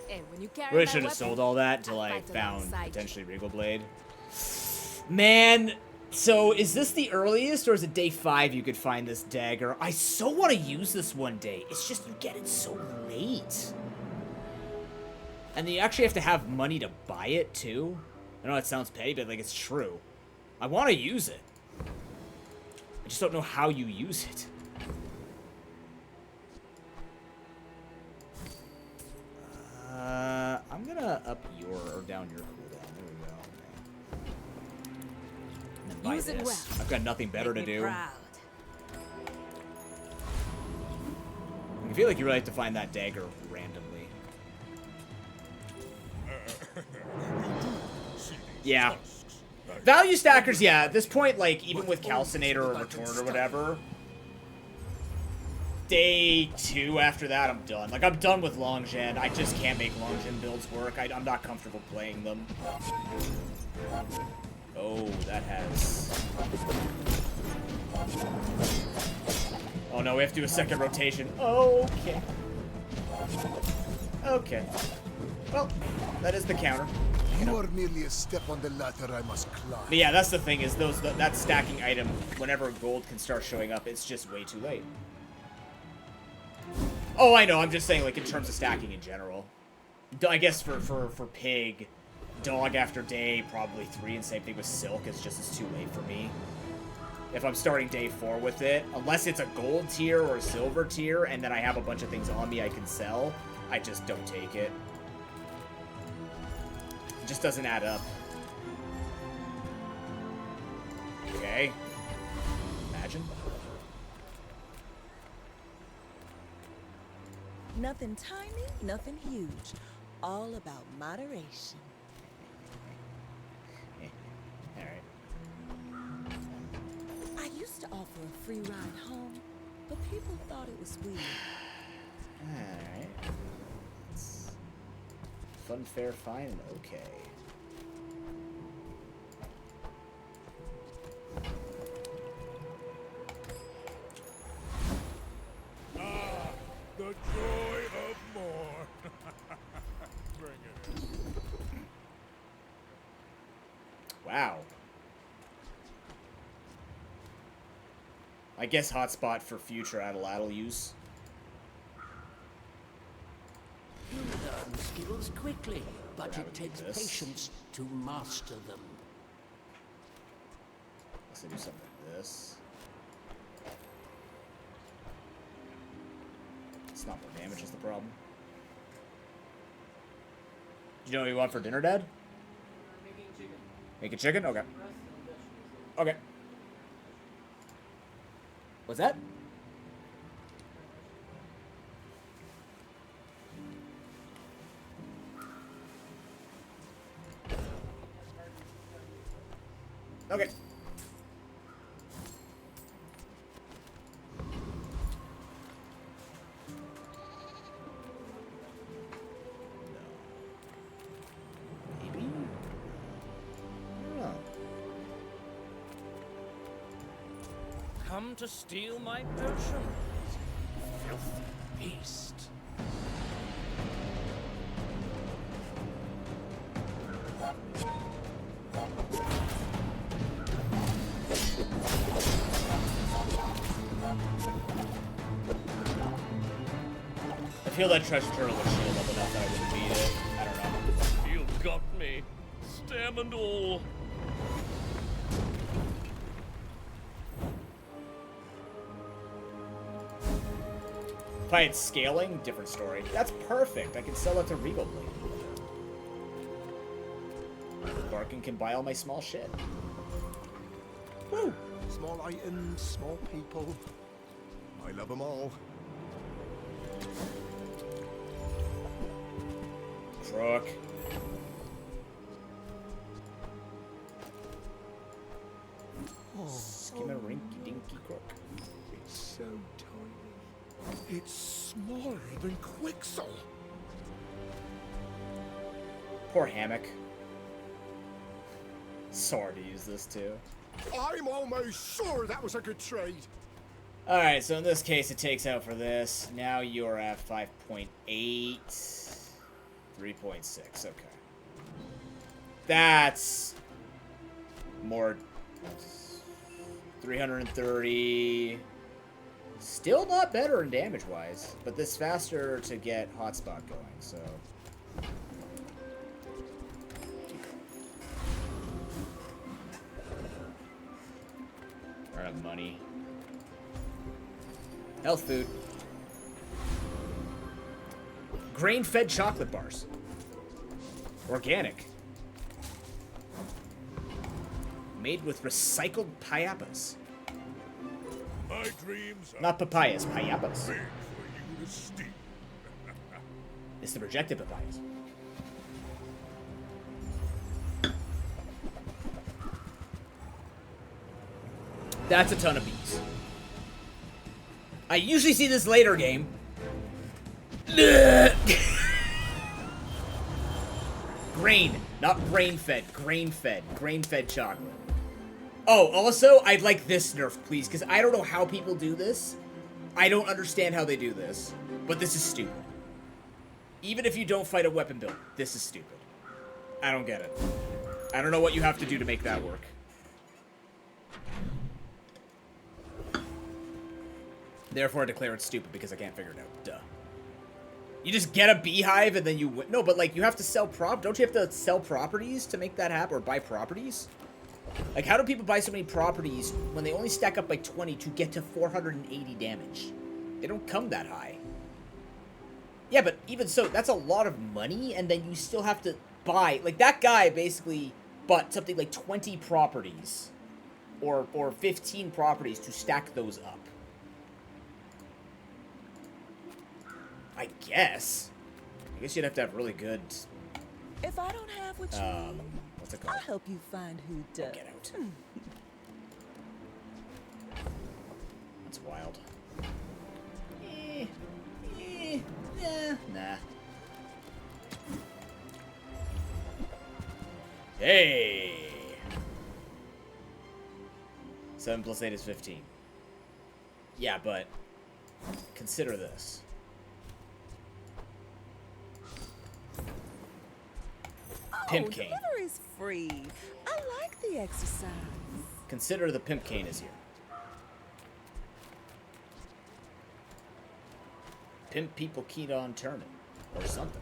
Hey, when you carry Really that should have weapon, sold all that until I fight found alongside you. potentially Regal Blade. Man, so is this the earliest or is it day 5 you could find this dagger? I so want to use this one day. It's just you get it so late. And then you actually have to have money to buy it too. I know it sounds petty, but like it's true. I want to use it. I just don't know how you use it. I'm gonna up your or down your cooldown. There we go. And then buy Use it this. well. I've got nothing better Make to me do. proud. I feel like you really have to find that dagger randomly. Yeah. Value stackers, yeah. At this point, like, even with Calcinator or Return or whatever, day 2 after that, I'm done. Like, I'm done with Longgen. I just can't make Longgen builds work. I'm not comfortable playing them. Oh, that has... Oh no, we have to do a second rotation. Okay. Okay. Well, that is the counter. You are merely a step on the ladder I must climb. But yeah, that's the thing, is that stacking item, whenever gold can start showing up, it's just way too late. Oh, I know, I'm just saying, like, in terms of stacking in general. I guess for Pig, Dog after day, probably 3, and same thing with Silk, is just as too late for me. If I'm starting day 4 with it, unless it's a gold tier or a silver tier, and then I have a bunch of things on me I can sell, I just don't take it. It just doesn't add up. Okay. Imagine. Nothing tiny, nothing huge. All about moderation. Alright. I used to offer a free ride home, but people thought it was weird. Alright. Fun, fair, fine, and okay. Ah, the joy of more. Bring it in. Wow. I guess hotspot for future Atlatl use. You learn skills quickly, but it takes this. patience to master them. Let's do something like this. It's not more damage is the problem. Do you know what you want for dinner, Dad? Making chicken. Making chicken? Okay. Rice and vegetables. Okay. What's that? Okay. Maybe? I don't know. Come to steal my potions. Filthy beast. feel that treasure turtle would shield up enough that I would beat it. I don't know. You've got me. Stem and all. If I had scaling, different story. That's perfect. I can sell it to Regal Blade. Barkin can buy all my small shit. Woo! Small items, small people. I love them all. Truck. Oh, Skimmer-rinky dinky crook. it's so tiny. It's smaller than Quixel. Poor Hammock. So hard to use this too. I'm almost sure that was a good trade. Alright, so in this case it takes out for this. Now you're at 5.8. 3.6, okay. That's more 330. Still not better in damage wise, but this faster to get hotspot going, so run out of money. Health food. Grain-fed chocolate bars. Organic. Made with recycled payapas. My dreams are Not papayas, payapas. big for you to steal. It's the rejected papayas. That's a ton of bees. I usually see this later game. Grain, not brain-fed. Grain-fed. Grain-fed chocolate. Oh, also, I'd like this nerf, please, because I don't know how people do this. I don't understand how they do this, but this is stupid. Even if you don't fight a weapon build, this is stupid. I don't get it. I don't know what you have to do to make that work. Therefore, I declare it stupid because I can't figure it out. Duh. You just get a beehive and then you win. No, but like you have to sell don't you have to sell properties to make that happen or buy properties? Like how do people buy so many properties when they only stack up like 20 to get to 480 damage? They don't come that high. Yeah, but even so, that's a lot of money and then you still have to buy. Like that guy basically bought something like 20 properties or 15 properties to stack those up. I guess you'd have to have really good. If I don't have what you need, what's it called? I'll help you find who does. Get out. That's wild. Nah. Hey. 7 plus 8 is 15. Yeah, but consider this. Pimp cane. Delivery's free. I like the exercise. Consider the pimp cane is here. Pimp people keep on turning. Or something.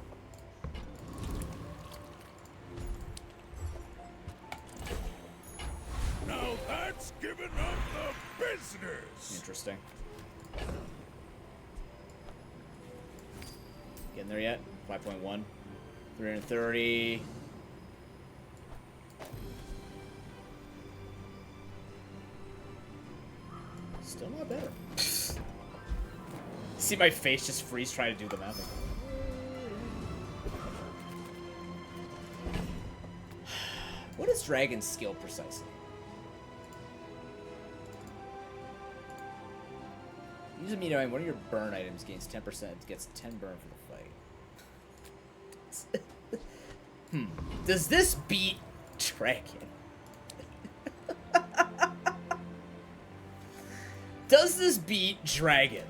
Now that's giving up the business. Interesting. Getting there yet? 5.1. 330. Still not better. See my face just freeze trying to do the math. What is Dragon's skill precisely? Use a meat item. One of your burn items gains 10%. Gets 10 burn for the fight. Does this beat Dragon? Does this beat Dragon?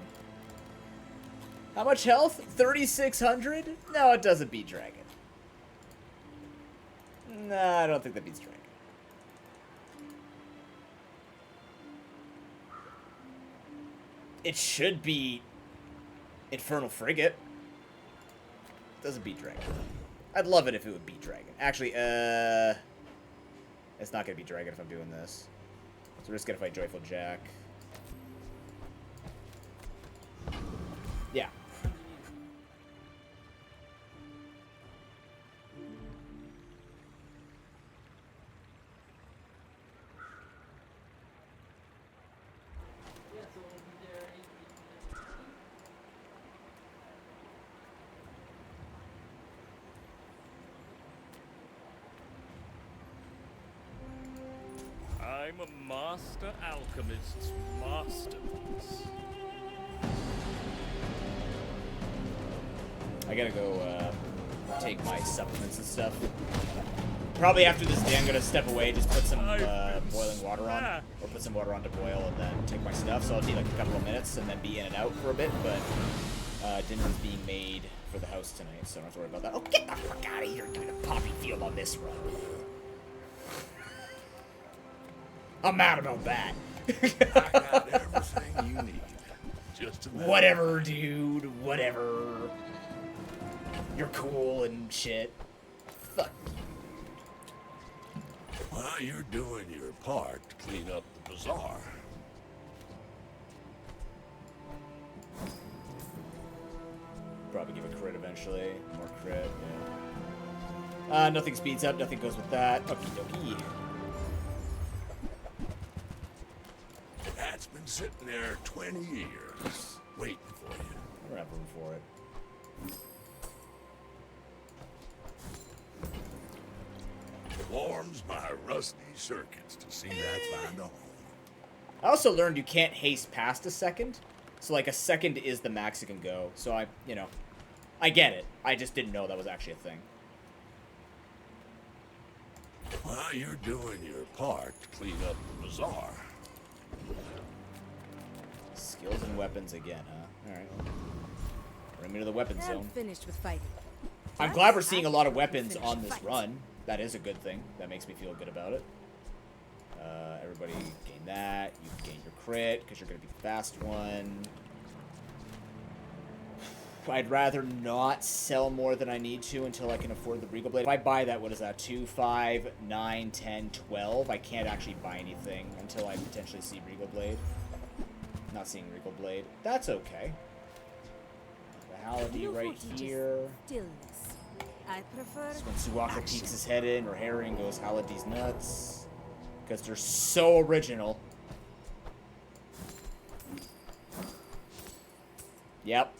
How much health? 3,600? No, it doesn't beat Dragon. Nah, I don't think that beats Dragon. It should be Infernal Frigate. Doesn't beat Dragon. I'd love it if it would beat Dragon. Actually, it's not gonna be Dragon if I'm doing this. So we're just gonna fight Joyful Jack. Yeah. I'm a master alchemist's masterpiece. I gotta go take my supplements and stuff. Probably after this day, I'm gonna step away, just put some boiling water on, or put some water on to boil, and then take my stuff. So I'll need like a couple of minutes and then be in and out for a bit. But dinner is being made for the house tonight, so I don't have to worry about that. Oh, get the fuck out of here! Give me the poppy field on this run. I'm mad about that. I got everything you need. Just Whatever, dude. Whatever. You're cool and shit. Fuck you. Well, you're doing your part to clean up the bazaar. Probably give a crit eventually. More crit, yeah. Nothing speeds up, nothing goes with that. Okie dokie. That's been sitting there 20 years, waiting for you. I don't have room for it. Warms my rusty circuits to see that find a home. I also learned you can't haste past a second. So, like, a second is the max it can go. So, I get it. I just didn't know that was actually a thing. Well, you're doing your part to clean up the bazaar. Skills and weapons again, huh? Alright. Bring me to the weapons I'm zone. finished with fighting. I'm glad we're seeing a lot of weapons on this run. That is a good thing. That makes me feel good about it. Everybody gain that. You gain your crit, because you're going to be the fast one. I'd rather not sell more than I need to until I can afford the Regal Blade. If I buy that, what is that? 2, 5, 9, 10, 12. I can't actually buy anything until I potentially see Regal Blade. Not seeing Regal Blade. That's okay. The Halady right here. Stillness. I prefer So when Suwaka peeks his head in, or Herring goes, Halady's nuts. Because they're so original. Yep.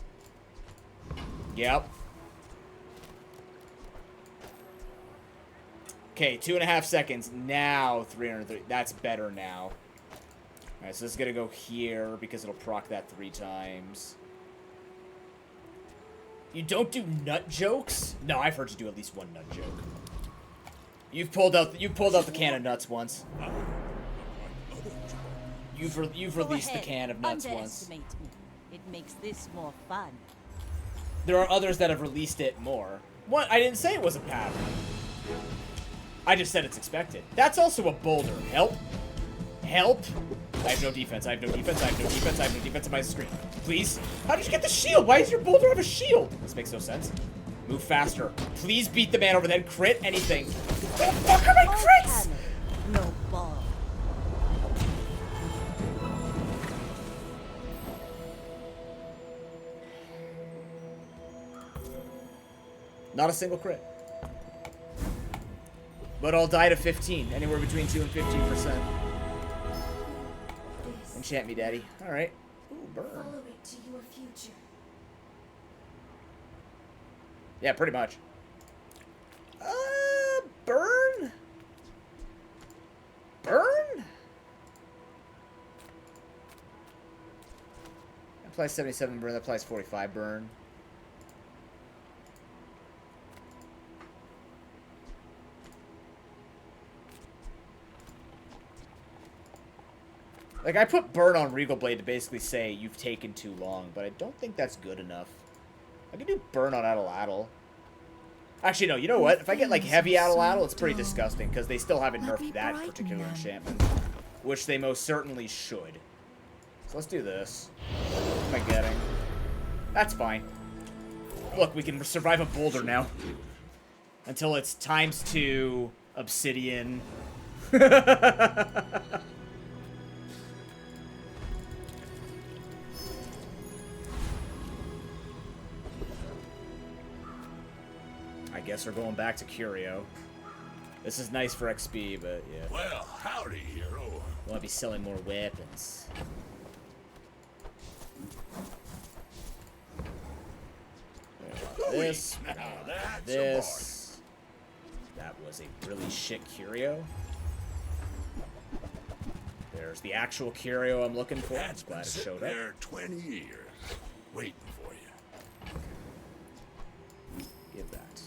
Yep. Okay, 2.5 seconds. Now 330. That's better now. Alright, so this is gonna go here because it'll proc that 3 times. You don't do nut jokes? No, I've heard you do at least one nut joke. You've pulled out the can of nuts once. You've released the can of nuts once. Underestimate me. It makes this more fun. There are others that have released it more. What? I didn't say it was a pattern. I just said it's expected. That's also a boulder. Help. Help. I have no defense. I have no defense. I have no defense. I have no defense on my screen. Please. How did you get the shield? Why does your boulder have a shield? This makes no sense. Move faster. Please beat the man over there. Crit anything. Where the fuck are my crits? No ball. Not a single crit. But I'll die to 15. Anywhere between 2 and 15%. Enchant me, daddy. Alright. Ooh, burn. Follow it to your future. Yeah, pretty much. Burn? Burn? Applies 77 burn, that applies 45 burn. Like, I put burn on Regal Blade to basically say you've taken too long, but I don't think that's good enough. I can do burn on Atlatl. Actually, no, you know what? If I get, like, heavy Atlatl, it's pretty disgusting, because they still haven't nerfed that particular enchantment. Which they most certainly should. So let's do this. What am I getting? That's fine. Look, we can survive a boulder now. Until it's times 2 obsidian. I guess we're going back to Curio. This is nice for XP, but yeah. Well, howdy, hero. Want to be selling more weapons. This. This. That was a really shit Curio. There's the actual Curio I'm looking for. I'm glad it showed up. There 20 years, waiting for you. Give that.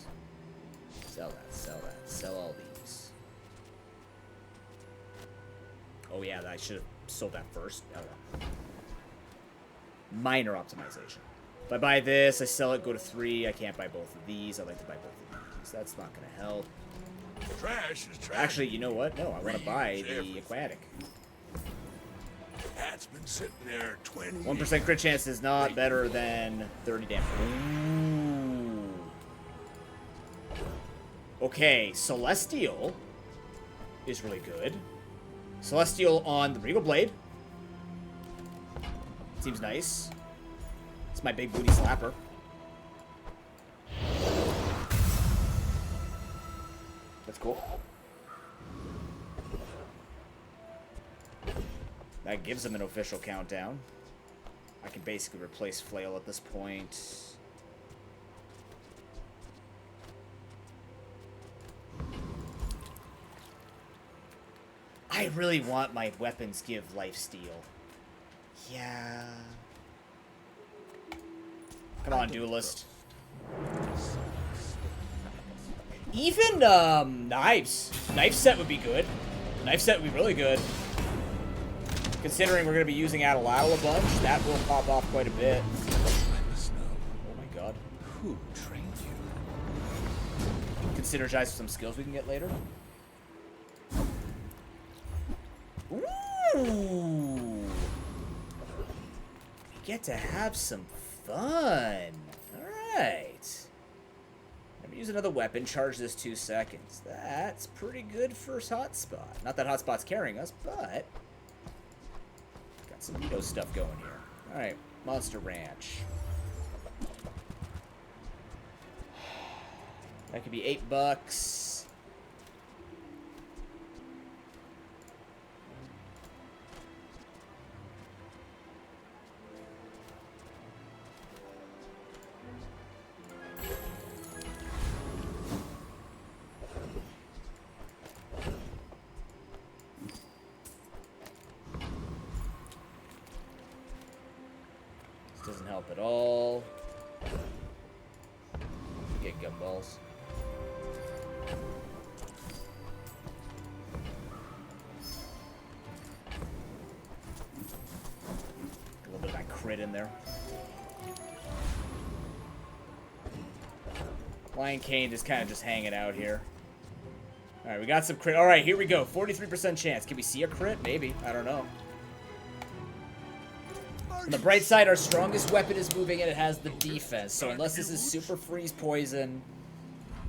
Sell that. Sell that. Sell all these. Oh yeah, I should have sold that first. Oh, well. Minor optimization. If I buy this, I sell it, go to 3. I can't buy both of these. I'd like to buy both of these. That's not going to help. Trash is trash. Actually, you know what? No, I want to buy the aquatic. That's been sitting there 20 1% crit chance is not better than 30 damage. Ooh. Okay, Celestial is really good. Celestial on the Regal Blade. Seems nice. It's my big booty slapper. That's cool. That gives him an official countdown. I can basically replace Flail at this point. I really want my weapons give lifesteal. Yeah. Come on, duelist. Even knives. Knife set would be good. Knife set would be really good. Considering we're going to be using Adelatl a bunch, that will pop off quite a bit. Oh my god. Who trained you? Consider Jais for some skills we can get later. Ooh. Get to have some fun. Alright. Let me use another weapon, charge this 2 seconds. That's pretty good for Hotspot. Not that Hotspot's carrying us, but got some Nito stuff going here. Alright, Monster Ranch. That could be $8. Doesn't help at all. Get gumballs. A little bit of that crit in there. Lion Cane is kind of just hanging out here. Alright, we got some crit. Alright, here we go. 43% chance. Can we see a crit? Maybe. I don't know. On the bright side, our strongest weapon is moving and it has the defense. So unless this is Super Freeze Poison,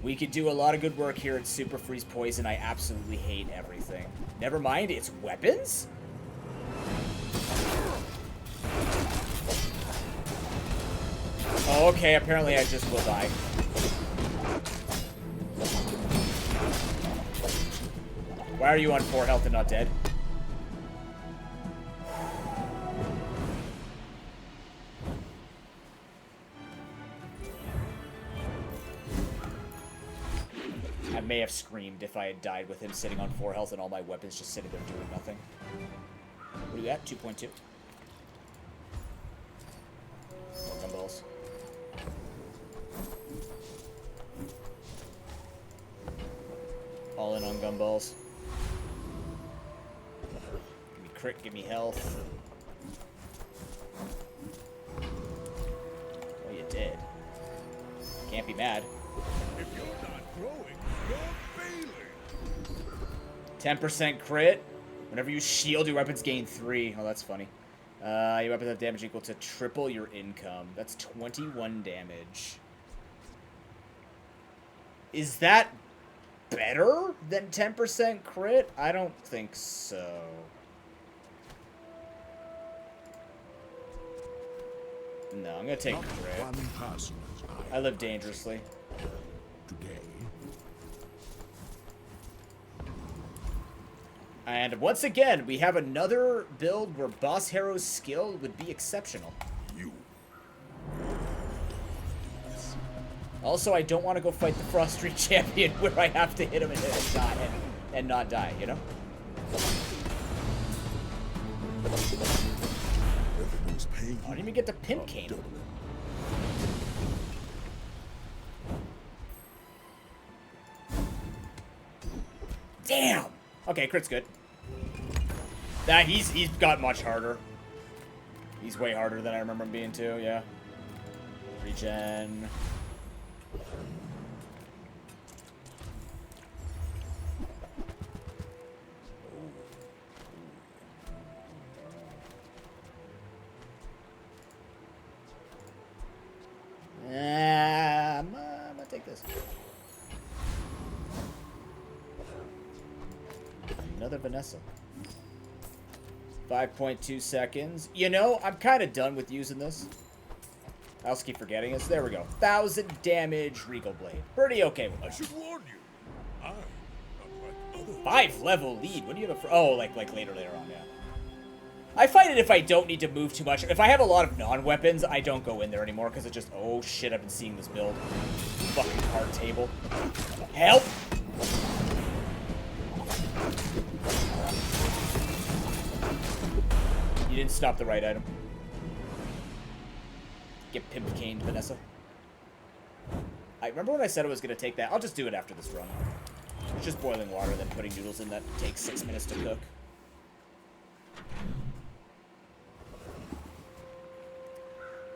we could do a lot of good work here at Super Freeze Poison. I absolutely hate everything. Never mind, it's weapons? Oh, okay, apparently I just will die. Why are you on 4 health and not dead? I may have screamed if I had died with him sitting on 4 health and all my weapons just sitting there doing nothing. What do we got? 2.2. More gumballs. All in on gumballs. Give me crit, give me health. Oh, you did. Can't be mad. If you're not growing, you're failing. 10% crit. Whenever you shield, your weapons gain 3. Oh, that's funny. Your weapons have damage equal to triple your income. That's 21 damage. Is that better than 10% crit? I don't think so. No, I'm gonna take crit. I live dangerously. Today. And once again, we have another build where Boss Hero's skill would be exceptional. Also, I don't want to go fight the Frost Street Champion where I have to hit him and not die, you know? I don't even get to Pimp Cane him. Damn! Okay, crit's good. He's got much harder. He's way harder than I remember him being too, yeah. Regen. I'm gonna take this. Another Vanessa. 5.2 seconds. You know, I'm kind of done with using this. I also keep forgetting this. There we go. 1,000 damage Regal Blade. Pretty okay with that. I should warn you. I'm not like other 5 level lead. What do you have for? Oh, like later on, yeah. I find it if I don't need to move too much. If I have a lot of non-weapons, I don't go in there anymore because it just, oh shit, I've been seeing this build. Fucking card table. Help! You didn't stop the right item. Get Pimp Caned, Vanessa. I remember when I said I was going to take that. I'll just do it after this run. It's just boiling water, then putting noodles in that takes 6 minutes to cook.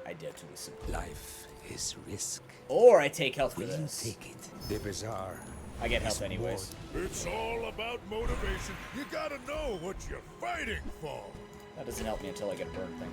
I dare to listen. Life is risk. Or I take health for Will you this. take it? The Bazaar. I get health anyways. It's all about motivation. You gotta know what you're fighting for. That doesn't help me until I get a burn thing.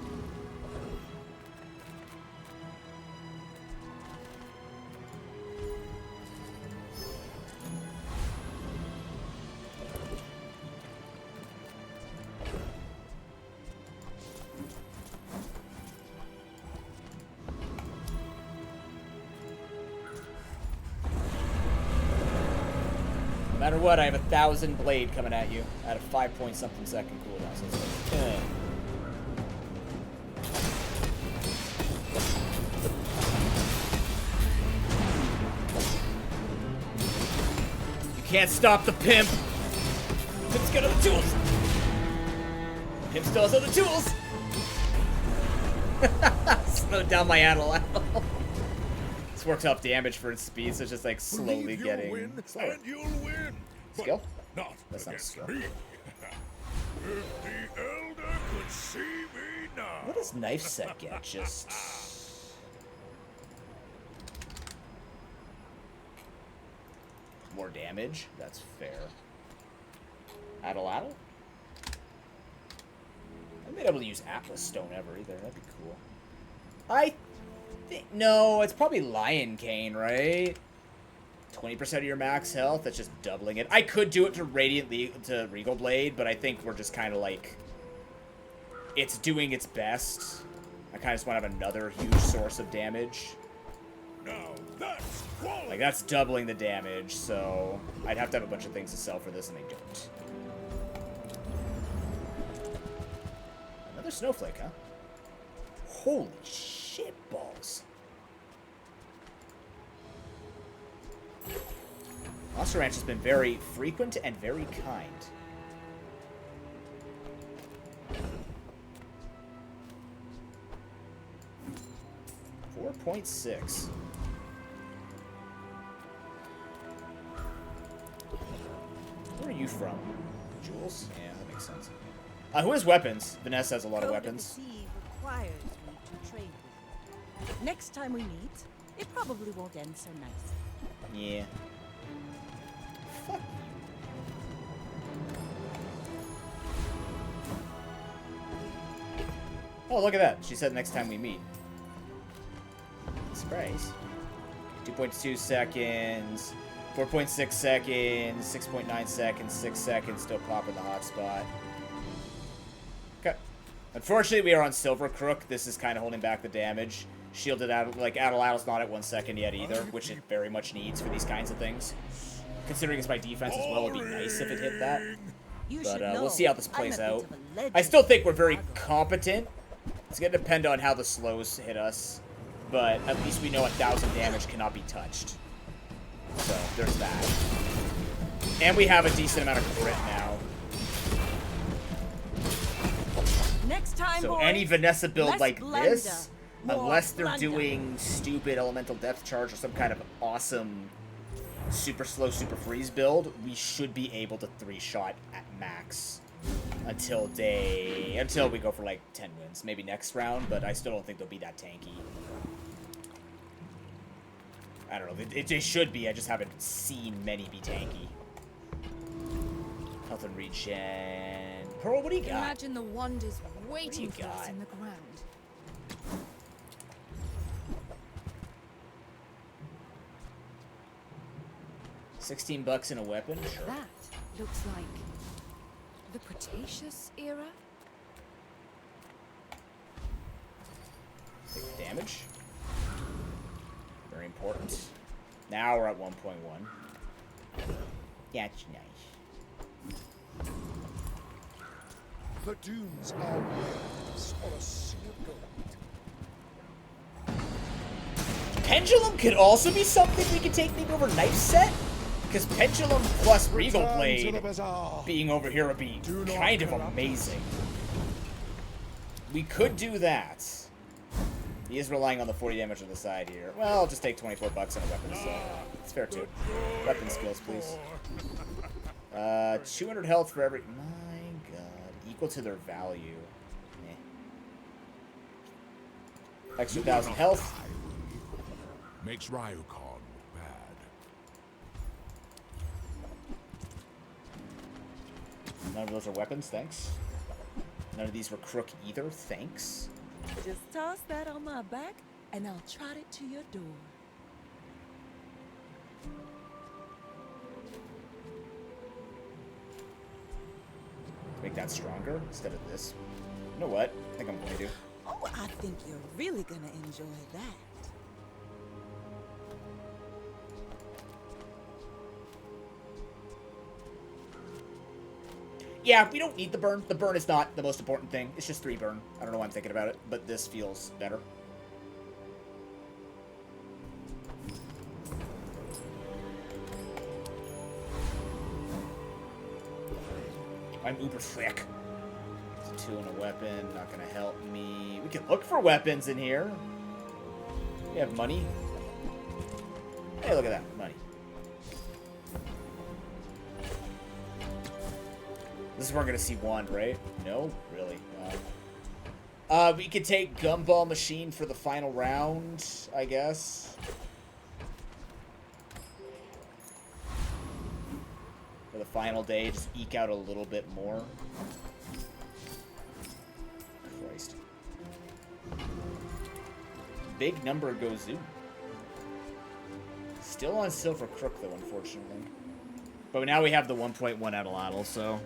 No matter what, I have 1,000 blade coming at you at a 5-point-something second cooldown. So it's like, You can't stop the pimp. Pimp's got other tools. Pimp still has other tools. Slowed down my animal. This works off damage for its speed, so it's just like slowly getting slower. And you'll win. Skill? Not That's not a skill. me. If the elder could see me now. What does knife set get? Just more damage? That's fair. Addle? I haven't been able to use Atlas Stone ever either. That'd be cool. I think... No, it's probably Lion Cane, right? 20% of your max health? That's just doubling it. I could do it to to Regal Blade, but I think we're just kind of like... It's doing its best. I kind of just want to have another huge source of damage. Now that's quality. Like, that's doubling the damage, so... I'd have to have a bunch of things to sell for this, and I don't. Another snowflake, huh? Holy shit balls. Monster Ranch has been very frequent and very kind. .6. Where are you from? Jules? Yeah, that makes sense. Who has weapons? Vanessa has a lot of weapons. Code of the Sea requires me to trade with you. Next time we meet, it probably won't end so nice. Yeah. Fuck you. Oh, look at that. She said next time we meet. Surprise. 2.2 seconds. 4.6 seconds, 6.9 seconds, 6 seconds, still popping the hotspot. Okay. Unfortunately, we are on Silver Crook. This is kind of holding back the damage. Shielded out, like, Adelad's not at 1 second yet either, which it very much needs for these kinds of things. Considering it's my defense as well, it'd be nice if it hit that. But we'll see how this plays out. I still think we're very competent. It's going to depend on how the slows hit us. But at least we know 1,000 damage cannot be touched. So, there's that. And we have a decent amount of crit now. Next time, So boys, any Vanessa build less like blunder, this, more unless they're blunder. doing stupid elemental depth charge or some kind of awesome super slow, super freeze build, we should be able to 3-shot at max until we go for like 10 wins. Maybe next round, but I still don't think they'll be that tanky. I don't know. They should be. I just haven't seen many be tanky. Health and regen. Pearl, what do you got? Imagine the wonders waiting for us got? in the ground. 16 bucks in a weapon? Sure. That looks like the Cretaceous era. Take the damage. Very important. Now we're at 1.1. That's nice. The dunes are waves on a sea of gold. Pendulum could also be something we could take maybe over Knife Set? Because Pendulum plus Regal Return to Blade the Bazaar. being over here would be Do not kind of corrupt. amazing. We could do that. He is relying on the 40 damage on the side here. Well, I'll just take 24 bucks on a weapon, so it's fair too. Weapon skills, please. 200 health for every... My god. Equal to their value. Extra 1,000 health. Makes Ryukon look bad. None of those are weapons, thanks. None of these were crook either, thanks. Just toss that on my back, and I'll trot it to your door. Make that stronger instead of this. You know what? I think I'm going to. Oh, I think you're really gonna enjoy that. Yeah, we don't need the burn. The burn is not the most important thing. It's just 3 burn. I don't know why I'm thinking about it, but this feels better. I'm uber frick. It's a 2 and a weapon, not gonna help me. We can look for weapons in here. We have money. Hey, look at that, money. This is where we're gonna see one, right? No? Really? We could take Gumball Machine for the final round, I guess. For the final day, just eke out a little bit more. Christ. Big number goes in. Still on Silver Crook, though, unfortunately. But now we have the 1.1 Adeladal, so...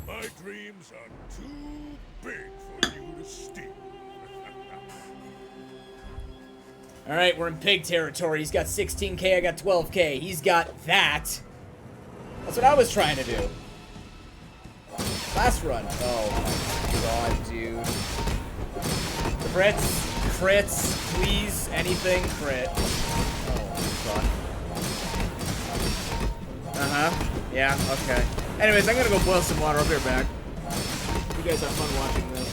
My dreams are too big for you to steal. Alright, we're in pig territory. He's got 16k, I got 12k. He's got that. That's what I was trying to do. Last run. Oh my god, dude. Crits, please, anything, crit. Oh, fuck. Uh-huh. Yeah, okay. Anyways, I'm gonna go boil some water. I'll be right back. You guys have fun watching this.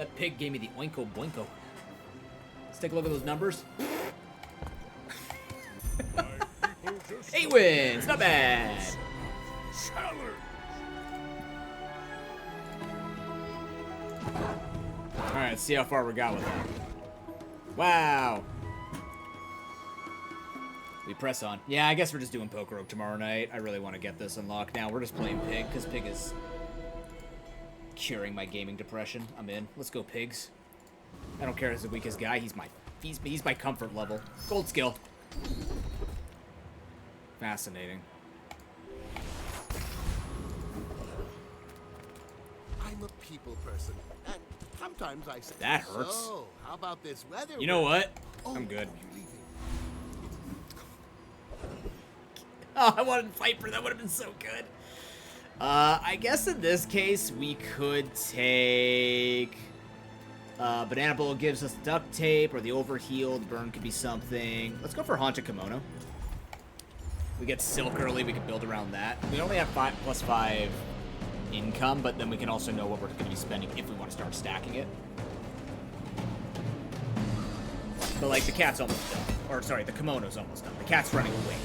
That pig gave me the oinko boinko. Let's take a look at those numbers. 8 wins, not bad. Alright, let's see how far we got with that. Wow. We press on. Yeah, I guess we're just doing Poker Oak tomorrow night. I really want to get this unlocked now. We're just playing Pig, because Pig is curing my gaming depression. I'm in. Let's go, Pigs. I don't care if he's the weakest guy. He's my comfort level. Gold skill. Fascinating. I'm a people person, and sometimes I say, that hurts. So, how about this weather? You know what? I'm good. Oh, I wanted Viper. That would have been so good. I guess in this case, we could take... Banana Bowl gives us duct tape, or the overhealed burn could be something. Let's go for Haunted Kimono. We get Silk early, we can build around that. We only have 5+5 income, but then we can also know what we're going to be spending if we want to start stacking it. But, like, the cat's almost done. Or, sorry, the kimono's almost done. The cat's running away.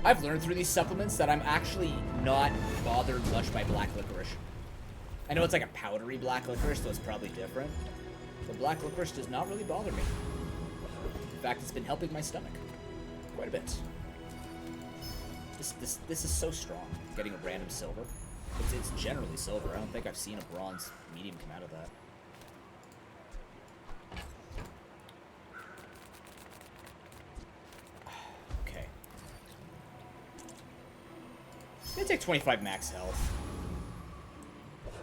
I've learned through these supplements that I'm actually not bothered much by black licorice. I know it's like a powdery black licorice, so it's probably different. But black licorice does not really bother me. In fact, it's been helping my stomach quite a bit. This is so strong, getting a random silver. It's generally silver. I don't think I've seen a bronze medium come out of that. Okay. I'm gonna take 25 max health.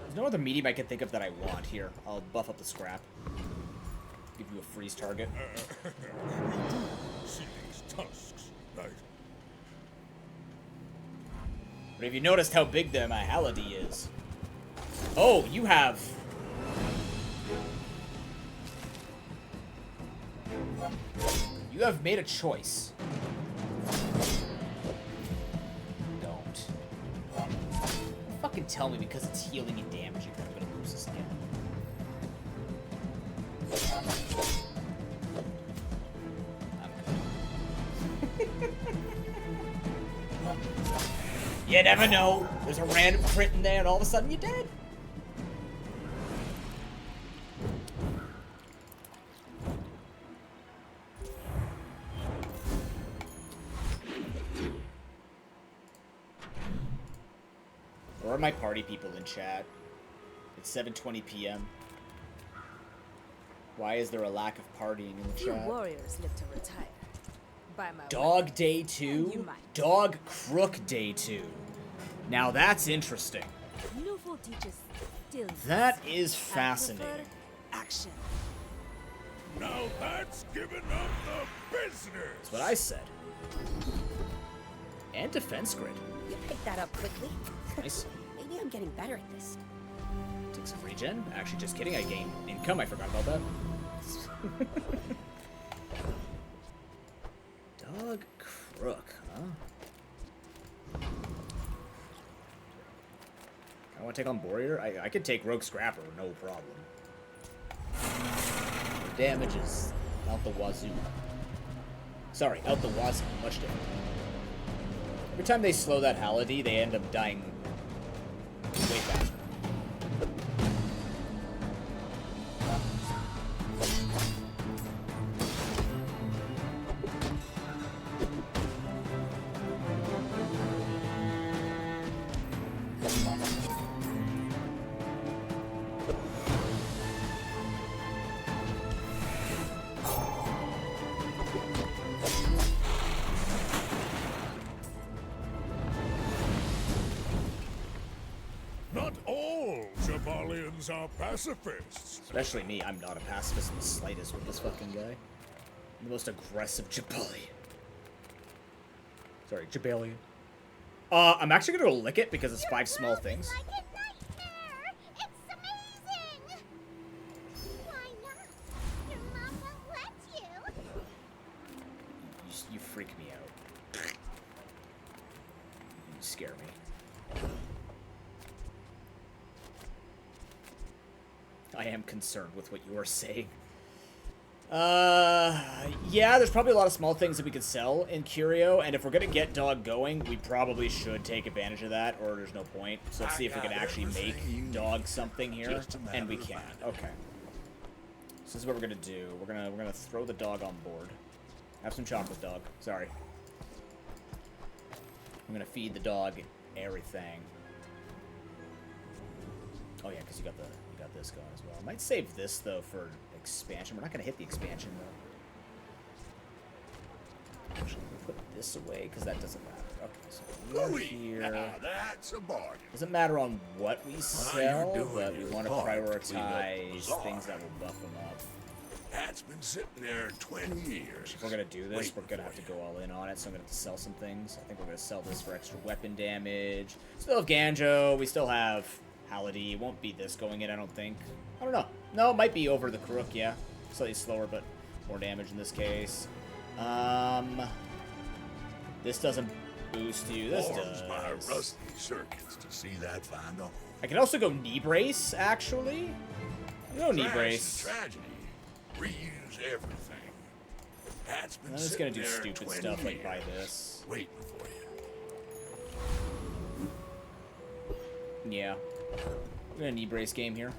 There's no other medium I can think of that I want. Here, I'll buff up the scrap. Give you a freeze target. See these tusks, right? But have you noticed how big the Mahaladi is? Oh, you have... You have made a choice. Don't. Fucking tell me because it's healing and damaging that I'm gonna lose this again. You never know. There's a random crit in there and all of a sudden you're dead. Where are my party people in chat? It's 7:20 p.m. Why is there a lack of partying in the Few chat? warriors live to retire. By my Dog Day 2? Dog Crook Day 2. Now that's interesting. Nouveau teaches still. That is I prefer fascinating. action. Now that's giving up the business. That's what I said. And defense grid. You picked that up quickly. Nice. Maybe I'm getting better at this. Take some regen. Actually, just kidding. I gained income. I forgot about that. Dog Crook, huh? I want to take on Warrior? I could take Rogue Scrapper, no problem. The damage is out the wazoo. Sorry, out the wazoo. Much different. Every time they slow that Halady, they end up dying way faster. Not all Jabalians are pacifists. Especially me. I'm not a pacifist in the slightest with this fucking guy. I'm the most aggressive Jabalian. Sorry, Jabalian. I'm actually gonna go lick it because it's 5 small things. Like a nightmare. It's amazing. Why not? Your mom won't let you. You freak me out. scare me. I am concerned with what you are saying. Yeah, there's probably a lot of small things that we could sell in Curio, and if we're gonna get Dog going, we probably should take advantage of that, or there's no point. So let's see if we can actually make Dog something here, and we can. Okay. So this is what we're gonna do. We're gonna throw the dog on board. Have some chocolate, dog. Sorry. I'm gonna feed the dog everything. Oh yeah, because you got this going as well. I might save this though for expansion. We're not gonna hit the expansion though. Actually, we'll put this away because that doesn't matter. Okay, so we're here. That's a bargain. Doesn't matter on what we sell, doing but we your want to part, prioritize Bazaar. things that will buff them up. That's been sitting there 20 years. If we're gonna do this, we're gonna have to go all in on it, so I'm gonna have to sell some things. I think we're gonna sell this for extra weapon damage. Still have Ganjo, we still have Halidi. It won't be this going in, I don't think. I don't know. No, it might be over the Crook, yeah. Slightly slower, but more damage in this case. This doesn't boost you. This does. My rusty circuits to see that find on. I can also go knee brace, actually. Go knee brace. Tragedy. Reuse everything. That's been I'm just gonna do sitting there stupid 20 stuff like years, buy this. waiting for you. Yeah. We're gonna knee brace game here.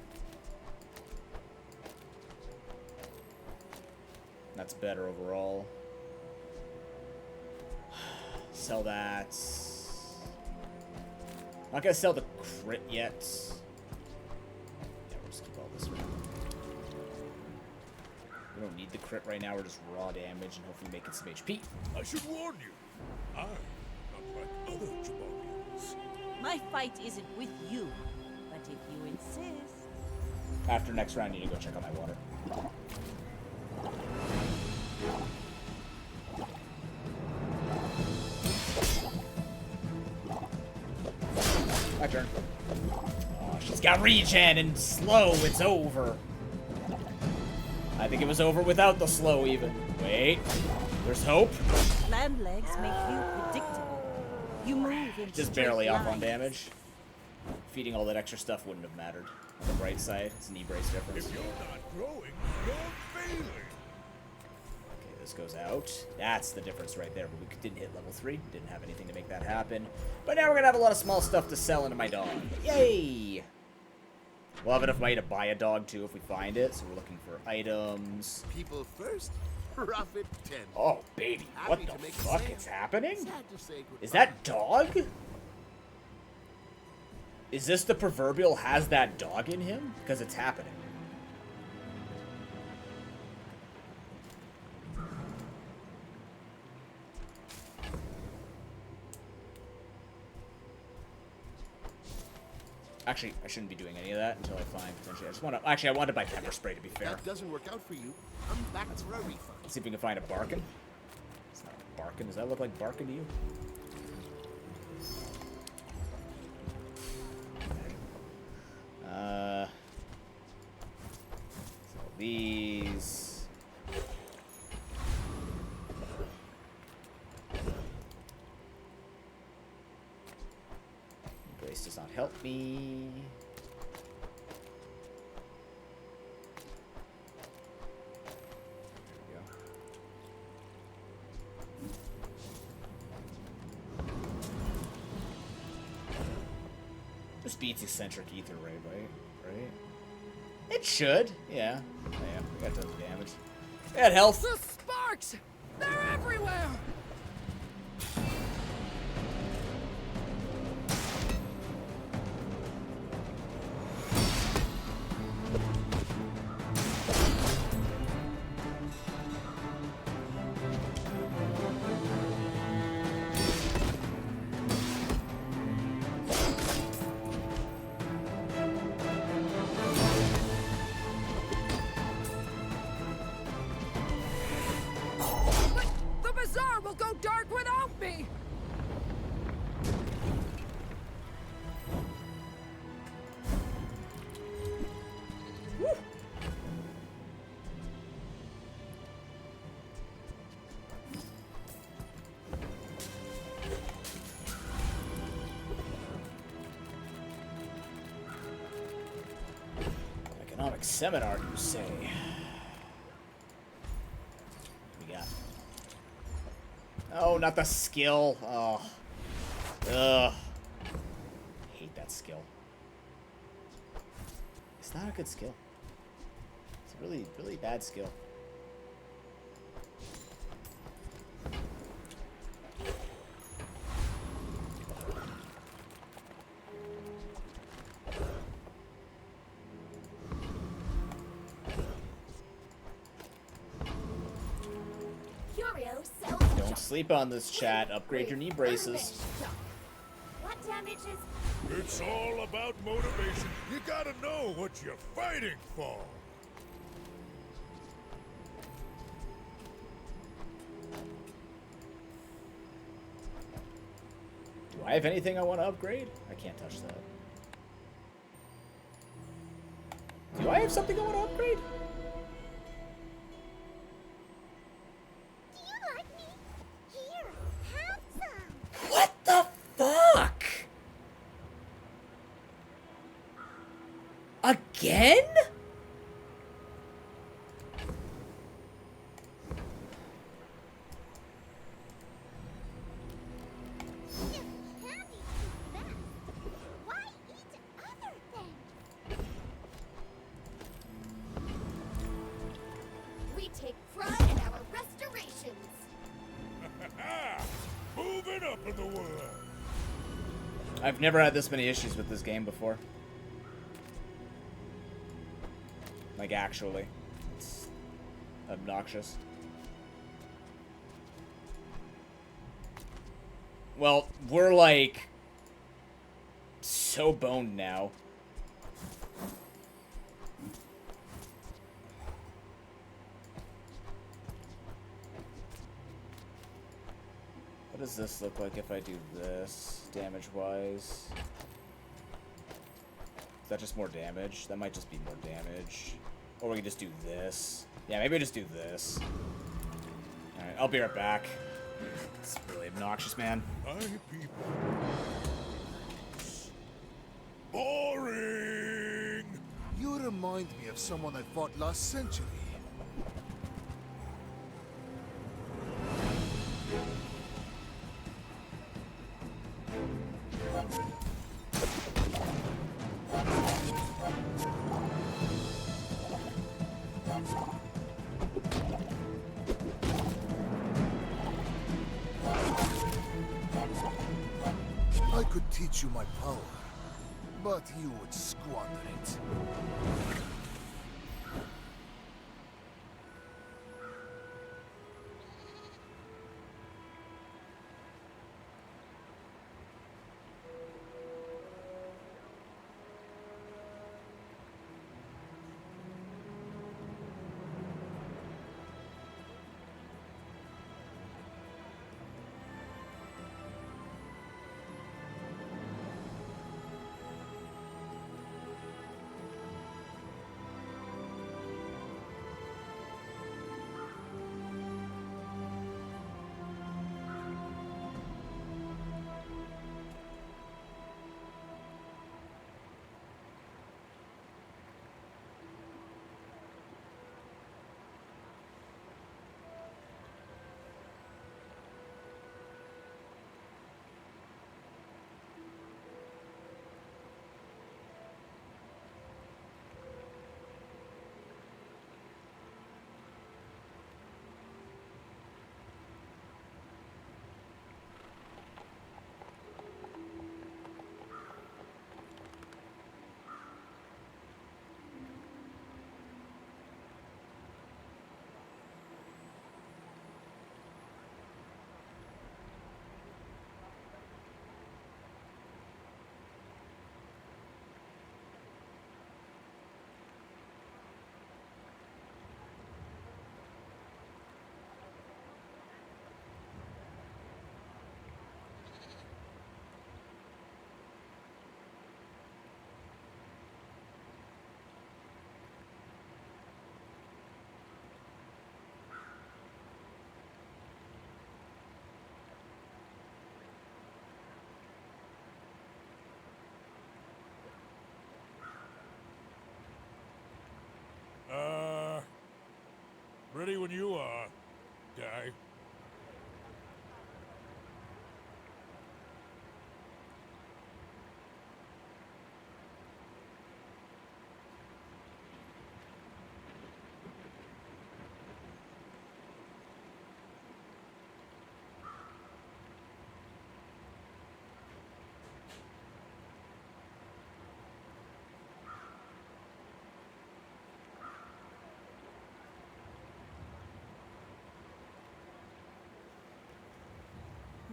That's better overall. Sell that. Not gonna sell the crit yet. Yeah, we'll just keep all this for now. We don't need the crit right now. We're just raw damage and hopefully making some HP. I should warn you. I'm not like other Jabarians. My fight isn't with you, but if you insist. After next round, I need to go check on my water. My turn. Oh, she's got regen and slow. It's over. I think it was over without the slow even. Wait. There's hope. Land legs make you predictable. You move in Just straight barely off on lines. damage. Feeding all that extra stuff wouldn't have mattered. On the bright side, it's a knee brace difference. If you're not growing, you're failing. Okay, this goes out. That's the difference right there. But we didn't hit level 3. We didn't have anything to make that happen. But now we're going to have a lot of small stuff to sell into my dog. Yay! We'll have enough money to buy a dog, too, if we find it. So we're looking for items. People first, profit 10. Oh, baby. What Happy the to make a fuck sale. is happening? Sad to say Is goodbye. that dog? Is this the proverbial has that dog in him? Because it's happening. Actually, I shouldn't be doing any of that until I find potentially. I just want to. Actually, I want to buy pepper spray to be If fair. that doesn't work out for you, I'm back for a refund. Let's see if we can find a Barkin. It's not a Barkin. Does that look like Barkin to you? So these. Grace does not help me. There we go. This beats eccentric ether ray, right? It should, yeah. Oh, yeah, we got tons of damage. We got health. The sparks! They're everywhere! But the Bazaar will Economic seminar, you say? What we got? Oh, not the skill. Oh. Ugh. Hate that skill. It's not a good skill. It's a really, really bad skill. Don't sleep on this, chat. Upgrade your knee braces. What damage is... It's all about motivation. You gotta know what you're fighting for. Do I have anything I want to upgrade? I can't touch that. Do I have something I want to upgrade? Do you like me? Here, have some. What the fuck? Again? Why eat other things? We take pride in our restorations. Moving up in the world. I've never had this many issues with this game before. Like, actually. It's obnoxious. Well, we're like so boned now. What does this look like if I do this, damage-wise? Is that just more damage? That might just be more damage. Or we can just do this. Yeah, maybe just do this. Alright, I'll be right back. It's really obnoxious, man. My people. Boring! You remind me of someone I fought last century. I could teach you my power, but you would squander it.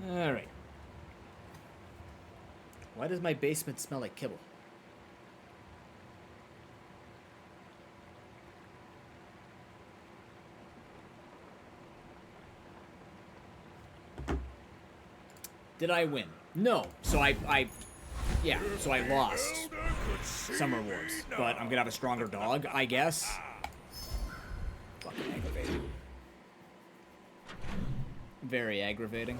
Alright. Why does my basement smell like kibble? Did I win? No. So I lost Summer Wars. But I'm gonna have a stronger dog, I guess. Fucking aggravating. Very aggravating.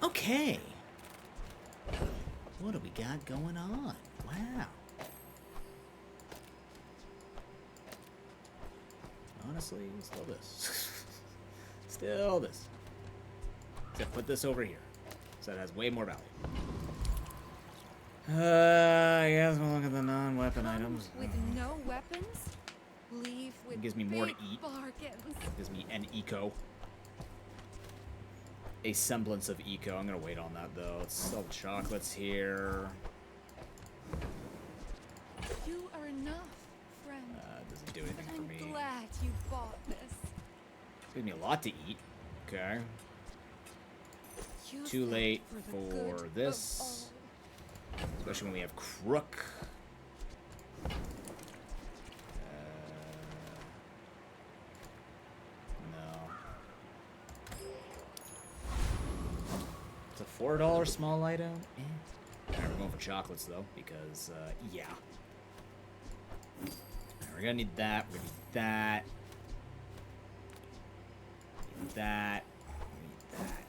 Okay. What do we got going on? Wow. Honestly, still this. Still this. Except put this over here. So it has way more value. I guess we'll look at the non-weapon items. With no weapons? Leave with It gives me more to eat. bargains. It gives me an eco. A semblance of eco. I'm gonna wait on that though. Let's sell the chocolates here. You are enough, friend. Doesn't do anything but for I'm me. glad you bought this. Gives me a lot to eat. Okay. Use Too that late for the good for of this. all. Especially when we have Crook. No. It's a $4 small item. Alright, we're going for chocolates though, because yeah. Alright, we're gonna need that. We're gonna need that. Need that. Need that.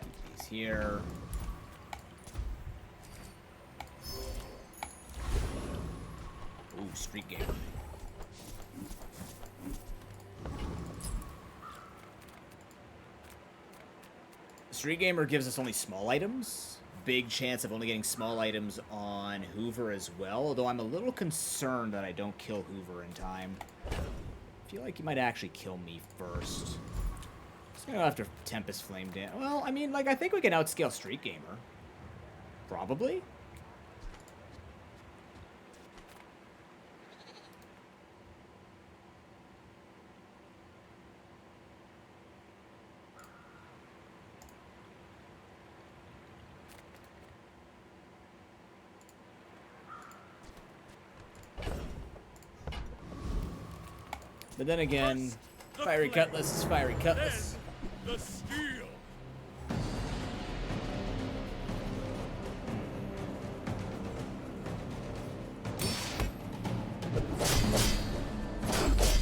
Keep these here. Ooh, Street Gamer. Street Gamer gives us only small items. Big chance of only getting small items on Hoover as well, although I'm a little concerned that I don't kill Hoover in time. I feel like he might actually kill me first. Just gonna go after Tempest Flame Dan. Well, I mean, like, I think we can outscale Street Gamer. Probably. But then again, Fiery Cutlass is Fiery Cutlass. The steel.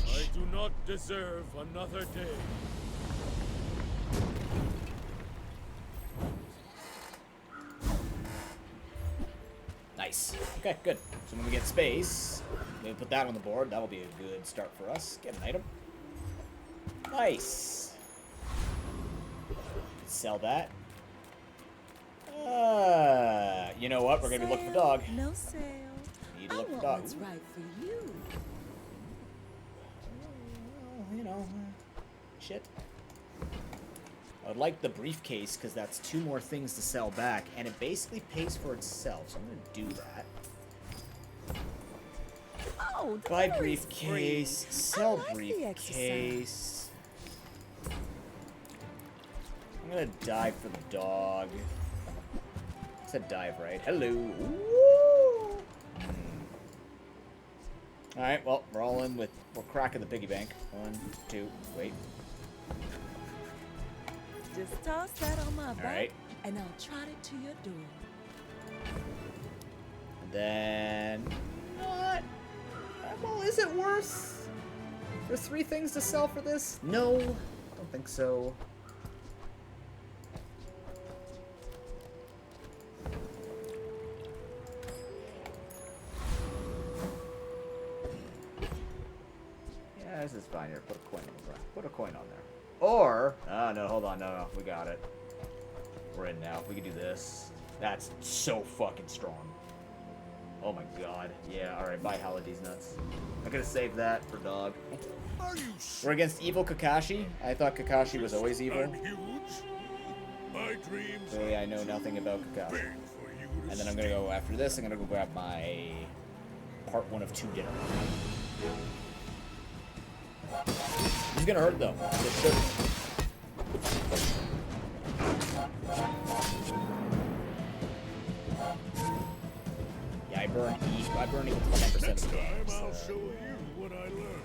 I do not deserve another day. Nice. Okay, good. So when we get space, we put that on the board. That'll be a good start for us. Get an item. Nice. Sell that. You know what? We're gonna be looking for dog. No sale. Need to I look for want dog. what's right for you. You know, shit. I would like the briefcase because that's 2 more things to sell back, and it basically pays for itself. So I'm gonna do that. Oh, the Buy berry's briefcase, free. sell I like the exercise. briefcase. I'm gonna dive for the dog. I said dive, right? Hello. Woo! Alright, well, we're all in with... We're cracking the piggy bank. 1, 2, wait. Just toss that on my back, Alright. and I'll trot it to your door. And then... What? Well, is it worth? There's 3 things to sell for this? No. I don't think so. Yeah, this is fine here. Put a coin on the ground. Put a coin on there. Or... Oh, no, hold on. No, we got it. We're in now. We can do this. That's so fucking strong. Oh my god. Yeah, alright, bye Halliday's nuts. I'm gonna save that for dog. Are you We're against evil Kakashi. I thought Kakashi was always evil. I'm huge. My dreams Clearly I know nothing about Kakashi. big for And then I'm gonna go after this. I'm gonna go grab my part 1 of 2 dinner. This is gonna hurt though. This should. Yeah, I burn equal to 10% of the damage. I'll So. show you what I learned.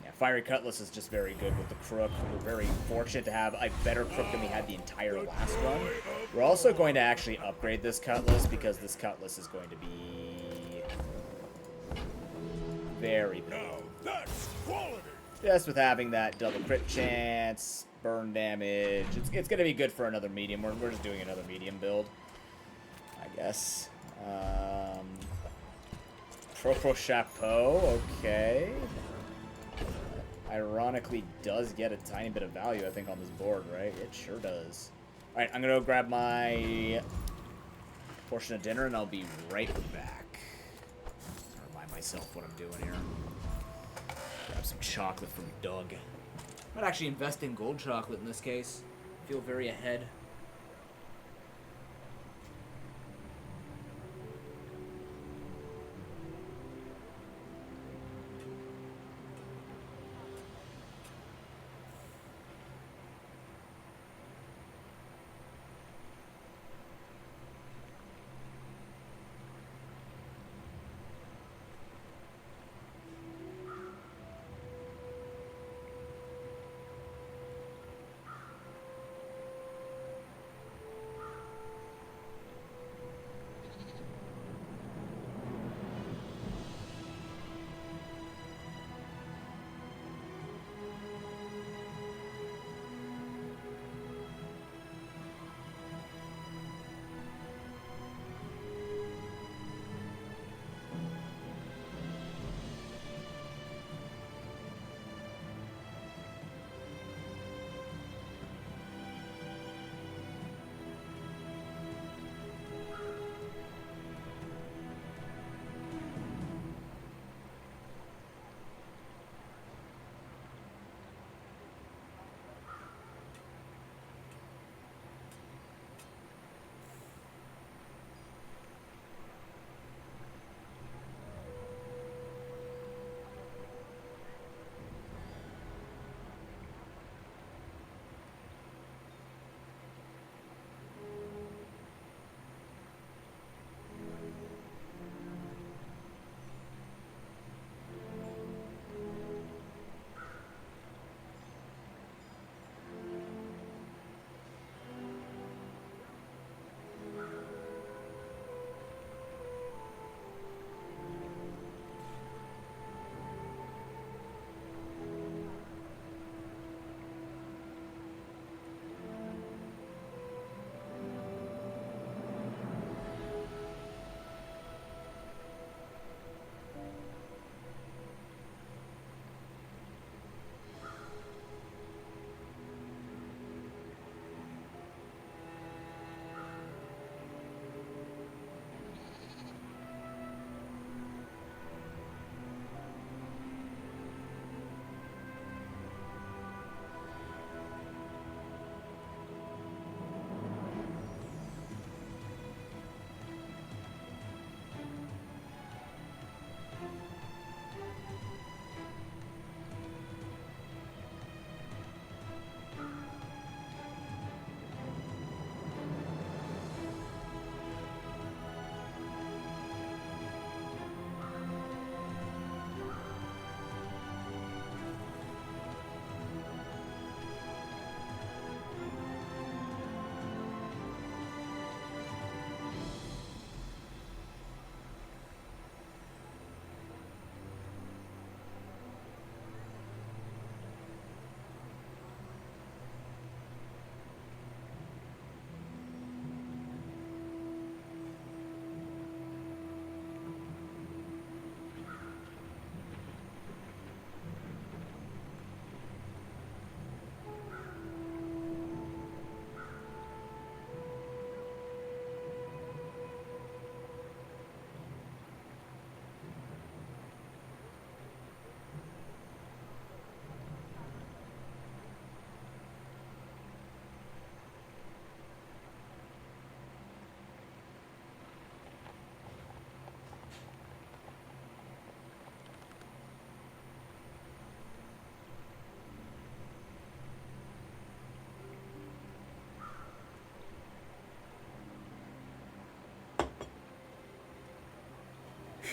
Yeah, Fiery Cutlass is just very good with the crook. We're very fortunate to have a better crook than we had the entire last run. We're also going to actually upgrade this Cutlass because this Cutlass is going to be very big. Now that's quality. Just with having that double crit chance, burn damage, it's going to be good for another medium. We're just doing another medium build, I guess. Pro Chapeau, okay. Ironically, does get a tiny bit of value, I think, on this board, right? It sure does. Alright, I'm going to go grab my portion of dinner, and I'll be right back. Remind myself what I'm doing here. Grab some chocolate from Doug. Might actually invest in gold chocolate in this case. Feel very ahead.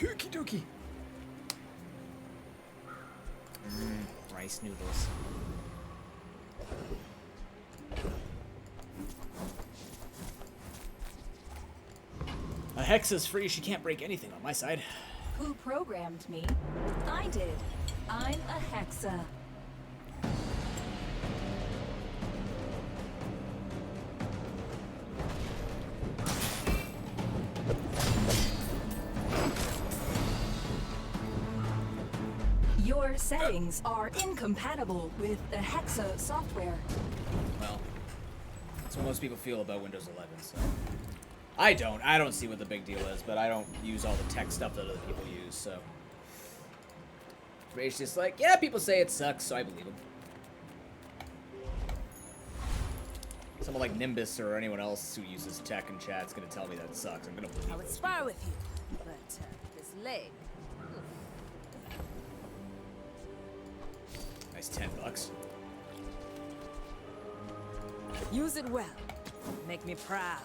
Okie dokie. Rice noodles. A hex is free. She can't break anything on my side. Who programmed me? I did. I'm a hexa. Your settings are incompatible with the Hexa software. Well, that's what most people feel about Windows 11, so. I don't see what the big deal is, but I don't use all the tech stuff that other people use, so. Ray's just like, yeah, people say it sucks, so I believe them. Someone like Nimbus or anyone else who uses tech and chat's gonna tell me that it sucks. I'm gonna believe I would those spar people. with you, but this leg. Nice $10. Use it well. Make me proud.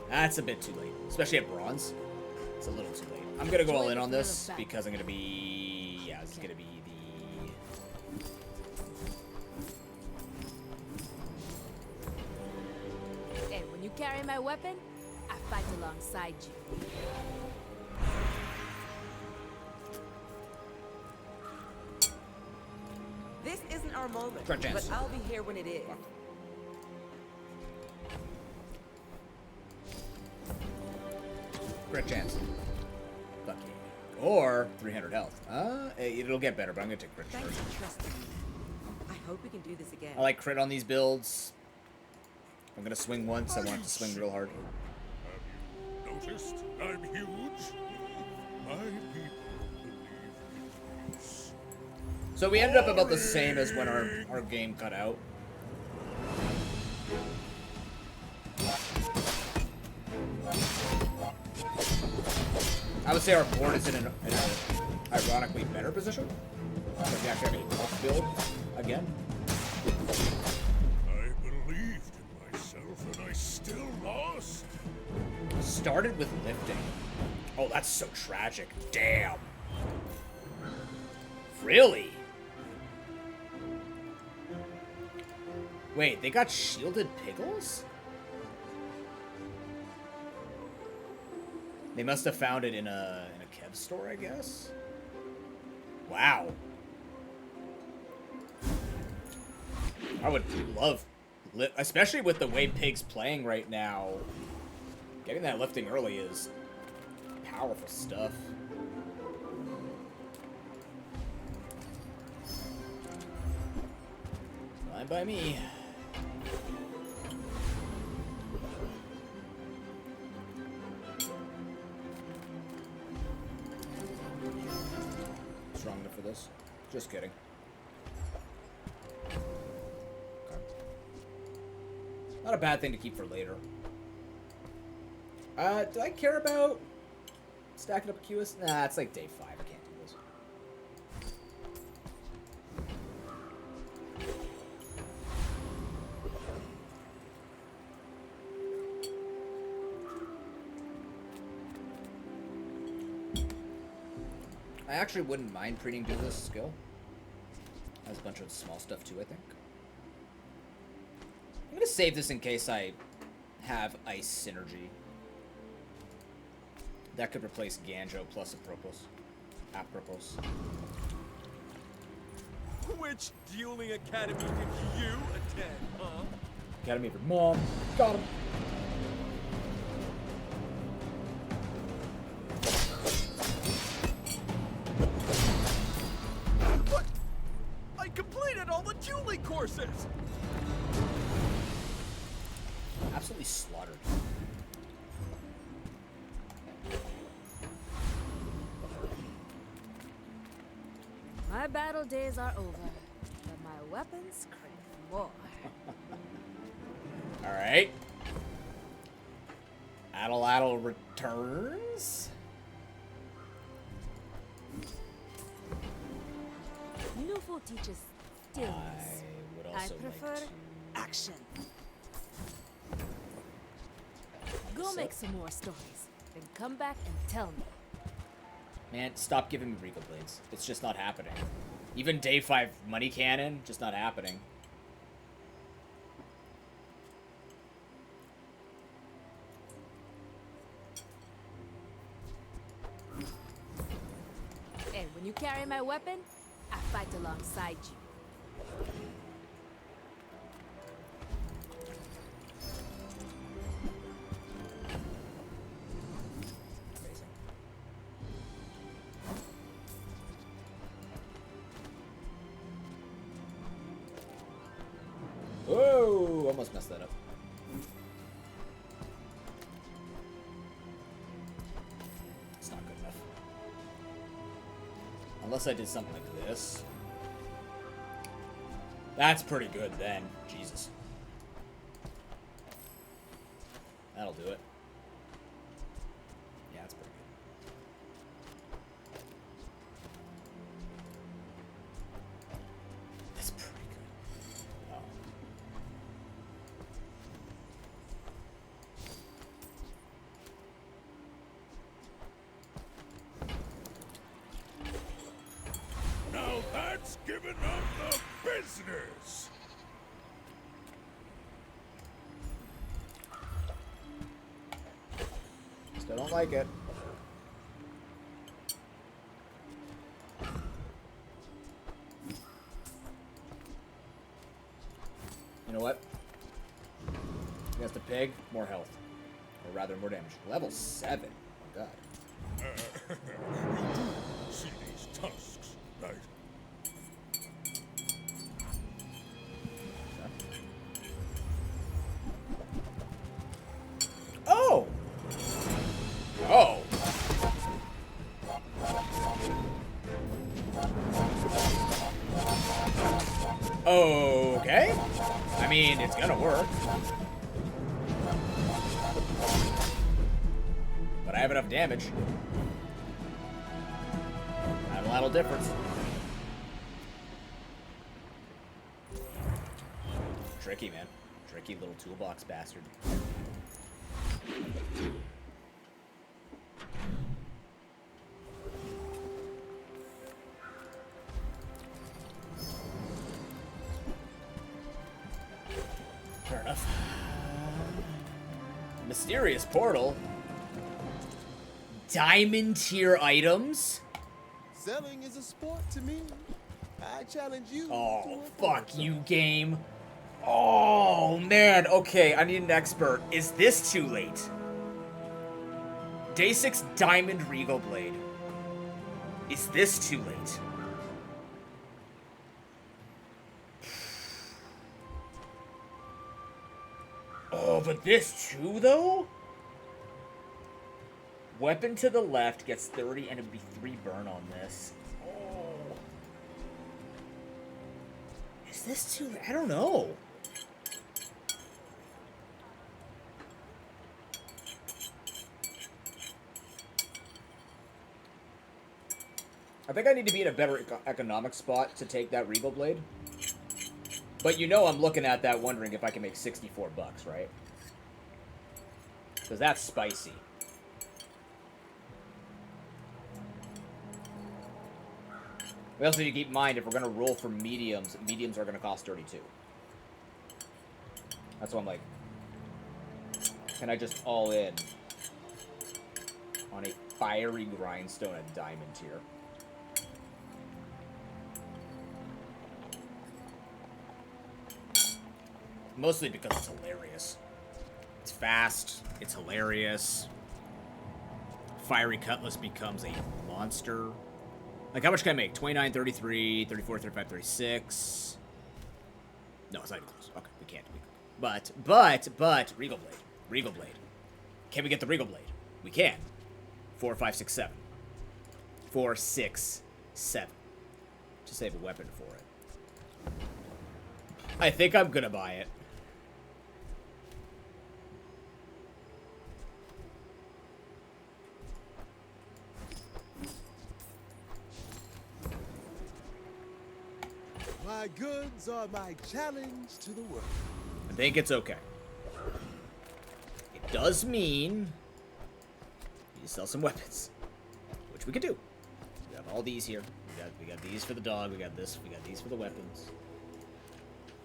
That's a bit too late, especially at bronze. It's a little too late. I'm gonna go all in on this because I'm gonna be, yeah, this is gonna be And when you carry my weapon, I fight alongside you. This isn't our moment, Correct but answer. I'll be here when it is. crit chance. Fuck yeah. Or 300 health. It'll get better, but I'm gonna take crit Thanks first. for trusting me. I hope we can do this again. I like crit on these builds. I'm gonna swing once. I want it to swing real hard. Noticed? I'm huge. My people believe in this. So we ended up about the same as when our game cut out. I would say our board is in an ironically better position. But we actually have a tough build again. I believed in myself and I still lost. Started with lifting. Oh, that's so tragic. Damn. Really? Wait, they got shielded pickles? They must have found it in a Kev store, I guess. Wow. I would love, especially with the way Pig's playing right now. Getting that lifting early is powerful stuff. Fine by me. Strong enough for this? Just kidding. Okay. Not a bad thing to keep for later. Do I care about stacking up QS? Nah, it's like day 5. I can't do this. I actually wouldn't mind printing do this skill. Has a bunch of small stuff too, I think. I'm gonna save this in case I have ice synergy. That could replace Ganjo plus Apropos. Which dueling academy did you attend, huh? Academy for Mom. Got him. What? I completed all the dueling courses! Absolutely slaughtered. My battle days are over, but my weapons crave more. Alright. Addle returns. Nufo teaches stillness. would I also prefer like action. Go make some more stories. then come back and tell me. Man, stop giving me Regal Blades. It's just not happening. Even day 5 money cannon, just not happening. And when you carry my weapon, I fight alongside you. Whoa! Almost messed that up. It's not good enough. Unless I did something like this. That's pretty good then. Jesus. That'll do it. Yeah, that's pretty good. That's pretty good. Oh. Now that's giving up the business. Still don't like it. You know what? Against the pig, more health. Or rather, more damage. Level 7. Oh, God. See these tusks, right? Oh! Oh! Okay. I mean, it's gonna work. But I have enough damage. Not a lot of difference. Tricky, man. Tricky little toolbox bastard. Fair enough. Mysterious portal. Diamond tier items? Selling is a sport to me. I challenge you. Oh, fuck you, game. Oh, man. Okay, I need an expert. Is this too late? Day 6 Diamond Regal Blade. Is this too late? Oh, but this too, though? Weapon to the left gets 30 and it'd be 3 burn on this. Oh. Is this too... I don't know. I think I need to be in a better economic spot to take that Regal Blade. But you know I'm looking at that wondering if I can make 64 bucks, right? Because that's spicy. We also need to keep in mind, if we're going to roll for mediums, mediums are going to cost 32. That's why I'm like, can I just all in on a fiery grindstone at diamond tier? Mostly because it's hilarious. It's fast, it's hilarious. Fiery Cutlass becomes a monster. Like, how much can I make? 29, 33, 34, 35, 36. No, it's not even close. Okay, we can't. But, Regal Blade. Regal Blade. Can we get the Regal Blade? We can. 4, 5, 6, 7. 4, 6, 7. Just save a weapon for it. I think I'm gonna buy it. My goods are my challenge to the world. I think it's okay. It does mean need to sell some weapons, which we could do. We have all these here. We got these for the dog. We got this. We got these for the weapons.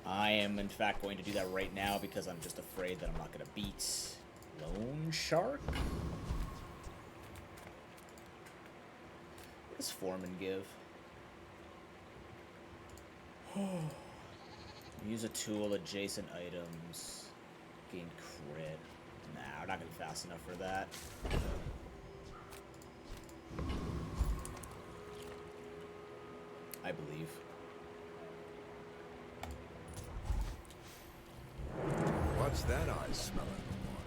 I am, in fact, going to do that right now because I'm just afraid that I'm not going to beat Lone Shark. What does Foreman give? Use a tool, adjacent items, gain crit. Nah, we're not going to be fast enough for that. I believe. What's that I smell in the water?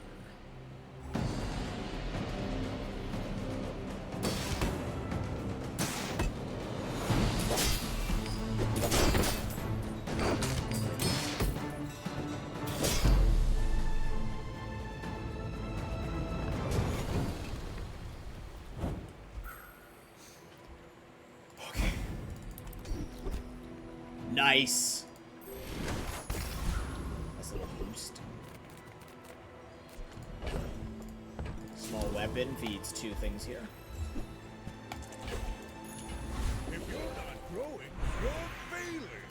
Nice. Nice little boost. Small weapon feeds 2 things here. If you're not growing, you're failing.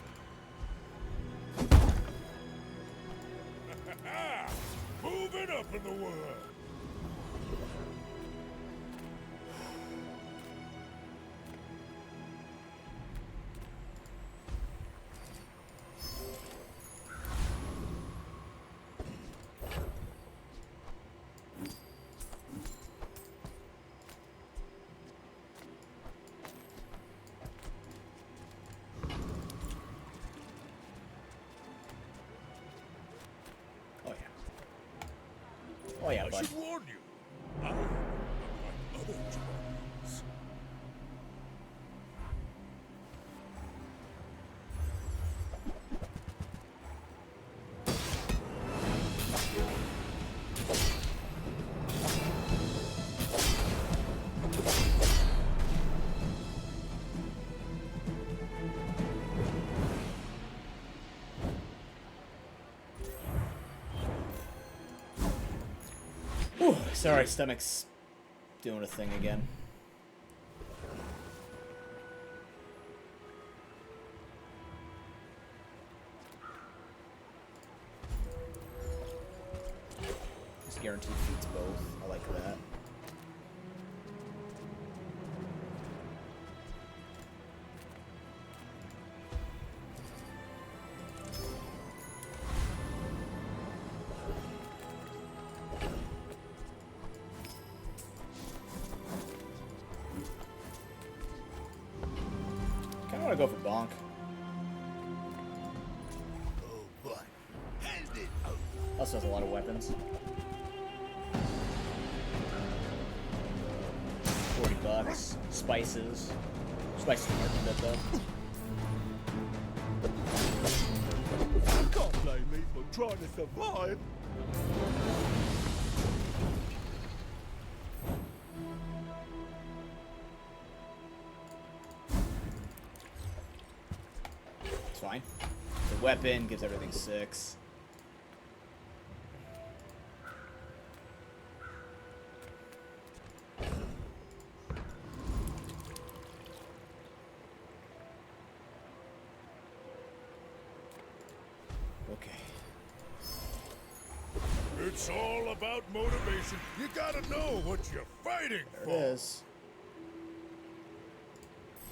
Moving up in the world. Oh yeah, I bud. should warn you. I'm unlike other Jabarians. Whew, sorry, stomach's doing a thing again. This guaranteed feeds both. I like that. I want to go for bonk. Oh boy. Hand it out. Also has a lot of weapons. $40. Spices. Spices are marked a bit though. Can't blame me for trying to survive. It's fine. The weapon gives everything 6. Okay. It's all about motivation. You gotta know what you're fighting There for. it is.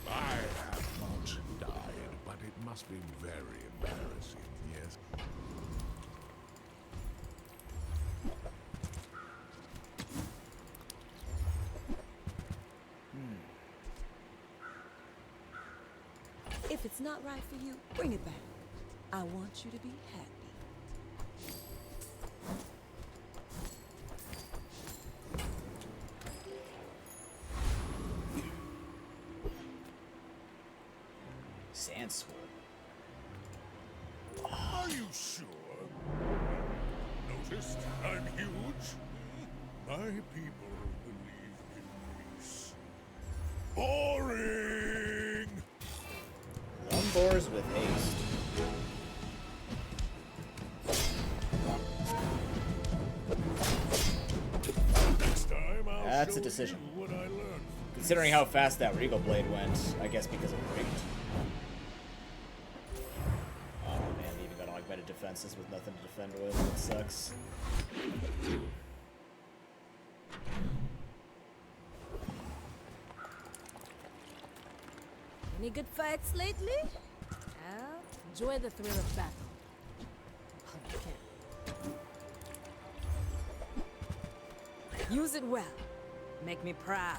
I have not died, but it must be very embarrassing, yes? If it's not right for you, bring it back. I want you to be happy. Sand sword. Are you sure? Noticed I'm huge? My people believe in peace. Boring! Lumbors with haste. Next time I'll That's a decision. Considering how fast that Regal Blade went, I guess because of rate. Oh man, they even got augmented defenses with nothing to defend with. It sucks. Any good fights lately? Well, enjoy the thrill of battle. Oh, you can't. Use it well. Make me proud.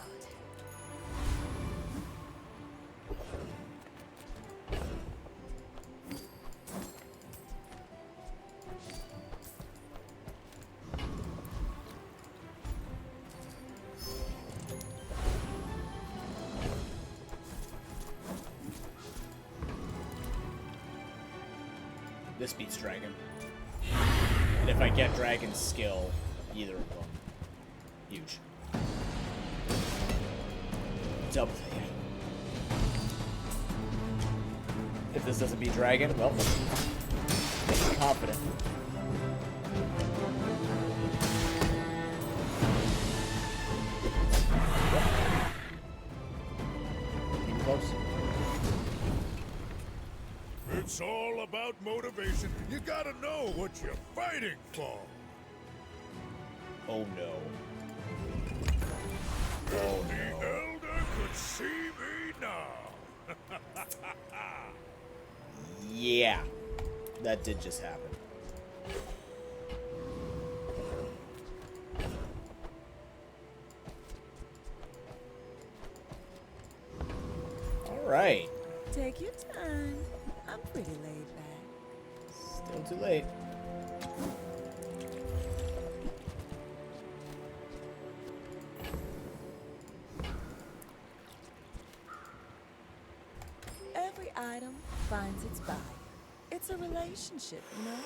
This beats Dragon. And if I get Dragon's skill, either of them. Huge. Double hit. If this doesn't beat Dragon, well, I'm confident. Keep close. It's all about motivation. You gotta know what you're fighting for. Oh no. Oh, the Elder could see me now. Yeah. That did just happen. Alright. Take your time. I'm pretty laid back. Still too late. Every item finds its buyer. It's a relationship, you know?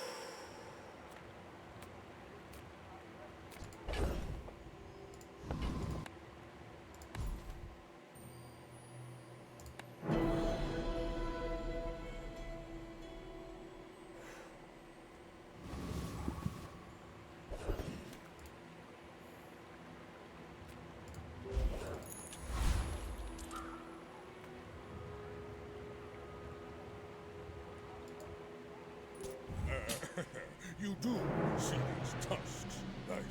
You do see these tusks, right?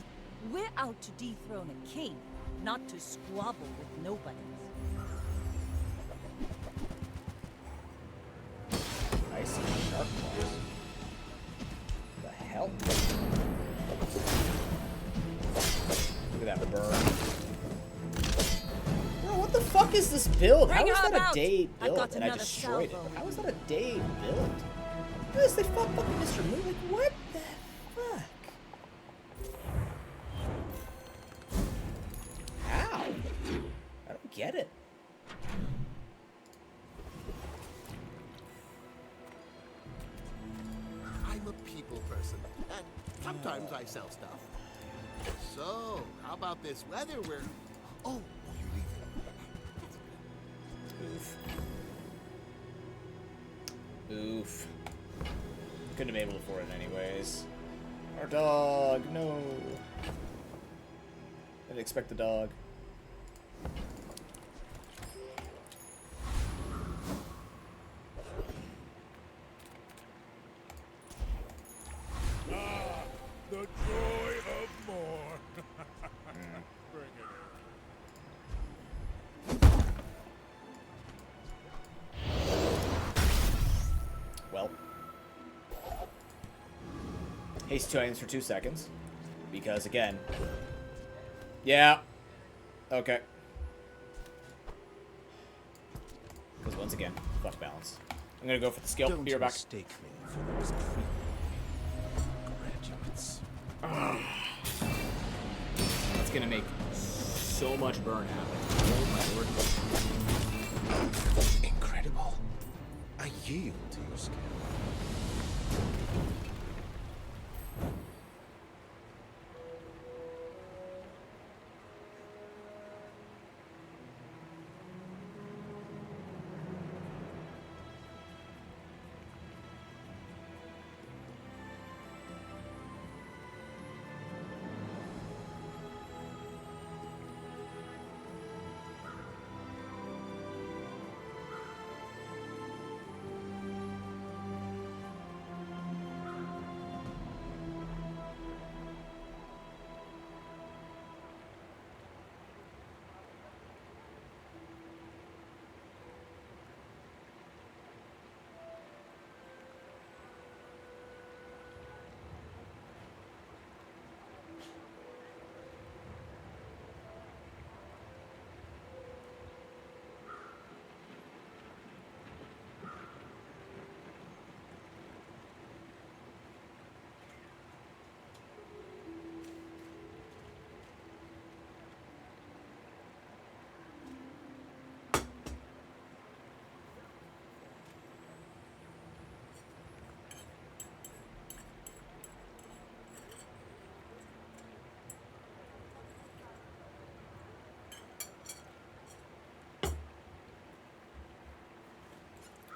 We're out to dethrone a king, not to squabble with nobodies. I see sharp claws. The hell? Look at that burn. Bro, what the fuck is this build? How is that a day build? And I destroyed it. How is that a day build? Look at this, they fought fucking Mr. Moon. Like, what the fuck? How? I don't get it. I'm a people person, and sometimes I sell stuff. So, how about this weather where... Oh, you're leaving. Oof. Oof. Couldn't have been able to afford it anyways. Our dog, no. Didn't expect the dog. Ah, the joy of more. Bring it Well. Haste 2 items for 2 seconds. Because, again... Yeah. Okay. Because, once again, fuck balance. I'm gonna go for the skill. Don't Be right back. mistake me for those graduates. That's gonna make so much burn happen. Oh my lord. Incredible. I yield to your skill.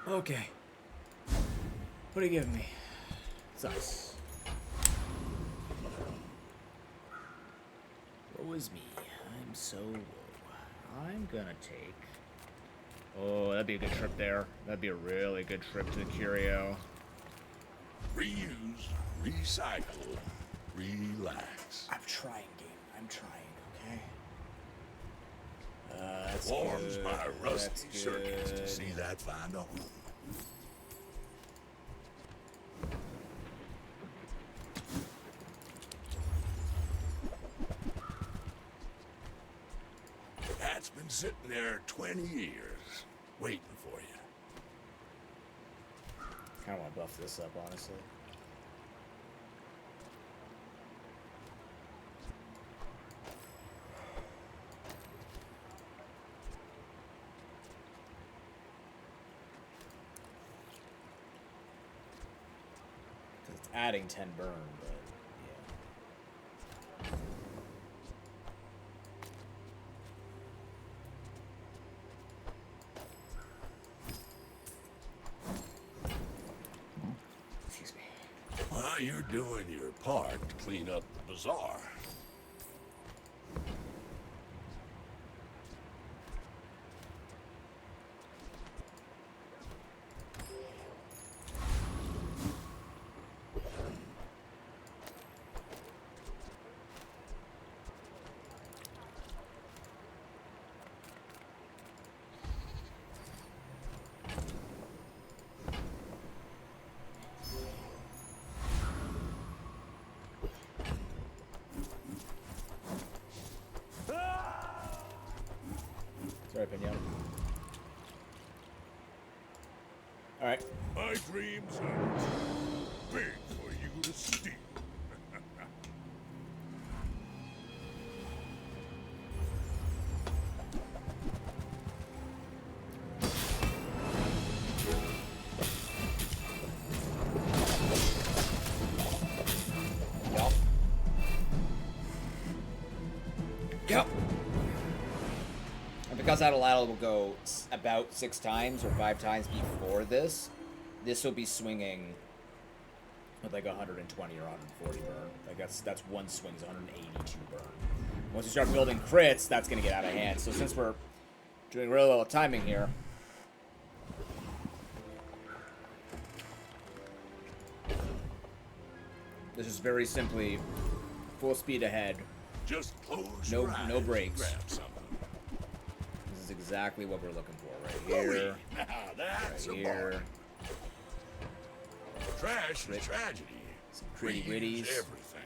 Okay. What are you giving me? Sucks. Woe is me. I'm so woe. I'm gonna take... Oh, that'd be a good trip there. That'd be a really good trip to the Curio. Reuse, recycle, relax. I'm trying, game. I'm trying, okay? That's Warms good. my rusty That's circuits good. to see that find a home. That's been sitting there 20 years, waiting for you. Kind of want to buff this up, honestly. It's adding 10 burn, but yeah. Excuse me. Well, you're doing your part to clean up the bazaar. Sorry, Pinata. Alright. My dreams are too big for you to steal. Yep. Yep. And because that ladder will go about 6 times or 5 times before this will be swinging with like 120 or 140 burn. Like that's one swing's 182 burn. Once you start building crits, that's gonna get out of hand. So since we're doing really little timing here, this is very simply full speed ahead. Just close no your eyes no and breaks. grab something. This is exactly what we're looking for right here. Now that's Right a here. bargain. Trash is tragedy. Some pretty Reuse witties. everything.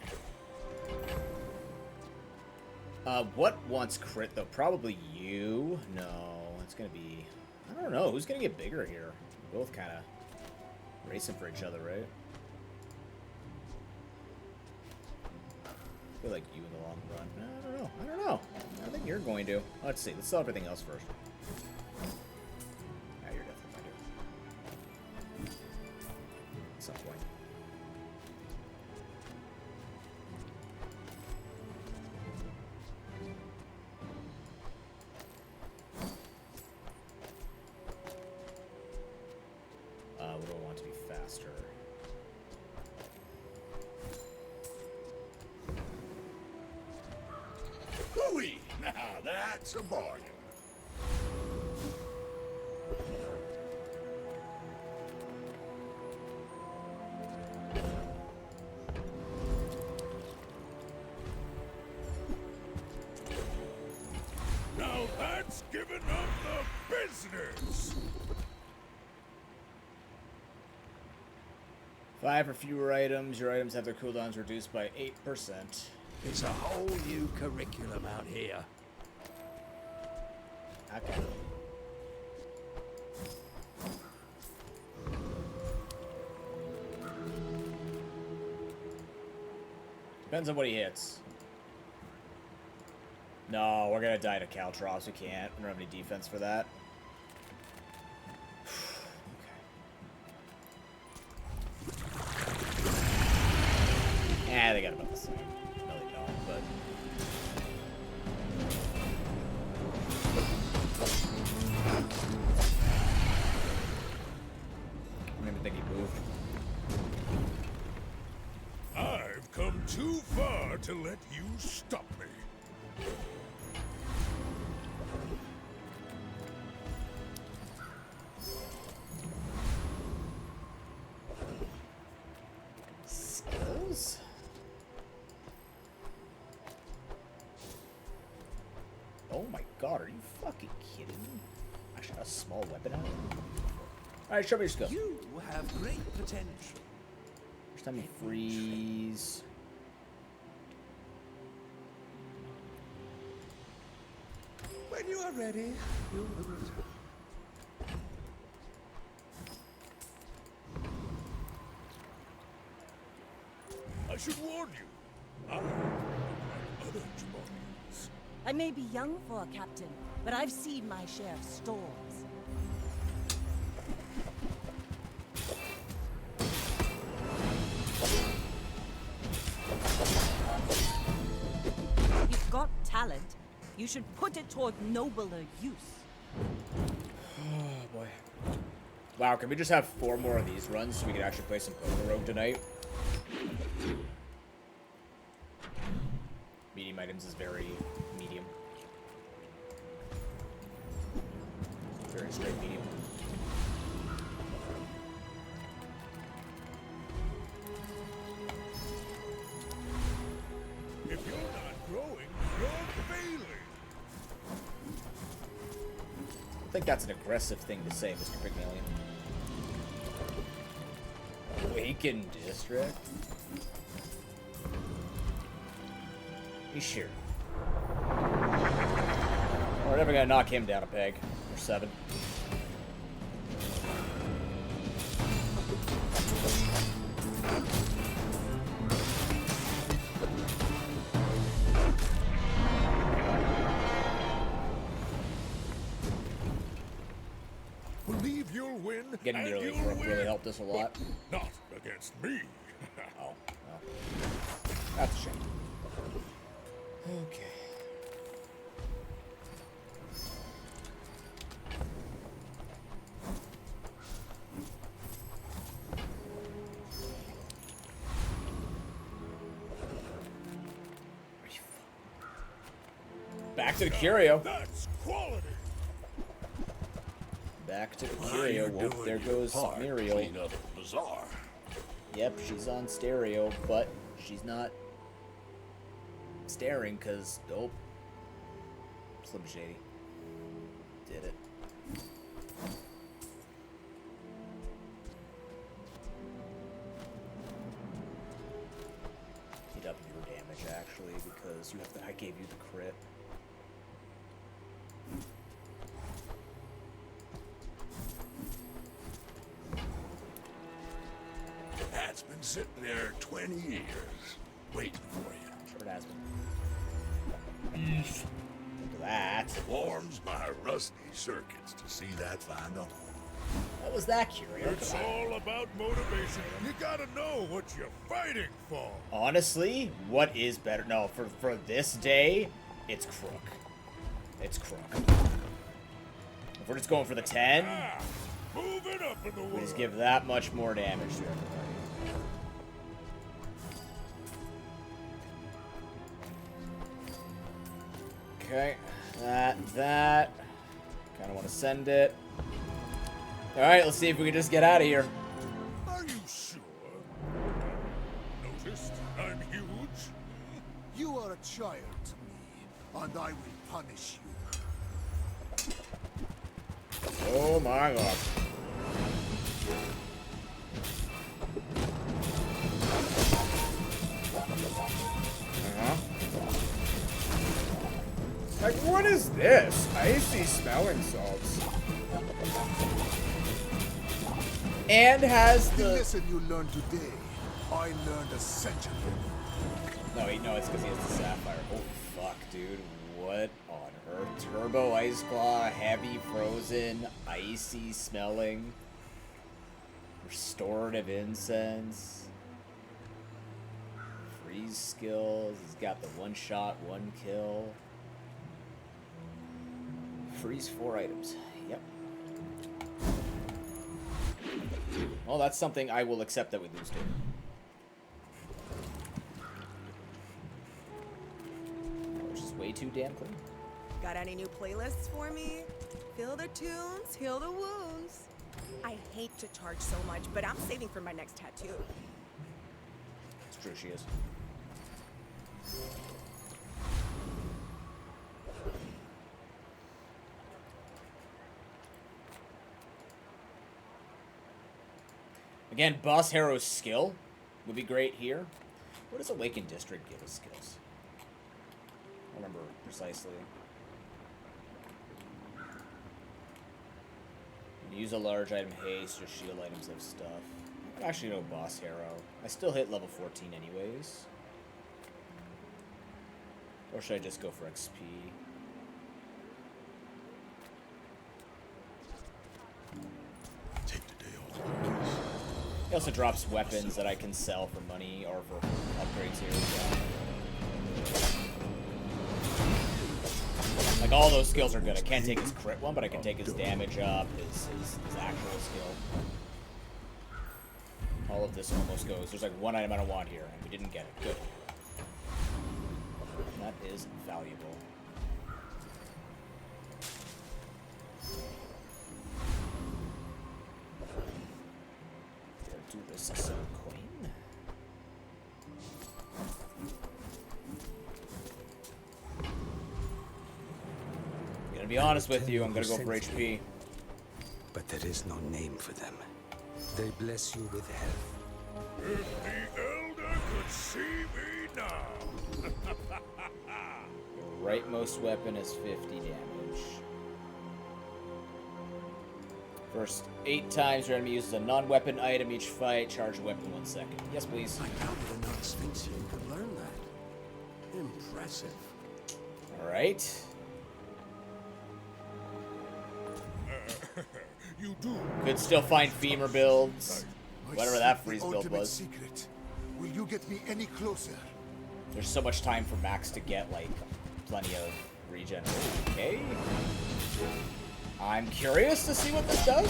What wants crit though? Probably you. No, it's gonna be. I don't know. Who's gonna get bigger here? We're both kind of racing for each other, right? I feel like you in the long run. I don't know. I don't know. I think you're going to. Let's see. Let's sell everything else first. Yeah, you're definitely going to. At some point. What do I want to be faster? Hooey! Now that's a bargain. Now that's giving up the business. 5 or fewer items. Your items have their cooldowns reduced by 8%. It's a whole new curriculum out here. Okay. Depends on what he hits. No, we're gonna die to Caltrops. We can't. We don't have any defense for that. Yeah, they got about the same. No, they don't, but... to let you stop me. Skills? Oh my god, are you fucking kidding me? I shot a small weapon out. Alright, show me your skill. You have great potential. First time you freeze. When you are ready, you will return. I should warn you. I, like other Jabarians, I may be young for a captain, but I've seen my share of storms. You've got talent. You should put it toward nobler use. Oh boy. Wow, can we just have 4 more of these runs so we can actually play some Poker Rogue tonight? Medium items is very medium. Very straight medium. if you're not growing, you're failing. I think that's an aggressive thing to say, Mr. Pygmalion. Awakened District? You sure? We're never gonna knock him down a peg. Or 7. Believe you'll win. Getting the early work really helped us a lot. Not against me. Oh, well. That's a shame. Okay. Back to the curio. That's quality. Back to the curio. Whoop, there goes Muriel. Clean up the bazaar. Yep, she's on stereo, but she's not staring because, oh, Slim Shady did it. Hit up your damage actually because you have to. I gave you the crit. That's been sitting there 20 years, waiting for you. Sure it has been. Look at that. Warms my rusty circuits to see that find a home. What was that curio? It's all about motivation. You gotta know what you're fighting for. Honestly, what is better? No, for this day, it's Crook. It's Crook. If we're just going for the 10, Moving up in the we world. just give that much more damage to everybody. Okay, that. Kind of want to send it. All right, let's see if we can just get out of here. Are you sure? Noticed I'm huge? You are a child to me, and I will punish you. Oh my god. Like, what is this? Icy smelling salts. And has The the... lesson you learned today, I learned a century ago. No, it's because he has the sapphire. Holy fuck, dude. What on earth? Turbo Ice Claw, heavy frozen, icy smelling, restorative incense, freeze skills. He's got the one shot, one kill. Freeze 4 items. Yep. Well, that's something I will accept that we lose to. way too damn clean. Got any new playlists for me? Fill the tunes, heal the wounds. I hate to charge so much, but I'm saving for my next tattoo. It's true, she is. Again, Boss Harrow's skill would be great here. What does Awakened District give as skills? I don't remember precisely. Use a large item haste or shield items of stuff. I actually know Boss Harrow. I still hit level 14 anyways. Or should I just go for XP? He also drops weapons that I can sell for money or for upgrades here as well. Like, all those skills are good. I can't take his crit one, but I can take his damage up, his actual skill. All of this almost goes. There's like one item I don't want here, and we didn't get it. Good. That is valuable. Do this coin. Gonna be honest with you, I'm gonna go for HP. But there is no name for them. They bless you with health. If the Elder could see me now. Your rightmost weapon is 50 damage. First 8 times your enemy uses a non-weapon item each fight, charge a weapon 1 second. Yes, please. I doubted a non-Sphinxian could learn that. Impressive. Alright. You do. Could still find femur builds. Whatever that freeze build was. Secret. Will you get me any closer? There's so much time for Max to get, like, plenty of regen. Okay. I'm curious to see what this does.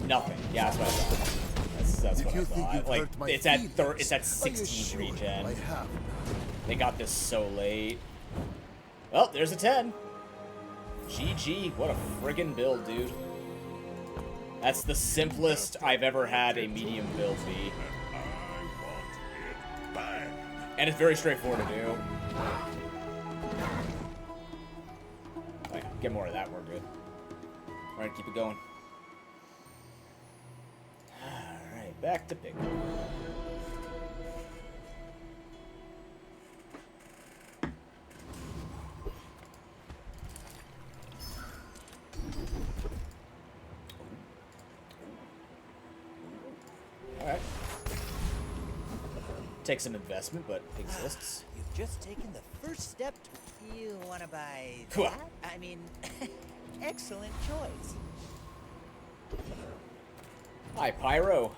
Nothing. Yeah, that's what I thought. That's what I thought. Like, it's at 16 regen. They got this so late. Well, there's a 10. GG. What a friggin' build, dude. That's the simplest I've ever had a medium build be. And it's very straightforward to do. Oh yeah, get more of that, we're good. Alright, keep it going. Alright, back to pick. Alright. Take some investment, but exists. You've just taken the first step to... You want to buy Cool. that? I mean, excellent choice. Hi, Pyro.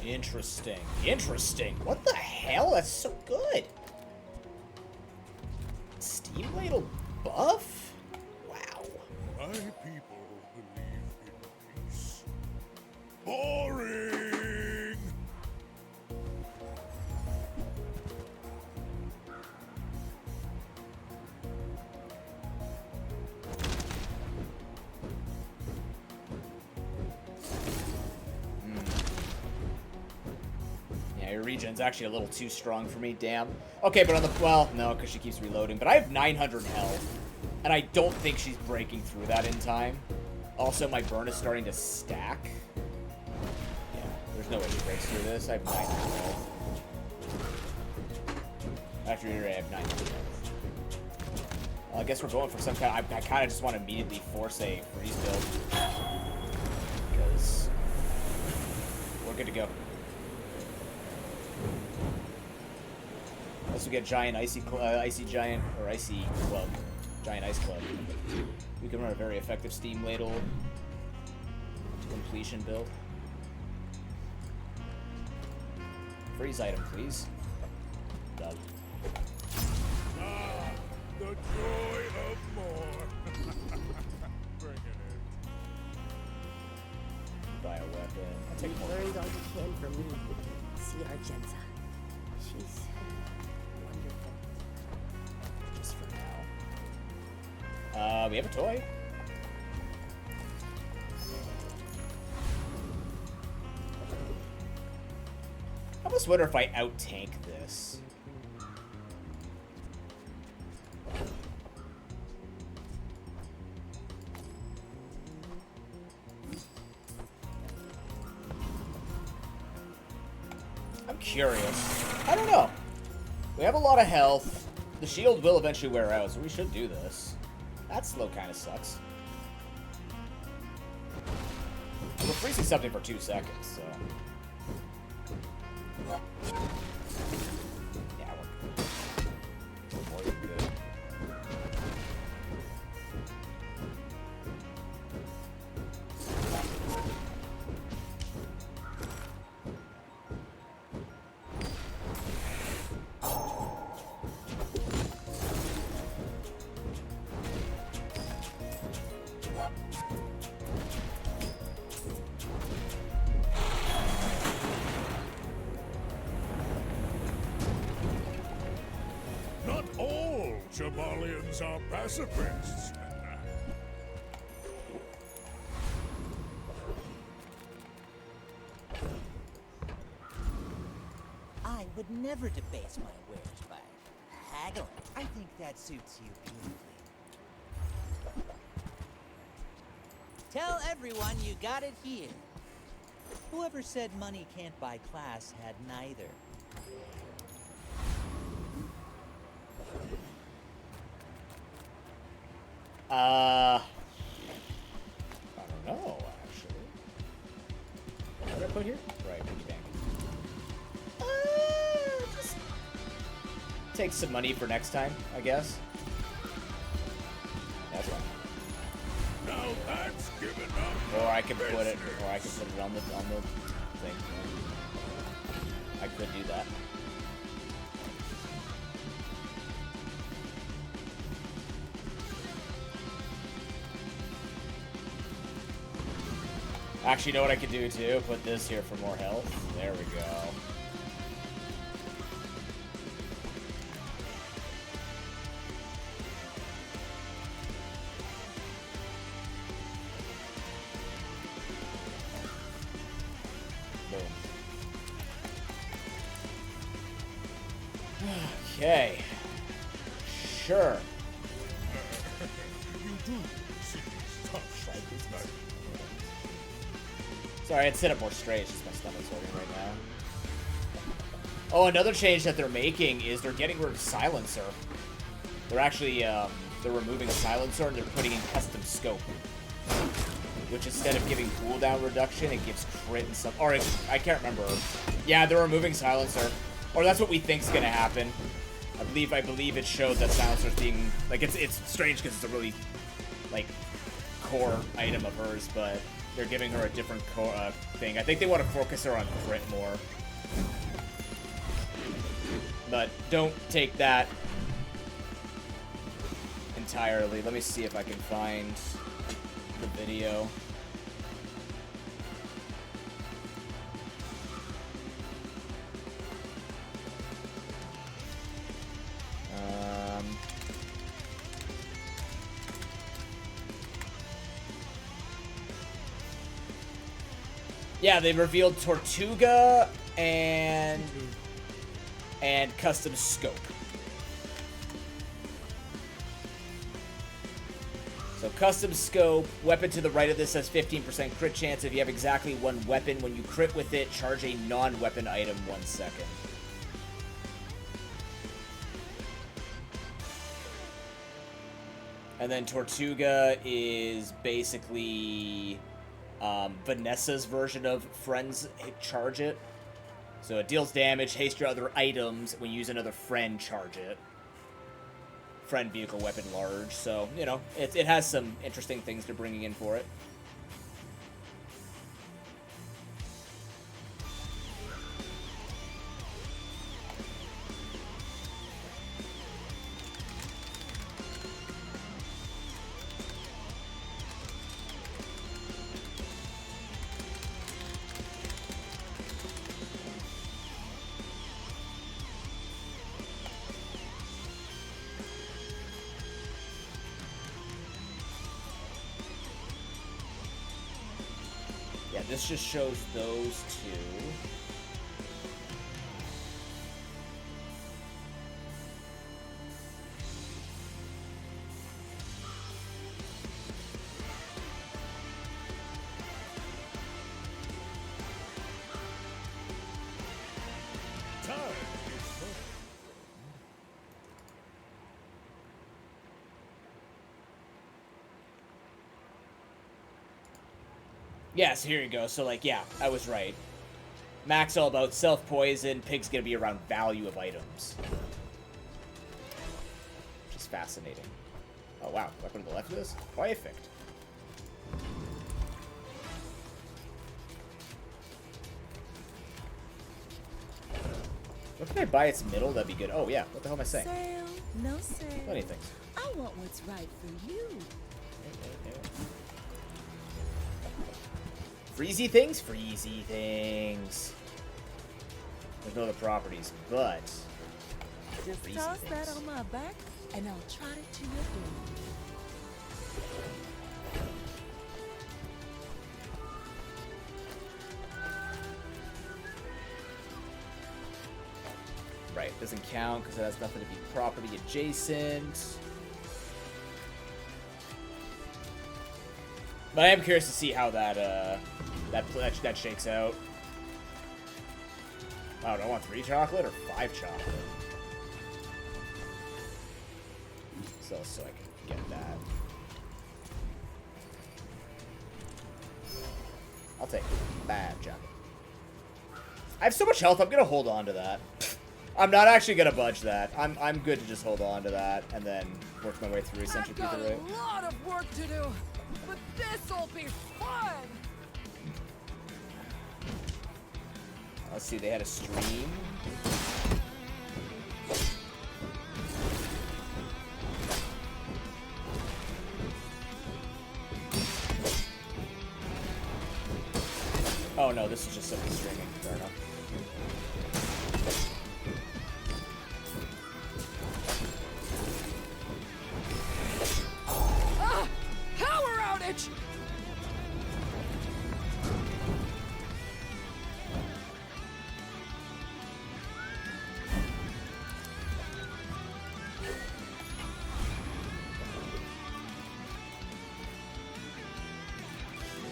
Interesting. Interesting. What the hell? That's so good. Steam Ladle buff? Wow. My people believe in peace. Boring! regen's actually a little too strong for me, damn. Okay, but on the, well, no, because she keeps reloading. But I have 900 health, and I don't think she's breaking through that in time. Also, my burn is starting to stack. Yeah, there's no way she breaks through this. I have 900 health. After I have 900 health. Well, I guess we're going for some kind of, I kind of just want to immediately force a freeze build. Because we're good to go. Unless we get giant icy giant, or icy club. Giant ice club. We can run a very effective steam ladle to completion build. Freeze item, please. Done. Ah, the joy of more. Bring it in. Buy a weapon. I'll You take more. learned all you can from me. See Argenza. She's wonderful. Just for now. We have a toy. I almost wonder if I out-tank this. I'm curious. I don't know. We have a lot of health. The shield will eventually wear out, so we should do this. That slow kind of sucks. We're freezing something for 2 seconds, so... Yeah, we're good. We're more than good. Not all Jabalians are pacifists. I would never debase my wares by haggling. I think that suits you beautifully. Tell everyone you got it here. Whoever said money can't buy class had neither. I don't know, actually. What did I put here? Right, piggy bank. Just take some money for next time, I guess. That's fine. Now that's given up. Or I can put it, on the thing. I could do that. Actually, you know what I could do too? Put this here for more health. There we go. Boom. Okay. Sure. You do see these tough like Sorry, I'd sit up more straight. It's just my stomach's hurting right now. Oh, another change that they're making is they're getting rid of silencer. They're actually, they're removing a silencer and they're putting in custom scope. Which instead of giving cooldown reduction, it gives crit and stuff. Or, I can't remember. Yeah, they're removing silencer. Or that's what we think's gonna happen. I believe it showed that silencer's being, like, it's strange because it's a really, like, core item of hers, but they're giving her a different thing. I think they want to focus her on crit more. But don't take that entirely. Let me see if I can find the video. Yeah, they revealed Tortuga and custom scope. So custom scope, weapon to the right of this has 15% crit chance. If you have exactly one weapon, when you crit with it, charge a non-weapon item 1 second. And then Tortuga is basically Vanessa's version of Friend's charge it. So it deals damage, haste your other items. When you use another friend, charge it. Friend, vehicle, weapon, large. So, you know, it has some interesting things they're bringing in for it. This just shows those two. Yes, here you go. So, like, yeah, I was right. Mac's all about self-poison. Pig's gonna be around value of items. Which is fascinating. Oh, wow. Weapon to the left of this? Perfect. What can I buy its middle? That'd be good. Oh, yeah. What the hell am I saying? Sale, no sale. Plenty of things. I want what's right for you. Freezy things? Freezy things. There's no other properties, but... Just freezy toss things. that on my back, and I'll trot it to your door. Right, doesn't count because it has nothing to be property adjacent. But I am curious to see how that shakes out. Oh, do I want 3 chocolate or 5 chocolate? So I can get that. I'll take 5 chocolate. I have so much health, I'm gonna hold on to that. I'm not actually gonna budge that. I'm good to just hold on to that and then work my way through essentially through the I've got a lot of work to do, but this'll be fun. Let's see, they had a stream. Oh no, this is just simply streaming. Fair enough. Power outage!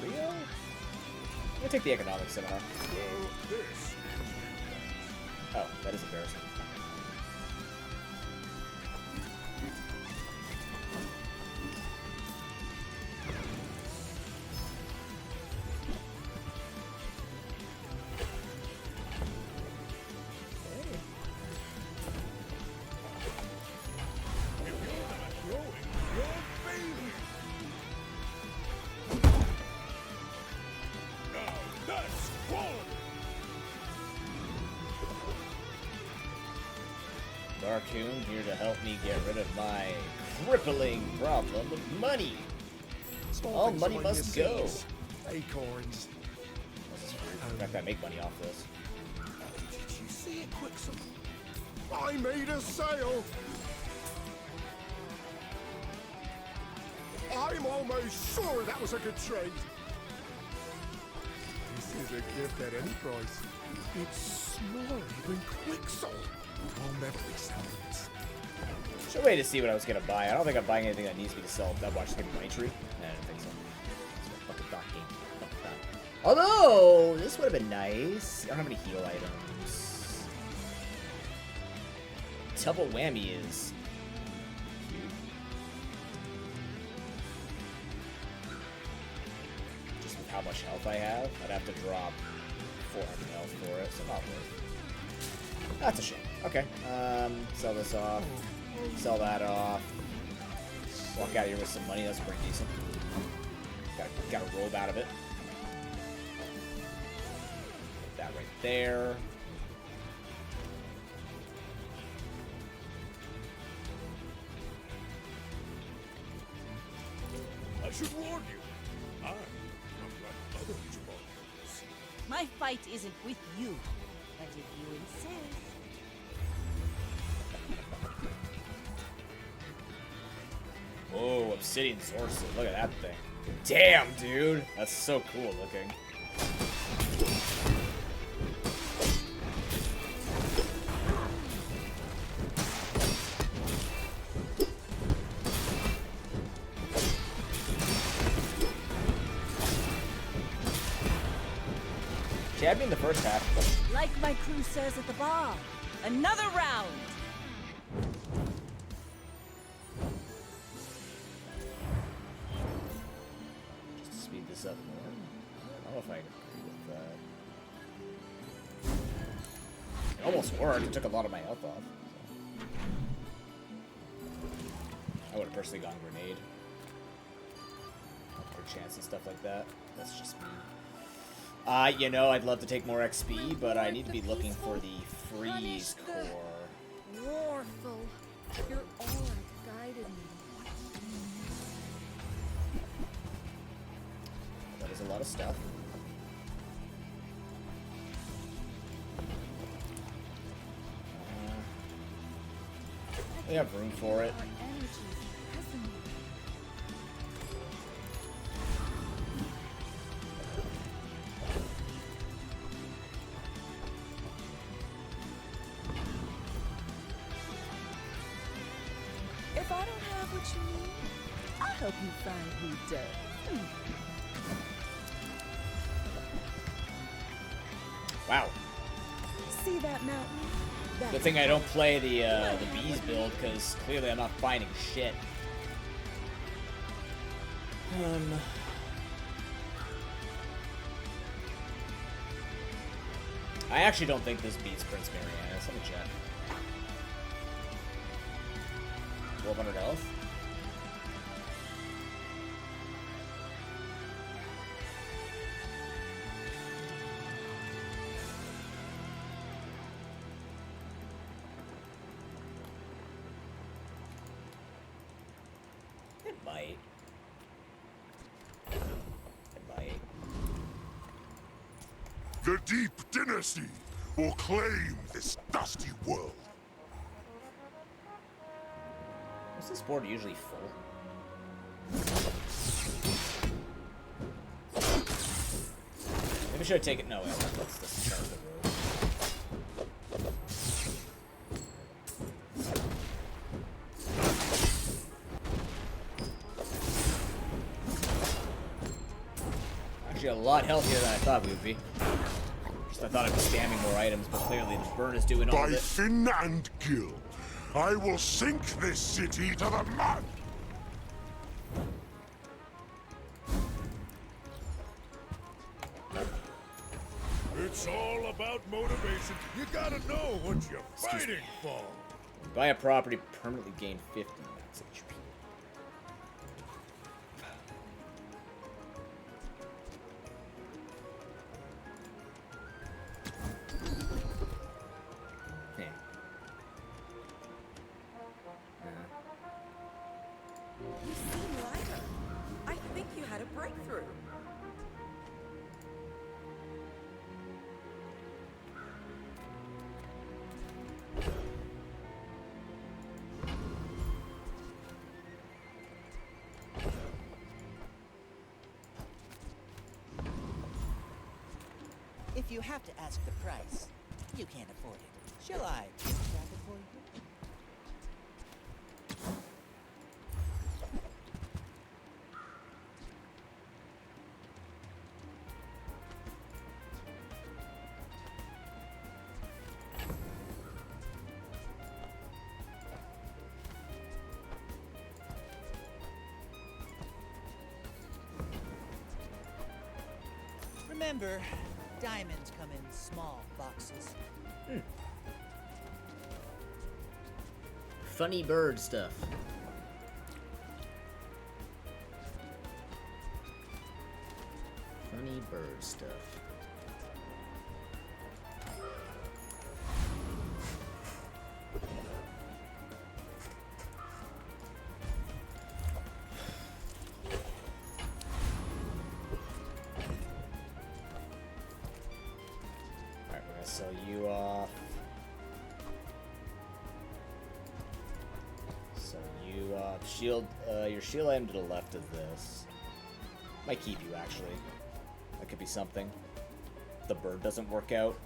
Rio? I'm gonna take the economics somehow. Oh, that is embarrassing. Darkoon here to help me get rid of my crippling problem of money. All money must go. Acorns. In fact, I make money off this. Did you see it, Quicksilver? I made a sale. I'm almost sure that was a good trade. This is a gift at any price. It's smaller than Quixel. I'll never sell this. Should wait to see what I was gonna buy. I don't think I'm buying anything that needs me to sell. That watch is gonna be money tree. Nah, I don't think so. Fuck the dot game. Fuck that. Although this would have been nice. I don't have any heal items. Double whammy is cute. Just with how much health I have, I'd have to drop 400 health for it, so not worth. That's a shame. Okay. Sell this off. Sell that off. Walk out of here with some money. That's pretty decent. Got a robe out of it. Put that right there. I should warn you. I'm not like other Jamonis. My fight isn't with you, but if you insist. Whoa, obsidian sources. Look at that thing. Damn, dude. That's so cool looking. Jabbed me in the first half. Like my crew says at the bar, another round. Just to speed this up more. I don't know if I agree with that. It almost worked. It took a lot of my health off. So. I would have personally gone grenade. For chance and stuff like that. That's just me. You know, I'd love to take more XP, but I need to be looking for the freeze core. Warful, your aura guided me. That is a lot of stuff. We have room for it. If I don't have what you need, I'll help you find who does. Wow. See that mountain? Good thing I don't play the bees build, because clearly I'm not finding shit. I actually don't think this beats Prince Marianus. Let me check. 1200 health. It might. It might. The Deep Dynasty will claim this dusty world. Is this board usually full? Maybe I should have taken. No, wait, let's start the road. Actually, a lot healthier than I thought we would be. Just I thought I'd be spamming more items, but clearly the burn is doing all By of it. fin and gill, I will sink this city to the mud. It's all about motivation. You gotta know what you're fighting for. Buy a property, permanently gain 50 max HP. You seem lighter. I think you had a breakthrough. If If you have to ask the price, you can't afford it. Shall I gift wrap it for you? Remember, diamonds come in small boxes. Funny bird stuff. Funny bird stuff. Alright, we're gonna sell you off. Sell you off. Shield, your shield item to the left of this. Might keep you, actually. That could be something. The bird doesn't work out.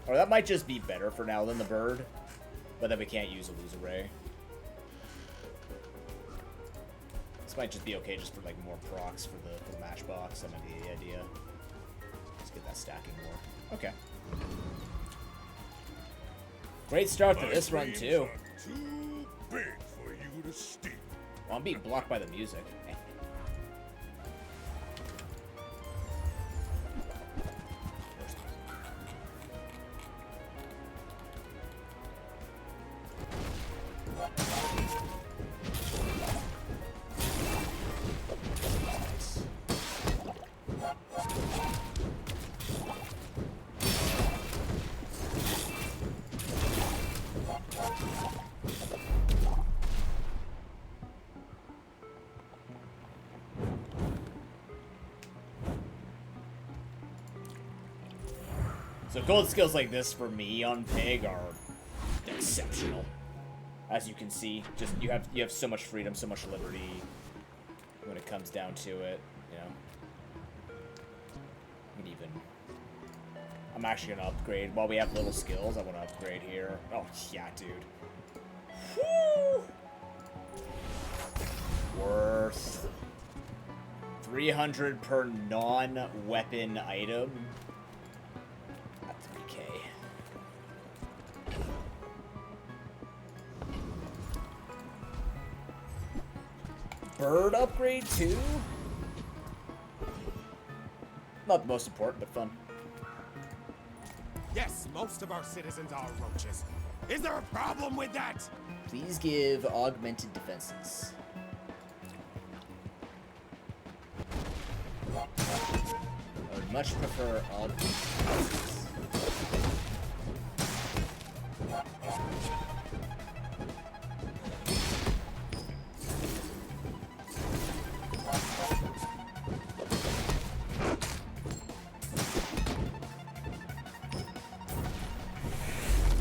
Or that might just be better for now than the bird. But then we can't use a loser ray. This might just be okay just for like more procs for the matchbox. That might be the idea. Let's get that stacking more. Okay. Great start to this run too. Too big for you to steal. Well, I'm being blocked by the music. So gold skills like this for me on Pig are exceptional. As you can see, just you have so much freedom, so much liberty when it comes down to it, you know. You can even I'm actually gonna upgrade while we have little skills. I wanna upgrade here. Oh yeah, dude. Woo! Worth 300 per non-weapon item. Bird upgrade too? Not the most important, but fun. Yes, most of our citizens are roaches. Is there a problem with that? Please give augmented defenses. I would much prefer augmented defenses.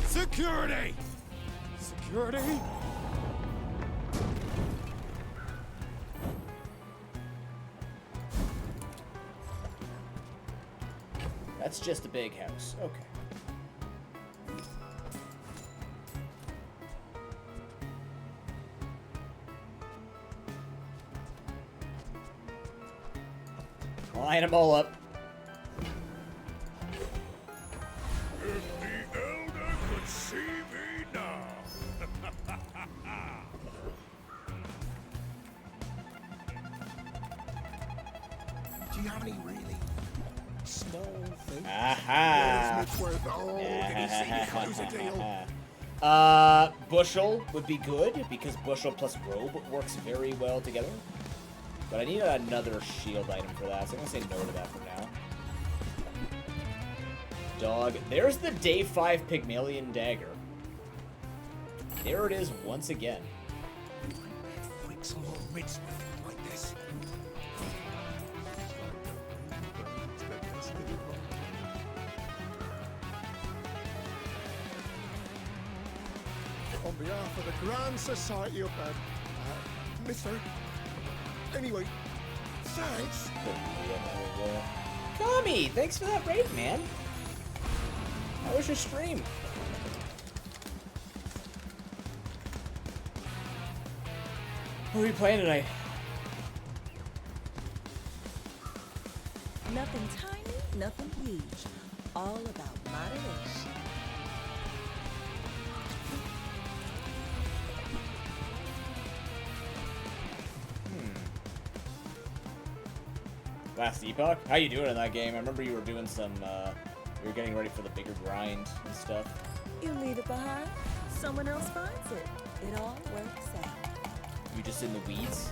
Security! Security? That's just a big house. Okay. Line them all up. If the elder could see me now. Do you have any really small things? Aha! Where's Mitchworth? Oh, did he see me close a deal? Bushel would be good because Bushel plus Robe works very well together. But I need another shield item for that, so I'm gonna say no to that for now. Dog. There's the day 5 Pygmalion dagger. There it is once again. Freak some more Mitchworth like this. On behalf of the Grand Society of Mister. Anyway, thanks. Tommy, thanks for that raid, man. How was your stream? What are we playing tonight? Nothing tiny, nothing huge. All about moderation. Last Epoch? How you doing in that game? I remember you were doing some, you were getting ready for the bigger grind and stuff. You leave it behind, someone else finds it. It all works out. You just in the weeds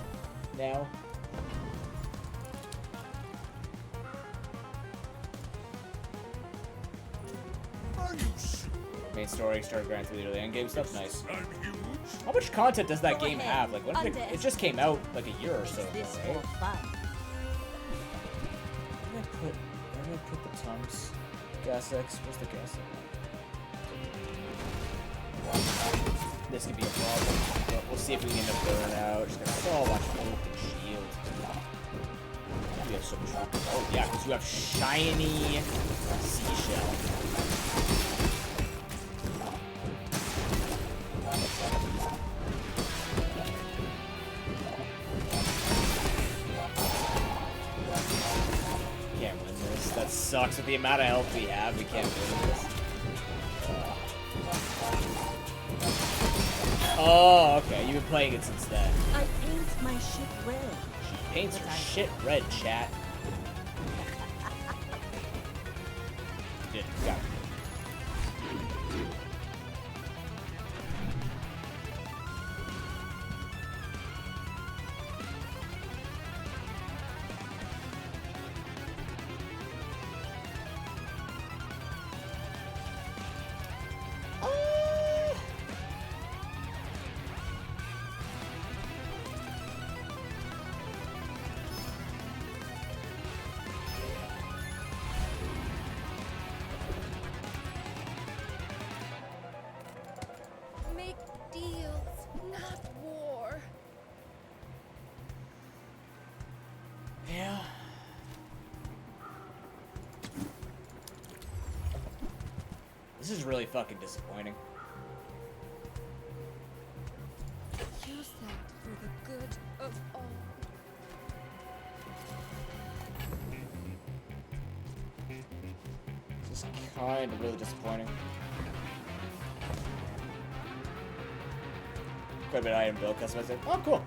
now? Are you sure? Main story, started grinding through the early end game stuff, nice. I'm huge. How much content does that Go game ahead. have? Like, when did it just came out like a year or so ago, This right? for fun. Where did I put the Tums? Gas X? Where's the gas X? This could be a problem, but we'll see if we can end up burning out. Just got so much hope and shield. We have so much. Oh yeah, because you have shiny seashell. Can't win this. That sucks. With the amount of health we have, we can't win this. Oh, okay. You've been playing it since then. I paint my ship red. She paints her shit red, chat. Did got it. Make deals, not war. Yeah. This is really fucking disappointing. Use that for the good of all. This is kind of really disappointing. Quite a bit of item build customization. Oh, cool.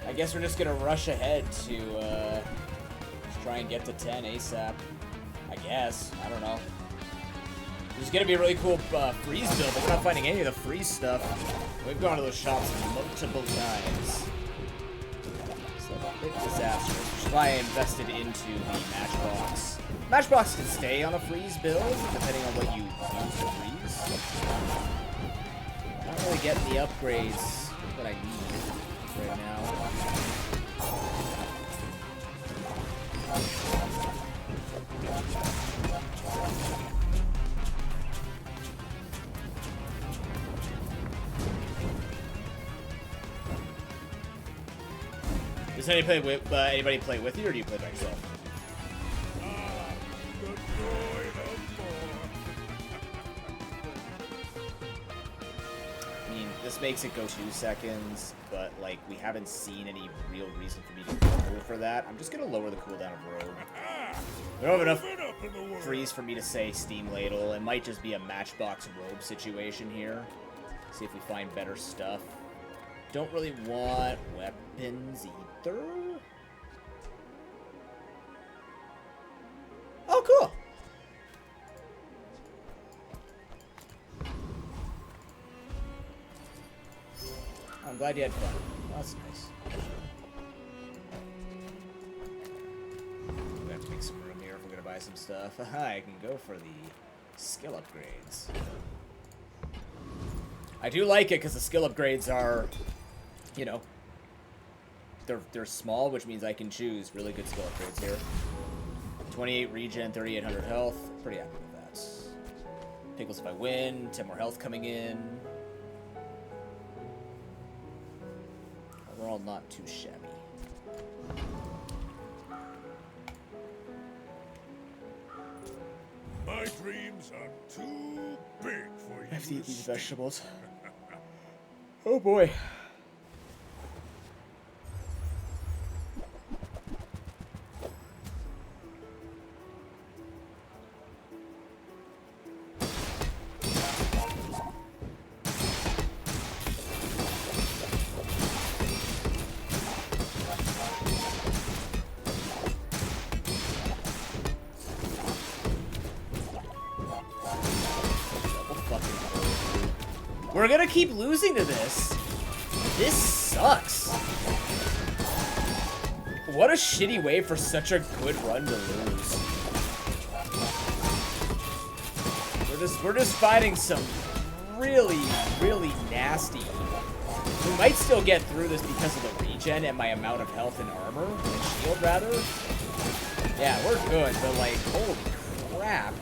I guess we're just gonna rush ahead to just try and get to 10 ASAP. I guess. I don't know. There's gonna be a really cool freeze build, but we're not finding any of the freeze stuff. We've gone to those shops multiple times. It's a bit disastrous, which is why I invested into the Matchbox. Matchbox can stay on a freeze build, depending on what you use to freeze. Not really getting the upgrades that I need right now. Does anybody play with you, or do you play by yourself? I mean, this makes it go 2 seconds, but like we haven't seen any real reason for me to go for that. I'm just gonna lower the cooldown of Rogue. I don't have enough freeze for me to say Steam Ladle. It might just be a Matchbox Rogue situation here. See if we find better stuff. Don't really want weapons either. Oh, cool. I'm glad you had fun. Oh, that's nice. We have to make some room here if we're gonna buy some stuff. I can go for the skill upgrades. I do like it because the skill upgrades are you know, they're small, which means I can choose really good skill upgrades here. 28 regen, 3,800 health. Pretty happy with that. Pickles if I win. 10 more health coming in. Overall, not too shabby. My dreams are too big for you. I have to eat these vegetables. Oh boy. We're gonna keep losing to this. This sucks. What a shitty way for such a good run to lose. We're just fighting some really, really nasty. We might still get through this because of the regen and my amount of health and armor, and shield rather. Yeah, we're good, but like, holy crap.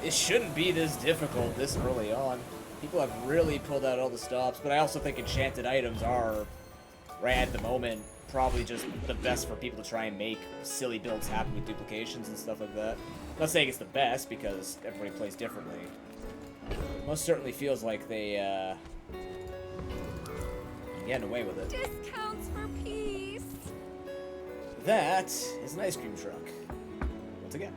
It shouldn't be this difficult this early on. People have really pulled out all the stops, but I also think enchanted items are, right at the moment, probably just the best for people to try and make silly builds happen with duplications and stuff like that. I'm not saying it's the best, because everybody plays differently. It most certainly feels like they, getting away with it. Discounts for peace. That is an ice cream truck. Once again.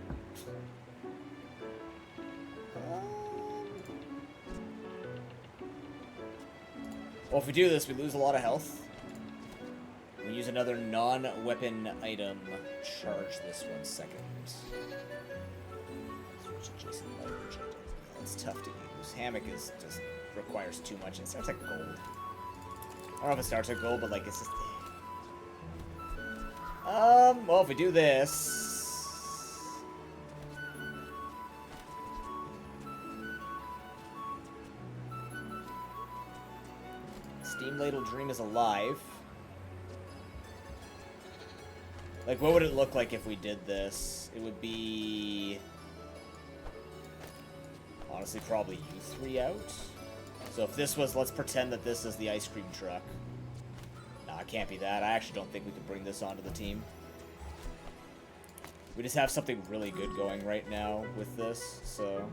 Well, if we do this, we lose a lot of health. We use another non-weapon item. Charge this 1 second. It's tough to use. Hammock is just requires too much. It starts at gold. I don't know if it starts at gold, but like it's just. Well, if we do this. Steam Ladle Dream is alive. Like, what would it look like if we did this? It would be... honestly, probably you 3 out. So if this was... let's pretend that this is the ice cream truck. Nah, it can't be that. I actually don't think we could bring this onto the team. We just have something really good going right now with this, so...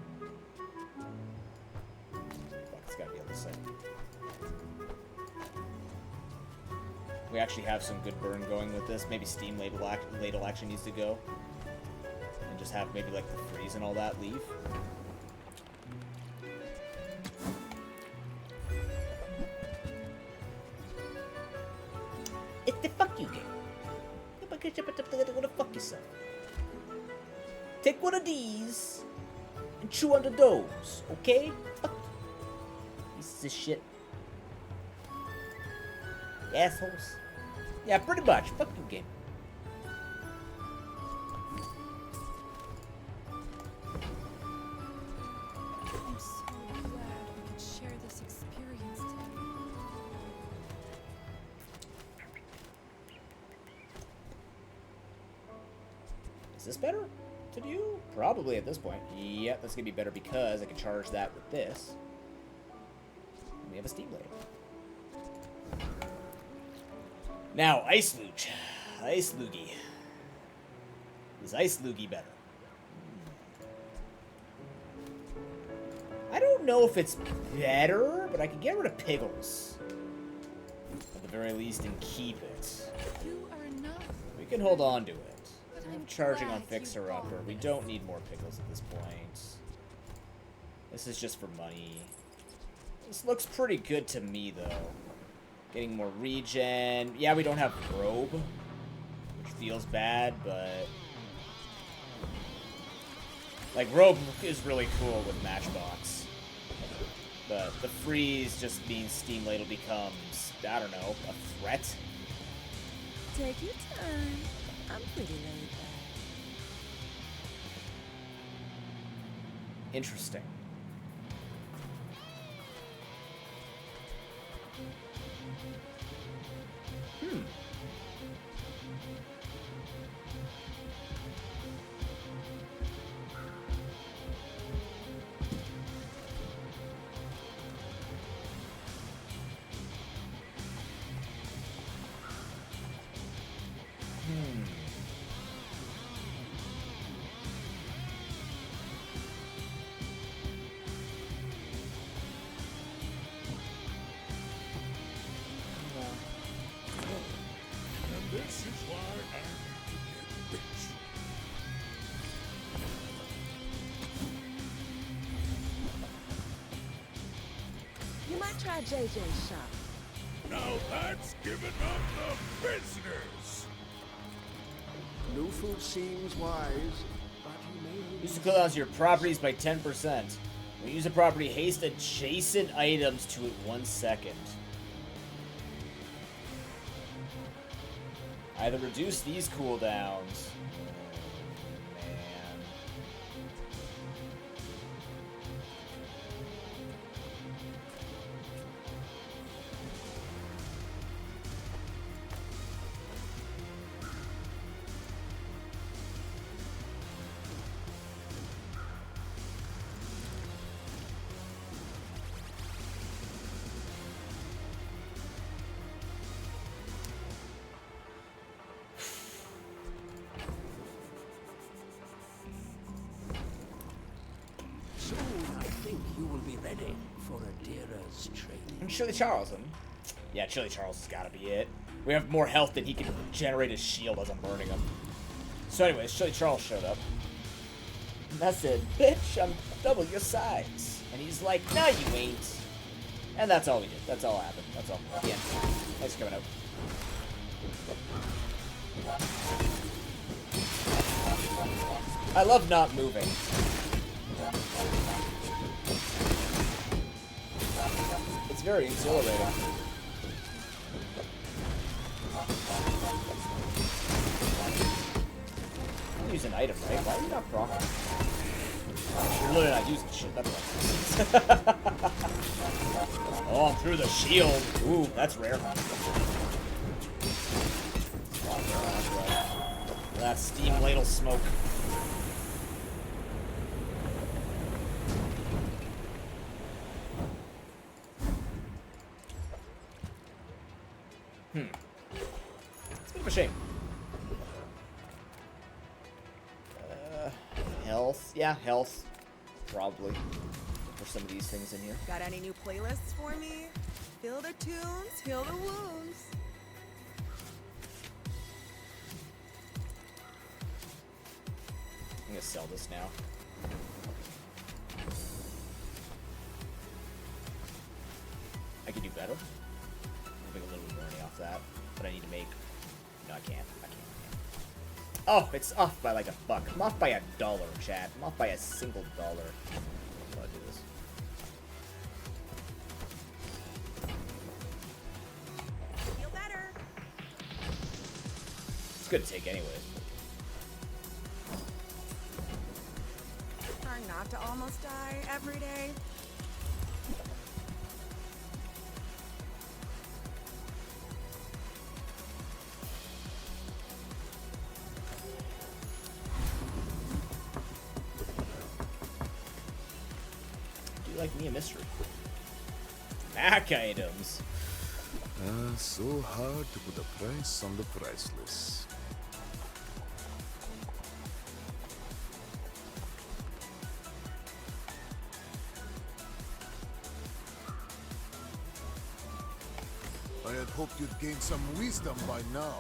fuck, it's gotta be on this side. We actually have some good burn going with this. Maybe Steam Ladle actually needs to go. And just have maybe like the freeze and all that leave. It's the fuck you game. Go to fuck yourself. Take one of these and chew on the those, okay? Fuck you. Pieces of shit. Assholes. Yeah, pretty much. Fuck you, game. I'm so glad we could share this experience today. Is this better to do? Probably at this point. Yep, that's gonna be better because I can charge that with this. And we have a Steam Ladle. Now, Ice Luge. Ice Loogie. Is Ice Loogie better? I don't know if it's better, but I can get rid of Piggles. At the very least, and keep it. You are enough. We can hold on to it. But I'm I'm charging on glad Fixer you Upper. bought We this. don't need more Piggles at this point. This is just for money. This looks pretty good to me, though. Getting more regen. Yeah, we don't have Robe, which feels bad, but... like, Robe is really cool with Matchbox. But the freeze just means Steam Ladle becomes, I don't know, a threat? Take your time. I'm pretty laid back. Interesting. Hmm. And this is why I need to get rich. You might try JJ's shop. Now that's giving up the business. New food seems wise, but you may... Use the cooldowns of your properties by 10%. When you use a property, haste adjacent items to it 1 second. Either reduce these cooldowns. Oh, man. Soon I think you will be ready for Adira's training. And Chili Charles. Yeah, Chili Charles has got to be it. We have more health than he can generate his shield as I'm burning him. So anyways, Chili Charles showed up. And I said, bitch, I'm double your size. And he's like, no, you ain't. And that's all we did. That's all happened. That's all. Yeah. Thanks for coming out. I love not moving. It's very exhilarating. I'm using an item, right? Why are you not proc? You're literally not using shit. That's right. Oh, through the shield. Ooh, that's rare. That steam ladle smoke. It's a bit of a shame. Health. Yeah, health. Probably. For some of these things in here. Got any new playlists for me? Fill the tunes, heal the wounds. I'm gonna sell this now. I could do better. I'll make a little bit more money off that, but I need to make. No, I can't. Oh, it's off by like $1. I'm off by $1, chat. I'm off by a single dollar. I'll do this. Feel better. It's good to take anyways. Trying not to almost die every day. Do you like me a mystery? Mac items. So hard to put a price on the priceless. I had hoped you'd gain some wisdom by now.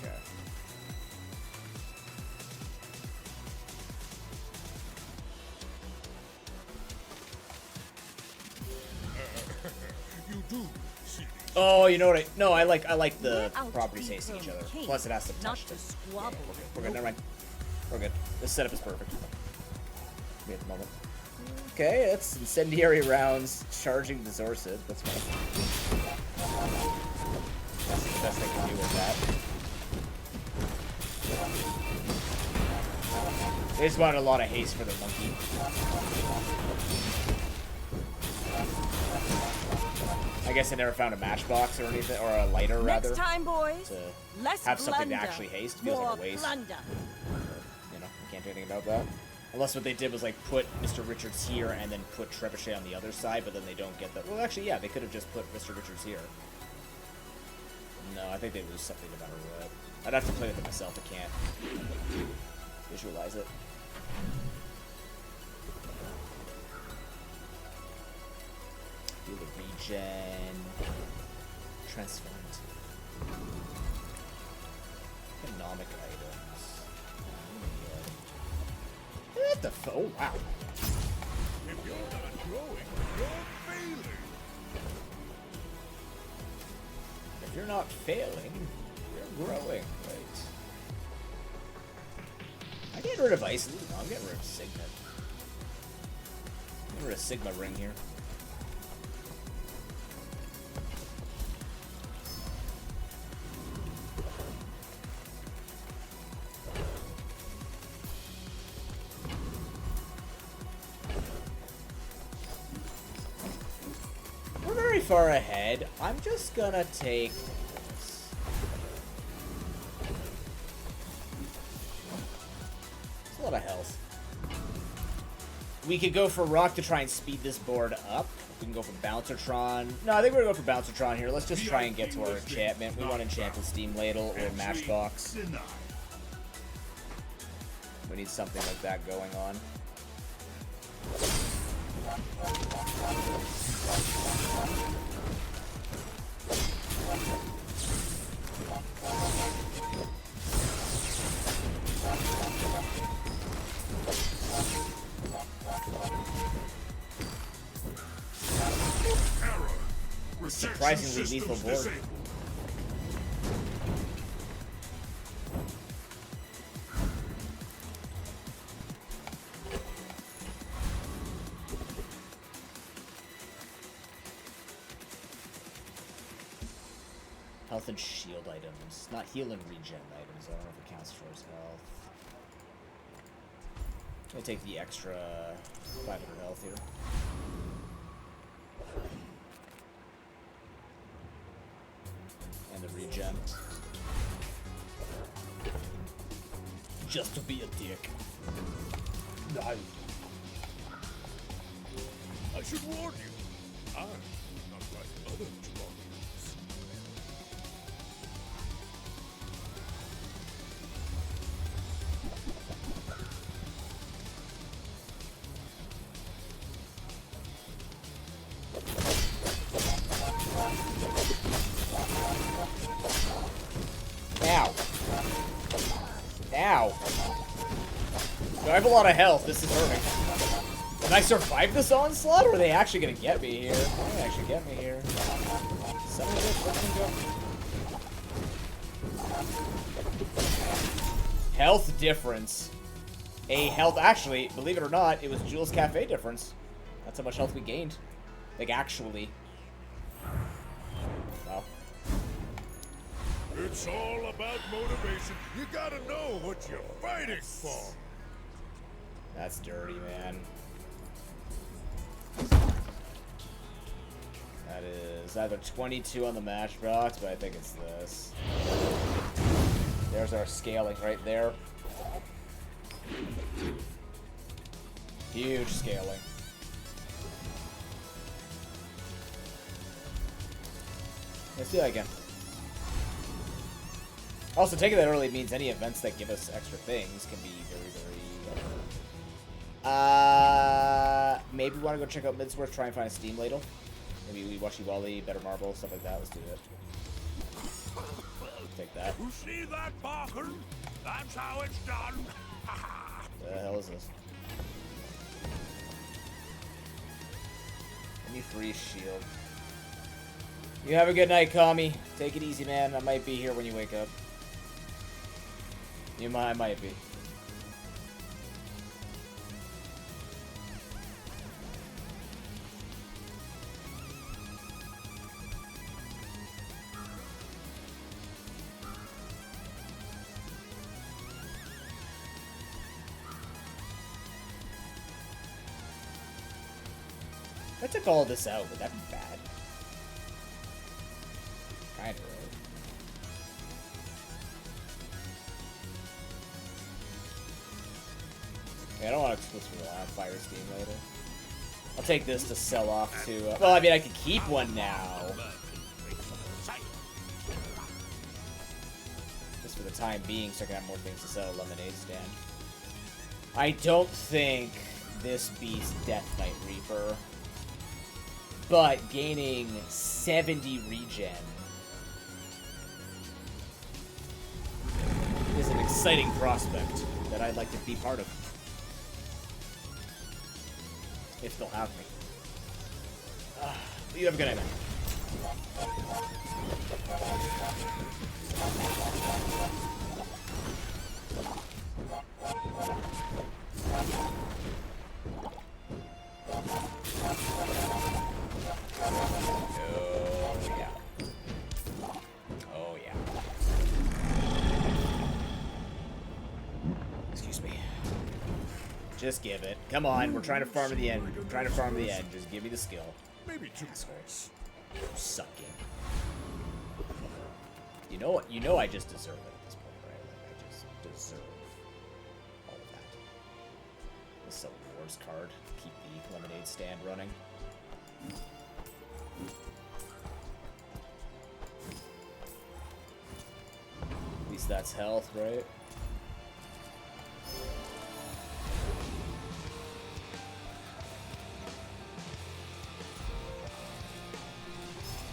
Okay. You do see. Oh, you know what? I like the We're out properties to facing each become other. king, Plus, it has to not touch to them. squabble. We're good. Never mind. We're good. This setup is perfect. Me at the moment. Okay, that's incendiary rounds charging the Zorsid. That's fine. That's the best I can do with that. They just wanted a lot of haste for the monkey. I guess I never found a matchbox or anything, or a lighter rather. Next time, boys. To Less have something to blunder, actually haste feels more like a waste. Blunder. You know, I can't do anything about that. Unless what they did was like put Mr. Richards here and then put Trebuchet on the other side, but then they don't get that. Well, actually, yeah, they could have just put Mr. Richards here. No, I think they lose something no matter what. I'd have to play with it myself. I can't visualize it. Do the regen. Transformed. Economic items. What the f- oh, wow. If you're not growing, you're failing. If you're not failing, you're growing. Right. I'm getting rid of Ice. No, I'm getting rid of Signet. I'm getting rid of Sigma Ring here. We're very far ahead. I'm just gonna take this. It's a lot of health. We could go for Rock to try and speed this board up. We can go for Bouncertron. No, I think we're gonna go for Bouncertron here. Let's just try and get to our enchantment. We want Enchanted Steam Ladle or Matchbox. We need something like that going on. Surprisingly lethal board. Health and shield items, not heal and regen items. I don't know if it counts towards health. I'm gonna take the extra 500 health here. And the regen. Just to be a dick. I should warn you. I'm not like other Jabarians. Ow. Ow. Do I have a lot of health? This is hurting. Can I survive this onslaught, or are they actually gonna get me here? They're gonna actually get me here. Some of this, let me go. Health difference. A health, actually, believe it or not, it was Jules Cafe difference. That's how much health we gained. Like, actually. Wow. It's all about motivation. You gotta know what you're fighting for. That's dirty, man. That is either 22 on the matchbox, but I think it's this. There's our scaling right there. Huge scaling. Let's do that again. Also, taking that early means any events that give us extra things can be very, very... maybe we want to go check out Midsworth, try and find a Steam Ladle. Maybe we Washi Wally, Better Marble, stuff like that. Let's do it. Take that. You see that, Barker? That's how it's done. The hell is this? Give me 3 shield. You have a good night, Kami. Take it easy, man. I might be here when you wake up. I might be. took all this out, would that be bad? Kinda, right? Yeah, I don't want to explicitly rely on fire steam later. I'll take this to sell off to... well, I mean, I could keep one now. Just for the time being, so I can have more things to sell at Lemonade Stand. I don't think this beats Death Knight Reaper. But gaining 70 regen is an exciting prospect that I'd like to be part of. If they'll have me. You have a good night, man. Oh, yeah. Oh, yeah. Excuse me. Just give it. Come on, we're trying to farm to the end. We're trying to farm to the end. Just give me the skill. Maybe two assholes. Sucking. You know what? You know I just deserve it at this point, right? Like, I just deserve all of that. This is a rewards card. Keep the lemonade stand running. At least that's health, right?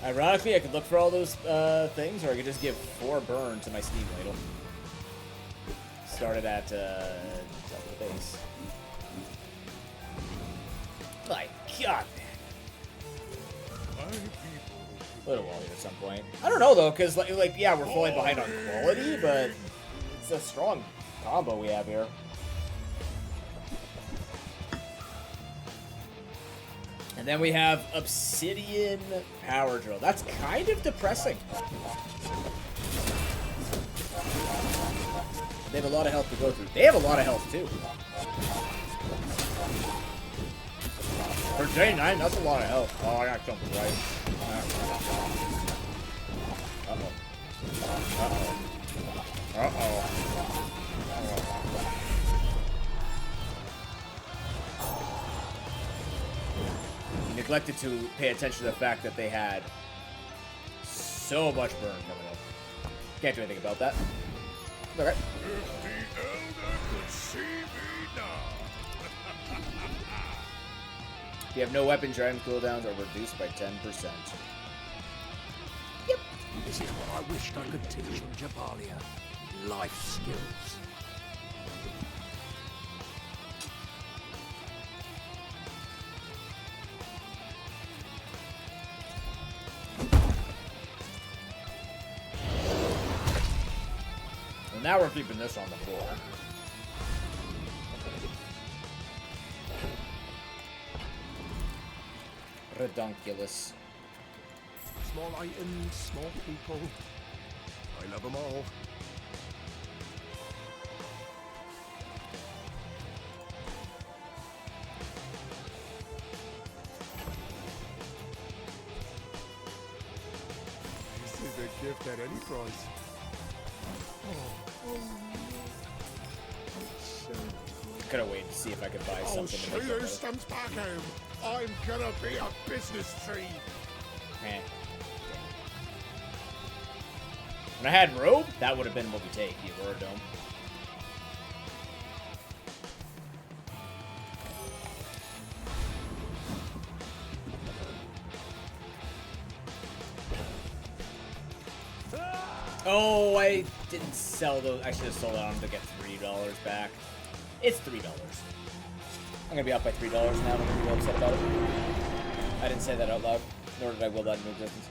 Ironically, I could look for all those things, or I could just give 4 burn to my steam ladle. Started at top of the base. My God, man. A little while here at some point. I don't know though, because like yeah, we're falling behind on quality, but it's a strong combo we have here. And then we have Obsidian Power Drill. That's kind of depressing. They have a lot of health to go through. They have a lot of health, too. For day 9, that's a lot of health. Oh, I got something right. Uh-oh. Uh-oh. Uh-oh. Neglected to pay attention to the fact that they had so much burn coming up. Can't do anything about that. Okay. If the elder could see me now. If you have no weapons, your item cooldowns are reduced by 10%. Yep. This is what I wished I could teach in Jabalia. Life skills. Well, now we're keeping this on the floor. Redunculous. Small items, small people. I love them all. This is a gift at any price. Could have waited to see if I could buy I'll something to show make you it better. stumps back home. I'm gonna be a business tree. Eh. When I had robe, that would have been what we take, the Aurora Dome. Oh, I didn't sell those. I should have sold on them to get $3 back. It's $3. I'm gonna be up by $3 now. I'm gonna be upset about it. I didn't say that out loud, nor did I will that into existence.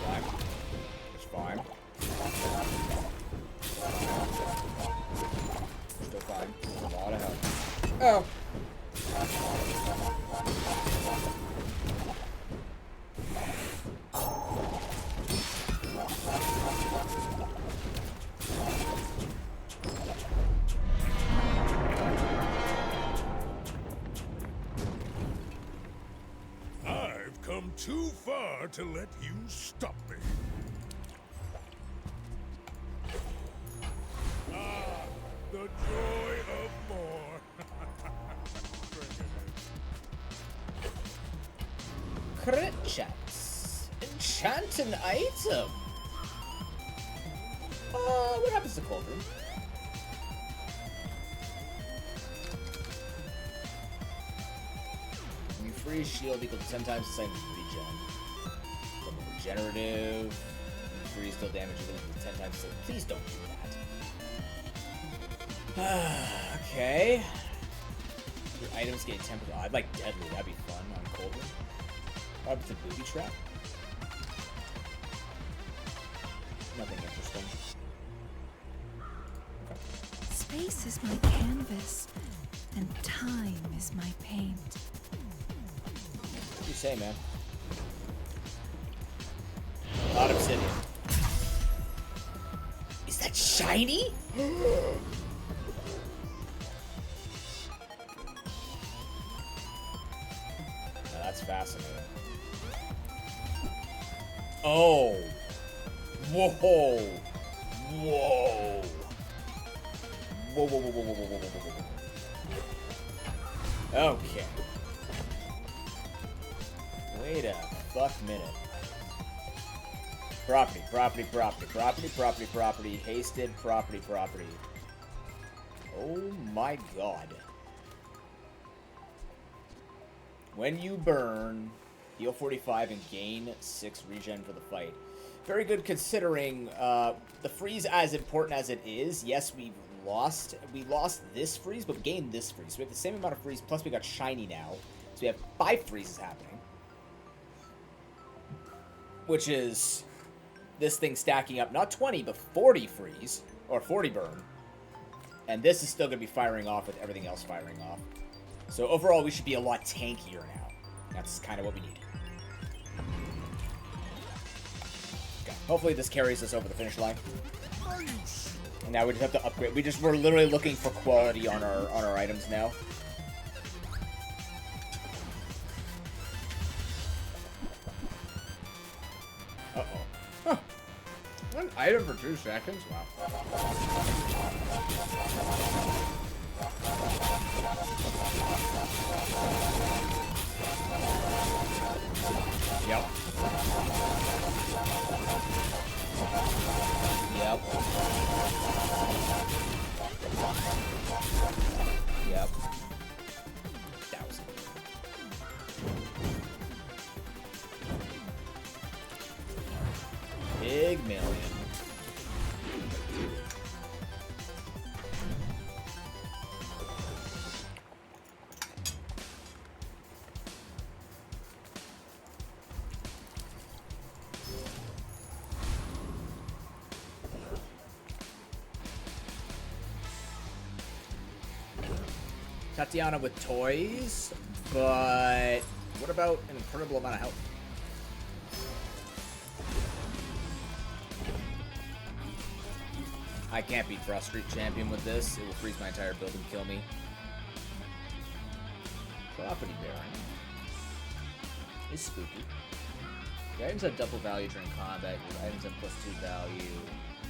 Fine. It's fine. Still fine. There's a lot of health. Oh. too far to let you stop me. Ah, the joy of more. Crit chance. Enchant an item. What happens to Cauldron? When you freeze, shield equal to 10 times the same as regen. Double regenerative. When you freeze, deal damage equal to 10 times the same. Please don't do that. Okay. Your items gain 10%. Oh, I'd like Deadly. That'd be fun on Cauldron. What happens to Booby Trap? Nothing interesting. Space is my canvas, and time is my paint. What do you say, man? A lot of obsidian. Is that shiny? Now that's fascinating. Oh. Whoa. Whoa. Whoa, whoa, whoa, whoa, whoa, whoa, whoa, whoa, whoa. Okay. Wait a fuck minute. Property, property, property, property, property, property, hasted, property, property. Oh my god. When you burn, heal 45 and gain 6 regen for the fight. Very good considering the freeze, as important as it is. Yes, we lost this freeze, but we gained this freeze. So we have the same amount of freeze, plus we got shiny now. So we have 5 freezes happening. Which is this thing stacking up, not 20, but 40 freeze, or 40 burn. And this is still going to be firing off with everything else firing off. So overall, we should be a lot tankier now. That's kind of what we need. Okay. Hopefully this carries us over the finish line. And now we just have to upgrade. We're literally looking for quality on our items now. Uh-oh. Huh. One item for 2 seconds? Wow. Yep. Yep. Yep. 1,000. Big million. Tatiana with toys, but what about an incredible amount of health? I can't beat Frost Street Champion with this. It will freeze my entire build and kill me. Property Baron is spooky. Your items have double value during combat. Your items have +2 value.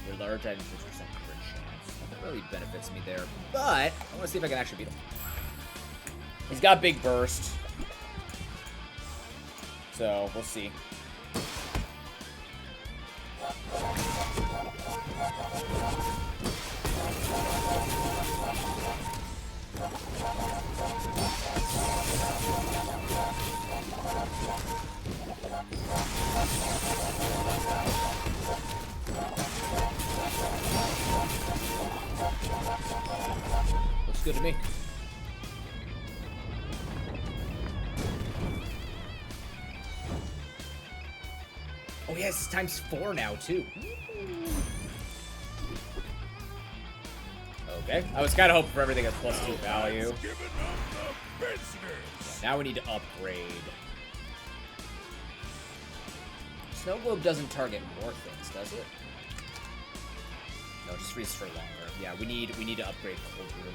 Your large items 50% crit chance. That really benefits me there, but I want to see if I can actually beat him. He's got big burst, so we'll see. Looks good to me. Oh yes, it's ×4 now too. Okay, I was kind of hoping for everything at +2 value. Yeah, now we need to upgrade. Snow Globe doesn't target more things, does it? No, it just freezes for longer. Yeah, we need to upgrade Cold Room.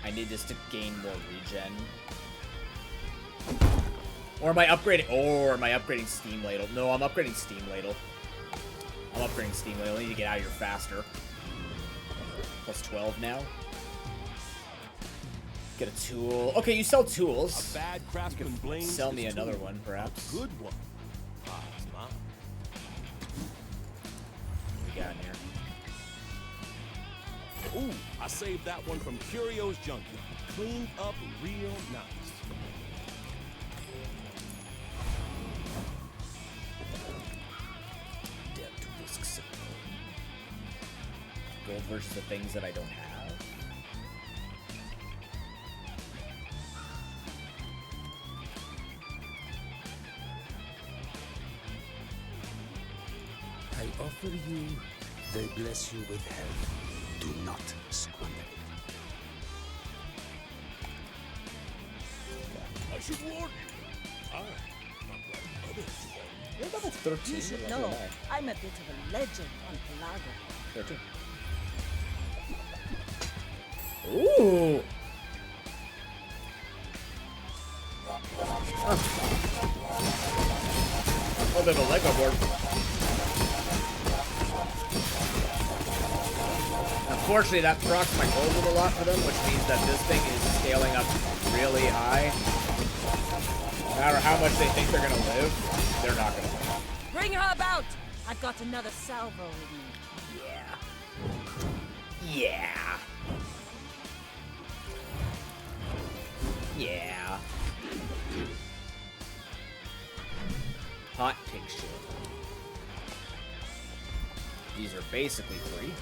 I need this to gain more regen. Or am I upgrading? Or am I upgrading Steam Ladle? No, I'm upgrading Steam Ladle. I'm upgrading Steam Ladle. I need to get out of here faster. Plus 12 now. Get a tool. Okay, you sell tools. A bad craftsman blames sell me his another tool. one, perhaps. A good one. Ah, it's mine. What we got in here? Ooh, I saved that one from Curio's Junkyard. Cleaned up real nice. Dare to risk simple. Gold versus the things that I don't have. I offer you, they bless you with health. Do not squander I should warn you. I'm not like others. You're level 13. You should You're know, level 9. I'm a bit of a legend on Pelago. 13. Ooh! A little bit of a Lego board. Unfortunately, that procs my gold a lot for them, which means that this thing is scaling up really high. No matter how much they think they're gonna live, they're not gonna live. Bring her about! I've got another salvo with me. Yeah. Yeah. Hot pink shit. These are basically free.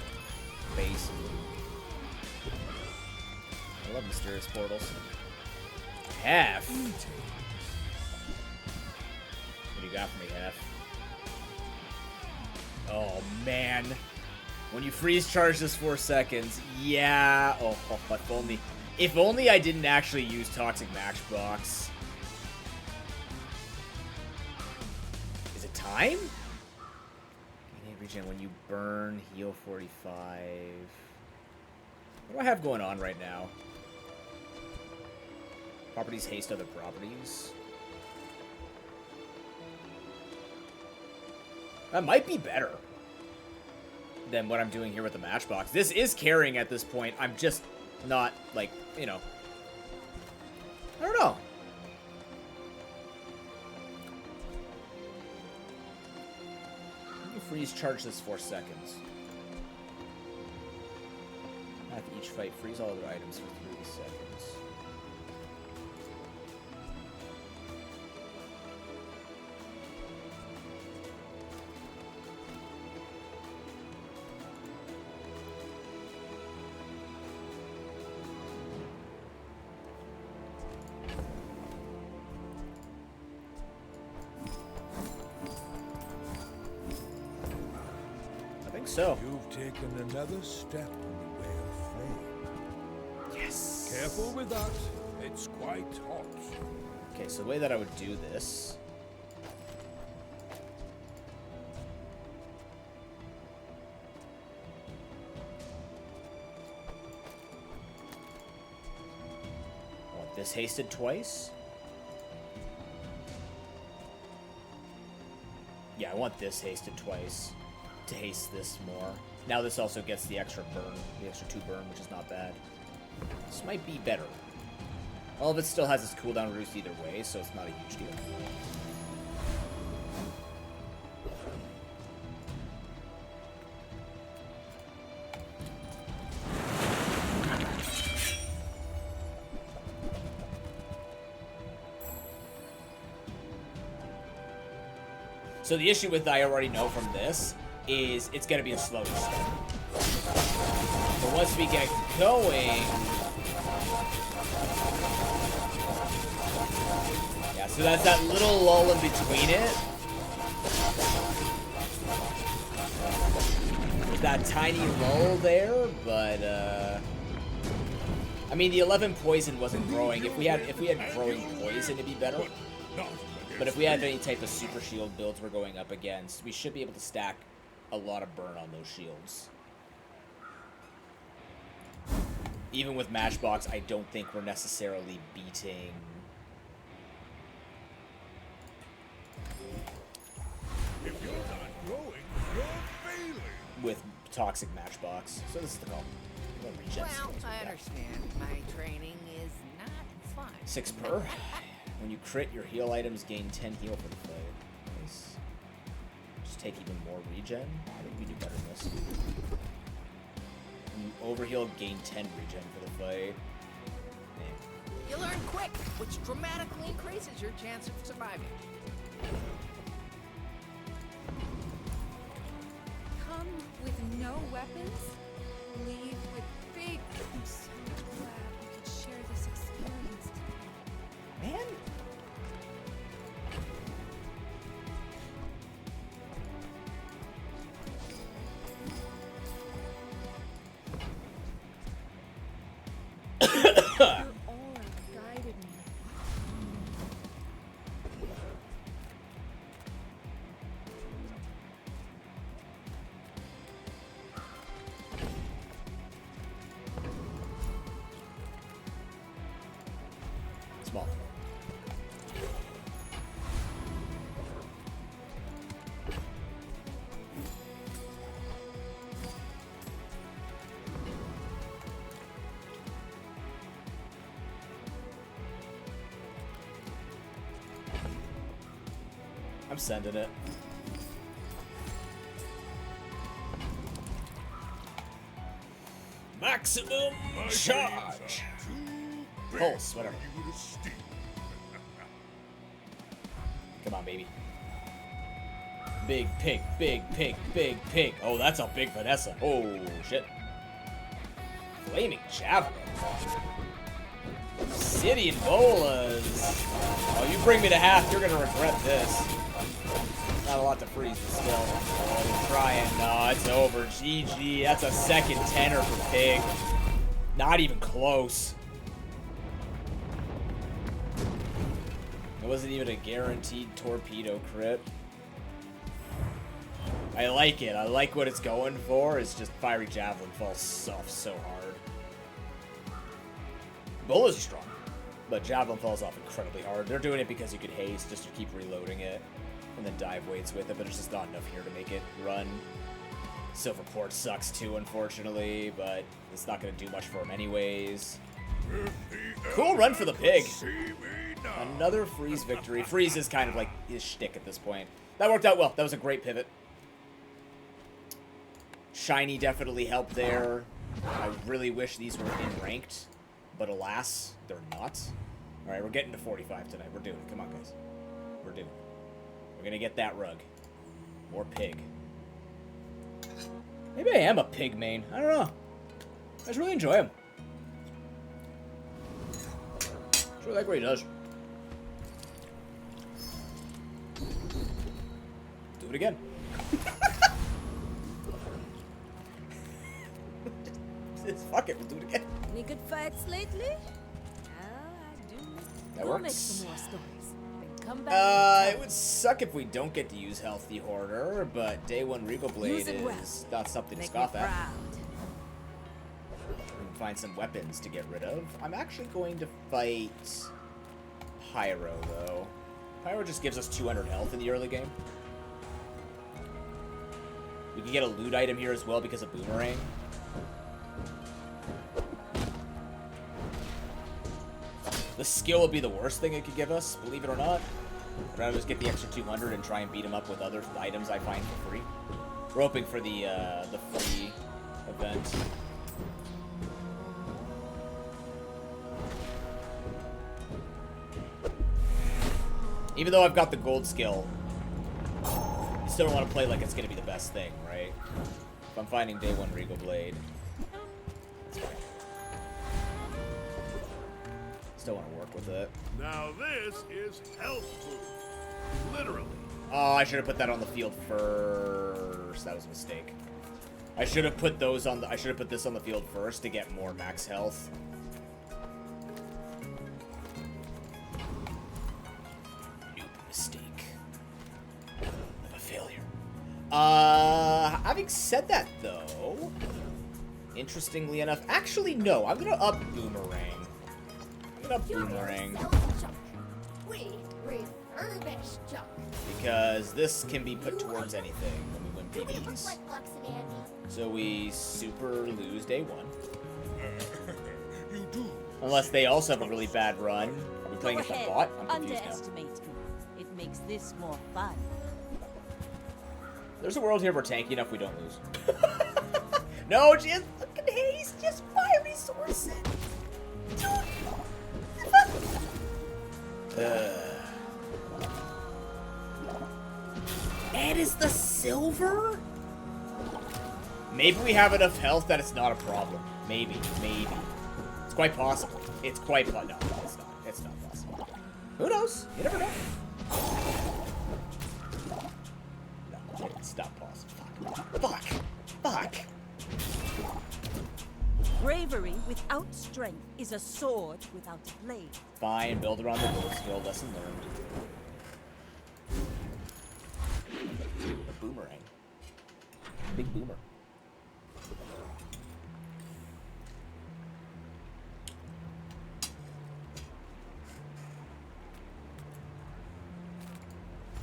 Basically. I love mysterious portals. Half. What do you got for me, Half? Oh man. When you freeze charge this 4 seconds, yeah. Oh, if only I didn't actually use Toxic Matchbox. Is it time? You need regen when you burn, heal 45. What do I have going on right now? Properties haste other properties. That might be better than what I'm doing here with the Matchbox. This is carrying at this point. I'm just not, like, you know. I don't know. Let me freeze charge this 4 seconds. After each fight, freeze all other items for 3 seconds. So you've taken another step on the way of flame. Yes. Careful with that. It's quite hot. Okay, so the way that I would do this. I want this hasted twice. Yeah, I want this hasted twice to haste this more. Now this also gets the extra burn, the extra 2 burn, which is not bad. This might be better. All of it still has its cooldown reduced either way, so it's not a huge deal. So the issue with I already know from this is it's going to be a slow start. But once we get going... Yeah, so that's that little lull in between it. There's that tiny lull there, but, I mean, the 11 poison wasn't growing. If we had growing poison, it'd be better. But if we have any type of super shield builds we're going up against, we should be able to stack a lot of burn on those shields. Even with Matchbox, I don't think we're necessarily beating with toxic matchbox. So this is the problem. Well, I understand. My training is not fun. 6 per. When you crit, your heal items gain 10 heal for the fight. Nice. Just take even more regen. I think we do better than this. When you overheal, gain 10 regen for the fight. You learn quick, which dramatically increases your chance of surviving. Come with no weapons, leave with big. I'm so glad we could share this experience today. Man. Your aura guided me. Small. I'm sending it. Maximum charge. Pulse, whatever. Come on, baby. Big pig, big pig, big pig. Oh, that's a big Vanessa. Oh, shit. Flaming Javelin. City and Bolas. Oh, you bring me to half, you're gonna regret this. Not a lot to freeze, but still. Oh, they're trying. No, it's over. GG. That's a second tenor for Pig. Not even close. It wasn't even a guaranteed torpedo crit. I like it. I like what it's going for. It's just Fiery Javelin falls off so hard. Bolas is strong, but Javelin falls off incredibly hard. They're doing it because you could haste just to keep reloading it, and then dive weights with it, but there's just not enough here to make it run. Silverport sucks too, unfortunately, but it's not going to do much for him anyways. Cool run for the Pig. Another freeze victory. Freeze is kind of like his shtick at this point. That worked out well. That was a great pivot. Shiny definitely helped there. I really wish these were in ranked, but alas, they're not. All right, we're getting to 45 tonight. We're doing it. Come on, guys. We're doing it. We're going to get that rug. More Pig. Maybe I am a Pig main. I don't know. I just really enjoy him. Just really like what he does. Do it again. Fuck it, we'll do it again. Any good fights lately? That We'll make works. some more stories. Then come back. It would suck if we don't get to use Healthy Hoarder, but Day 1 Regal Blade Use it well. is not something to Make scoff me at. proud. We can find some weapons to get rid of. I'm actually going to fight Pyro, though. Pyro just gives us 200 health in the early game. We can get a loot item here as well because of Boomerang. The skill would be the worst thing it could give us, believe it or not. I'd rather just get the extra 200 and try and beat him up with other items I find for free. We're hoping for the free event. Even though I've got the gold skill, you still don't want to play like it's going to be the best thing, right? If I'm finding Day 1 Regal Blade, that's fine. Still want to work with it. Now this is health food. Literally. Oh, I should have put that on the field first. That was a mistake. I should have put those on the. I should have put this on the field first to get more max health. Nope, mistake. I'm a failure. Having said that though, interestingly enough, actually no, I'm gonna up Boomerang. Boomerang. We refurbish junk. Because this can be put towards anything when we win PvPs. Like Lux and Andy. So we super lose day 1. You do. Unless they also have a really bad run. Are we playing Go at the ahead. bot? I'm confused now. Underestimate me. It makes this more fun. There's a world here we're tanky enough we don't lose. No, just fucking haste, just fire resources. And is the silver? Maybe we have enough health that it's not a problem. Maybe. It's quite possible. It's quite possible. No, it's not. It's not possible. Who knows? You never know. No, it's not possible. Fuck. Bravery without strength is a sword without a blade. Fine, build around the gold skill, lesson learned. A boomerang. Big boomer.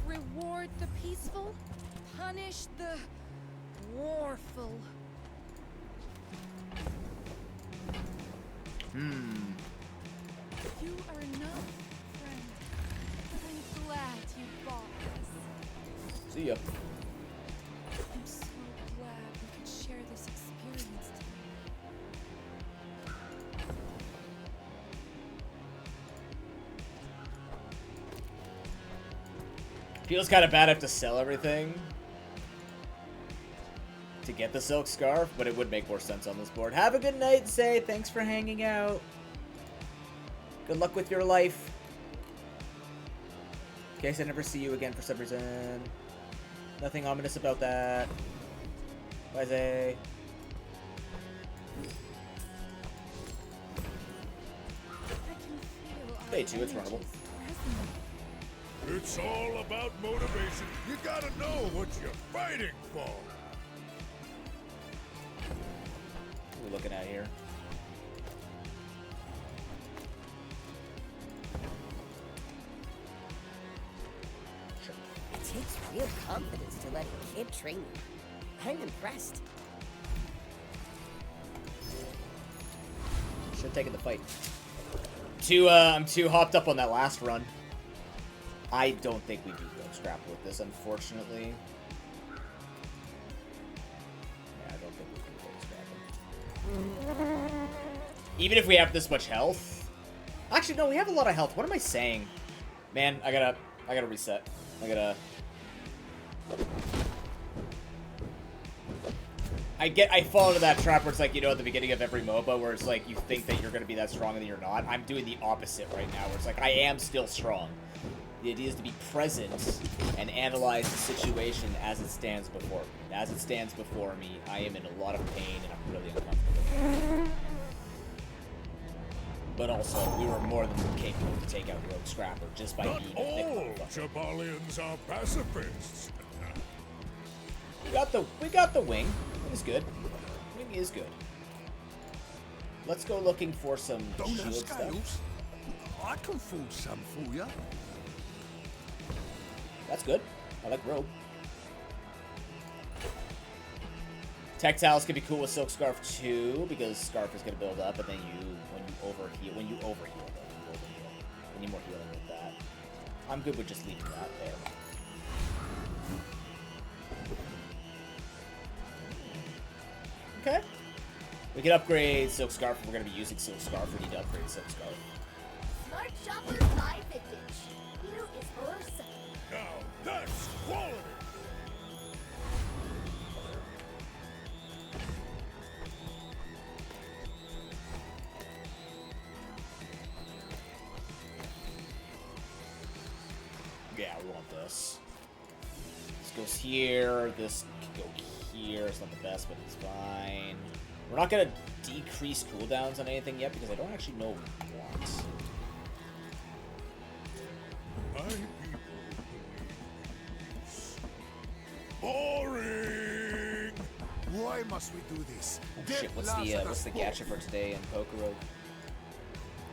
Reward the peaceful, punish the warful. You are enough, friend. I'm glad you bought this. See ya. I'm so glad we could share this experience Feels kind of bad I have to sell everything to get the silk scarf, but it would make more sense on this board. Have a good night, Say. Thanks for hanging out. Good luck with your life. In case I never see you again for some reason. Nothing ominous about that. Bye, Zay. Day 2, it's runnable. It's all about motivation. You gotta know what you're fighting for. What are we looking at here? It takes real confidence to let a kid train you. I'm impressed. Should have taken the fight. I'm too hopped up on that last run. I don't think we beat Rogue Scrapple with this, unfortunately. Yeah, I don't think we beat Rogue Scrapple. Even if we have this much health. Actually, no, we have a lot of health. What am I saying? Man, I gotta reset. I fall into that trap where it's like, you know, at the beginning of every MOBA where it's like you think that you're gonna be that strong and then you're not. I'm doing the opposite right now where it's like I am still strong. The idea is to be present and analyze the situation as it stands before me. As it stands before me, I am in a lot of pain and I'm really uncomfortable. But also, we were more than capable to take out Rogue Scrapper just by being a thick motherfucker. Jabalians are pacifists. We got the wing. It is good. Wing is good. Let's go looking for some shield stuff. I can fool some for ya. That's good. I like robe. Tactiles can be cool with Silk Scarf too, because Scarf is gonna build up, and then when you overheal, you need more healing with that. I'm good with just leaving that there. Okay. We can upgrade Silk Scarf if we're gonna be using Silk Scarf. We need to upgrade Silk Scarf. Smart shoppers buy vintage. Here is Ursa. Now that's quality. Yeah, we want this. This goes here. This can go here. It's not the best, but it's fine. We're not gonna decrease cooldowns on anything yet because I don't actually know what. Boring. Why must we do this? Oh, shit, what's the gacha for today in Pokorogue?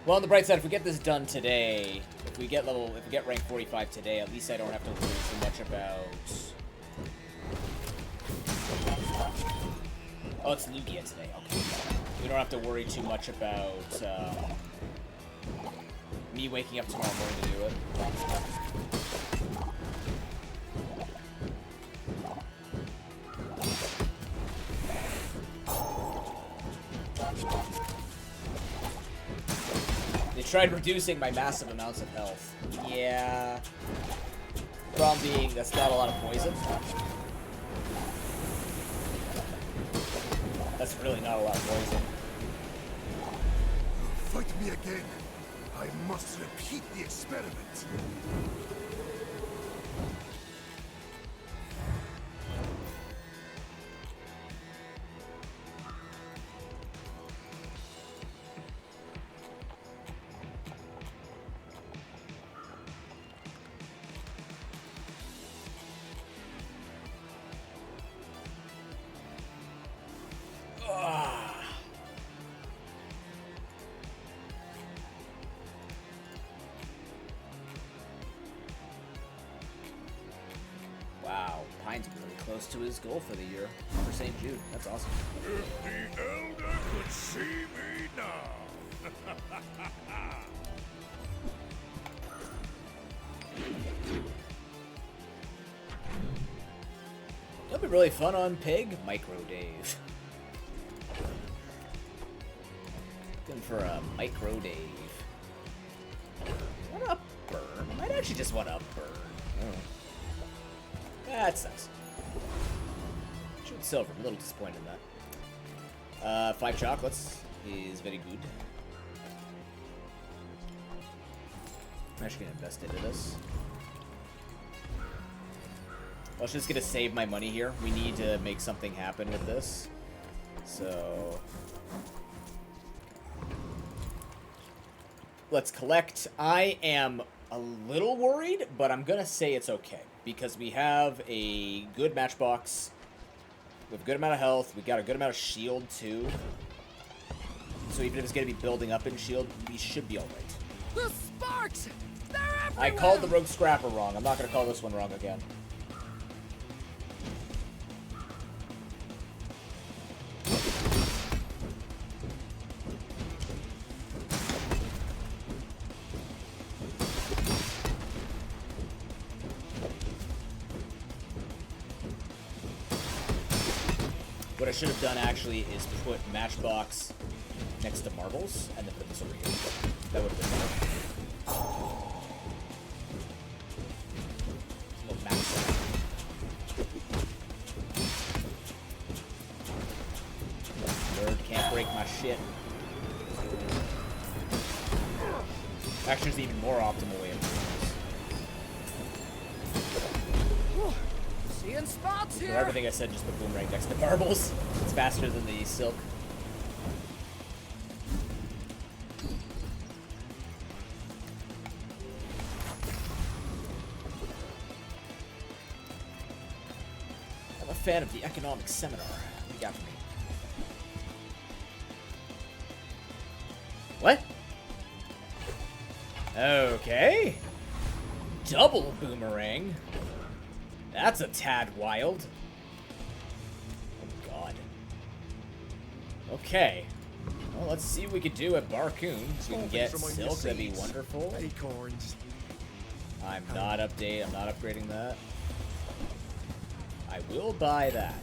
Well, on the bright side, if we get this done today, if we get rank 45 today, at least I don't have to worry so much about Oh, it's Lugia today. Okay. We don't have to worry too much about me waking up tomorrow morning to do it. They tried reducing my massive amounts of health. Yeah. Problem being, that's not a lot of poison. That's really not a lot of poison. Fight me again. I must repeat the experiment. Wow, Pine's really close to his goal for the year for St. Jude. That's awesome. If the Elder could see me now. That'd be really fun on Pig. Micro Dave. Looking for a Micro Dave. What up, Burn? I might actually just want to Burn. Oh. That's nice. Shoot silver. I'm a little disappointed in that. 5 chocolates is very good. I'm actually gonna invest into this. I was just gonna save my money here. We need to make something happen with this. So let's collect. I am a little worried, but I'm gonna say it's okay because we have a good matchbox. We have a good amount of health. We got a good amount of shield too. So even if it's gonna be building up in shield, we should be alright. The sparks! They're everywhere! I called the Rogue Scrapper wrong. I'm not gonna call this one wrong again. What I should have done actually is put Matchbox next to Marbles and then put this over here. That would have been better. Little max. Bird can't break my shit. Actually, there's even more optimal way of doing this. Seeing spots For here. everything I said, just put Boomerang next to Marbles. It's faster than the Silk. I'm a fan of the economics seminar. What do you got for me? What? Okay. Double Boomerang. That's a tad wild. Oh god. Okay. Well, let's see what we can do at Barcoon. If we can get Silk, that'd be wonderful. Acorns. I'm not upgrading that. I will buy that.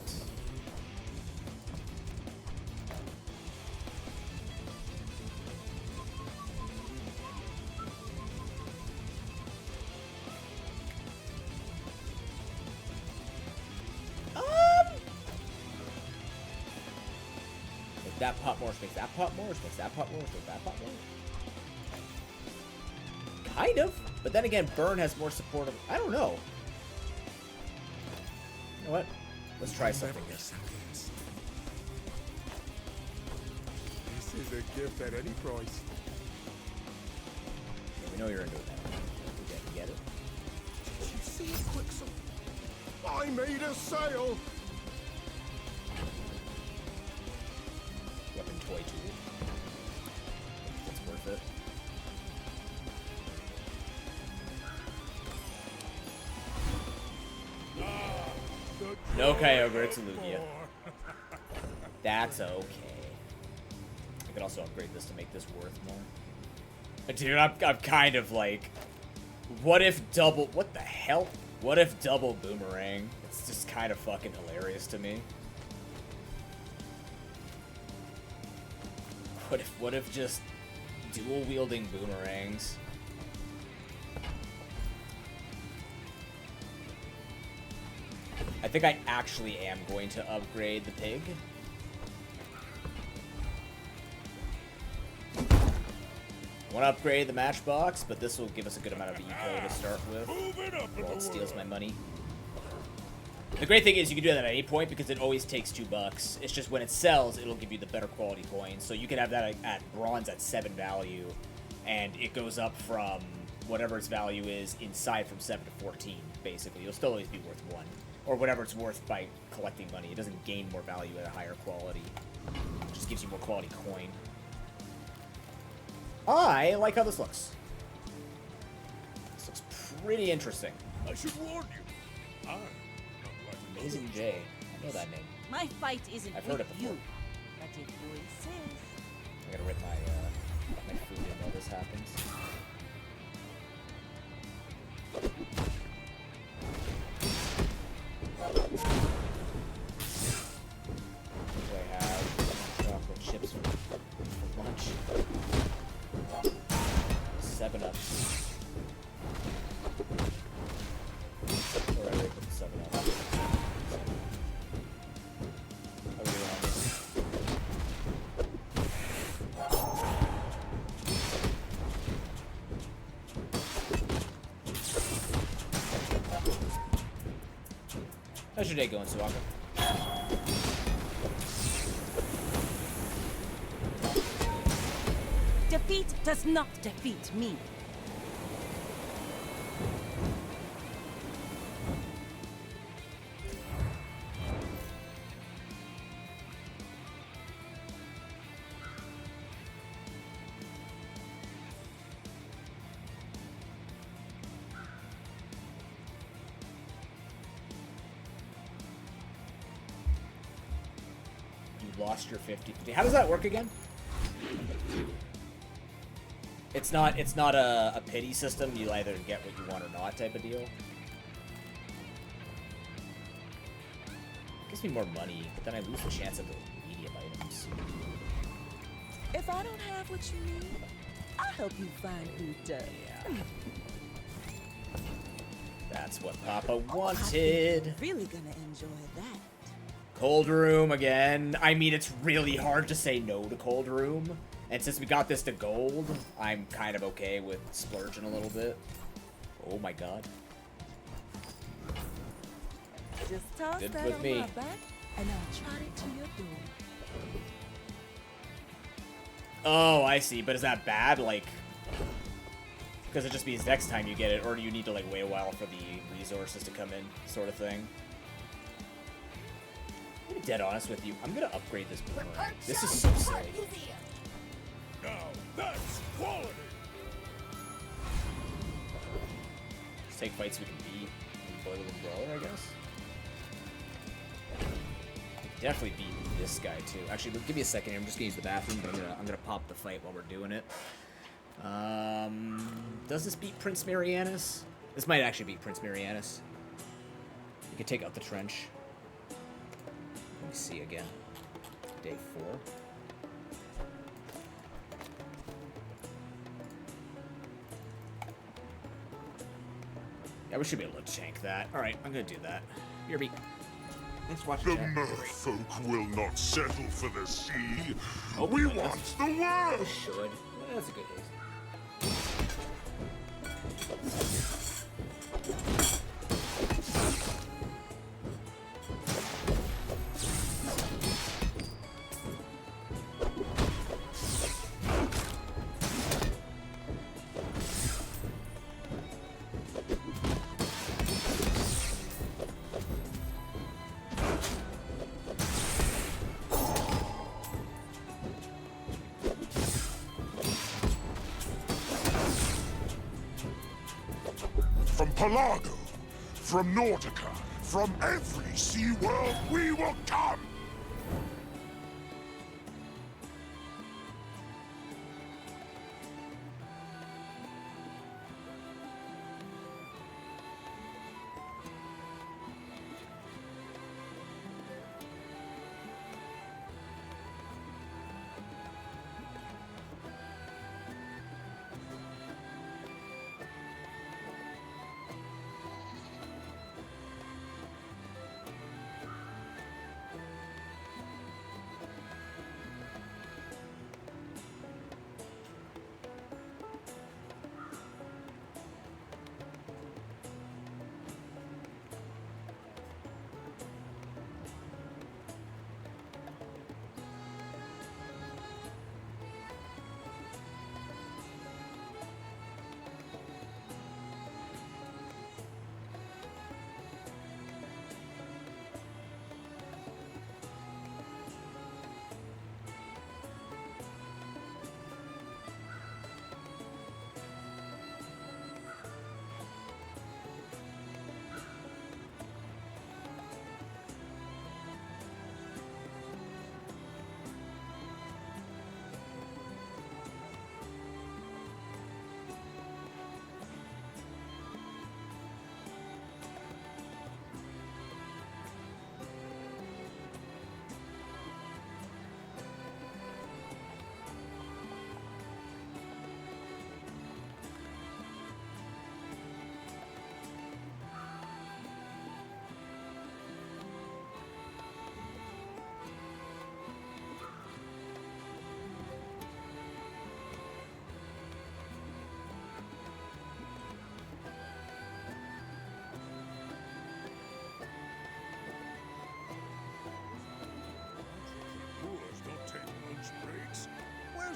Make that pop more, makes that pop more, makes that pop more, makes that pop more. Kind of. But then again, Burn has more support of... I don't know. You know what? Let's try something. This is a gift at any price. Yeah, we know you're into it now. You get it? Did you see it, Quicksilver? I made a sale! Weapon toy tool. It's worth it. No Kyogre, it's a Lugia. That's okay. I could also upgrade this to make this worth more. But dude, I'm kind of like, what if double? What the hell? What if double boomerang? It's just kind of fucking hilarious to me. What if just dual wielding boomerangs? I think I actually am going to upgrade the pig. I want to upgrade the matchbox, but this will give us a good amount of eco to start with. While it steals my money. The great thing is you can do that at any point because it always takes $2. It's just when it sells, it'll give you the better quality coins. So you can have that at bronze at 7 value, and it goes up from whatever its value is inside from 7 to 14, basically. You'll still always be worth 1. Or whatever it's worth by collecting money. It doesn't gain more value at a higher quality. It just gives you more quality coin. I like how this looks. This looks pretty interesting. I should warn you. Amazing J. I know that name. My fight isn't I've heard with it before. you, but if Boy says. I gotta rip my food in while this happens. Do I have chocolate chips for lunch? 7-Up. Or I already put the 7-Up. How are we doing on this? How's your day going, Suaka? Defeat does not defeat me. You lost your 50. How does that work again? It's not a pity system. You either get what you want or not type of deal. Gives me more money, but then I lose the chance of the medium items. If I don't have what you need, I'll help you find who does. Yeah. That's what Papa wanted. Really gonna enjoy that. Cold room again. I mean, it's really hard to say no to cold room. And since we got this to gold, I'm kind of okay with splurging a little bit. Oh my god. Just toss Good that with on me. my back, and I'll trot it to your door. Oh, I see. But is that bad? Like, because it just means next time you get it, or do you need to like wait a while for the resources to come in, sort of thing? I'm gonna be dead honest with you. I'm gonna upgrade this boomerang. This is so silly. Now that's quality. Let's take fights we can beat. Boiler and Brawler, I guess. Definitely beat this guy too. Actually, give me a second here. I'm just gonna use the bathroom, but I'm gonna pop the fight while we're doing it. Does this beat Prince Marianus? This might actually beat Prince Marianus. You can take out the trench. Let me see again. Day 4. Yeah, we should be able to tank that. Alright, I'm gonna do that. Here, be. Thanks for watching, The chat. merfolk will not settle for the sea. Oh, We goodness. want the world. Should. That's a good case. From Pelago, from Nordica, from every sea world we will come.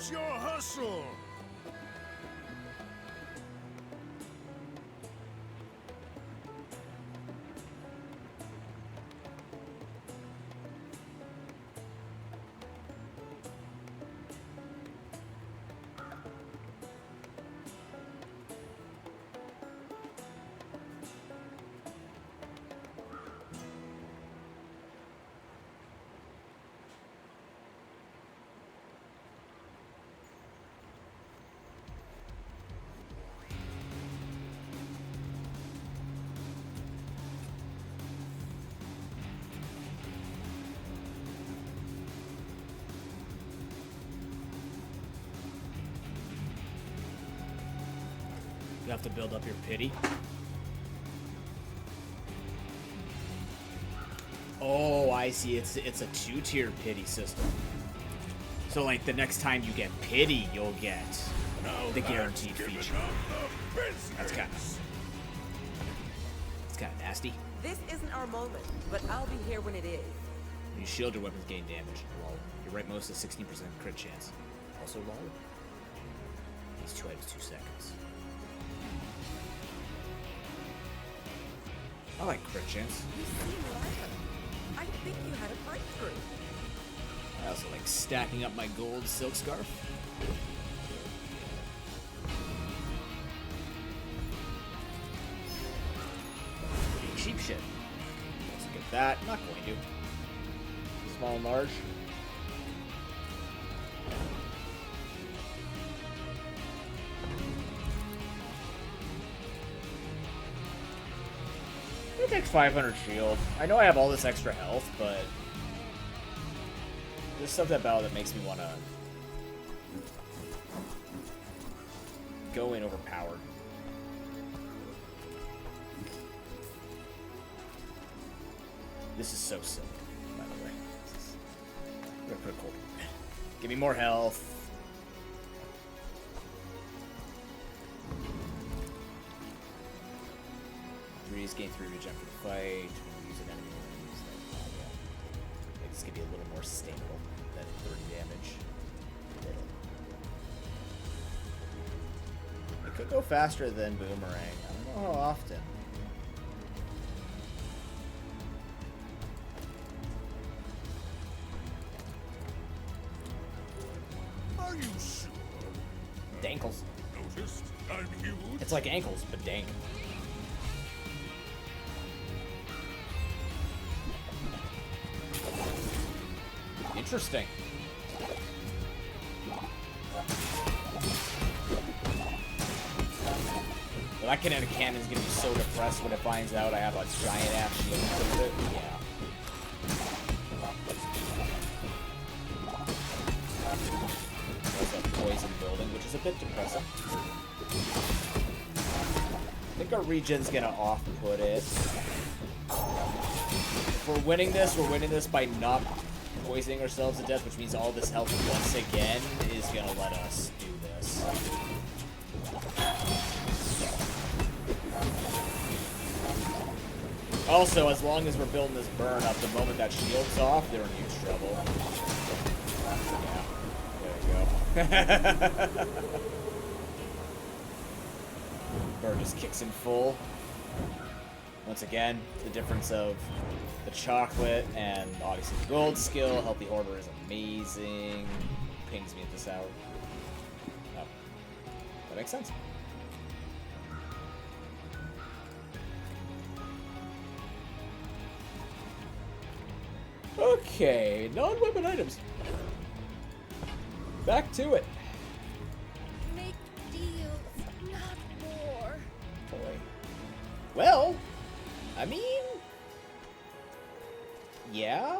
Where's your hustle? You have to build up your pity. Oh, I see. It's a 2-tier pity system. So like the next time you get pity, you'll get the guaranteed feature. That's kind of nasty. This isn't our moment, but I'll be here when it is. When you shield, your weapons gain damage. Lol. Your right most is 16% crit chance. Also lol. These 2 items 2 seconds. I like crit chance. You seem lighter. I think you had a breakthrough. I also like stacking up my gold silk scarf. Being cheap shit. Let's get that. Not going to. Small and large. It takes 500 shield. I know I have all this extra health, but there's something about it that makes me want to go in overpowered. This is so silly, by the way. This is pretty cool. Give me more health. Gain 3 regen for the fight. Use an enemy wounds. Make this could be a little more sustainable than 30 damage. It could go faster than Boomerang. I don't know how often. Are you sure? Dankles. Noticed? I'm huge. It's like ankles, but dank. Interesting. Well, that kinetic cannon is gonna be so depressed when it finds out I have a giant ass shield with it. Yeah. There's a poison building, which is a bit depressing. I think our regen's gonna off-put it. If we're winning this by not poisoning ourselves to death, which means all this health once again is gonna let us do this. Also, as long as we're building this burn up, the moment that shield's off, they're in huge trouble. Yeah, there we go. Burn just kicks in full. Once again, the difference of the chocolate and obviously the gold skill. Healthy order is amazing. Pings me at this hour. Oh, that makes sense. Okay, non-weapon items. Back to it. Make deals, not war. Boy. Well, I mean, yeah.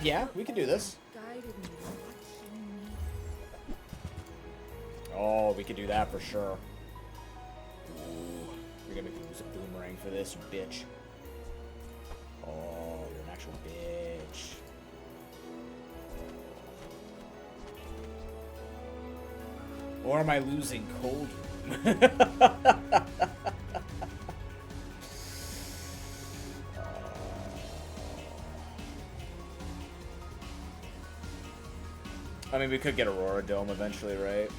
Yeah, we can do this. Guided me to what you need. Oh, we could do that for sure. Ooh, you're gonna make me use a boomerang for this, you bitch. Oh, you're an actual bitch. Or am I losing cold room? I mean, we could get Aurora Dome eventually, right?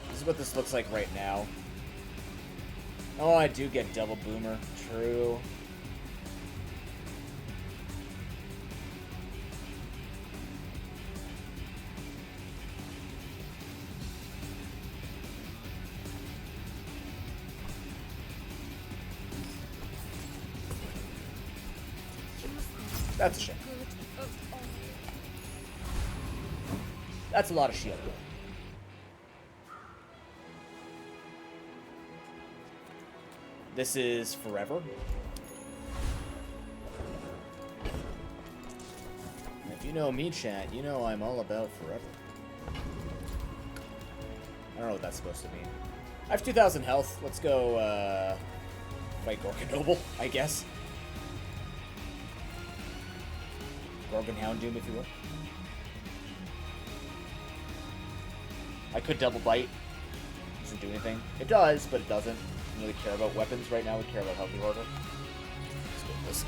This is what this looks like right now. Oh, I do get double boomer. True. That's a shame. That's a lot of shield. This is forever. If you know me, chat, you know I'm all about forever. I don't know what that's supposed to mean. I have 2,000 health. Let's go, fight Gorgon Noble, I guess. Gorgon Houndoom, if you will. I could double bite. Doesn't do anything. It does, but it doesn't. I don't really care about weapons right now. We care about healthy order. Let's go with this.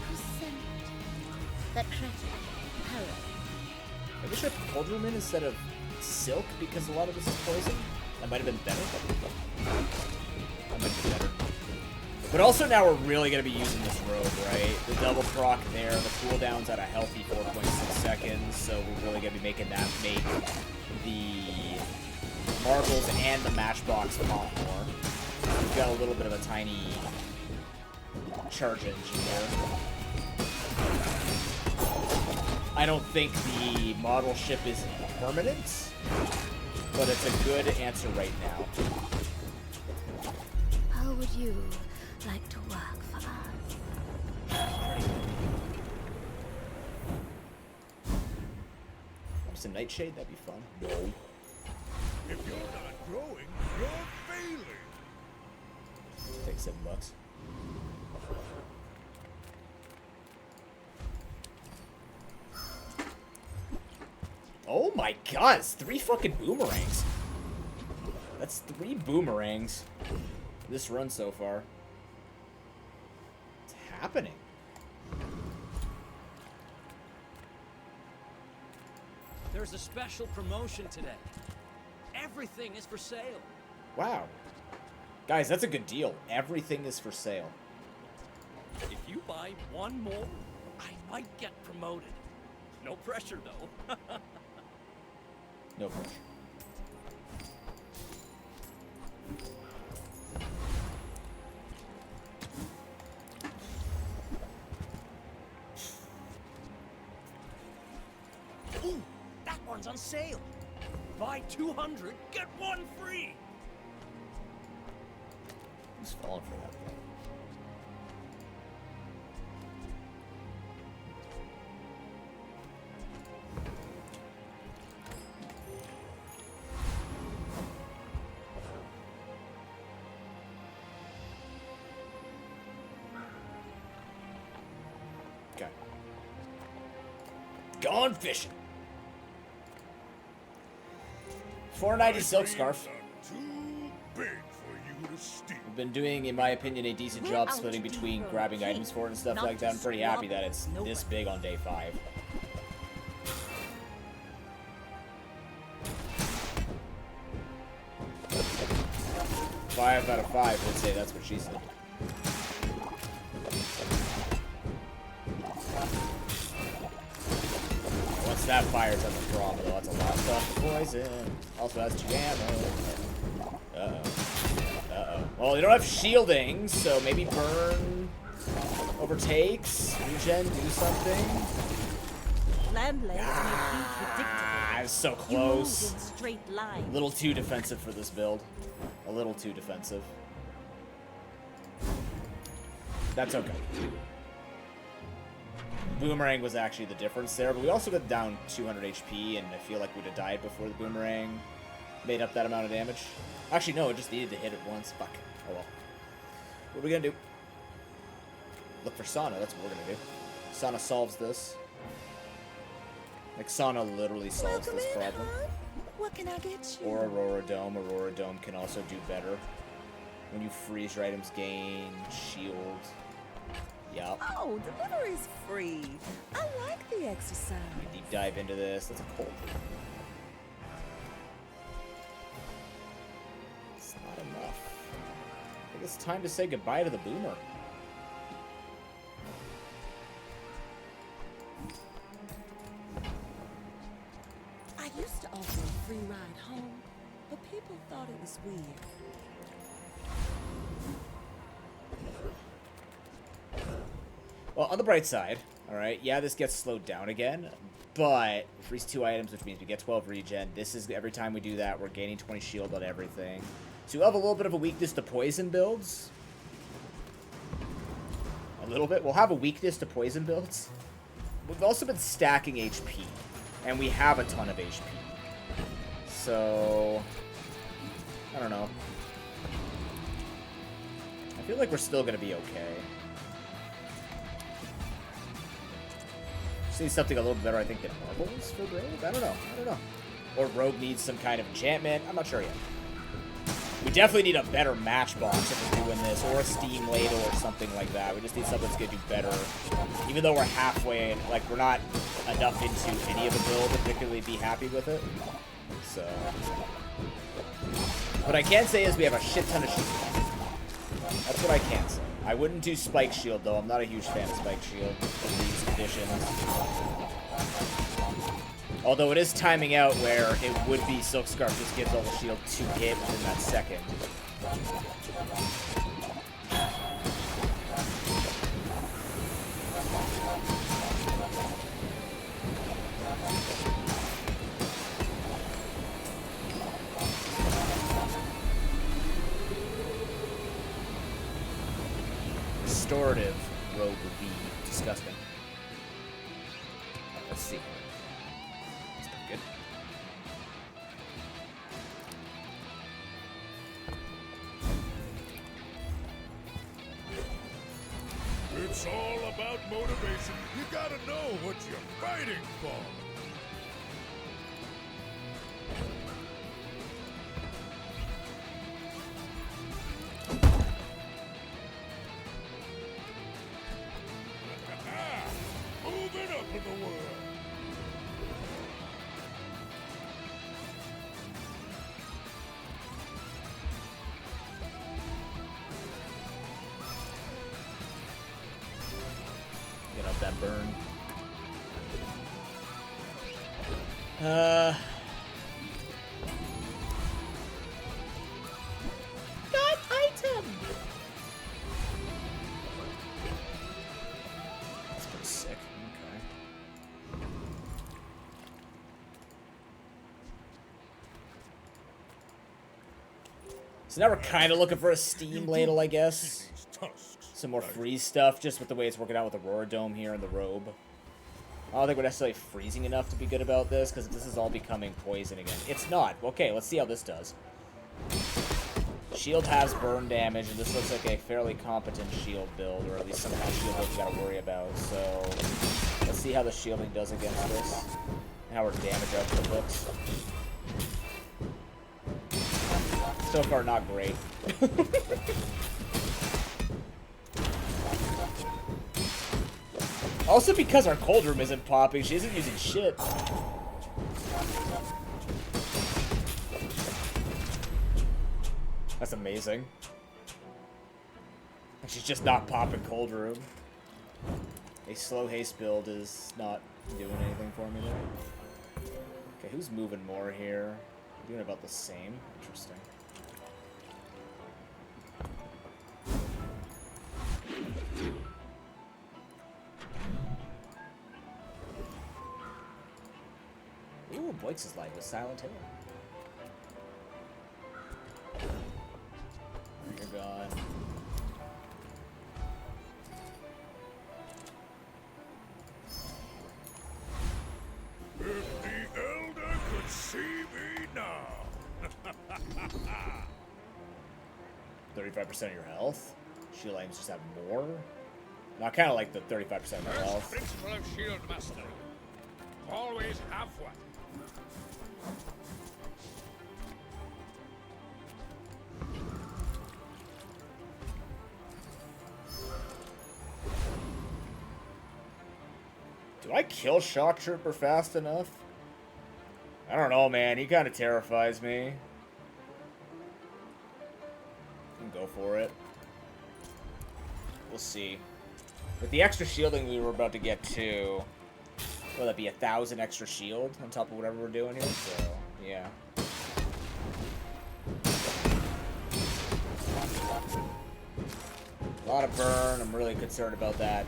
That cracked power. Maybe I should have Cold Room in instead of Silk because a lot of this is poison. That might have been better. That might be better. But also now we're really going to be using this rogue, right? The double proc there, the cooldown's at a healthy 4.6 seconds, so we're really going to be making that make the marbles and the matchbox pop more. We've got a little bit of a tiny charge engine there. I don't think the model ship is permanent, but it's a good answer right now. How would you like to work for us? Some Nightshade, that'd be fun. No. If you're not growing, you're failing. Take $7. Oh my god, it's 3 fucking boomerangs. That's 3 boomerangs this run so far. What's happening? There's a special promotion today. Everything is for sale. Wow. Guys, that's a good deal. Everything is for sale. If you buy one more, I might get promoted. No pressure, though. No pressure. Ooh, that one's on sale. Buy 200, get one free. Who's falling for that thing? Okay. Gone fishing. 490 silk scarf. Too big for you to steal. We've been doing, in my opinion, a decent job splitting between grabbing items for it and stuff like that. I'm pretty happy that it's this big on day 5. Five out of 5 would say that's what she said. Once that fires at the problem, though, that's a lot of poison. Also has 2 ammo. Uh-oh. Uh-oh. Well, you don't have shielding, so maybe burn overtakes. Regen, do something. It's so close. A little too defensive for this build. A little too defensive. That's okay. Boomerang was actually the difference there, but we also got down 200 HP, and I feel like we'd have died before the boomerang made up that amount of damage. Actually, no, it just needed to hit it once. Fuck. Oh well. What are we gonna do? Look for Sana, that's what we're gonna do. Sana solves this. Like, Sauna literally solves this problem. What can I get you? Or Aurora Dome. Aurora Dome can also do better. When you freeze your items, gain shield. Yup. Oh, delivery's free. I like the exercise. Deep dive into this. That's a cold. It's not enough. I think it's time to say goodbye to the boomer. I used to offer a free ride home, but people thought it was weird. Well, on the bright side, alright, yeah, this gets slowed down again, but freeze 2 items, which means we get 12 regen. This is, every time we do that, we're gaining 20 shield on everything. So we'll have a little bit of a weakness to poison builds. A little bit. We'll have a weakness to poison builds. We've also been stacking HP, and we have a ton of HP. So, I don't know. I feel like we're still going to be okay. Just need something a little bit better, I think, than marbles for Rogue? I don't know. Or Rogue needs some kind of enchantment. I'm not sure yet. We definitely need a better matchbox if we're doing this, or a steam ladle or something like that. We just need something that's going to do better. Even though we're halfway, like, we're not enough into any of the build to particularly be happy with it. So. What I can say is we have a shit ton of shield. That's what I can say. I wouldn't do Spike Shield, though. I'm not a huge fan of Spike Shield in these conditions. Although it is timing out where it would be Silk Scarf just gives all the shield to hit within that second. Restorative Rogue would be disgusting. Let's see. That's pretty good. It's all about motivation. You gotta know what you're fighting for. Moving up in the world. Get up that burn. Got item! That's pretty sick. Okay. So now we're kind of looking for a steam ladle, I guess. Some more freeze stuff, just with the way it's working out with the Aurora Dome here and the robe. I don't think we're necessarily freezing enough to be good about this, because this is all becoming poison again. It's not. Okay, let's see how this does. Shield has burn damage, and this looks like a fairly competent shield build, or at least some kind of shield build you gotta worry about. So, let's see how the shielding does against this, and how our damage output looks. So far, not great. Also, because our cold room isn't popping, she isn't using shit. That's amazing. And she's just not popping cold room. A slow haste build is not doing anything for me there. Okay, who's moving more here? Doing about the same. Interesting. Ooh, Boyks is live with Silent Hill. You're gone. If the Elder could see me now. 35% of your health? Shield items just have more? No, I kind of like the 35% of my health. Principle of shield mastery. always have one. Do I kill Shock Trooper fast enough? I don't know, man. He kind of terrifies me. Can go for it. We'll see. With the extra shielding we were about to get to, will that be 1,000 extra shield on top of whatever we're doing here? So, yeah. A lot of burn. I'm really concerned about that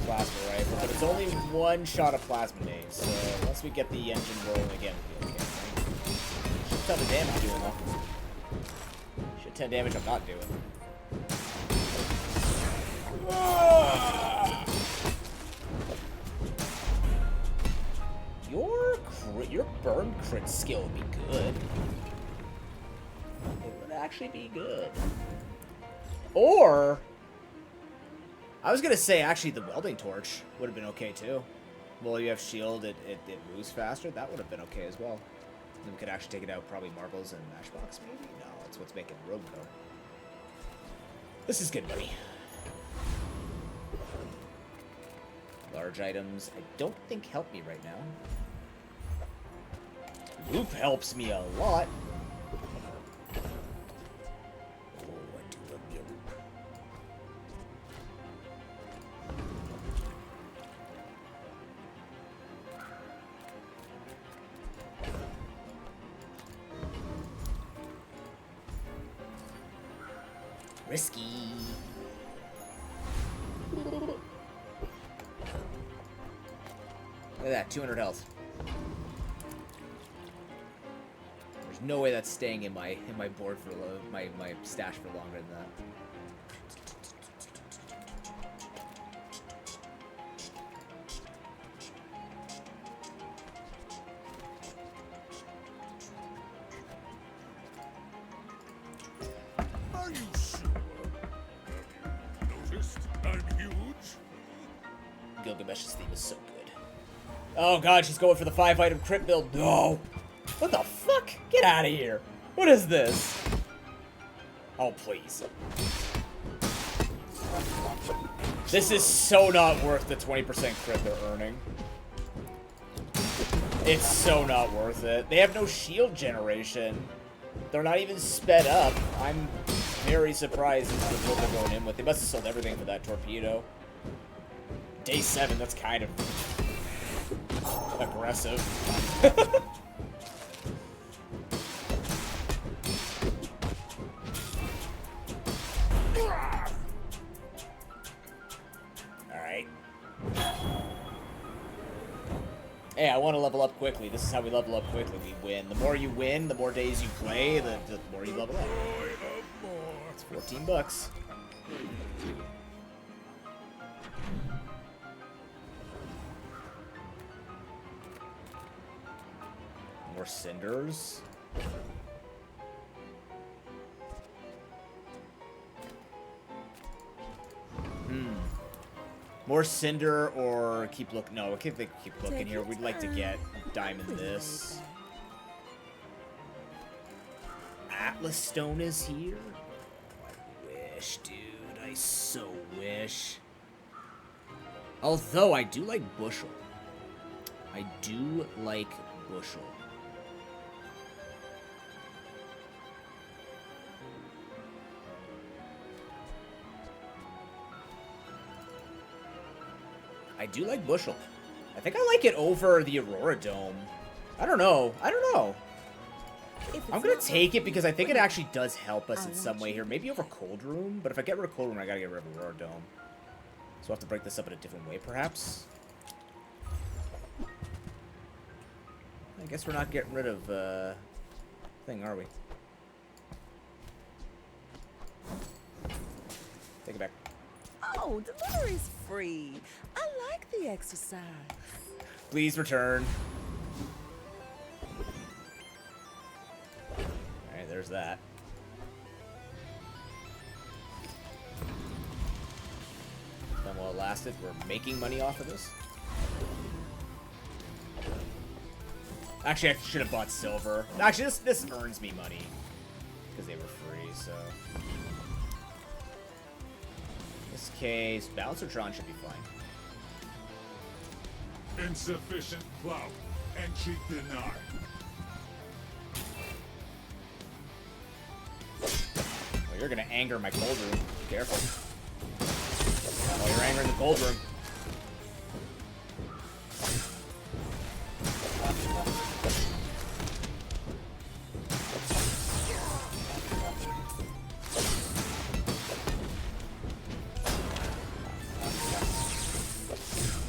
plasma rifle, but it's only one shot of plasma nade, so once we get the engine rolling again, we'll be okay. Shit ton of damage doing though. Shit ton of damage I'm not doing. Your burn crit skill would be good. It would actually be good. Or I was gonna say actually the welding torch would have been okay too. Well, you have shield, it moves faster. That would have been okay as well. Then we could actually take it out probably marbles and matchbox maybe. No, that's what's making room though. This is good money. Large items, I don't think help me right now. Loop helps me a lot. Oh, I do love me a loop. Risky. Look at that, 200 health. There's no way that's staying in my board for my stash for longer than that. Are you sure? Have you noticed I'm huge? Gilgamesh's theme is so good. Oh god, she's going for the 5-item crit build. No! What the fuck? Get out of here. What is this? Oh, please. This is so not worth the 20% crit they're earning. It's so not worth it. They have no shield generation. They're not even sped up. I'm very surprised as to what they're going in with. They must have sold everything for that torpedo. Day 7, that's kind of aggressive. Alright. Hey, I want to level up quickly. This is how we level up quickly. We win. The more you win, the more days you play, the more you level up. It's 14 bucks. More cinders. More cinder or keep looking. No, I can't think keep looking here. We'd like to get diamond this. Atlas stone is here. Oh, I wish, dude. I so wish. Although I do like bushel. I do like bushel. I do like bushel. I think I like it over the Aurora Dome. I don't know. I don't know. I'm gonna take it because I think it actually does help us in some way here. Maybe over Cold Room, but if I get rid of Cold Room, I gotta get rid of Aurora Dome. So I'll have to break this up in a different way, perhaps. I guess we're not getting rid of thing, are we? Take it back. Oh, delivery's free. I like the exercise. Please return. Alright, there's that. Then while it lasted, we're making money off of this. Actually, I should have bought silver. Actually, this earns me money. Because they were free, so... In this case, Bouncertron should be fine. Insufficient clout. Entry denied. Well, you're gonna anger my cold room. Be careful. Oh, you're angering the cold room.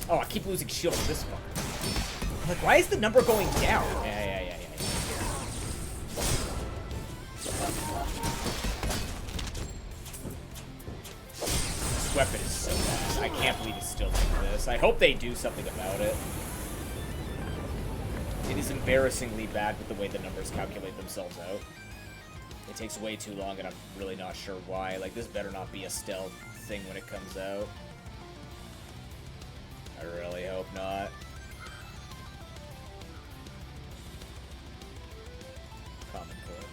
Oh, I keep losing shield to this fucker. Like, why is the number going down? Yeah. This weapon is so bad. I can't believe it's still like this. I hope they do something about it. It is embarrassingly bad with the way the numbers calculate themselves out. It takes way too long, and I'm really not sure why. Like, this better not be a stealth thing when it comes out. I really hope not. Common core.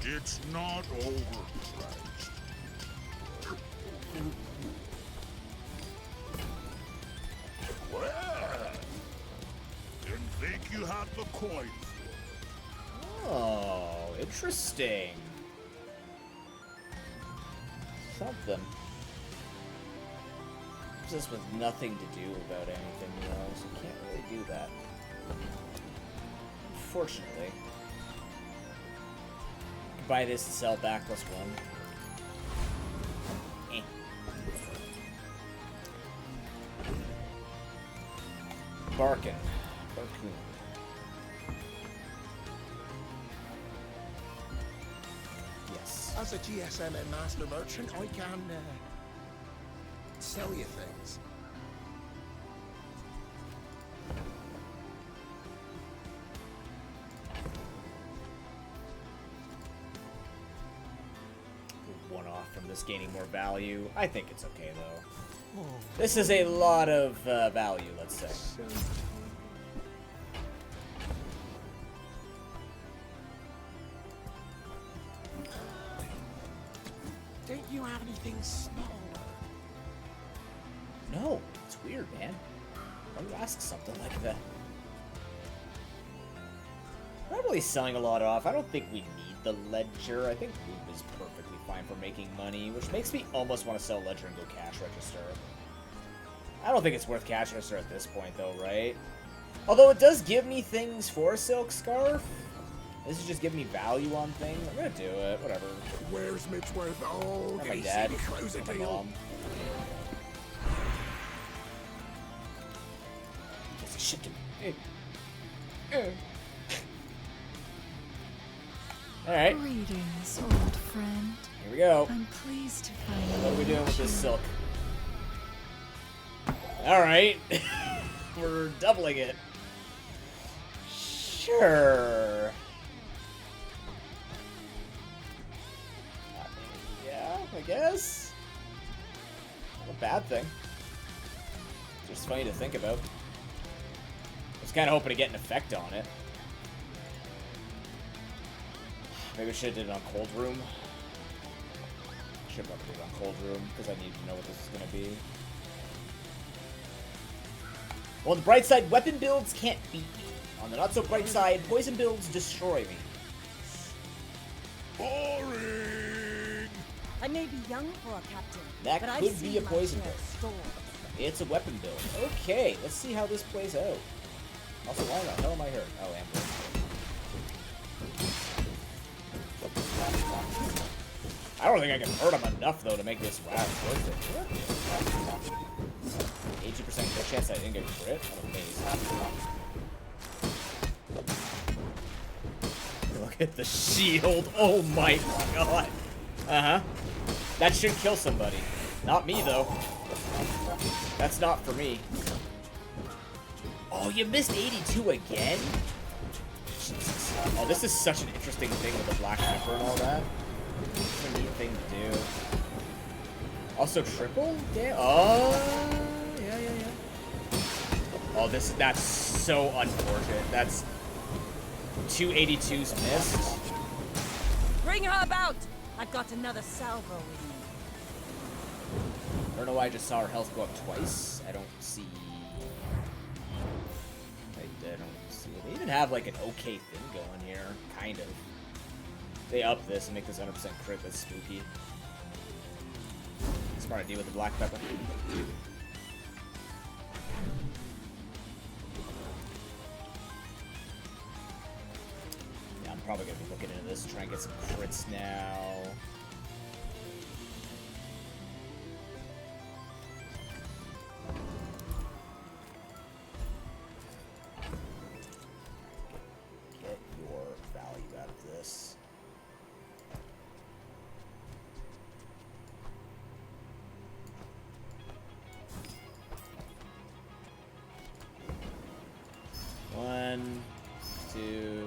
It's not over, friends. Well, didn't think you had the coin. Oh, interesting. Something. Just with nothing to do about anything else, I can't really do that. Unfortunately. Buy this and sell back +1. Eh. Barkin. Barcoon. Yes. As a GSM and master merchant, I can sell you things. One off from this gaining more value. I think it's okay though. This is a lot of value, let's say. Don't you have anything smaller? No, it's weird, man. Why do you ask something like that? I'm not really selling a lot off. I don't think we need the ledger. I think loot is perfectly fine for making money, which makes me almost want to sell ledger and go cash register. I don't think it's worth cash register at this point, though, right? Although it does give me things for a silk scarf. This is just giving me value on things. I'm gonna do it. Whatever. Where's Midsworth? Oh, Not my dad. Close a Not my deal. mom. Gives a shit to me. Alright. Greetings, old friend. Here we go. I'm pleased to find you. What are we doing with this silk? Alright. We're doubling it. Sure. Yeah, I guess. Not a bad thing. Just funny to think about. I was kind of hoping to get an effect on it. Maybe I should have did it on Cold Room. Should have did it on Cold Room, because I need to know what this is going to be. Well, on the bright side, weapon builds can't beat me. On the not-so-bright side, poison builds destroy me. Boring! I may be young for a captain, That but I've could seen be a my poison share build. of storms. It's a weapon build. Okay, let's see how this plays out. Also, why the hell am I hurt? Oh, Amber. I don't think I can hurt him enough, though, to make this worth it. 80% crit chance I didn't get crit? I'm amazed. Look at the shield. Oh my god. Uh-huh. That should kill somebody. Not me, though. That's not for me. Oh, you missed 82 again? Jesus. Oh, this is such an interesting thing with the Black Pepper and all that. It's a neat thing to do. Also triple? Damn. Oh, yeah. Oh, that's so unfortunate. That's 282s missed. Bring her about! I've got another salvo with me. I don't know why I just saw her health go up twice. I don't see... I don't see it. They even have, like, an okay thing going here. Kind of. They up this and make this 100% crit. That's spooky. Smart idea with the black pepper. Yeah, I'm probably going to be looking into this, try and get some crits now. Get your value out of this. One, two.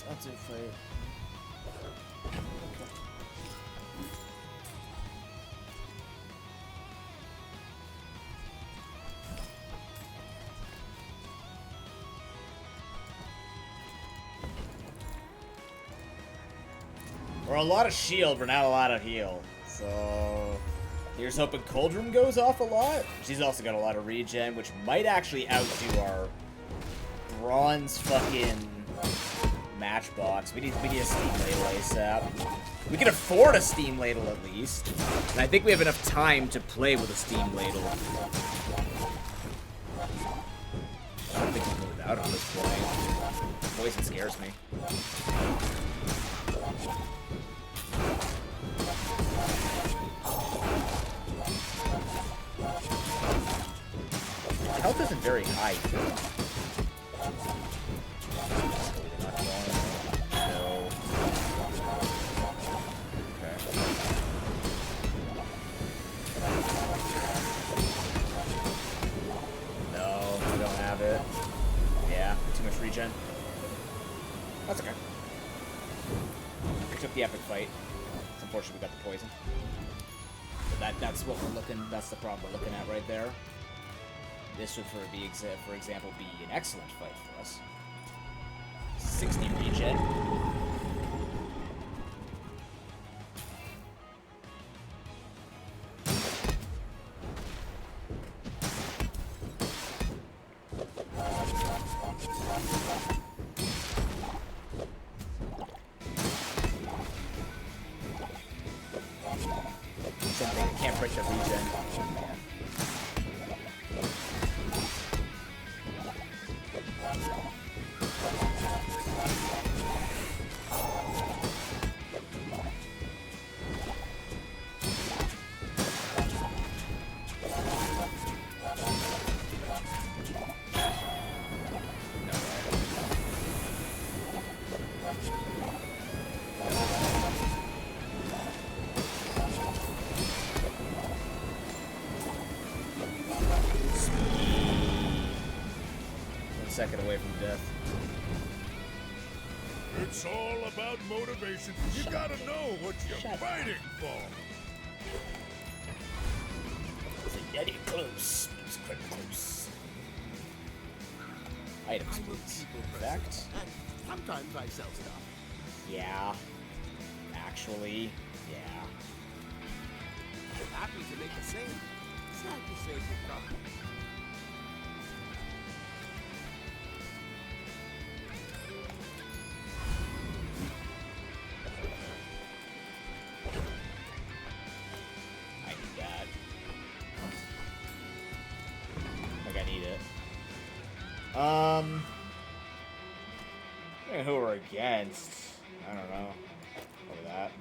That's it for you. We're a lot of shield, but not a lot of heal. So here's hoping Coldrum goes off a lot. She's also got a lot of regen, which might actually outdo our bronze fucking matchbox. We need a steam ladle ASAP. We can afford a steam ladle at least. And I think we have enough time to play with a steam ladle. I don't think we can go without on this point. Poison scares me. Health isn't very high. Regen. That's okay. We took the epic fight. It's unfortunate we got the poison. But that's what we're looking. That's the problem we're looking at right there. This would, for example, be an excellent fight for us. 60 regen. Second away from death. It's all about motivation. You gotta know what you're fighting for. Getting close. It's quite close. Items, please. Effect. Sometimes I sell stuff. Yeah. Actually, yeah. Happy to make the same. Sad to say goodbye. Who we're against? I don't know. Over that.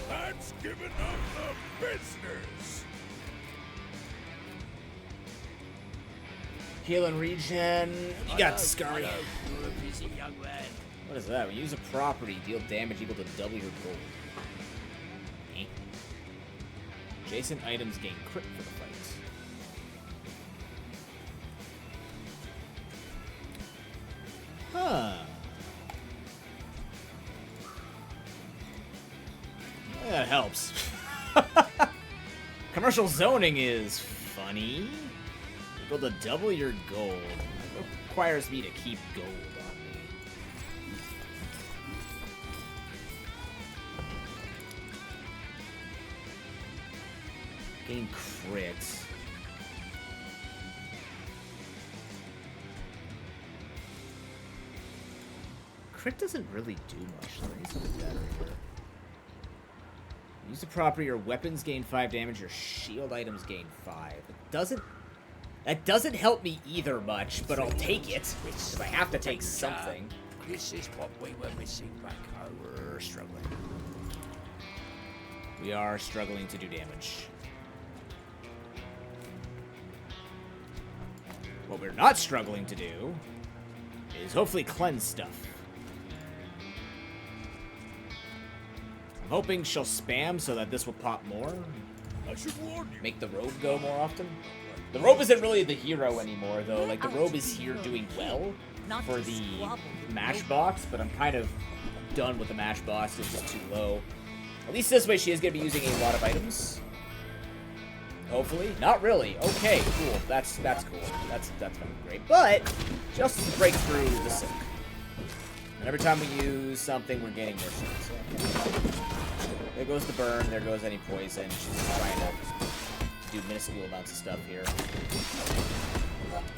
That's giving up the business. Heal and regen. You got Scurry. You're a busy young man. What is that? When you use a property, deal damage equal to double your gold. Eh. Adjacent items gain crit for the fight. Huh. Well, that helps. Commercial zoning is funny. Equal to double your gold. It requires me to keep gold on me. Gain crit. Crit doesn't really do much. Let me see the better here. Use the property, your weapons gain 5 damage, your shield items gain 5. That doesn't help me either much, but I'll take it, because I have to take something. This is what we were missing back home. We're struggling. We are struggling to do damage. What we're not struggling to do is hopefully cleanse stuff. I'm hoping she'll spam so that this will pop more. I should warn you. Make the robe go more often. The robe isn't really the hero anymore, though. Like, the robe is here doing well for the Matchbox, but I'm kind of done with the Matchbox. It's just too low. At least this way she is going to be using a lot of items. Hopefully. Not really. Okay, cool. That's cool. That's fucking great. But she also has to break through the silk. And every time we use something, we're gaining more silk. So, there goes the burn. There goes any poison. She's just trying to do minuscule amounts of stuff here.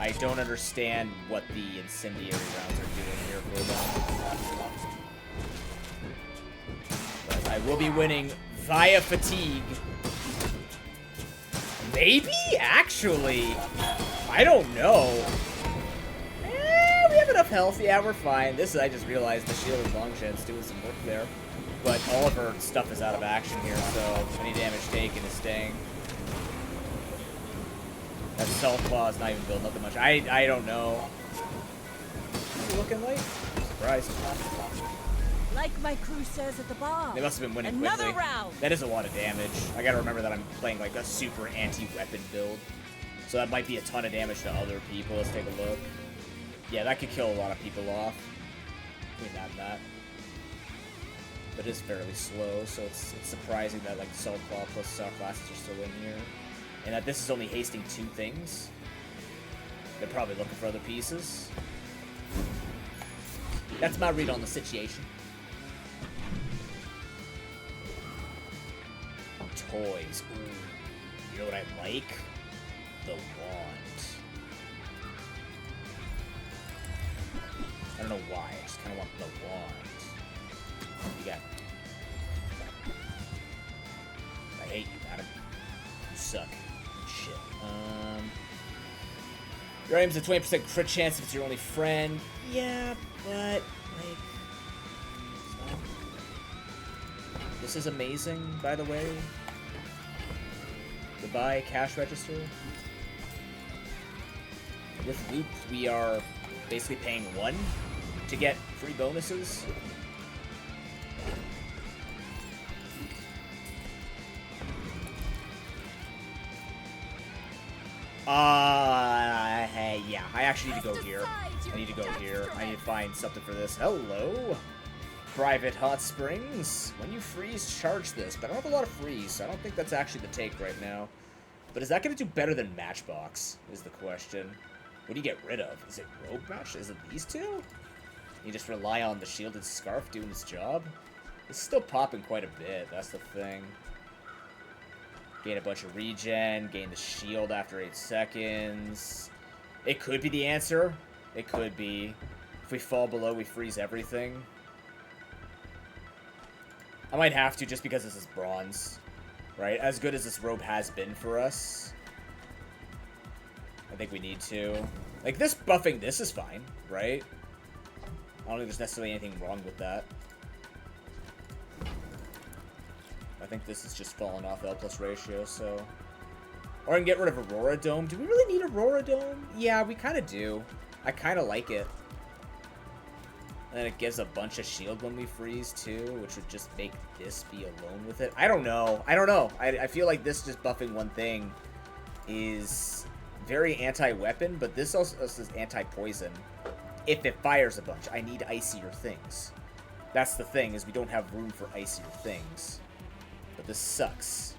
I don't understand what the incendiary rounds are doing here for them. But I will be winning via fatigue. Maybe? Actually, I don't know. We have enough health. Yeah, we're fine. This is, I just realized the shield and Longshad's doing some work there. But all of her stuff is out of action here, so any damage taken is staying. That Stealth Claw is not even building up that much. I don't know. What's it looking like? I'm surprised. Like my crew says at the bar. They must have been winning Another quickly. round. That is a lot of damage. I gotta remember that I'm playing like a super anti-weapon build. So that might be a ton of damage to other people. Let's take a look. Yeah, that could kill a lot of people off. Between that and that. But it is fairly slow, so it's surprising that like Soul Claw plus Soul classes are still in here. And that this is only hasting 2 things. They're probably looking for other pieces. That's my read on the situation. Toys. Ooh. You know what I like? The wand. I don't know why. I just kind of want the wand. You got... I hate you, Adam. You suck. Shit. Your item's a 20% crit chance if it's your only friend. Yeah, but, like... This is amazing, by the way. Goodbye, cash register. With loot, we are basically paying 1 to get free bonuses. Yeah, I actually need to go here. I need to go here. I need to find something for this. Hello! Private Hot Springs. When you freeze, charge this. But I don't have a lot of freeze, so I don't think that's actually the take right now. But is that going to do better than Matchbox, is the question. What do you get rid of? Is it Rogue Match? Is it these 2? You just rely on the Shielded Scarf doing its job? It's still popping quite a bit, that's the thing. Gain a bunch of regen, gain the shield after 8 seconds. It could be the answer. It could be. If we fall below, we freeze everything. I might have to just because this is bronze. Right? As good as this robe has been for us. I think we need to. Like, this buffing this is fine, right? I don't think there's necessarily anything wrong with that. I think this is just falling off L plus ratio, so... Or I can get rid of Aurora Dome. Do we really need Aurora Dome? Yeah, we kind of do. I kind of like it. And then it gives a bunch of shield when we freeze, too, which would just make this be alone with it. I don't know. I feel like this just buffing one thing is very anti-weapon, but this also is anti-poison. If it fires a bunch, I need icier things. That's the thing, is we don't have room for icier things. But this sucks.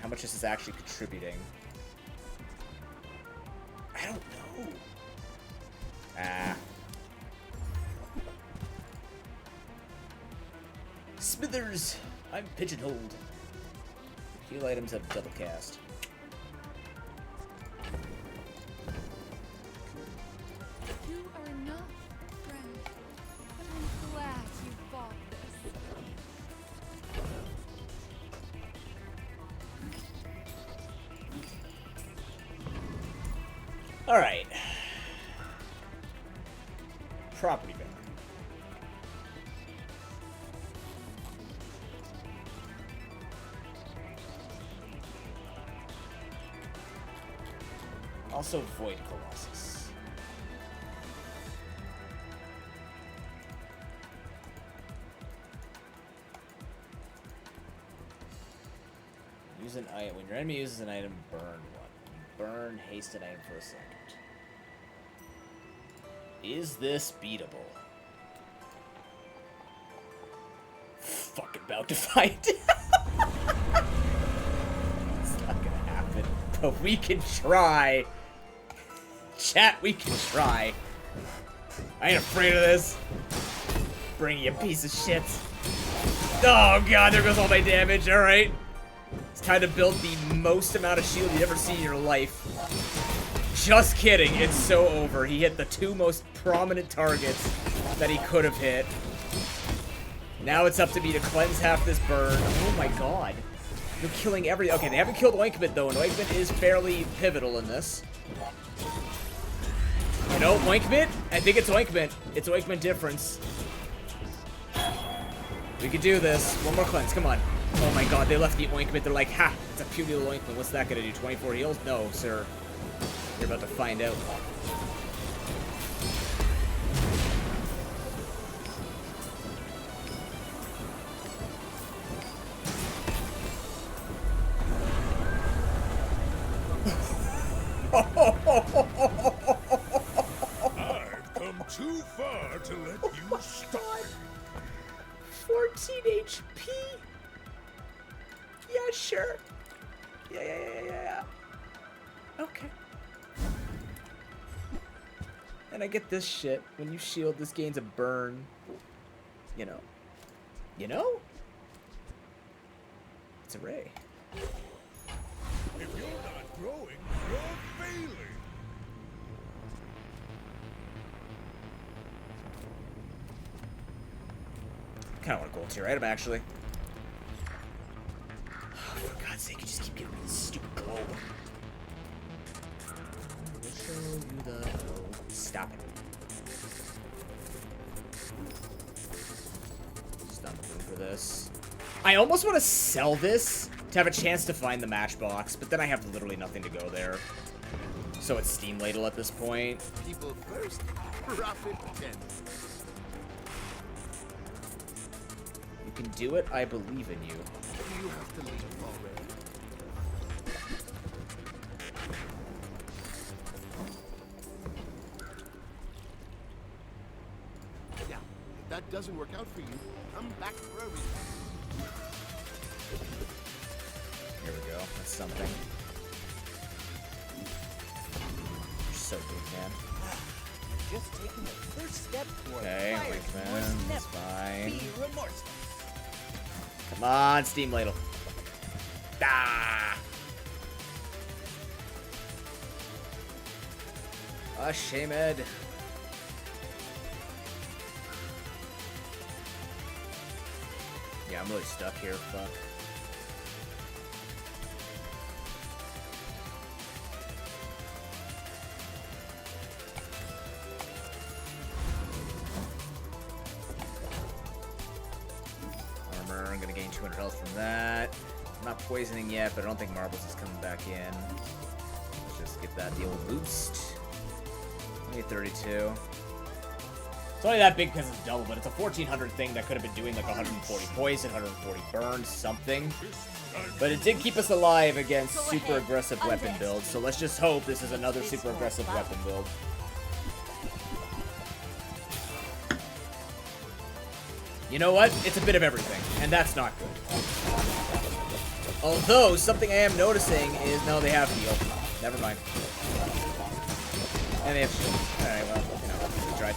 How much this is actually contributing? I don't know. Ah. Smithers! I'm pigeonholed. Heal items have double cast. You are enough, friend. And I'm glad you bought this. Alright. Property value. Also Void Colossus. Use an item. When your enemy uses an item, burn one. Burn haste an item for a second. Is this beatable? Fucking about to fight. It's not gonna happen. But we can try. Chat, we can try. I ain't afraid of this. Bring you piece of shit. Oh god, there goes all my damage. Alright. It's time to build the most amount of shield you've ever seen in your life. Just kidding, it's so over. He hit the two most prominent targets that he could have hit. Now it's up to me to cleanse half this burn. Oh my god. They're killing every... Okay, they haven't killed Ointment though, and Ointment is fairly pivotal in this. You know, Ointment? I think it's Ointment. It's Ointment difference. We could do this. One more cleanse, come on. Oh my god, they left the Ointment. They're like, ha, it's a puny little Ointment. What's that gonna do? 24 heals? No, sir. You're about to find out. I've come too far to let you stop. 14 HP? Yeah, sure. Yeah. Okay. And I get this shit. When you shield, this gains a burn. You know. You know? It's a ray. If you're not growing, you're failing. Kinda want a gold tier item, actually. Oh, for God's sake, you just keep giving me this stupid globe. We'll show you the globe. Stop it. Just not enough room for this. I almost want to sell this to have a chance to find the matchbox, but then I have literally nothing to go there. So it's Steam Ladle at this point. People first, profit 10. You can do it, I believe in you. You have to leave already. Yeah, if that doesn't work out for you, come back for a rematch. Here we go. That's something. You're so good, man. Just taking the first step toward Okay, fire like was that. That's never fine. be remorseless. Come on, Steam Ladle. Ah! Ashamed. Yeah, I'm really stuck here. Fuck. I'm gonna gain 200 health from that. I'm not poisoning yet, but I don't think Marbles is coming back in. Let's just get that the old boost. Only 32. It's only that big because it's double, but it's a 1400 thing that could have been doing like 140 poison, 140 burn, something. But it did keep us alive against super aggressive weapon builds, so let's just hope this is another super aggressive weapon build. You know what? It's a bit of everything, and that's not good. Although, something I am noticing is, no, they have heal. Never mind. And they have shield. Alright, well, you know, we tried.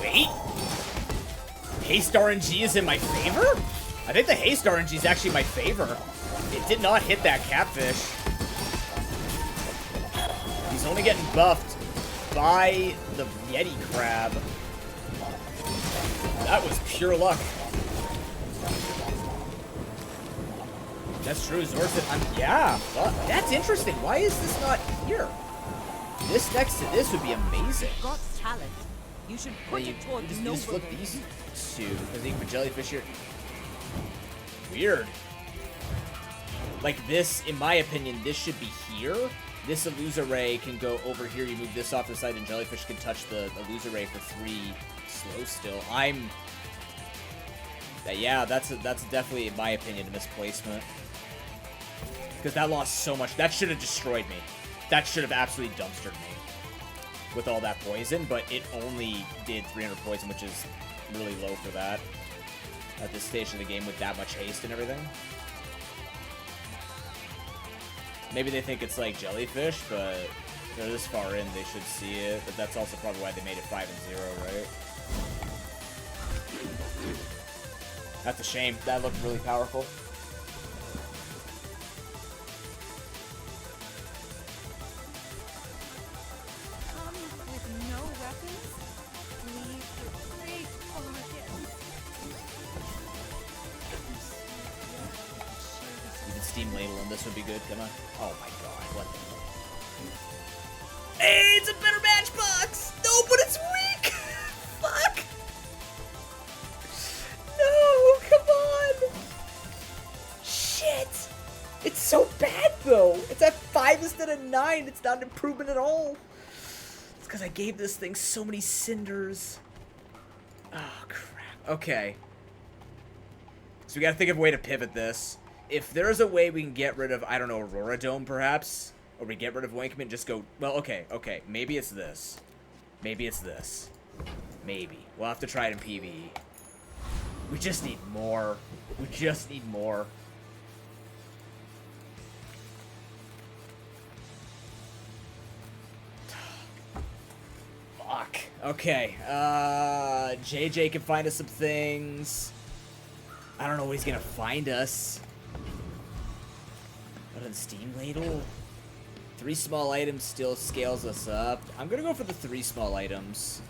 Wait? Haste RNG is in my favor? I think the haste RNG is actually my favor. It did not hit that catfish. He's only getting buffed by the Yeti crab. That was pure luck. That's true, Zorson. Yeah, well, that's interesting. Why is this not here? This next to this would be amazing. Got talent. You should put it toward you just flip these two, because you can put jellyfish here. Weird. Like this, in my opinion, this should be here. This Illusoray can go over here. You move this off the side, and jellyfish can touch the Illusoray for 3 slow still. Yeah, that's definitely, in my opinion, a misplacement. Because that lost so much. That should have destroyed me. That should have absolutely dumpstered me with all that poison, but it only did 300 poison, which is really low for that at this stage of the game with that much haste and everything. Maybe they think it's like jellyfish, but they're this far in, they should see it. But that's also probably why they made it 5 and 0, right? That's a shame. That looked really powerful. Come with no weapons, leave with big bargains. You can steam ladle and this would be good. Come on. Oh my god, what the... Hey, it's a better matchbox! No, but it's weak! Fuck! No, come on! Shit! It's so bad, though! It's at 5 instead of 9. It's not an improvement at all. It's because I gave this thing so many cinders. Oh, crap. Okay. So we gotta think of a way to pivot this. If there's a way we can get rid of, I don't know, Aurora Dome, perhaps? Or we get rid of Wankman and just go... Well, okay. Maybe it's this. Maybe it's this. Maybe. We'll have to try it in PvE. We just need more. We just need more. Fuck. Okay. JJ can find us some things. I don't know what he's gonna find us. Other than Steam Ladle? 3 small items still scales us up. I'm gonna go for the 3 small items.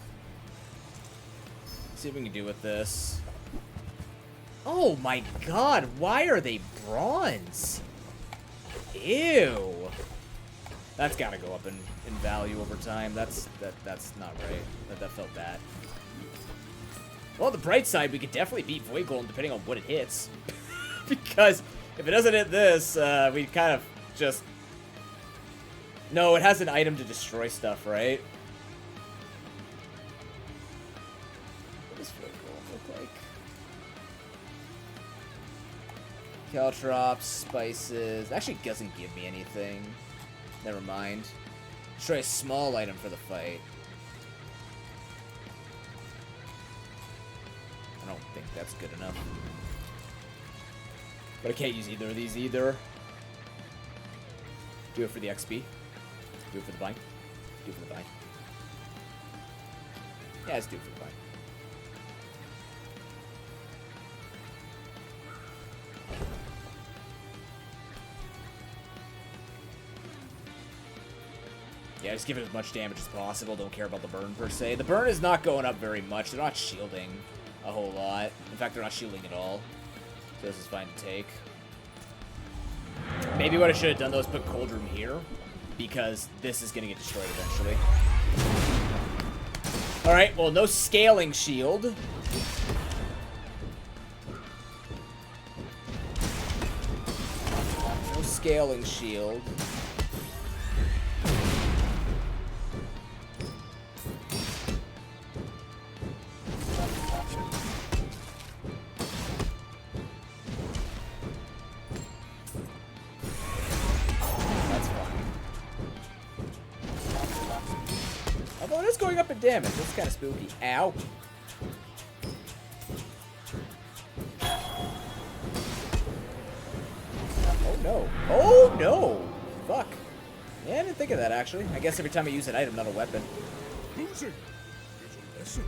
See what we can do with this. Oh my god, why are they bronze? Ew. That's gotta go up in value over time. That's not right. That felt bad. Well, on the bright side, we could definitely beat Void Golem depending on what it hits. Because if it doesn't hit this, we kind of just... No, it has an item to destroy stuff, right? What does Void Golem look like? Caltrops, spices... Actually, doesn't give me anything. Never mind. Destroy a small item for the fight. I don't think that's good enough. But I can't use either of these either. Do it for the XP. Do it for the vine. Do it for the vine. Yeah, let's do it for the vine. Yeah, just give it as much damage as possible. Don't care about the burn, per se. The burn is not going up very much. They're not shielding a whole lot. In fact, they're not shielding at all. So this is fine to take. Maybe what I should have done, though, is put Cold Room here, because this is going to get destroyed eventually. Alright, well, no scaling shield. No scaling shield. Although it is going up in damage. That's kind of spooky. Ow. Oh no. Oh no! Fuck. Yeah, I didn't think of that actually. I guess every time I use an item, not a weapon. Losing is a lesson.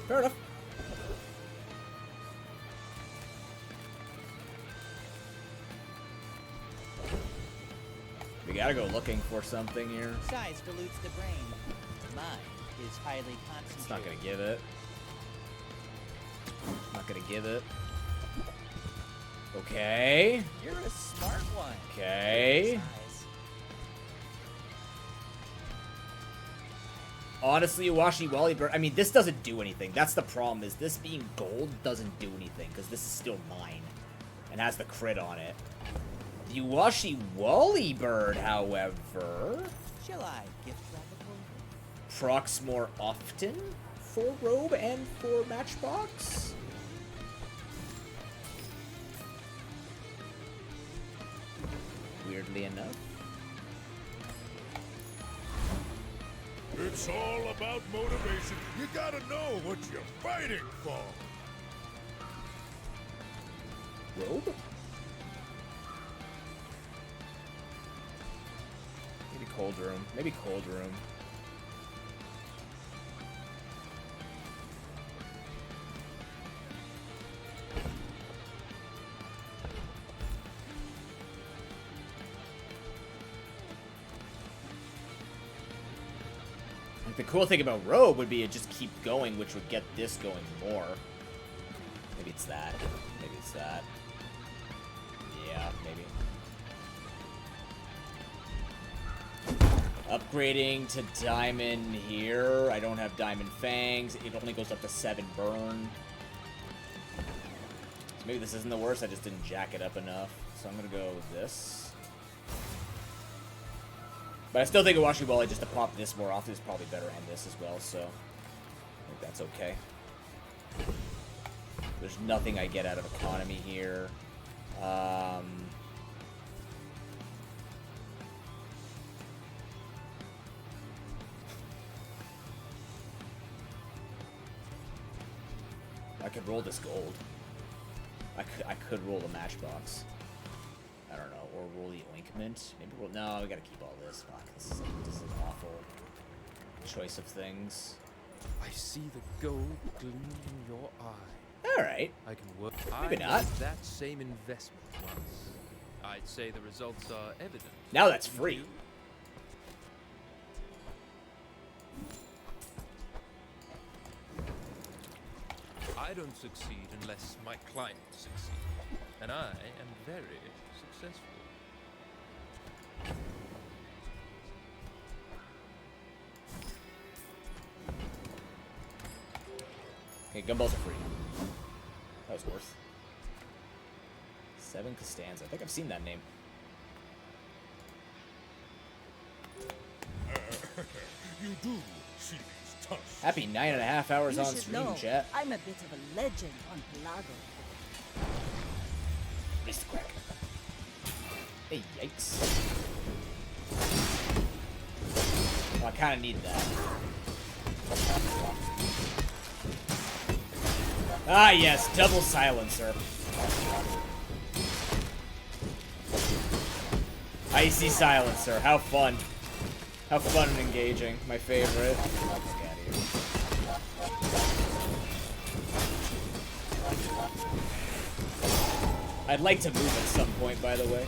Fair enough. We gotta go looking for something here. Size dilutes the brain. Mind is highly concentrated. It's not gonna give it. Not gonna give it. Okay. You're a smart one. Okay. Honestly, Iwashi Wally Bird. I mean, this doesn't do anything. That's the problem. Is this being gold doesn't do anything because this is still mine and has the crit on it. The Iwashi Wally Bird, however, Shall I gift wrap it over? procs more often for Robe and for Matchbox. Weirdly enough. It's all about motivation. You gotta know what you're fighting for. Robe? Maybe Cold Room. Maybe Cold Room. Like, the cool thing about Robe would be it just keep going, which would get this going more. Maybe it's that. Maybe it's that. Yeah, maybe. Upgrading to Diamond here. I don't have Diamond Fangs. It only goes up to 7 burn. So maybe this isn't the worst. I just didn't jack it up enough. So I'm going to go with this. But I still think Iwashi Wally just to pop this more often is probably better, and this as well, so I think that's okay. There's nothing I get out of economy here. I could roll this gold. I could roll the Matchbox. I don't know, or roll the ointment. Maybe roll. No, we gotta keep all this. Fuck, this is an awful choice of things. I see the gold gleam in your eye. All right. I can work. Maybe I not. made that same investment once. I'd say the results are evident. Now that's free. I don't succeed unless my clients succeed, and I am very successful. Okay, gumballs are free. That was worth. 7 Costanza. I think I've seen that name. You do see these tusks. Happy 9.5 hours You on should stream, know, chat. I'm a bit of a legend on Pelago. Mr. Crack. Hey, yikes. Oh, I kind of need that. Ah, yes, double silencer. Icy silencer, how fun. How fun and engaging. My favorite. I'd like to move at some point, by the way.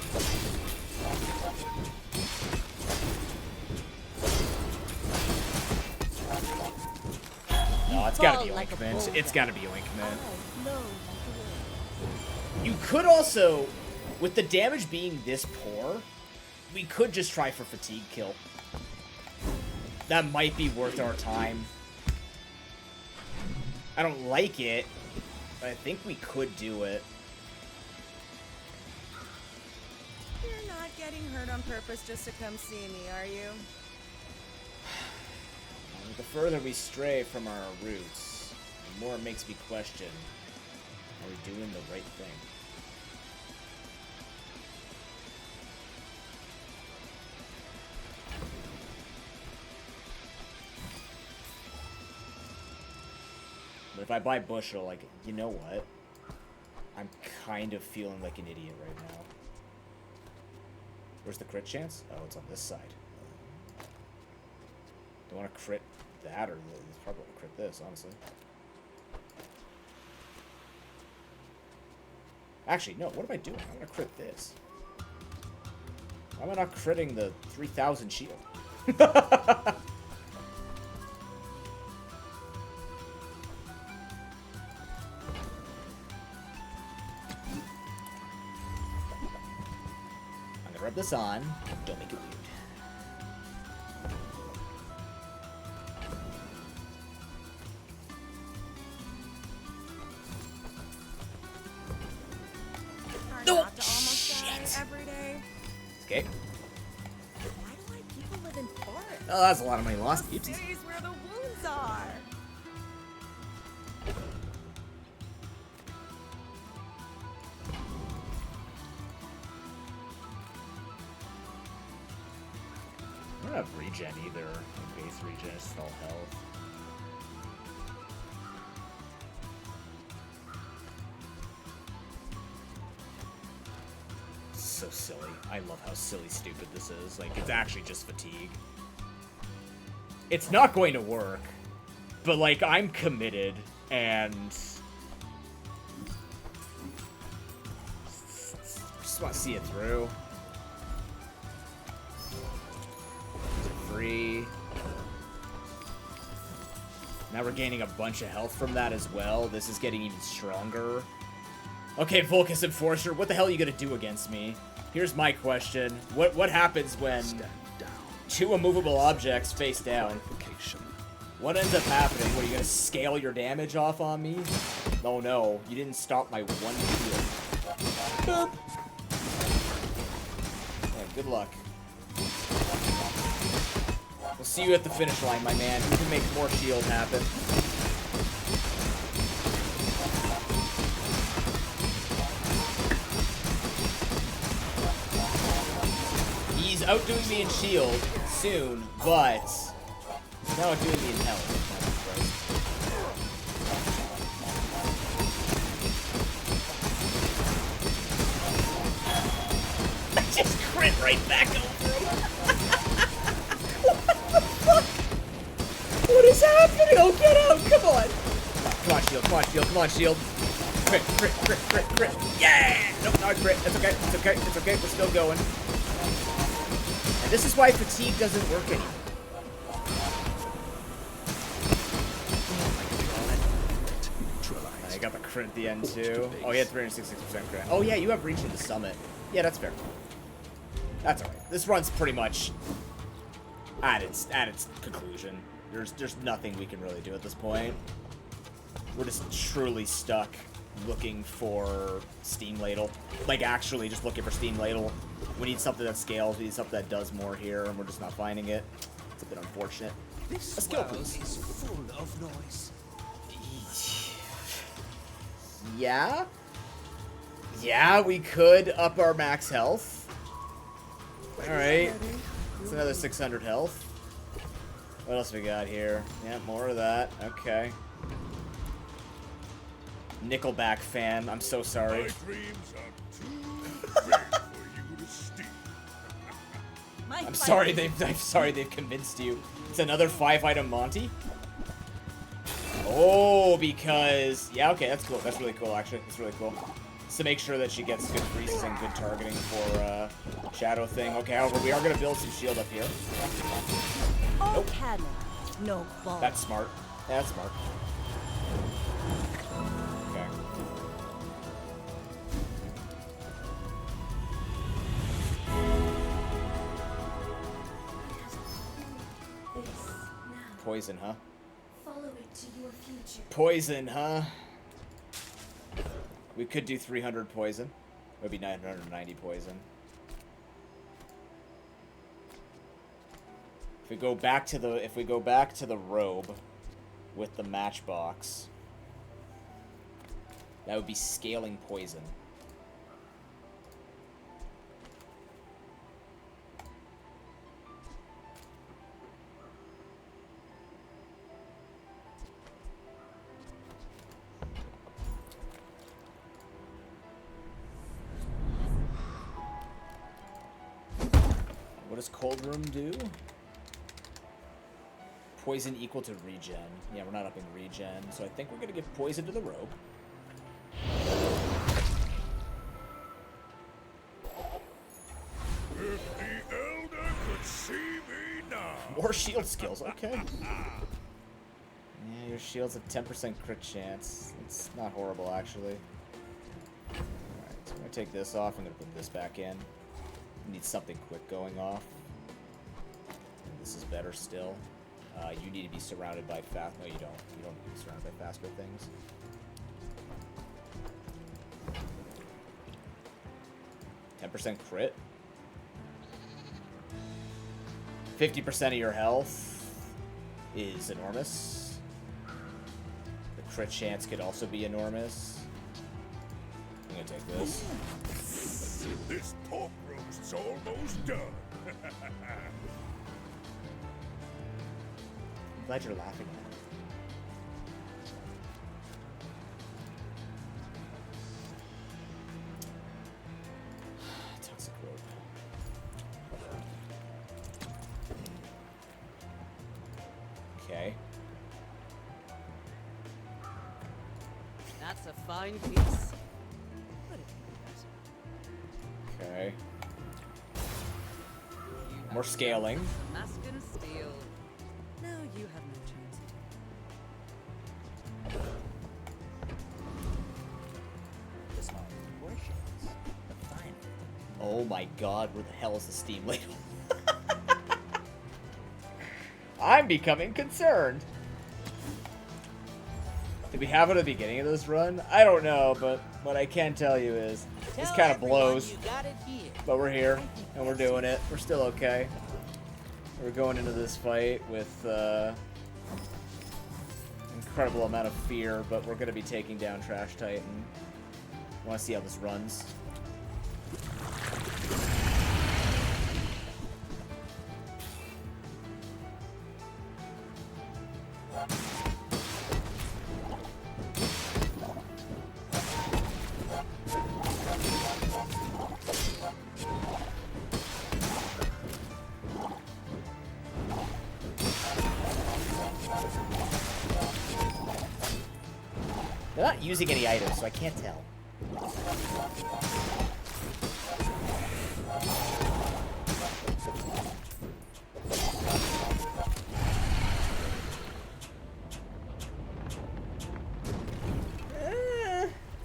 No, it's gotta be Oinkment. It's gotta be Oinkment. You could also With the damage being this poor, we could just try for fatigue kill. That might be worth our time. I don't like it, but I think we could do it. You're not getting hurt on purpose just to come see me, are you? The further we stray from our roots, the more it makes me question, are we doing the right thing? But if I buy Bushel, like, you know what? I'm kind of feeling like an idiot right now. Where's the crit chance? Oh, it's on this side. Do I want to crit that, or probably want to crit this, honestly. Actually, no, what am I doing? I want to crit this. Why am I not critting the 3000 shield? Rub this on. Don't make it weird. No! Shit! Every day. Okay. Why do I people live in forests? Oh, that's a lot of money lost. The cities where the wounds are. I don't have regen either. Like base regen is all health. So silly. I love how silly stupid this is. Like, it's actually just fatigue. It's not going to work, but like, I'm committed, and just want to see it through. Free. Now we're gaining a bunch of health from that as well. This is getting even stronger. Okay, Vulcus Enforcer, what the hell are you gonna do against me? Here's my question. What happens when two immovable objects face down? What ends up happening? What, are you gonna scale your damage off on me? Oh no, you didn't stop my one shield. Boop. Yeah, good luck. We'll see you at the finish line, my man. We can make more shield happen. He's outdoing me in shield soon, but he's not outdoing me in health. I just crit right back over him. What is happening? Oh, get out! Come on! Come on, shield. Come on, shield. Come on, shield. Crit, crit, crit, crit, crit. Yeah! Nope, not a crit. It's okay. It's okay. It's okay. We're still going. And this is why fatigue doesn't work anymore. I got the crit at the end, too. Oh, he had 366% crit. Oh, yeah, you have reach into summit. Yeah, that's fair. That's alright. This run's pretty much at its conclusion. There's nothing we can really do at this point. We're just truly stuck looking for Steam Ladle. Like, actually just looking for Steam Ladle. We need something that scales, we need something that does more here, and we're just not finding it. It's a bit unfortunate. A skill, please. Is full of noise. Yeah? Yeah, we could up our max health. Alright. It's another 600 health. What else we got here? Yeah, more of that. Okay. Nickelback fan. I'm so sorry. My dreams are too big for you to steal. I'm sorry they've convinced you. It's another 5-item Monty. Oh, because yeah, okay, that's cool. That's really cool, actually. That's really cool. Just to make sure that she gets good freezes and good targeting for Shadow thing. Okay, however, we are gonna build some shield up here. Oh, Nope. cannon, no ball. That's smart. Yeah, that's smart. Okay. poison, huh? Follow it to your future. Poison, huh? We could do 300 poison. It would be 990 poison. If we go back to the robe with the matchbox, that would be scaling poison. What does Cold Room do? Poison equal to regen. Yeah, we're not upping regen, so I think we're gonna give poison to the robe. If the Elder could see me now. More shield skills, okay. Yeah, your shield's a 10% crit chance. It's not horrible, actually. Alright, so I'm gonna take this off. I'm gonna put this back in. Need something quick going off. This is better still. You need to be surrounded by fast. No, you don't. You don't need to be surrounded by faster things. %10 crit. 50% of your health is enormous. The crit chance could also be enormous. I'm gonna take this. This pork roast's almost done. I'm glad you're laughing at it. Toxic rope. Okay. That's a fine piece. But it can be better. Okay. More scaling. Mask and steel. No, you have no chance. This one proportions. Fine. Oh my god, where the hell is the steam ladle? I'm becoming concerned. Did we have it at the beginning of this run? I don't know, but what I can tell you is this kind of blows. But we're here, and we're doing it. We're still okay. We're going into this fight with incredible amount of fear, but we're going to be taking down Trash Titan. I want to see how this runs. They're not using any items, so I can't tell.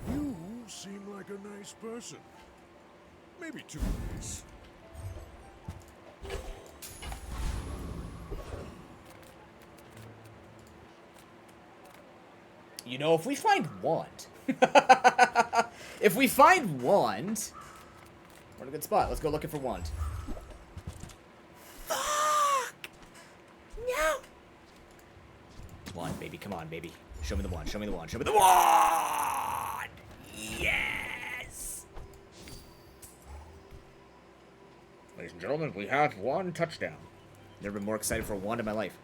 You seem like a nice person. Maybe too nice. You know, if we find wand, if we find wand, we're in a good spot. Let's go looking for wand. Fuck! No! Wand, baby. Come on, baby. Show me the wand. Show me the wand. Show me the wand! Yes! Ladies and gentlemen, we have one touchdown. Never been more excited for a wand in my life.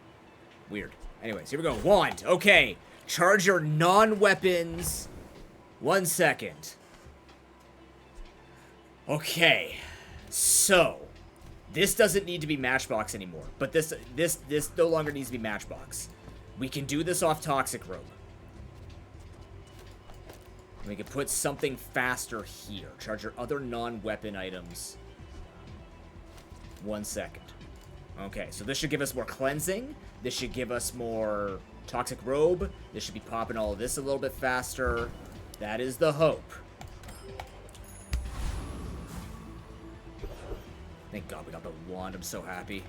Weird. Anyways, here we go. Wand. Okay. Charge your non-weapons. 1 second. Okay. So, this doesn't need to be Matchbox anymore. But this no longer needs to be Matchbox. We can do this off Toxic Rope. We can put something faster here. Charge your other non-weapon items. 1 second. Okay, so this should give us more cleansing. This should give us more Toxic Robe. This should be popping all of this a little bit faster. That is the hope. Thank God we got the wand. I'm so happy.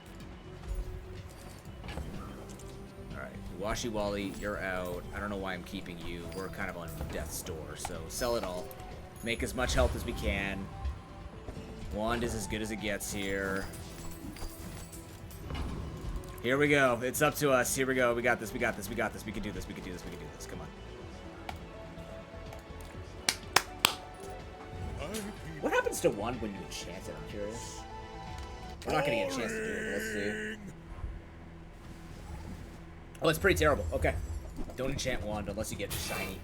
Alright, Washi Wally, you're out. I don't know why I'm keeping you. We're kind of on death's door, so sell it all. Make as much health as we can. Wand is as good as it gets here. Here we go. It's up to us. Here we go. We got this. We got this. We got this. We can do this. We can do this. We can do this. Come on. What happens to one when you enchant it? I'm curious. We're not going to get a chance to do it, but let's see. Oh, it's pretty terrible. Okay. Don't enchant wand unless you get shiny.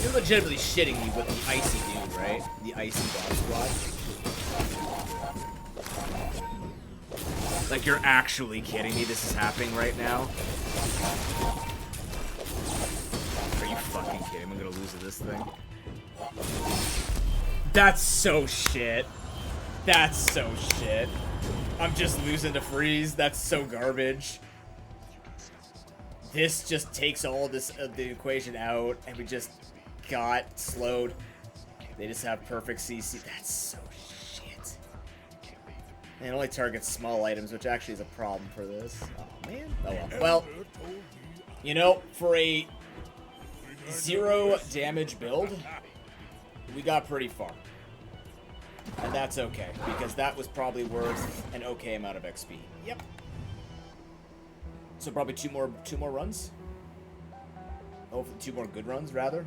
You're legitimately shitting me with the icy dude, right? The icy bomb squad. Like, you're actually kidding me? This is happening right now? Are you fucking kidding me? I'm gonna lose to this thing. That's so shit. That's so shit. I'm just losing to freeze. That's so garbage. This just takes all this the equation out, and we just got slowed. They just have perfect CC. That's so shit. And it only targets small items, which actually is a problem for this. Oh man. Oh well. Well, you know, for a 0 damage build, we got pretty far. And that's okay, because that was probably worth an okay amount of XP. Yep. So probably two more runs. Hopefully 2 more good runs, rather.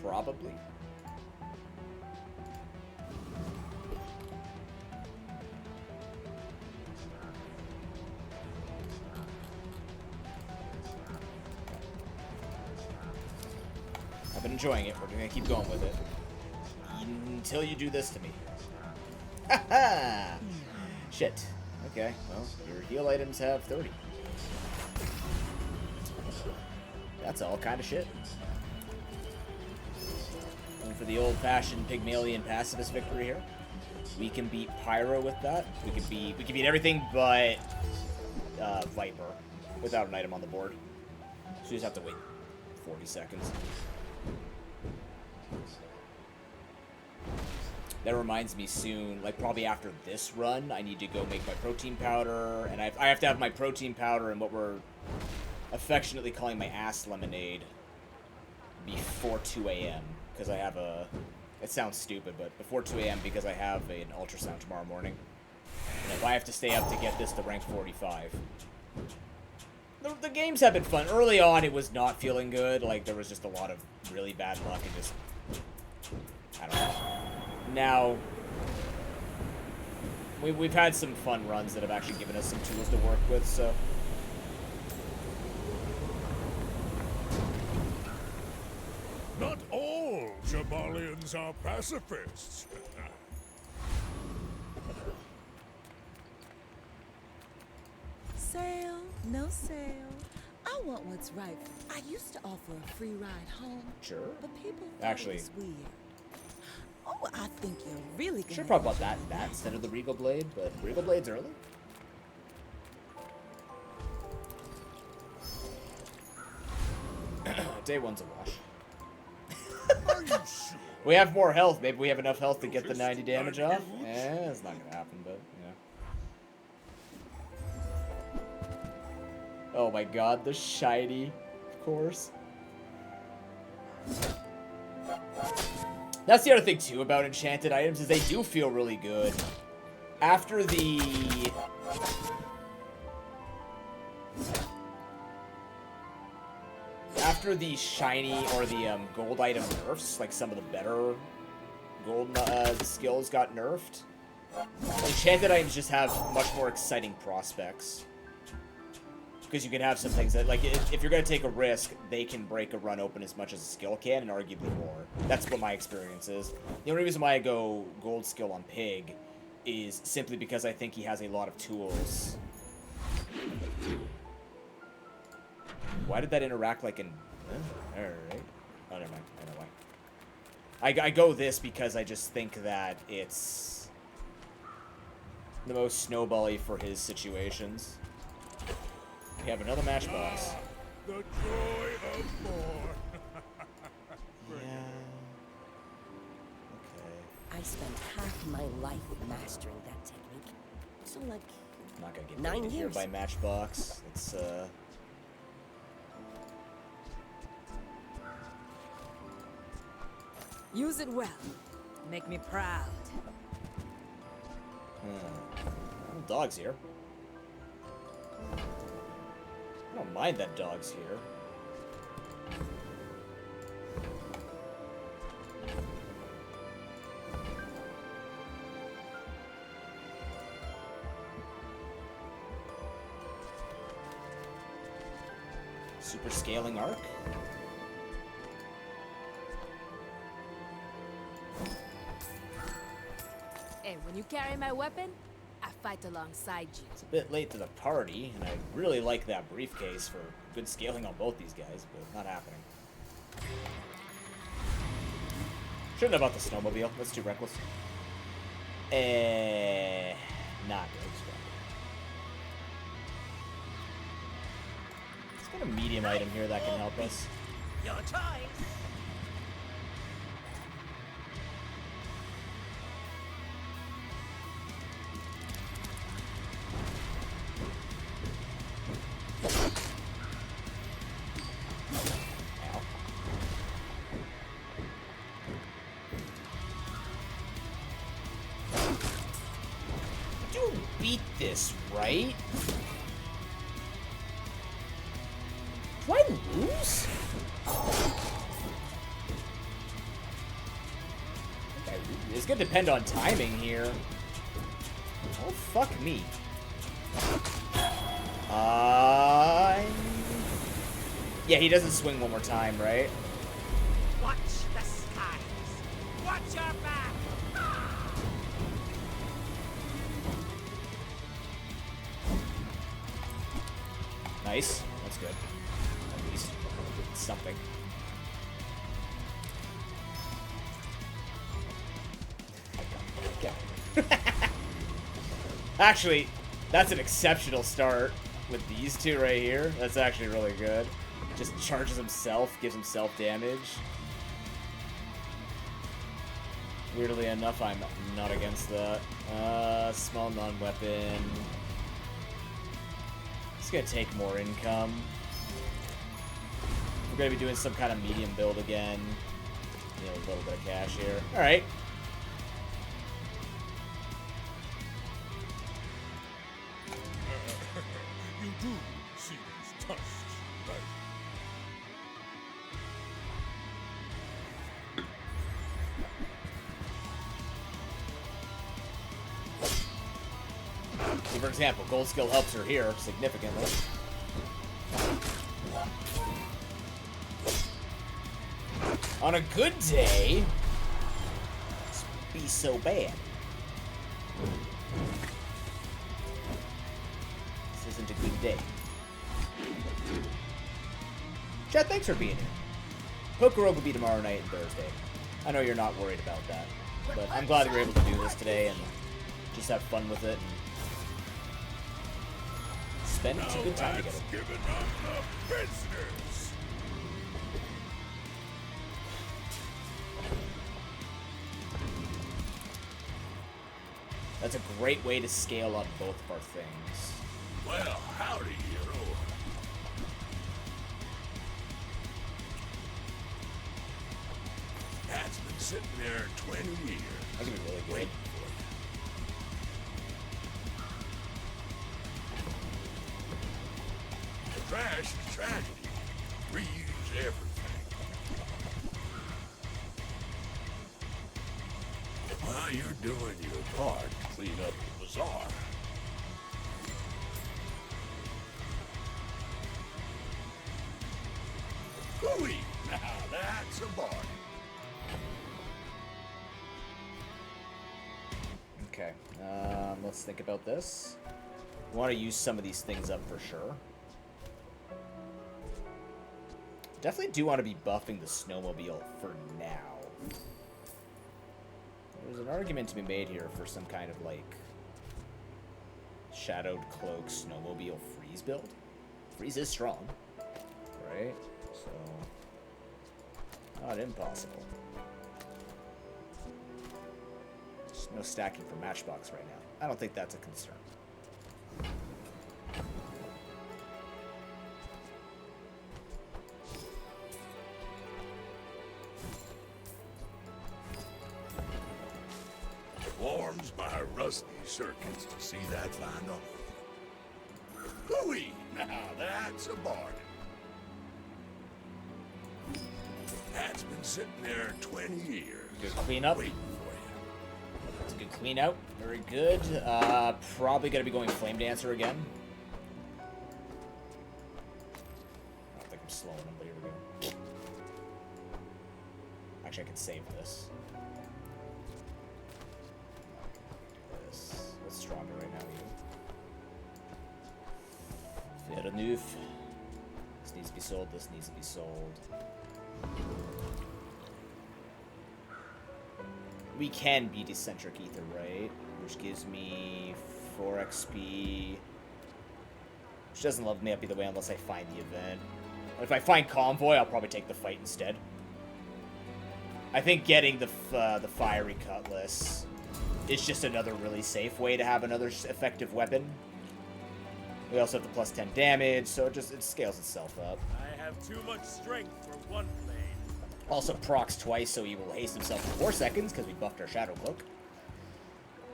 Probably. I've been enjoying it. We're gonna keep going with it. Until you do this to me. Haha! Shit. Okay, well, your heal items have 30. That's all kind of shit. Going for the old-fashioned Pygmalion pacifist victory here. We can beat Pyro with that. We can beat everything but Viper without an item on the board. So you just have to wait 40 seconds. That reminds me soon, like probably after this run, I need to go make my protein powder, and I have to have my protein powder and what we're affectionately calling my ass lemonade before 2 a.m. because I have a, it sounds stupid, but before 2 a.m. because I have an ultrasound tomorrow morning. And if I have to stay up to get this to rank 45. The games have been fun. Early on, it was not feeling good. Like, there was just a lot of really bad luck and just, I don't know. Now, we've had some fun runs that have actually given us some tools to work with, so. Not all Jabalians are pacifists. Sale, no sale. I want what's right. I used to offer a free ride home. Sure. But people thought Actually, it was weird. Oh, I think you're really gonna. Should probably bought that instead of the Regal Blade, but Regal Blade's early. Day one's a wash. We have more health. Maybe we have enough health to get the 90 damage off. Eh, it's not gonna happen, but yeah. Oh my god, the shiny, of course. That's the other thing too about enchanted items is they do feel really good. After the shiny or the gold item nerfs, like some of the better gold skills got nerfed, enchanted items just have much more exciting prospects. Because you can have some things that, like, if you're going to take a risk, they can break a run open as much as a skill can, and arguably more. That's what my experience is. The only reason why I go gold skill on Pig is simply because I think he has a lot of tools. Why did that interact like an... Alright. Oh, never mind. I know why. I go this because I just think that it's the most snowbally for his situations. We have another matchbox. The joy of war. Yeah. spent half my life mastering that technique. So, like, I'm not gonna get 9 raided here years. by Matchbox. It's Use it well. Make me proud. Dog's here. I don't mind that dog's here. Super scaling arc. Hey, when you carry my weapon, I fight alongside you. It's a bit late to the party, and I really like that briefcase for good scaling on both these guys, but not happening. Shouldn't have bought the snowmobile. That's too reckless. Not good. Let's get a medium item here that can help us. Your choice. Beat this, right? Do I lose? It's gonna depend on timing here. Oh, fuck me. Yeah, he doesn't swing one more time, right? Watch the skies. Watch your back. Nice. That's good. At least something. Okay. Actually, that's an exceptional start with these two right here. That's actually really good. Just charges himself, gives himself damage. Weirdly enough, I'm not against that. Small non-weapon. It's gonna take more income. We're gonna be doing some kind of medium build again. You know, a little bit of cash here. Alright. You do see these tusks, right? See, for example, gold skill helps her here significantly. On a good day, this would be so bad. This isn't a good day. Chat, thanks for being here. Pokero will be tomorrow night and Thursday. I know you're not worried about that, but I'm glad we were able to do this today and just have fun with it and spend some good time together. Giving up the business. That's a great way to scale up both of our things. Well, howdy, hero. That's been sitting there 20 years. That could be really good. Trash is tragedy. Reuse everything. Well, you're doing your part to clean up the bazaar. Hooey! Now that's a bargain. Okay, let's think about this. We want to use some of these things up for sure. Definitely do want to be buffing the snowmobile for now. There's an argument to be made here for some kind of, like, shadowed cloak snowmobile freeze build. Freeze is strong, right? So, not impossible. No stacking for Matchbox right now. I don't think that's a concern. Warms my rusty circuits to see that final. Hooey! Now that's a bargain. That's been sitting there 20 years. Good cleanup. Waiting That's a good clean out. Very good. Probably going to be going Flame Dancer again. I don't think I'm slowing him, but here we go. Actually, I can save this. What's stronger right now, you? Fair enough. This needs to be sold. This needs to be sold. We can beat Eccentric Ether, right? Which gives me 4 XP. Which doesn't level me up either way unless I find the event. If I find Convoy, I'll probably take the fight instead. I think getting the Fiery Cutlass is just another really safe way to have another effective weapon. We also have the plus 10 damage, so it scales itself up. I have too much strength for one blade. Also procs twice, so he will haste himself for 4 seconds, because we buffed our Shadow Cloak.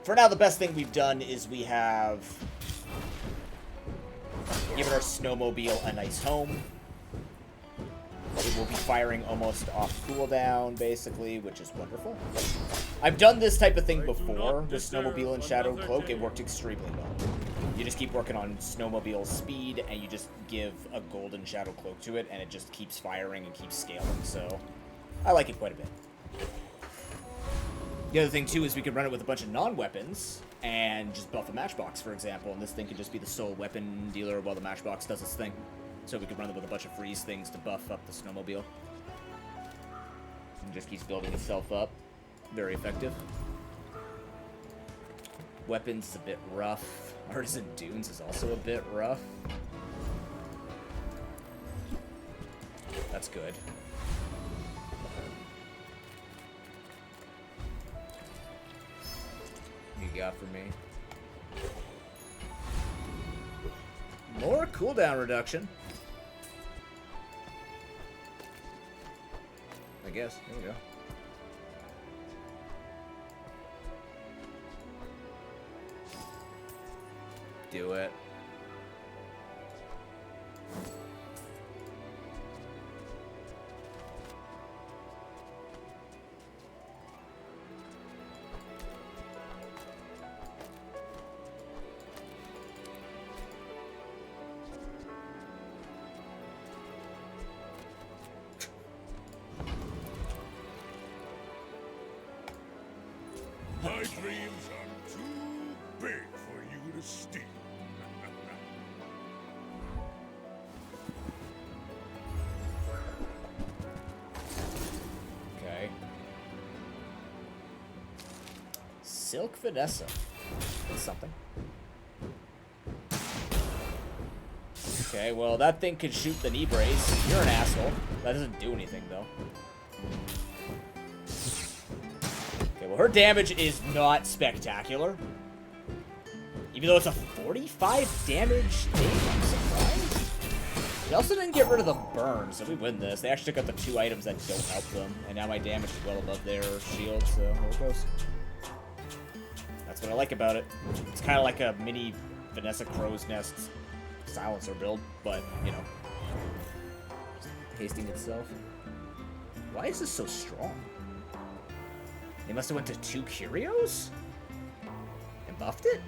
For now, the best thing we've done is we have given our Snowmobile a nice home. It will be firing almost off cooldown, basically, which is wonderful. I've done this type of thing before with Snowmobile and Shadow Cloak. It worked extremely well. You just keep working on Snowmobile's speed, and you just give a golden Shadow Cloak to it, and it just keeps firing and keeps scaling, so I like it quite a bit. The other thing, too, is we could run it with a bunch of non-weapons and just buff a Matchbox, for example, and this thing could just be the sole weapon dealer while the Matchbox does its thing. So we could run it with a bunch of freeze things to buff up the Snowmobile. It just keeps building itself up. Very effective. Weapons a bit rough. Artisan Dunes is also a bit rough. That's good. What you got for me? More cooldown reduction. I guess. There we go. Do it. My dreams are too big for you to steal. Okay. Silk Vanessa. That's something. Okay, well, that thing can shoot the knee brace. You're an asshole. That doesn't do anything, though. Okay, well, her damage is not spectacular. Even though it's a 45 damage thing, I'm surprised. They also didn't get rid of the burn, so we win this. They actually took out the 2 items that don't help them, and now my damage is well above their shield, so there it goes. That's what I like about it. It's kind of like a mini Vanessa Crow's Nest silencer build, but, you know, hasting itself. Why is this so strong? They must have went to 2 Curios? And buffed it?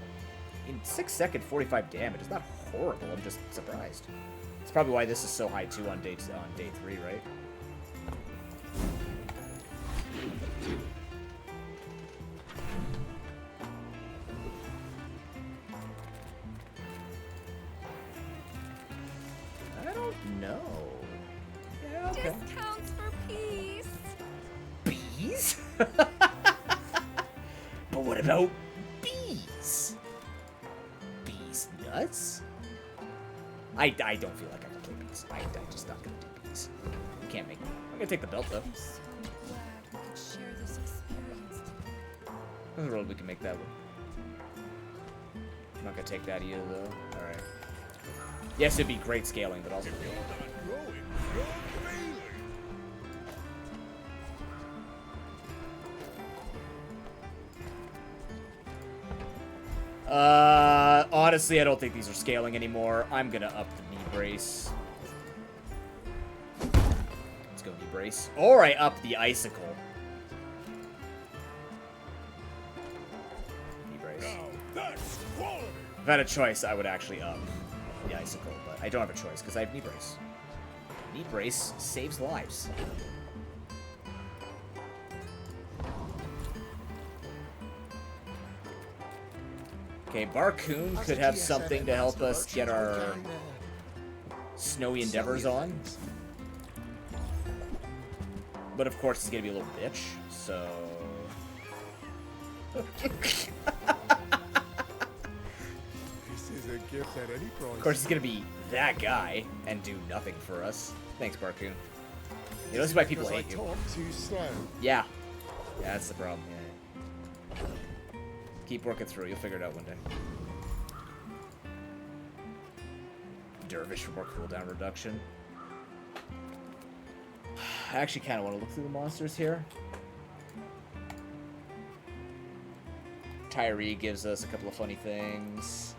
In 6 seconds, 45 damage. It's not horrible, I'm just surprised. It's probably why this is so high, too, on day 3, right? I don't know. Yeah, okay. Discounts for peace. Bees? But what about bees? Bees nuts? I don't feel like I can play bees. I'm just not gonna do bees. You can't make me. I'm gonna take the belt though. I'm so glad we could share this experience together. There's a road we can make that one. I'm not gonna take that either, though. Alright. Yes, it'd be great scaling, but also... Honestly, I don't think these are scaling anymore. I'm gonna up the knee brace. Let's go knee brace. Or I up the icicle. Knee brace. If I had a choice, I would actually up the icicle, but I don't have a choice because I have knee brace. Knee brace saves lives. Okay, Barcoon could have something to help us get our snowy endeavors on. But of course, he's gonna be a little bitch, so... This is a gift at any price. Of course, he's gonna be that guy and do nothing for us. Thanks, Barcoon. You know, this is why people hate you. Talk too slow. Yeah. Yeah, that's the problem. Yeah. Keep working through. You'll figure it out one day. Dervish for more cooldown reduction. I actually kind of want to look through the monsters here. Tyree gives us a couple of funny things.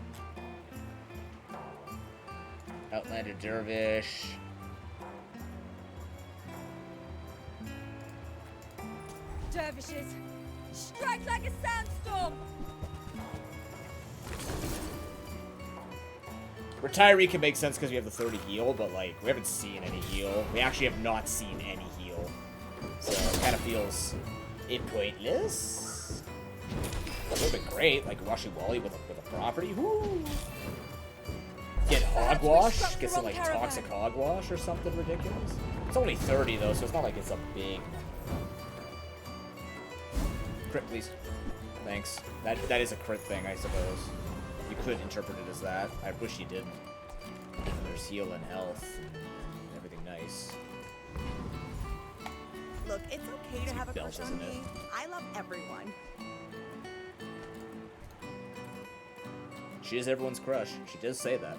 Outlander Dervish. Dervishes, strike like a sandstorm! Retiree can make sense because we have the 30 heal, but like we haven't seen any heal. We actually have not seen any heal, so it kind of feels pointless. It would have been great, like Washi Wally with a property. Woo! Get hogwash, get some like toxic hogwash or something ridiculous. It's only 30 though, so it's not like it's a big crit, please. Thanks. That is a crit thing, I suppose. You could interpret it as that. I wish you didn't. There's heal and health and everything nice. Look, it's okay to have a belt, crush on isn't it? me. I love everyone. She is everyone's crush. She does say that.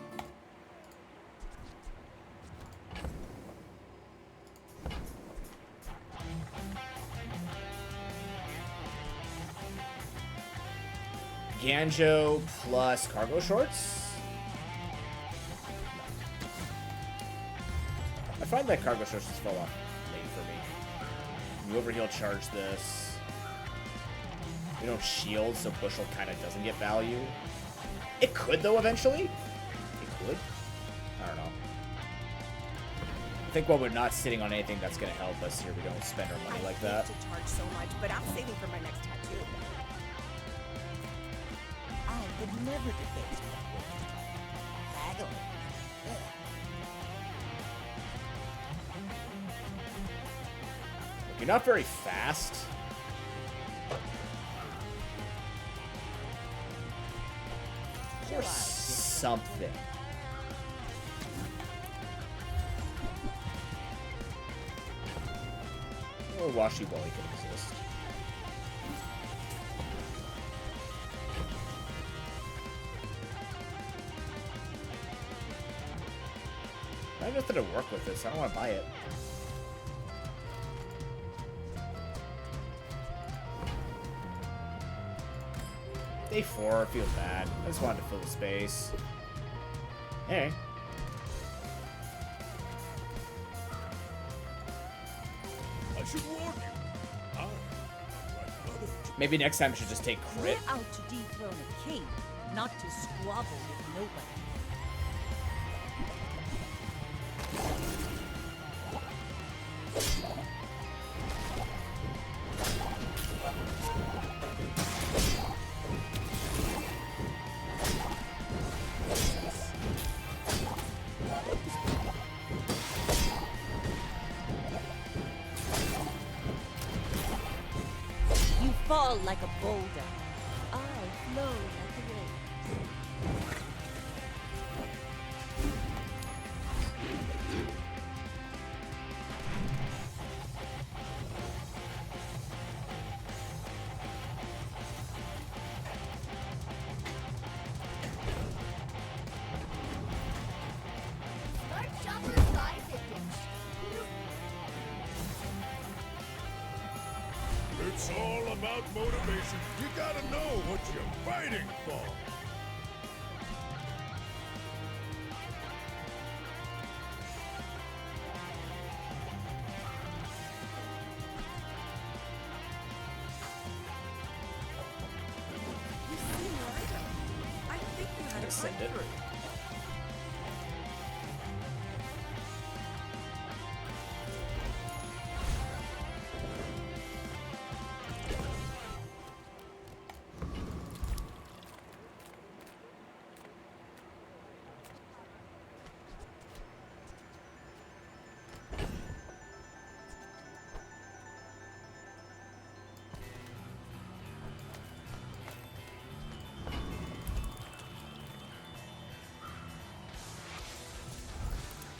Ganjo plus cargo shorts? I find that cargo shorts just fell off late for me. You overheal charge this. We don't shield, so Bushel kind of doesn't get value. It could, though, eventually. It could. I don't know. I think while we're not sitting on anything that's going to help us here, we don't spend our money like that. I hate to charge so much, but I'm saving for my next tattoo. I would never debate haggle. You're not very fast. Or something. Or Washi Wally could exist. I have nothing to work with this. I don't want to buy it. Day 4, I feel bad. I just wanted to fill the space. Hey. I should warn you. Maybe next time I should just take crit. We're out to dethrone a king, not to squabble with nobody. Fall like a boulder. I flow like a wave. about motivation, you gotta know what you're fighting for. You seem right. I think you had a Send it. breakthrough.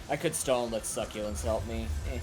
I could stall and let succulents help me. Eh.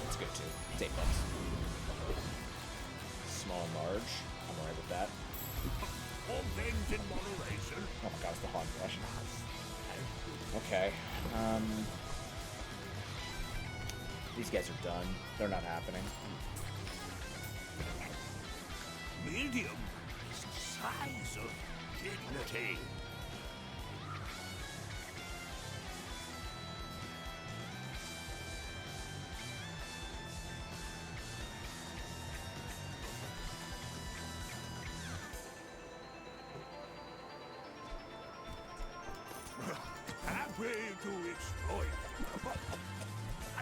That's good too. It's $8. Small and large. I'm alright with that. All things in moderation. Oh my god, it's the hog brush. Okay. These guys are done. They're not happening. Medium is the size of dignity. Happy to exploit. But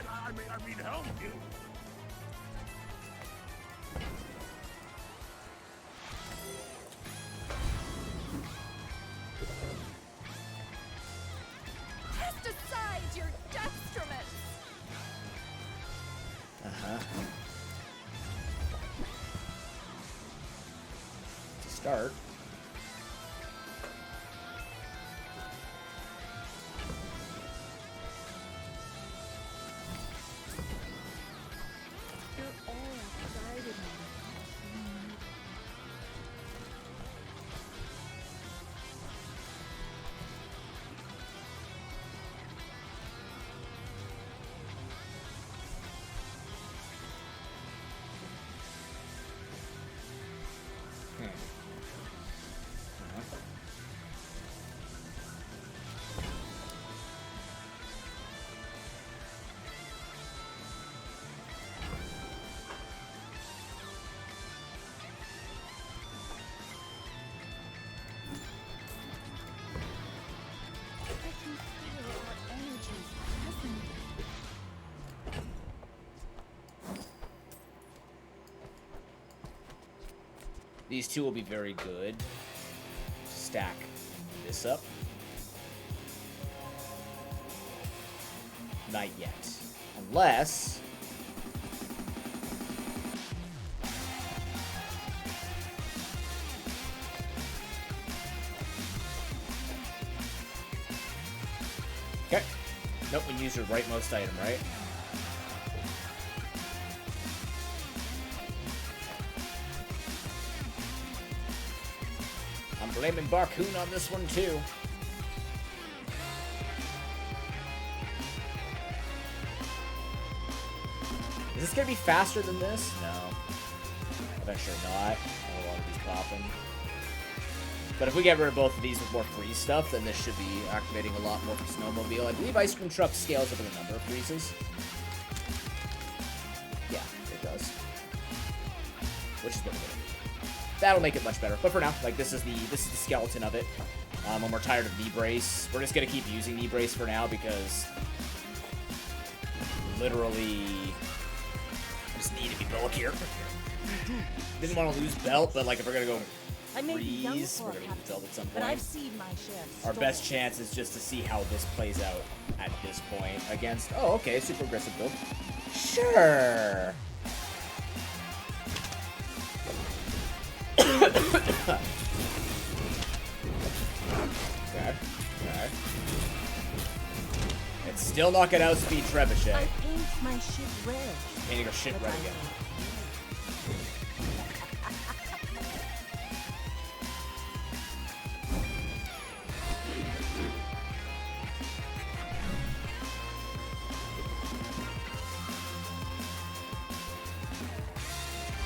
I mean, help you. Cast aside your destruments! Uh-huh. To start. You're all outside of me. These two will be very good. Stack this up. Not yet. Unless... Okay. Nope, we use your rightmost item, right? I'm blaming Barcoon on this one, too. Is this gonna be faster than this? No. Eventually not. I don't want these popping. But if we get rid of both of these with more freeze stuff, then this should be activating a lot more for Snowmobile. I believe Ice Cream Truck scales up with the number of freezes. Yeah, it does. Which is good. That'll make it much better. But for now, like this is the skeleton of it. When we're tired of knee brace, we're just gonna keep using knee brace for now because literally I just need to be bulkier. Didn't want to lose belt, but like if we're gonna go I may be young freeze. for We're a gonna need to captain, build at some but I've point. seen my share of Our best storms. chance is just to see how this plays out at this point against... Oh, okay, super aggressive build. Sure. Okay. Okay. It's still not gonna outspeed Trebuchet. I paint my ship red. Painting her shit red again.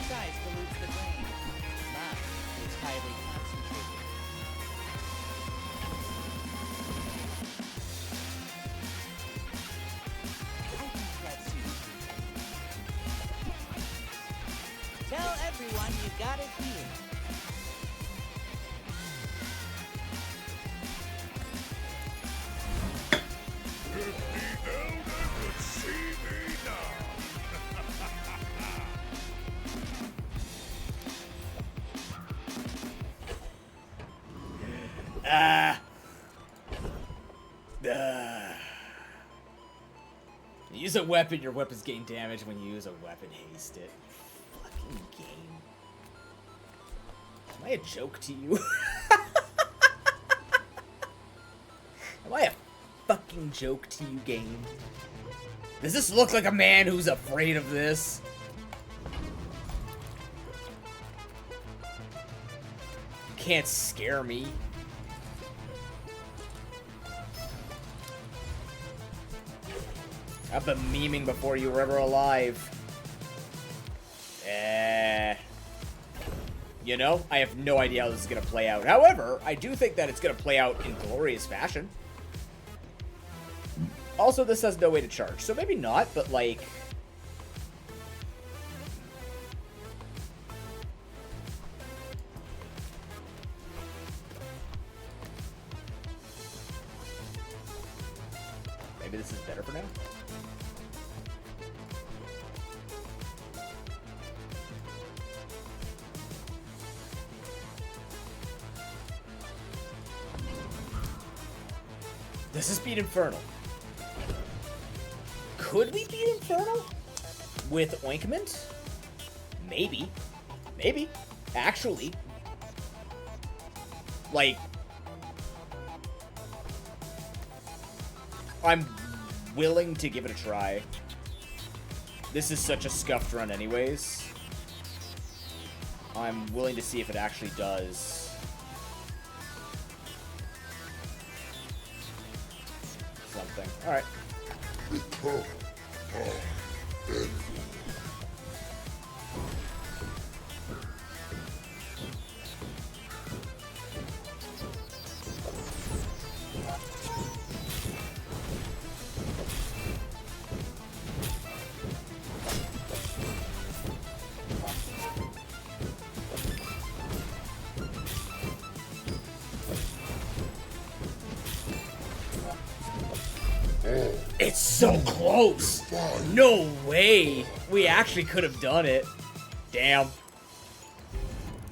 Size pollutes the brain. Mine is highly concentrated. I think that suits you. Tell everyone you got it here. If the elder could see me Use a weapon, your weapons gain damage when you use a weapon. Haste it. Fucking game. Am I a joke to you? Am I a fucking joke to you, game? Does this look like a man who's afraid of this? Can't scare me. I've been memeing before you were ever alive. You know, I have no idea how this is going to play out. However, I do think that it's going to play out in glorious fashion. Also, this has no way to charge, so maybe not, but like... Maybe this is better for now? This is beat Infernal. Could we beat Infernal? With Ointment? Maybe. Maybe. Actually. Like... I'm willing to give it a try. This is such a scuffed run anyways. I'm willing to see if it actually does something. Alright. It's so close! No way! We actually could have done it. Damn.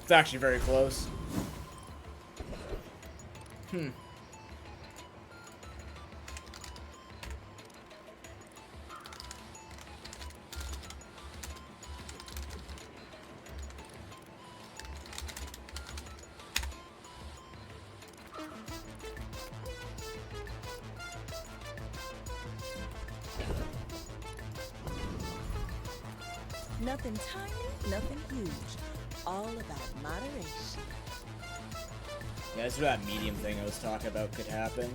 It's actually very close. Nothing tiny, nothing huge. All about moderation. Yeah, that's where that medium thing I was talking about could happen.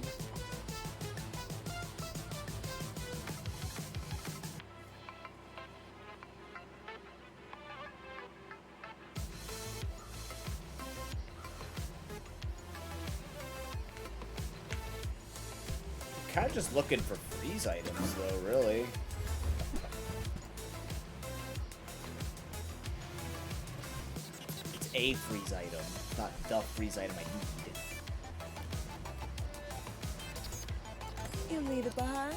Kind of just looking for freeze items, though, really. It's a freeze item, not the freeze item I need. You leave it behind,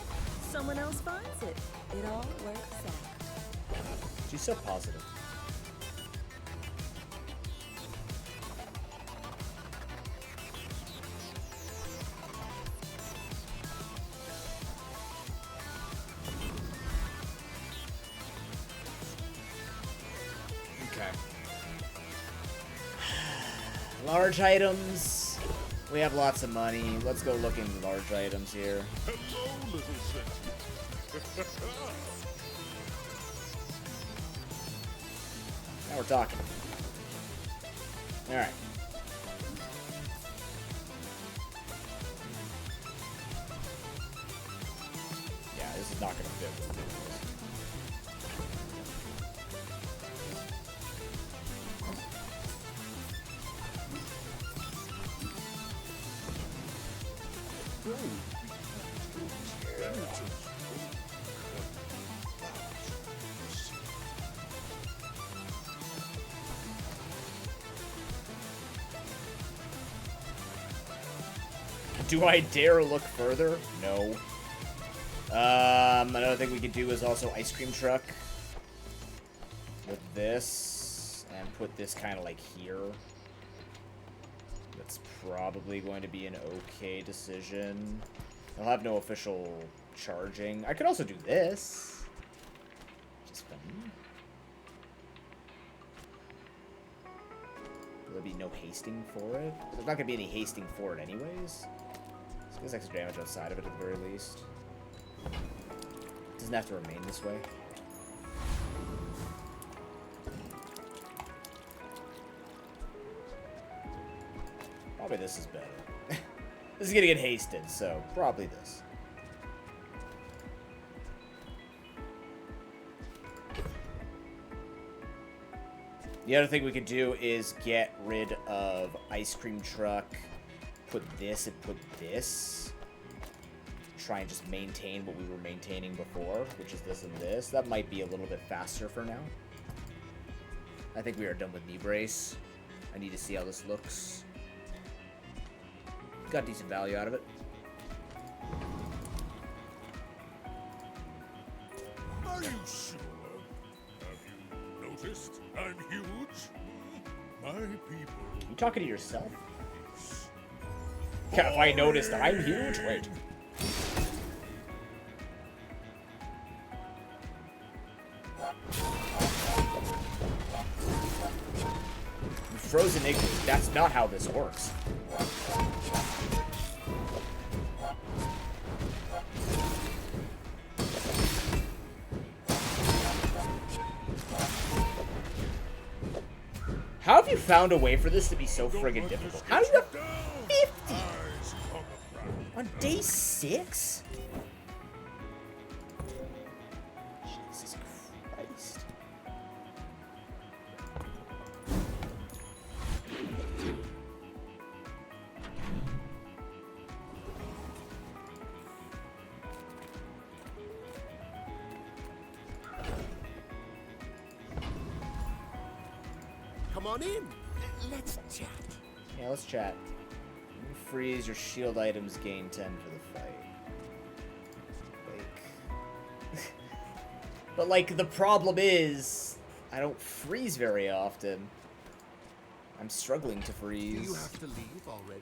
someone else finds it. It all works out. She's so positive. Large items. We have lots of money. Let's go look into large items here. Hello, little sexy. Now we're talking. Alright. Yeah, this is not gonna fit with this. Do I dare look further? No. Another thing we could do is also ice cream truck with this and put this kind of like here. That's probably going to be an okay decision. I'll have no official charging. I could also do this. Just fun. Will there be no hasting for it? There's not going to be any hasting for it anyways. So it does extra damage outside of it at the very least. It doesn't have to remain this way. Probably this is better. This is gonna get hasted, so probably this. The other thing we could do is get rid of ice cream truck, put this and put this. Try and just maintain what we were maintaining before, which is this and this. That might be a little bit faster for now. I think we are done with knee brace. I need to see how this looks. Got decent value out of it. Are you sure? Have you noticed I'm huge? My people. You talking to yourself? Yeah, if I noticed I'm huge? Wait. Frozen igloo. That's not how this works. How have you found a way for this to be so friggin' difficult? How do you have 50? On day 6? Jesus Christ. Come on in. Let's chat. Yeah, let's chat. When you freeze, your shield items gain 10 for the fight. Like... but, like, the problem is... I don't freeze very often. I'm struggling to freeze. Do you have to leave already?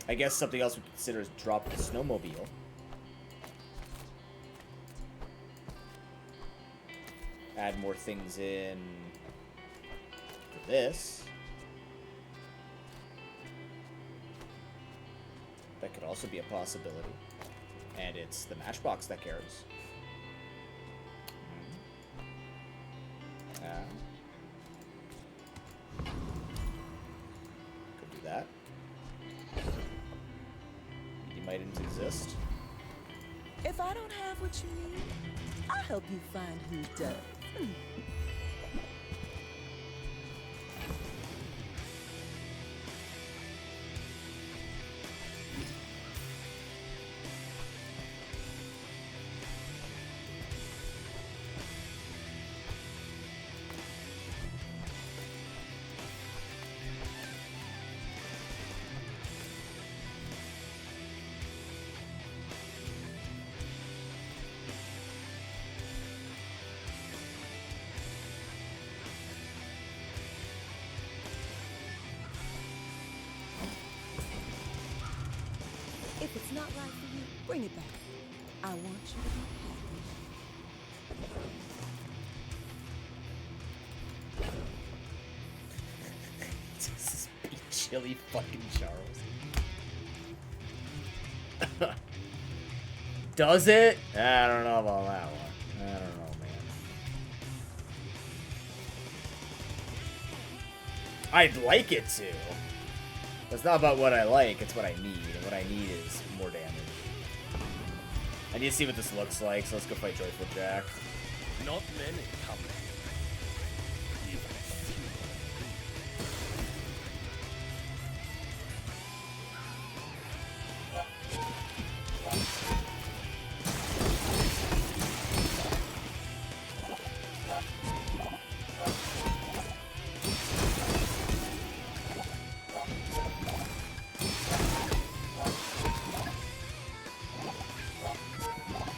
I guess something else we consider is drop the snowmobile. Add more things in for this. That could also be a possibility. And it's the matchbox that carries. Could do that. Medium items exist. If I don't have what you need, I'll help you find who does. If it's not right for you, bring it back. I want you to be This is chili fucking Charles. Does it? I don't know about that one. I don't know, man. I'd like it to. It's not about what I like, it's what I need. And what I need is more damage. I need to see what this looks like, so let's go fight Joyful Jack. Not many come.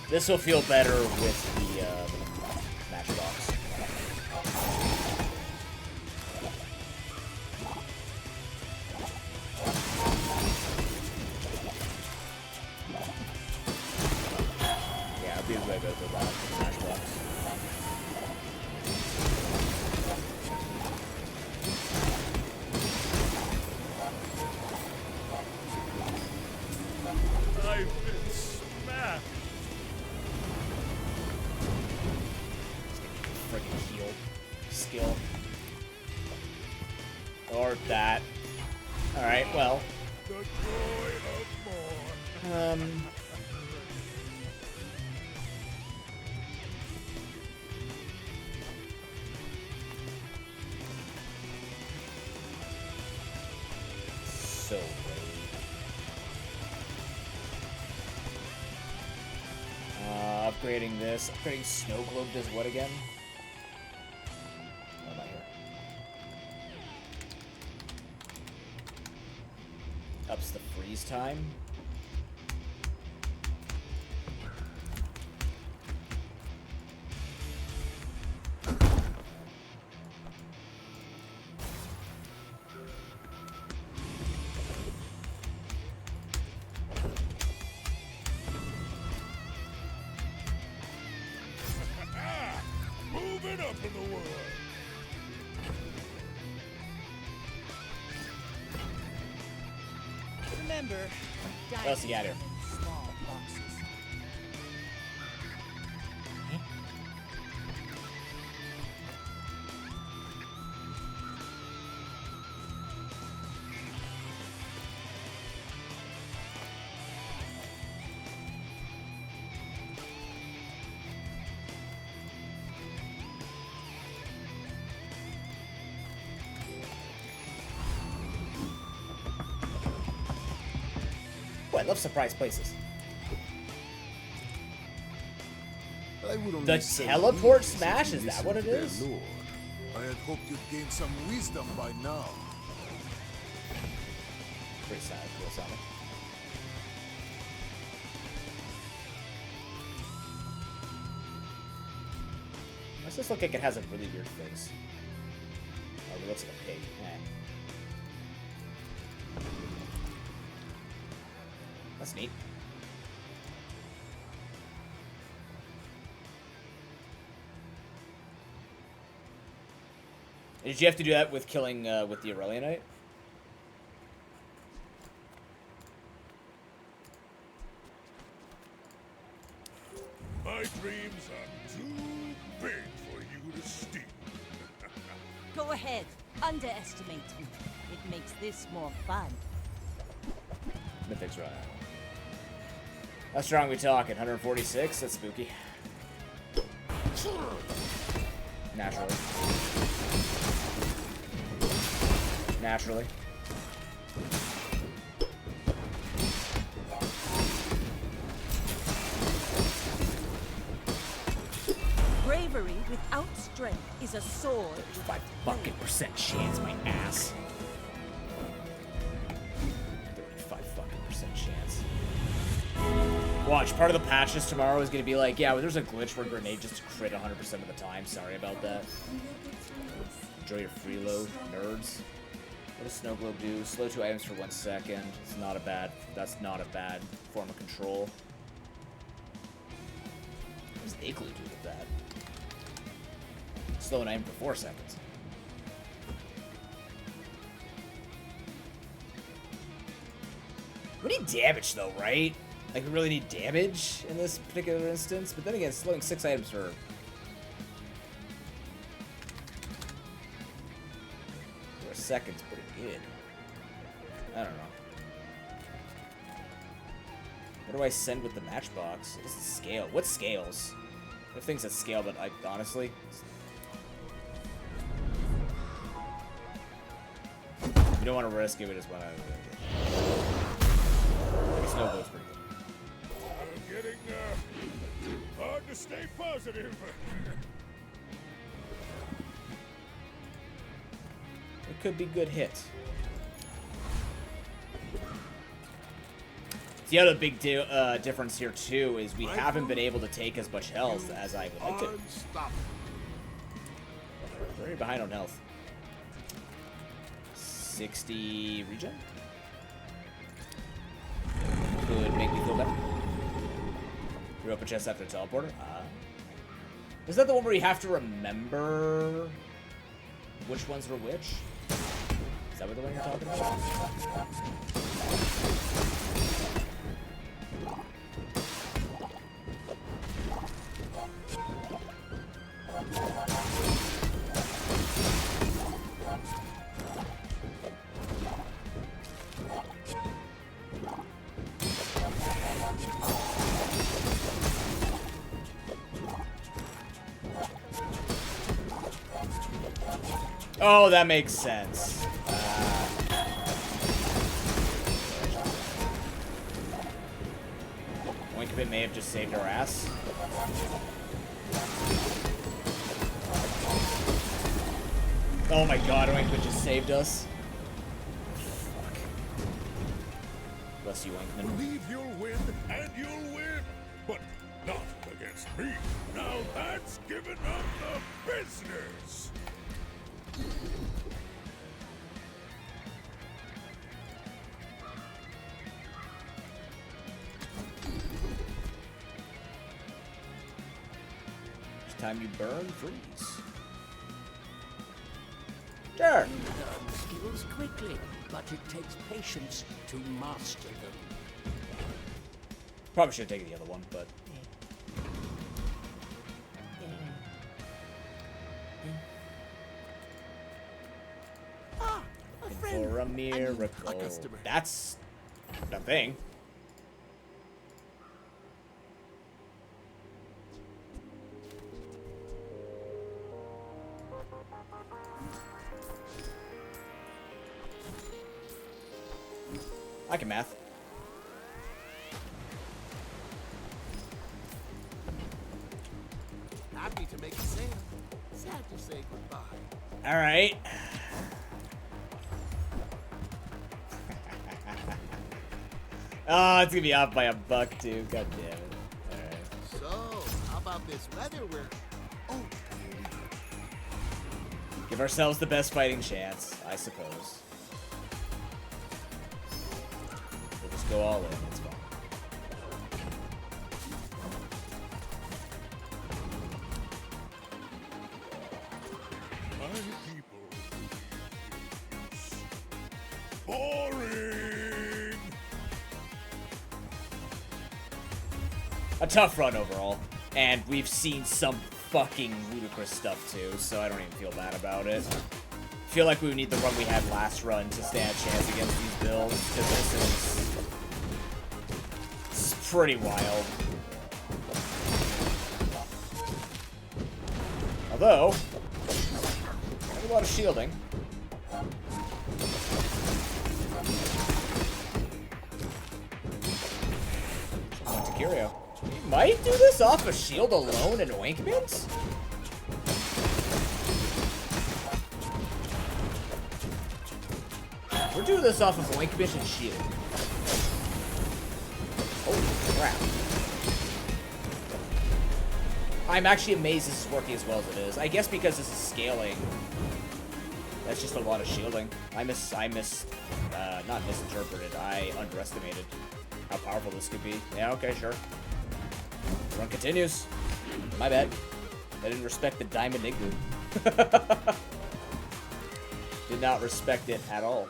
This will feel better with the matchbox. Yeah, I'll be way better with the matchbox. I've been smacked. Friggin' heal skill. Or that. Alright, well. So lame. Upgrading this. Upgrading Snow Globe does what again? Oh, not here. Ups the freeze time. Moving up in the world. Remember, What else you got here? small boxes. Boy, I love surprise places. I would only The sell teleport these if smash? you Is that listened what it to their is? lore. I had hoped you'd gain some wisdom by now. Pretty sad, cool sounding. Does this look like it has a really weird face? Oh, it looks like a pig. Eh. That's neat. Did you have to do that with killing with the Aurelianite? My dreams are too big for you to steal. Go ahead. Underestimate me. It makes this more fun. Mythic's right. How strong we talking? 146? That's spooky. Naturally. Naturally. Bravery without strength is a sword. 35% chance, my ass. 35% chance. Watch, part of the patches tomorrow is gonna be like, yeah, well, there's a glitch where grenade just crit 100% of the time. Sorry about that. Enjoy your freeload, nerds. What does Snow Globe do? Slow 2 items for 1 second. It's not a bad. That's not a bad form of control. What does Igloo do with that? Slow an item for 4 seconds. We need damage though, right? Like, we really need damage in this particular instance. But then again, slowing 6 items for... a second's pretty good. I don't know. What do I send with the matchbox? It's scale. What scales? There are things that scale, but I honestly... You don't want to risk it, we just want to... Snowball's pretty good. Getting hard to stay positive. It could be good hit. The other big difference here too is we haven't been able to take as much health as I would like to. We're behind on health. 60 regen? Could make me feel better. Drew up a chest after a teleporter. Is that the one where you have to remember which ones were which? Is that what the one you're talking about? Oh, that makes sense. Oinkbit may have just saved our ass. Oh my god, Oinkbit just saved us. Fuck. Bless you, Oinkman. Believe you'll win, and you'll win. But not against me. Now that's giving up the business. Each time you burn, freeze. Sure. You learn skills quickly, but it takes patience to master them. Probably should have taken the other one, but... For a miracle. That's the thing. I can math. Happy to make a sale. Sad to say goodbye. All right. Oh, it's gonna be off by $1 too. God damn it. Alright. So, how about this weather we're... Oh, Give ourselves the best fighting chance, I suppose. We'll just go all in, it's fine. My people. Boring. A tough run overall, and we've seen some fucking ludicrous stuff too, so I don't even feel bad about it. I feel like we need the run we had last run to stand a chance against these builds, because this is pretty wild. Although, a lot of shielding. Curio. You might do this off a shield alone and ointment? We're doing this off of ointment and shield. Holy crap. I'm actually amazed this is working as well as it is. I guess because this is scaling. That's just a lot of shielding. not misinterpreted, I underestimated how powerful this could be. Yeah, okay, sure. Run continues. My bad. I didn't respect the diamond igloo. Did not respect it at all.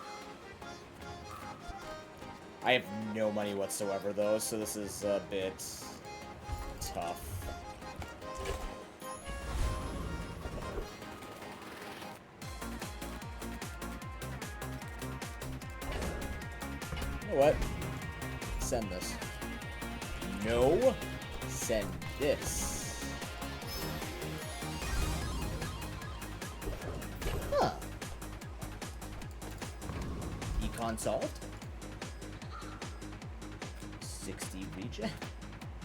I have no money whatsoever, though, so this is a bit tough. You know what? Send this. No. Send this. Huh. Econ solved. 60 regen.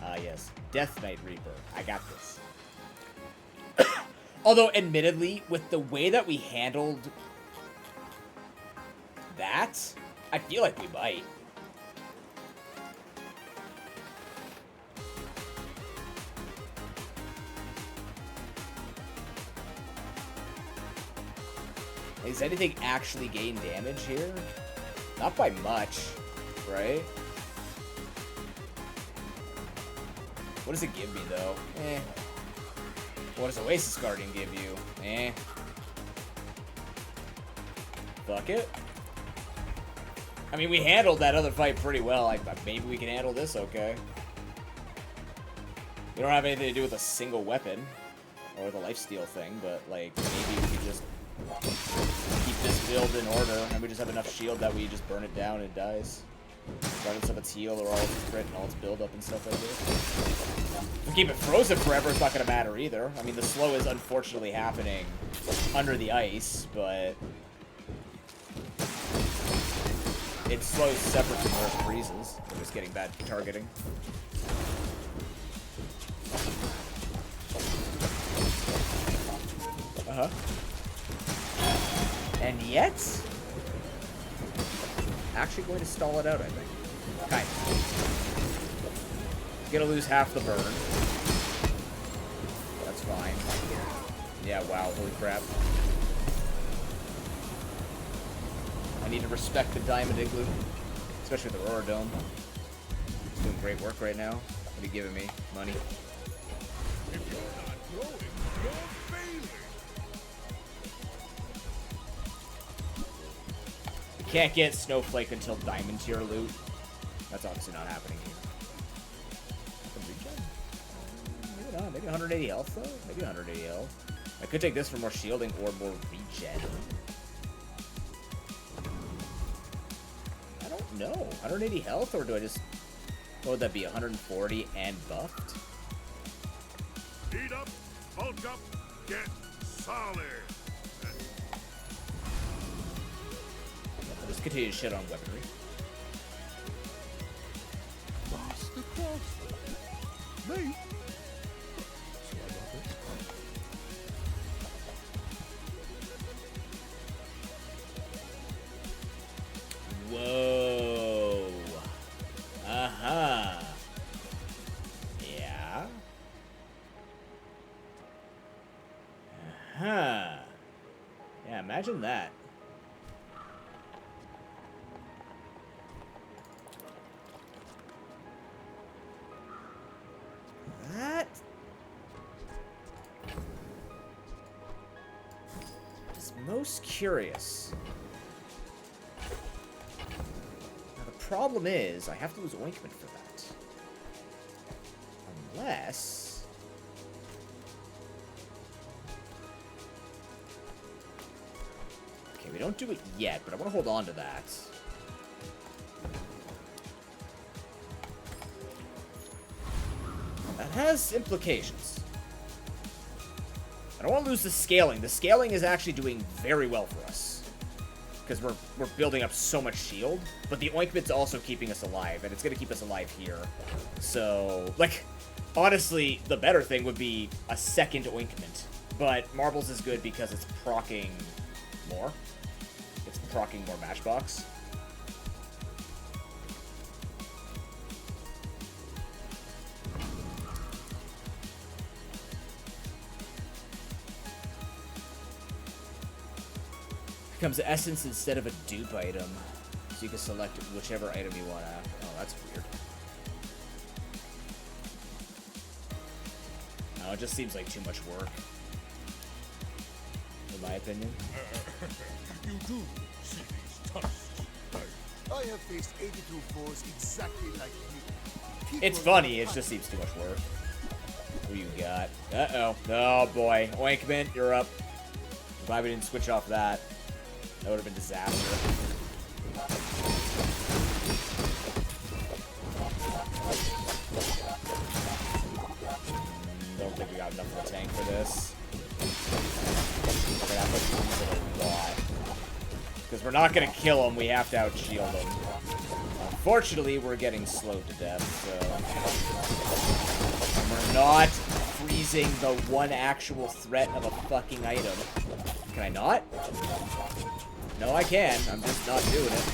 Ah, yes. Death Knight Reaper. I got this. Although, admittedly, with the way that we handled that, I feel like we might. Is anything actually gain damage here? Not by much, right? What does it give me, though? Eh. What does Oasis Guardian give you? Eh. Fuck it. I mean, we handled that other fight pretty well. Maybe we can handle this okay. We don't have anything to do with a single weapon. Or the lifesteal thing, but, like, maybe we could just keep this build in order, and we just have enough shield that we just burn it down and it dies. Regardless of its heal or all its crit and all its build up and stuff like this. If we keep it frozen forever, it's not going to matter either. I mean, the slow is unfortunately happening under the ice, but it slows separate from Earth freezes. We're just getting bad targeting. Uh-huh. And yet, actually going to stall it out, I think. Kind of. Gonna lose half the burn. That's fine. Yeah, wow, holy crap. I need to respect the Diamond Igloo, especially with the Aurora Dome. It's doing great work right now. What are you giving me? Money. If you're not growing, you're failing. You can't get Snowflake until Diamond tier loot. That's obviously not happening here. Maybe not. Maybe 180 health, though? Maybe 180 health. I could take this for more shielding or more regen. I don't know. 180 health, or do I just... What would that be? 140 and buffed? Heat up, bulk up, get solid. I'll just continue to shit on weaponry. Master Craftsman. Mate. Whoa. Uh-huh. Yeah. Uh-huh. Yeah, imagine that. That is most curious. Now the problem is I have to lose ointment for that. Unless okay, we don't do it yet, but I want to hold on to that. That has implications. I don't want to lose the scaling. The scaling is actually doing very well for us. Because we're building up so much shield. But the ointment's also keeping us alive. And it's going to keep us alive here. So, like, honestly, the better thing would be a second ointment. But Marbles is good because it's proccing more. It's proccing more Matchbox. Becomes essence instead of a dupe item. So you can select whichever item you want to. Oh, that's weird. know, it just seems like too much work. In my opinion. You do see these tusks, right? I have faced 82 foes exactly like you. It's funny, it just seems too much work. What do you got? Uh-oh. Oh, boy. Oinkment, you're up. I'm glad we didn't switch off that. That would have been disaster. Don't think we got enough of a tank for this. We're gonna have to use it a lot. Because we're not gonna kill him, we have to out-shield him. Unfortunately, we're getting slowed to death, so... And we're not freezing the one actual threat of a fucking item. Can I not? No, I can. I'm just not doing it.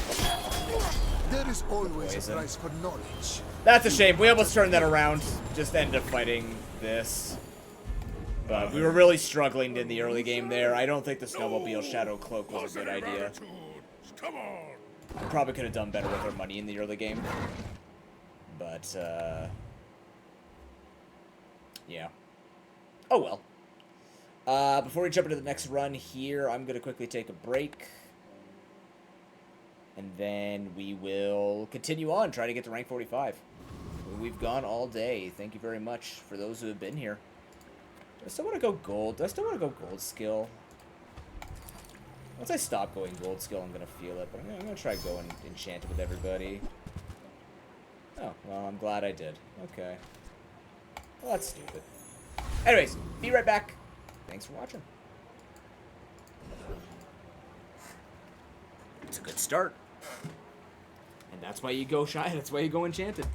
There is always Poison. a price for knowledge. That's a shame. We almost turned that around. Just ended up fighting this. But we were really struggling in the early game there. I don't think the Snowmobile Shadow Cloak was a good idea. Come on. We probably could have done better with our money in the early game. But, yeah. Oh well. Before we jump into the next run here, I'm going to quickly take a break. And then we will continue on, try to get to rank 45. We've gone all day. Thank you very much for those who have been here. Do I still want to go gold? Do I still want to go gold skill? Once I stop going gold skill, I'm going to feel it. But I'm going to try going enchanted with everybody. Oh, well, I'm glad I did. Okay. Well, that's stupid. Anyways, be right back. Thanks for watching. It's a good start. And that's why you go shy. That's why you go enchanted.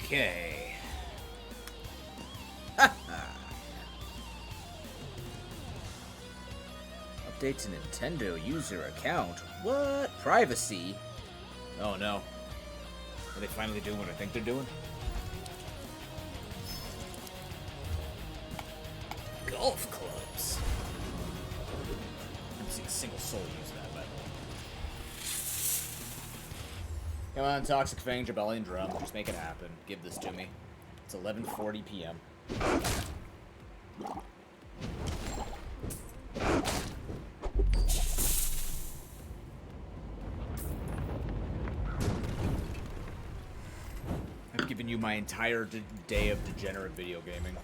Okay. Update to Nintendo user account. What? Privacy? Oh no. Are they finally doing what I think they're doing? Golf clubs. I haven't seen a single soul use that, by the way. Come on, Toxic Fang, Jabellian Drum. Just make it happen. Give this to me. It's 11:40 p.m. I've given you my entire day of degenerate video gaming.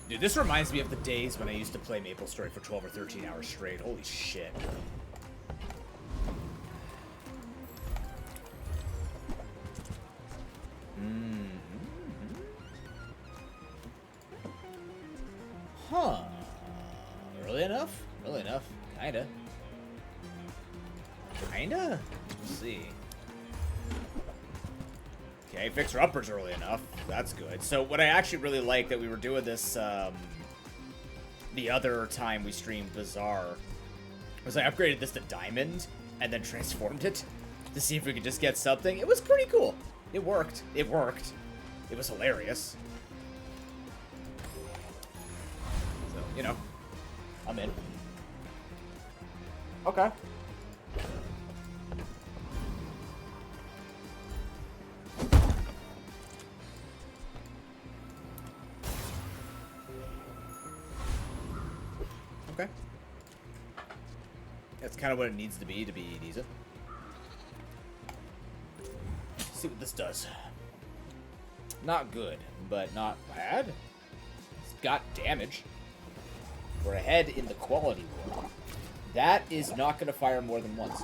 Dude, this reminds me of the days when I used to play Maple Story for 12 or 13 hours straight. Holy shit. Huh. Really enough? Really enough. Kinda. Kinda? Let's see. Okay, fixer-uppers early enough. That's good. So what I actually really like that we were doing this, the other time we streamed Bazaar, was I upgraded this to Diamond and then transformed it to see if we could just get something. It was pretty cool. It worked. It worked. It was hilarious. So, you know, I'm in. Okay. Okay. That's kind of what it needs to be decent. Let's see what this does. Not good, but not bad. It's got damage. We're ahead in the quality war. That is not going to fire more than once.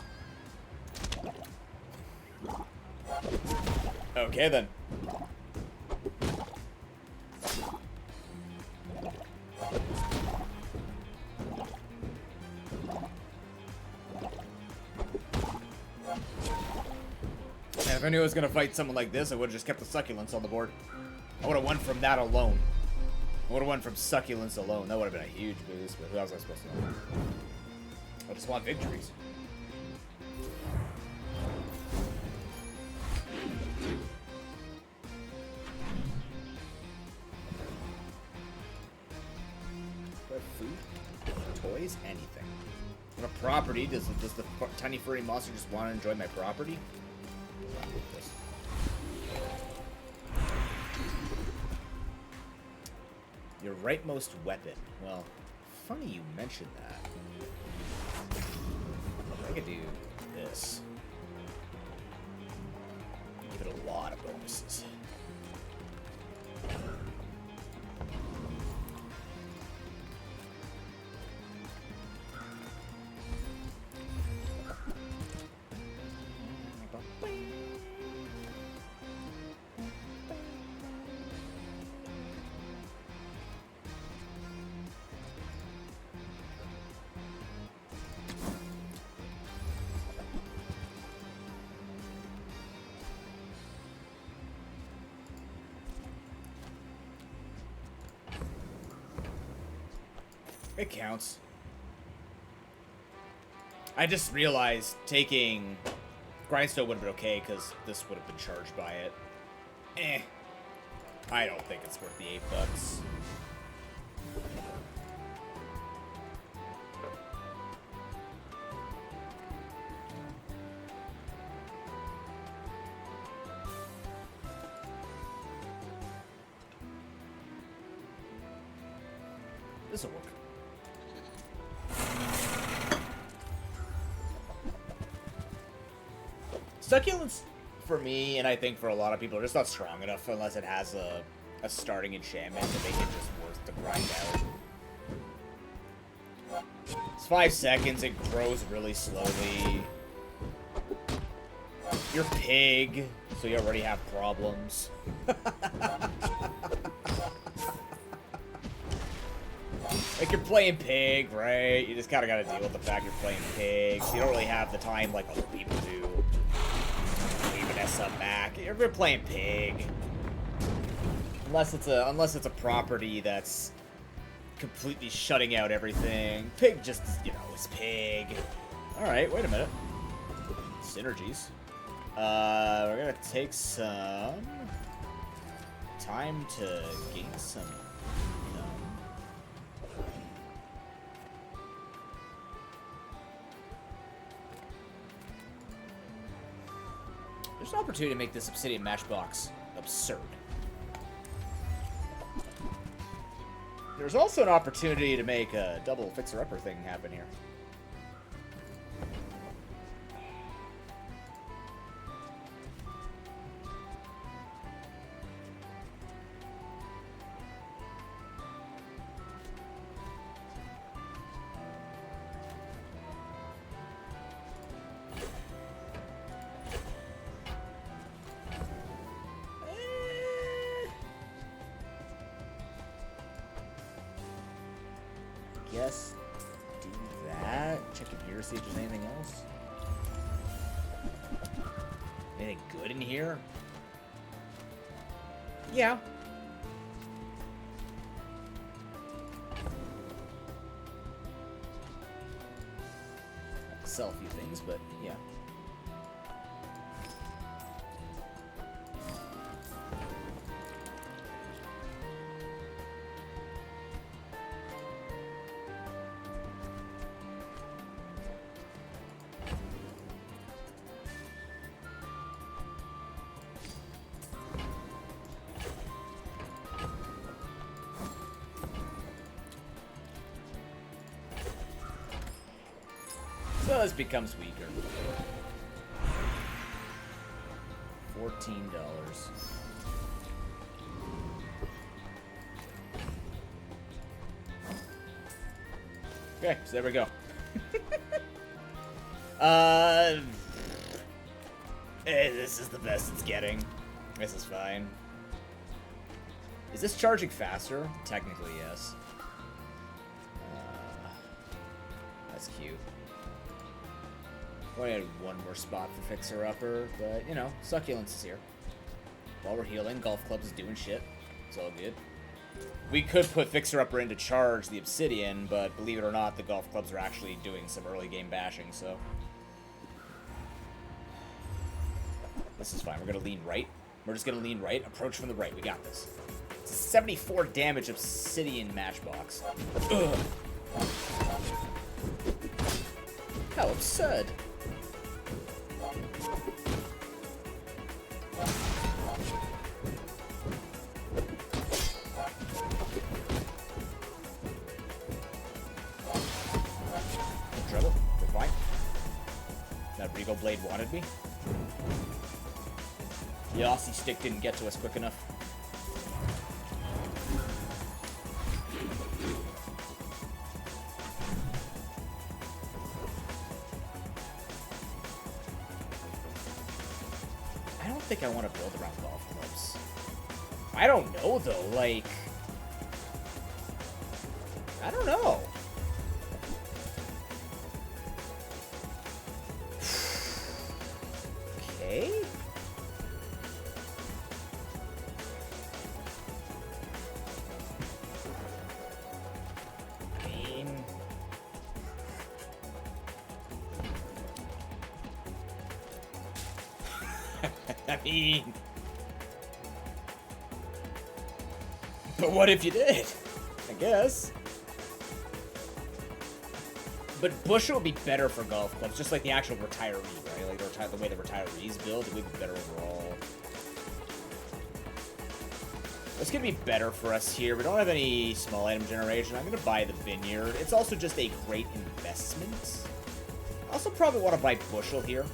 Okay, then. If I knew I was going to fight someone like this, I would have just kept the succulents on the board. I would have won from that alone. I would have won from succulents alone. That would have been a huge boost, but who else was I supposed to know? I just want victories. What food? Toys? Anything. What a property? Does the tiny furry monster just want to enjoy my property? This. Your rightmost weapon. Well, funny you mentioned that. I could do this. Give it a lot of bonuses. It counts. I just realized taking Grindstone would have been okay because this would have been charged by it. Eh. I don't think it's worth the $8. This'll work. Succulents, for me, and I think for a lot of people, are just not strong enough unless it has a starting enchantment to make it just worth the grind out. It's 5 seconds, it grows really slowly. You're pig, so you already have problems. Like, you're playing pig, right? You just kind of got to deal with the fact you're playing pig. So you don't really have the time like other people do. Even mess up back. We're playing Pig. Unless it's a property that's completely shutting out everything. Pig just, you know, is Pig. Alright, wait a minute. Synergies. We're gonna take some time to gain some income. There's an opportunity to make this Obsidian Matchbox absurd. There's also an opportunity to make a double fixer-upper thing happen here. Guess do that. Check in here, see if there's anything else. Anything good in here? Yeah. Sell a few things, but yeah. So this becomes weaker. $14. Okay, so there we go. This is the best it's getting. This is fine. Is this charging faster? Technically, yes. That's cute. Only had one more spot for Fixer Upper, but you know, Succulence is here. While we're healing, Golf Clubs is doing shit. It's all good. We could put Fixer Upper in to charge the Obsidian, but believe it or not, the Golf Clubs are actually doing some early game bashing, so. This is fine. We're gonna lean right. We're just gonna lean right. Approach from the right. We got this. It's a 74 damage Obsidian Matchbox. Ugh. How absurd. Trouble. We're fine. That Regal Blade wanted me. The Aussie stick didn't get to us quick enough. I don't think I want to build around golf clubs. I don't know though, like... I don't know. Okay. I mean... But what if you did? I guess. But Bushel would be better for golf clubs, just like the actual retiree, right? Like the way the retirees build, it would be better overall. What's going to be better for us here? We don't have any small item generation. I'm going to buy the vineyard. It's also just a great investment. I also probably want to buy Bushel here.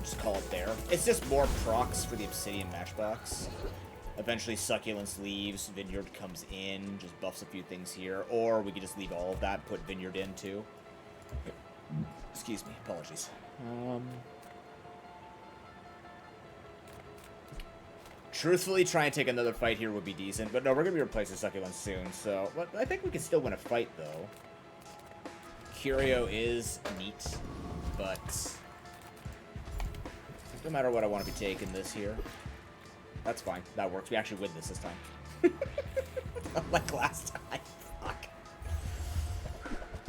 Just call it there. It's just more procs for the Obsidian Matchbox. Eventually Succulence leaves, Vineyard comes in, just buffs a few things here. Or we could just leave all of that, put Vineyard in too. Excuse me, apologies. Truthfully, try and take another fight here would be decent, but no, we're going to be replacing Succulence soon, so... But I think we can still win a fight, though. Curio is neat, but... No matter what I want to be taking this here. That's fine. That works. We actually win this time. Like last time. Fuck.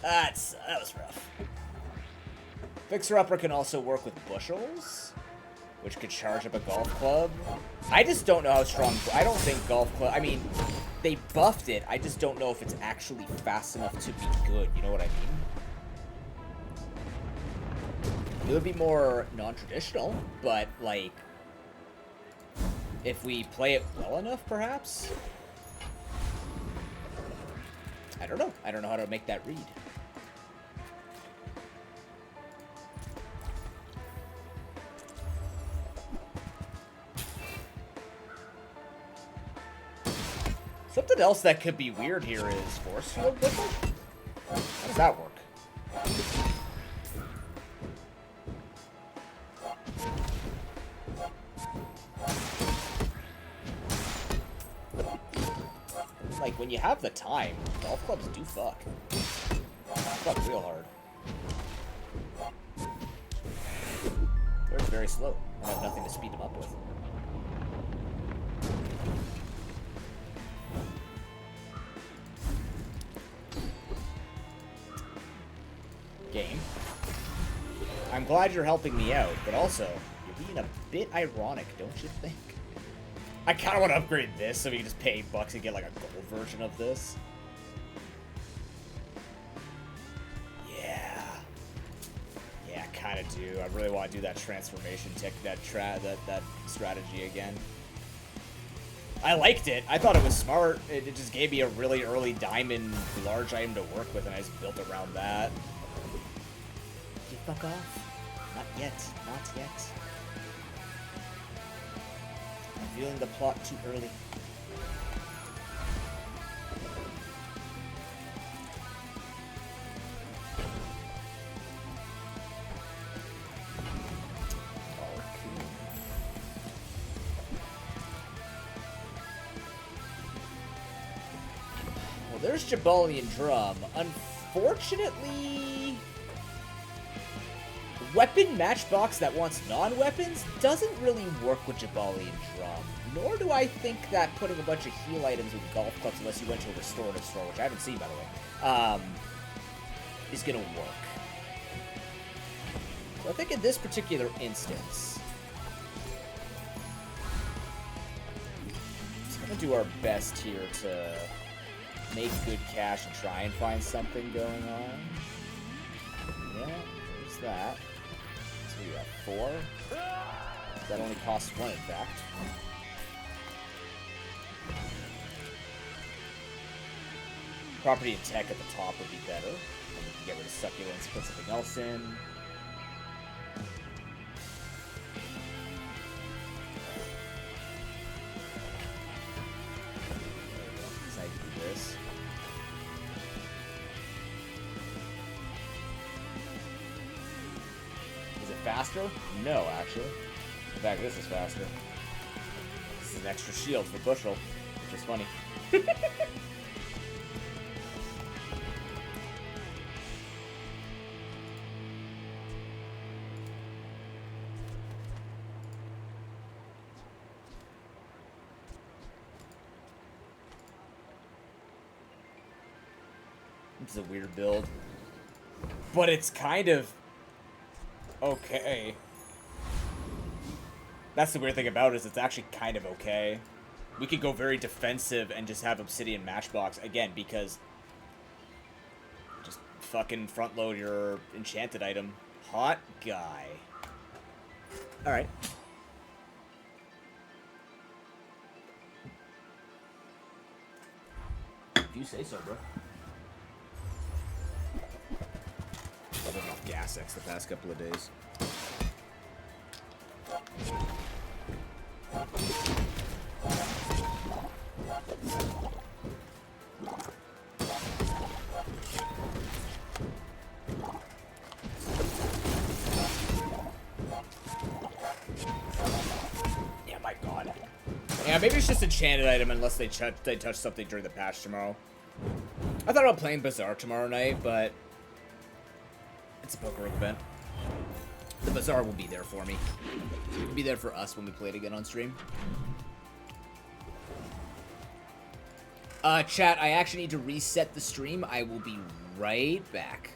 That was rough. Fixer-Upper can also work with bushels, which could charge up a golf club. I just don't know how strong... I don't think golf club... I mean, they buffed it. I just don't know if it's actually fast enough to be good. You know what I mean? It would be more non-traditional, but, like, if we play it well enough, perhaps? I don't know. I don't know how to make that read. Something else that could be weird here is force field bushel? How does that work? Like, when you have the time, golf clubs do fuck. Fuck real hard. They're very slow. I have nothing to speed them up with. Game. I'm glad you're helping me out, but also, you're being a bit ironic, don't you think? I kind of want to upgrade this so we can just pay $8 and get like a gold version of this. Yeah. Yeah, I kind of do. I really want to do that transformation tech, that strategy again. I liked it. I thought it was smart. It just gave me a really early diamond large item to work with, and I just built around that. You fuck off. Not yet. Not yet. Revealing the plot too early. Well, there's Jabalian Drum. Unfortunately, weapon matchbox that wants non-weapons doesn't really work with Jabalian Drum. Nor do I think that putting a bunch of heal items with golf clubs, unless you went to a restorative store, which I haven't seen, by the way, is going to work. So I think in this particular instance, we're going to do our best here to make good cash and try and find something going on. Yeah, there's that. So we got 4. That only costs 1, in fact. Property and tech at the top would be better. And we can get rid of succulents, put something else in. So I can do this. Is it faster? No, actually. In fact, this is faster. This is an extra shield for bushel, which is funny. It's a weird build, but it's kind of okay. That's the weird thing about it, is it's actually kind of okay. We could go very defensive and just have Obsidian Matchbox again, because just fucking front load your enchanted item. Hot guy. All right. If you say so, bro. I've been off gas X the past couple of days. Yeah, my god. Yeah, maybe it's just a enchanted item unless they touch something during the patch tomorrow. I thought about playing Bazaar tomorrow night, but it's a poker event. The Bazaar will be there for me. It'll be there for us when we play it again on stream. Chat, I actually need to reset the stream. I will be right back.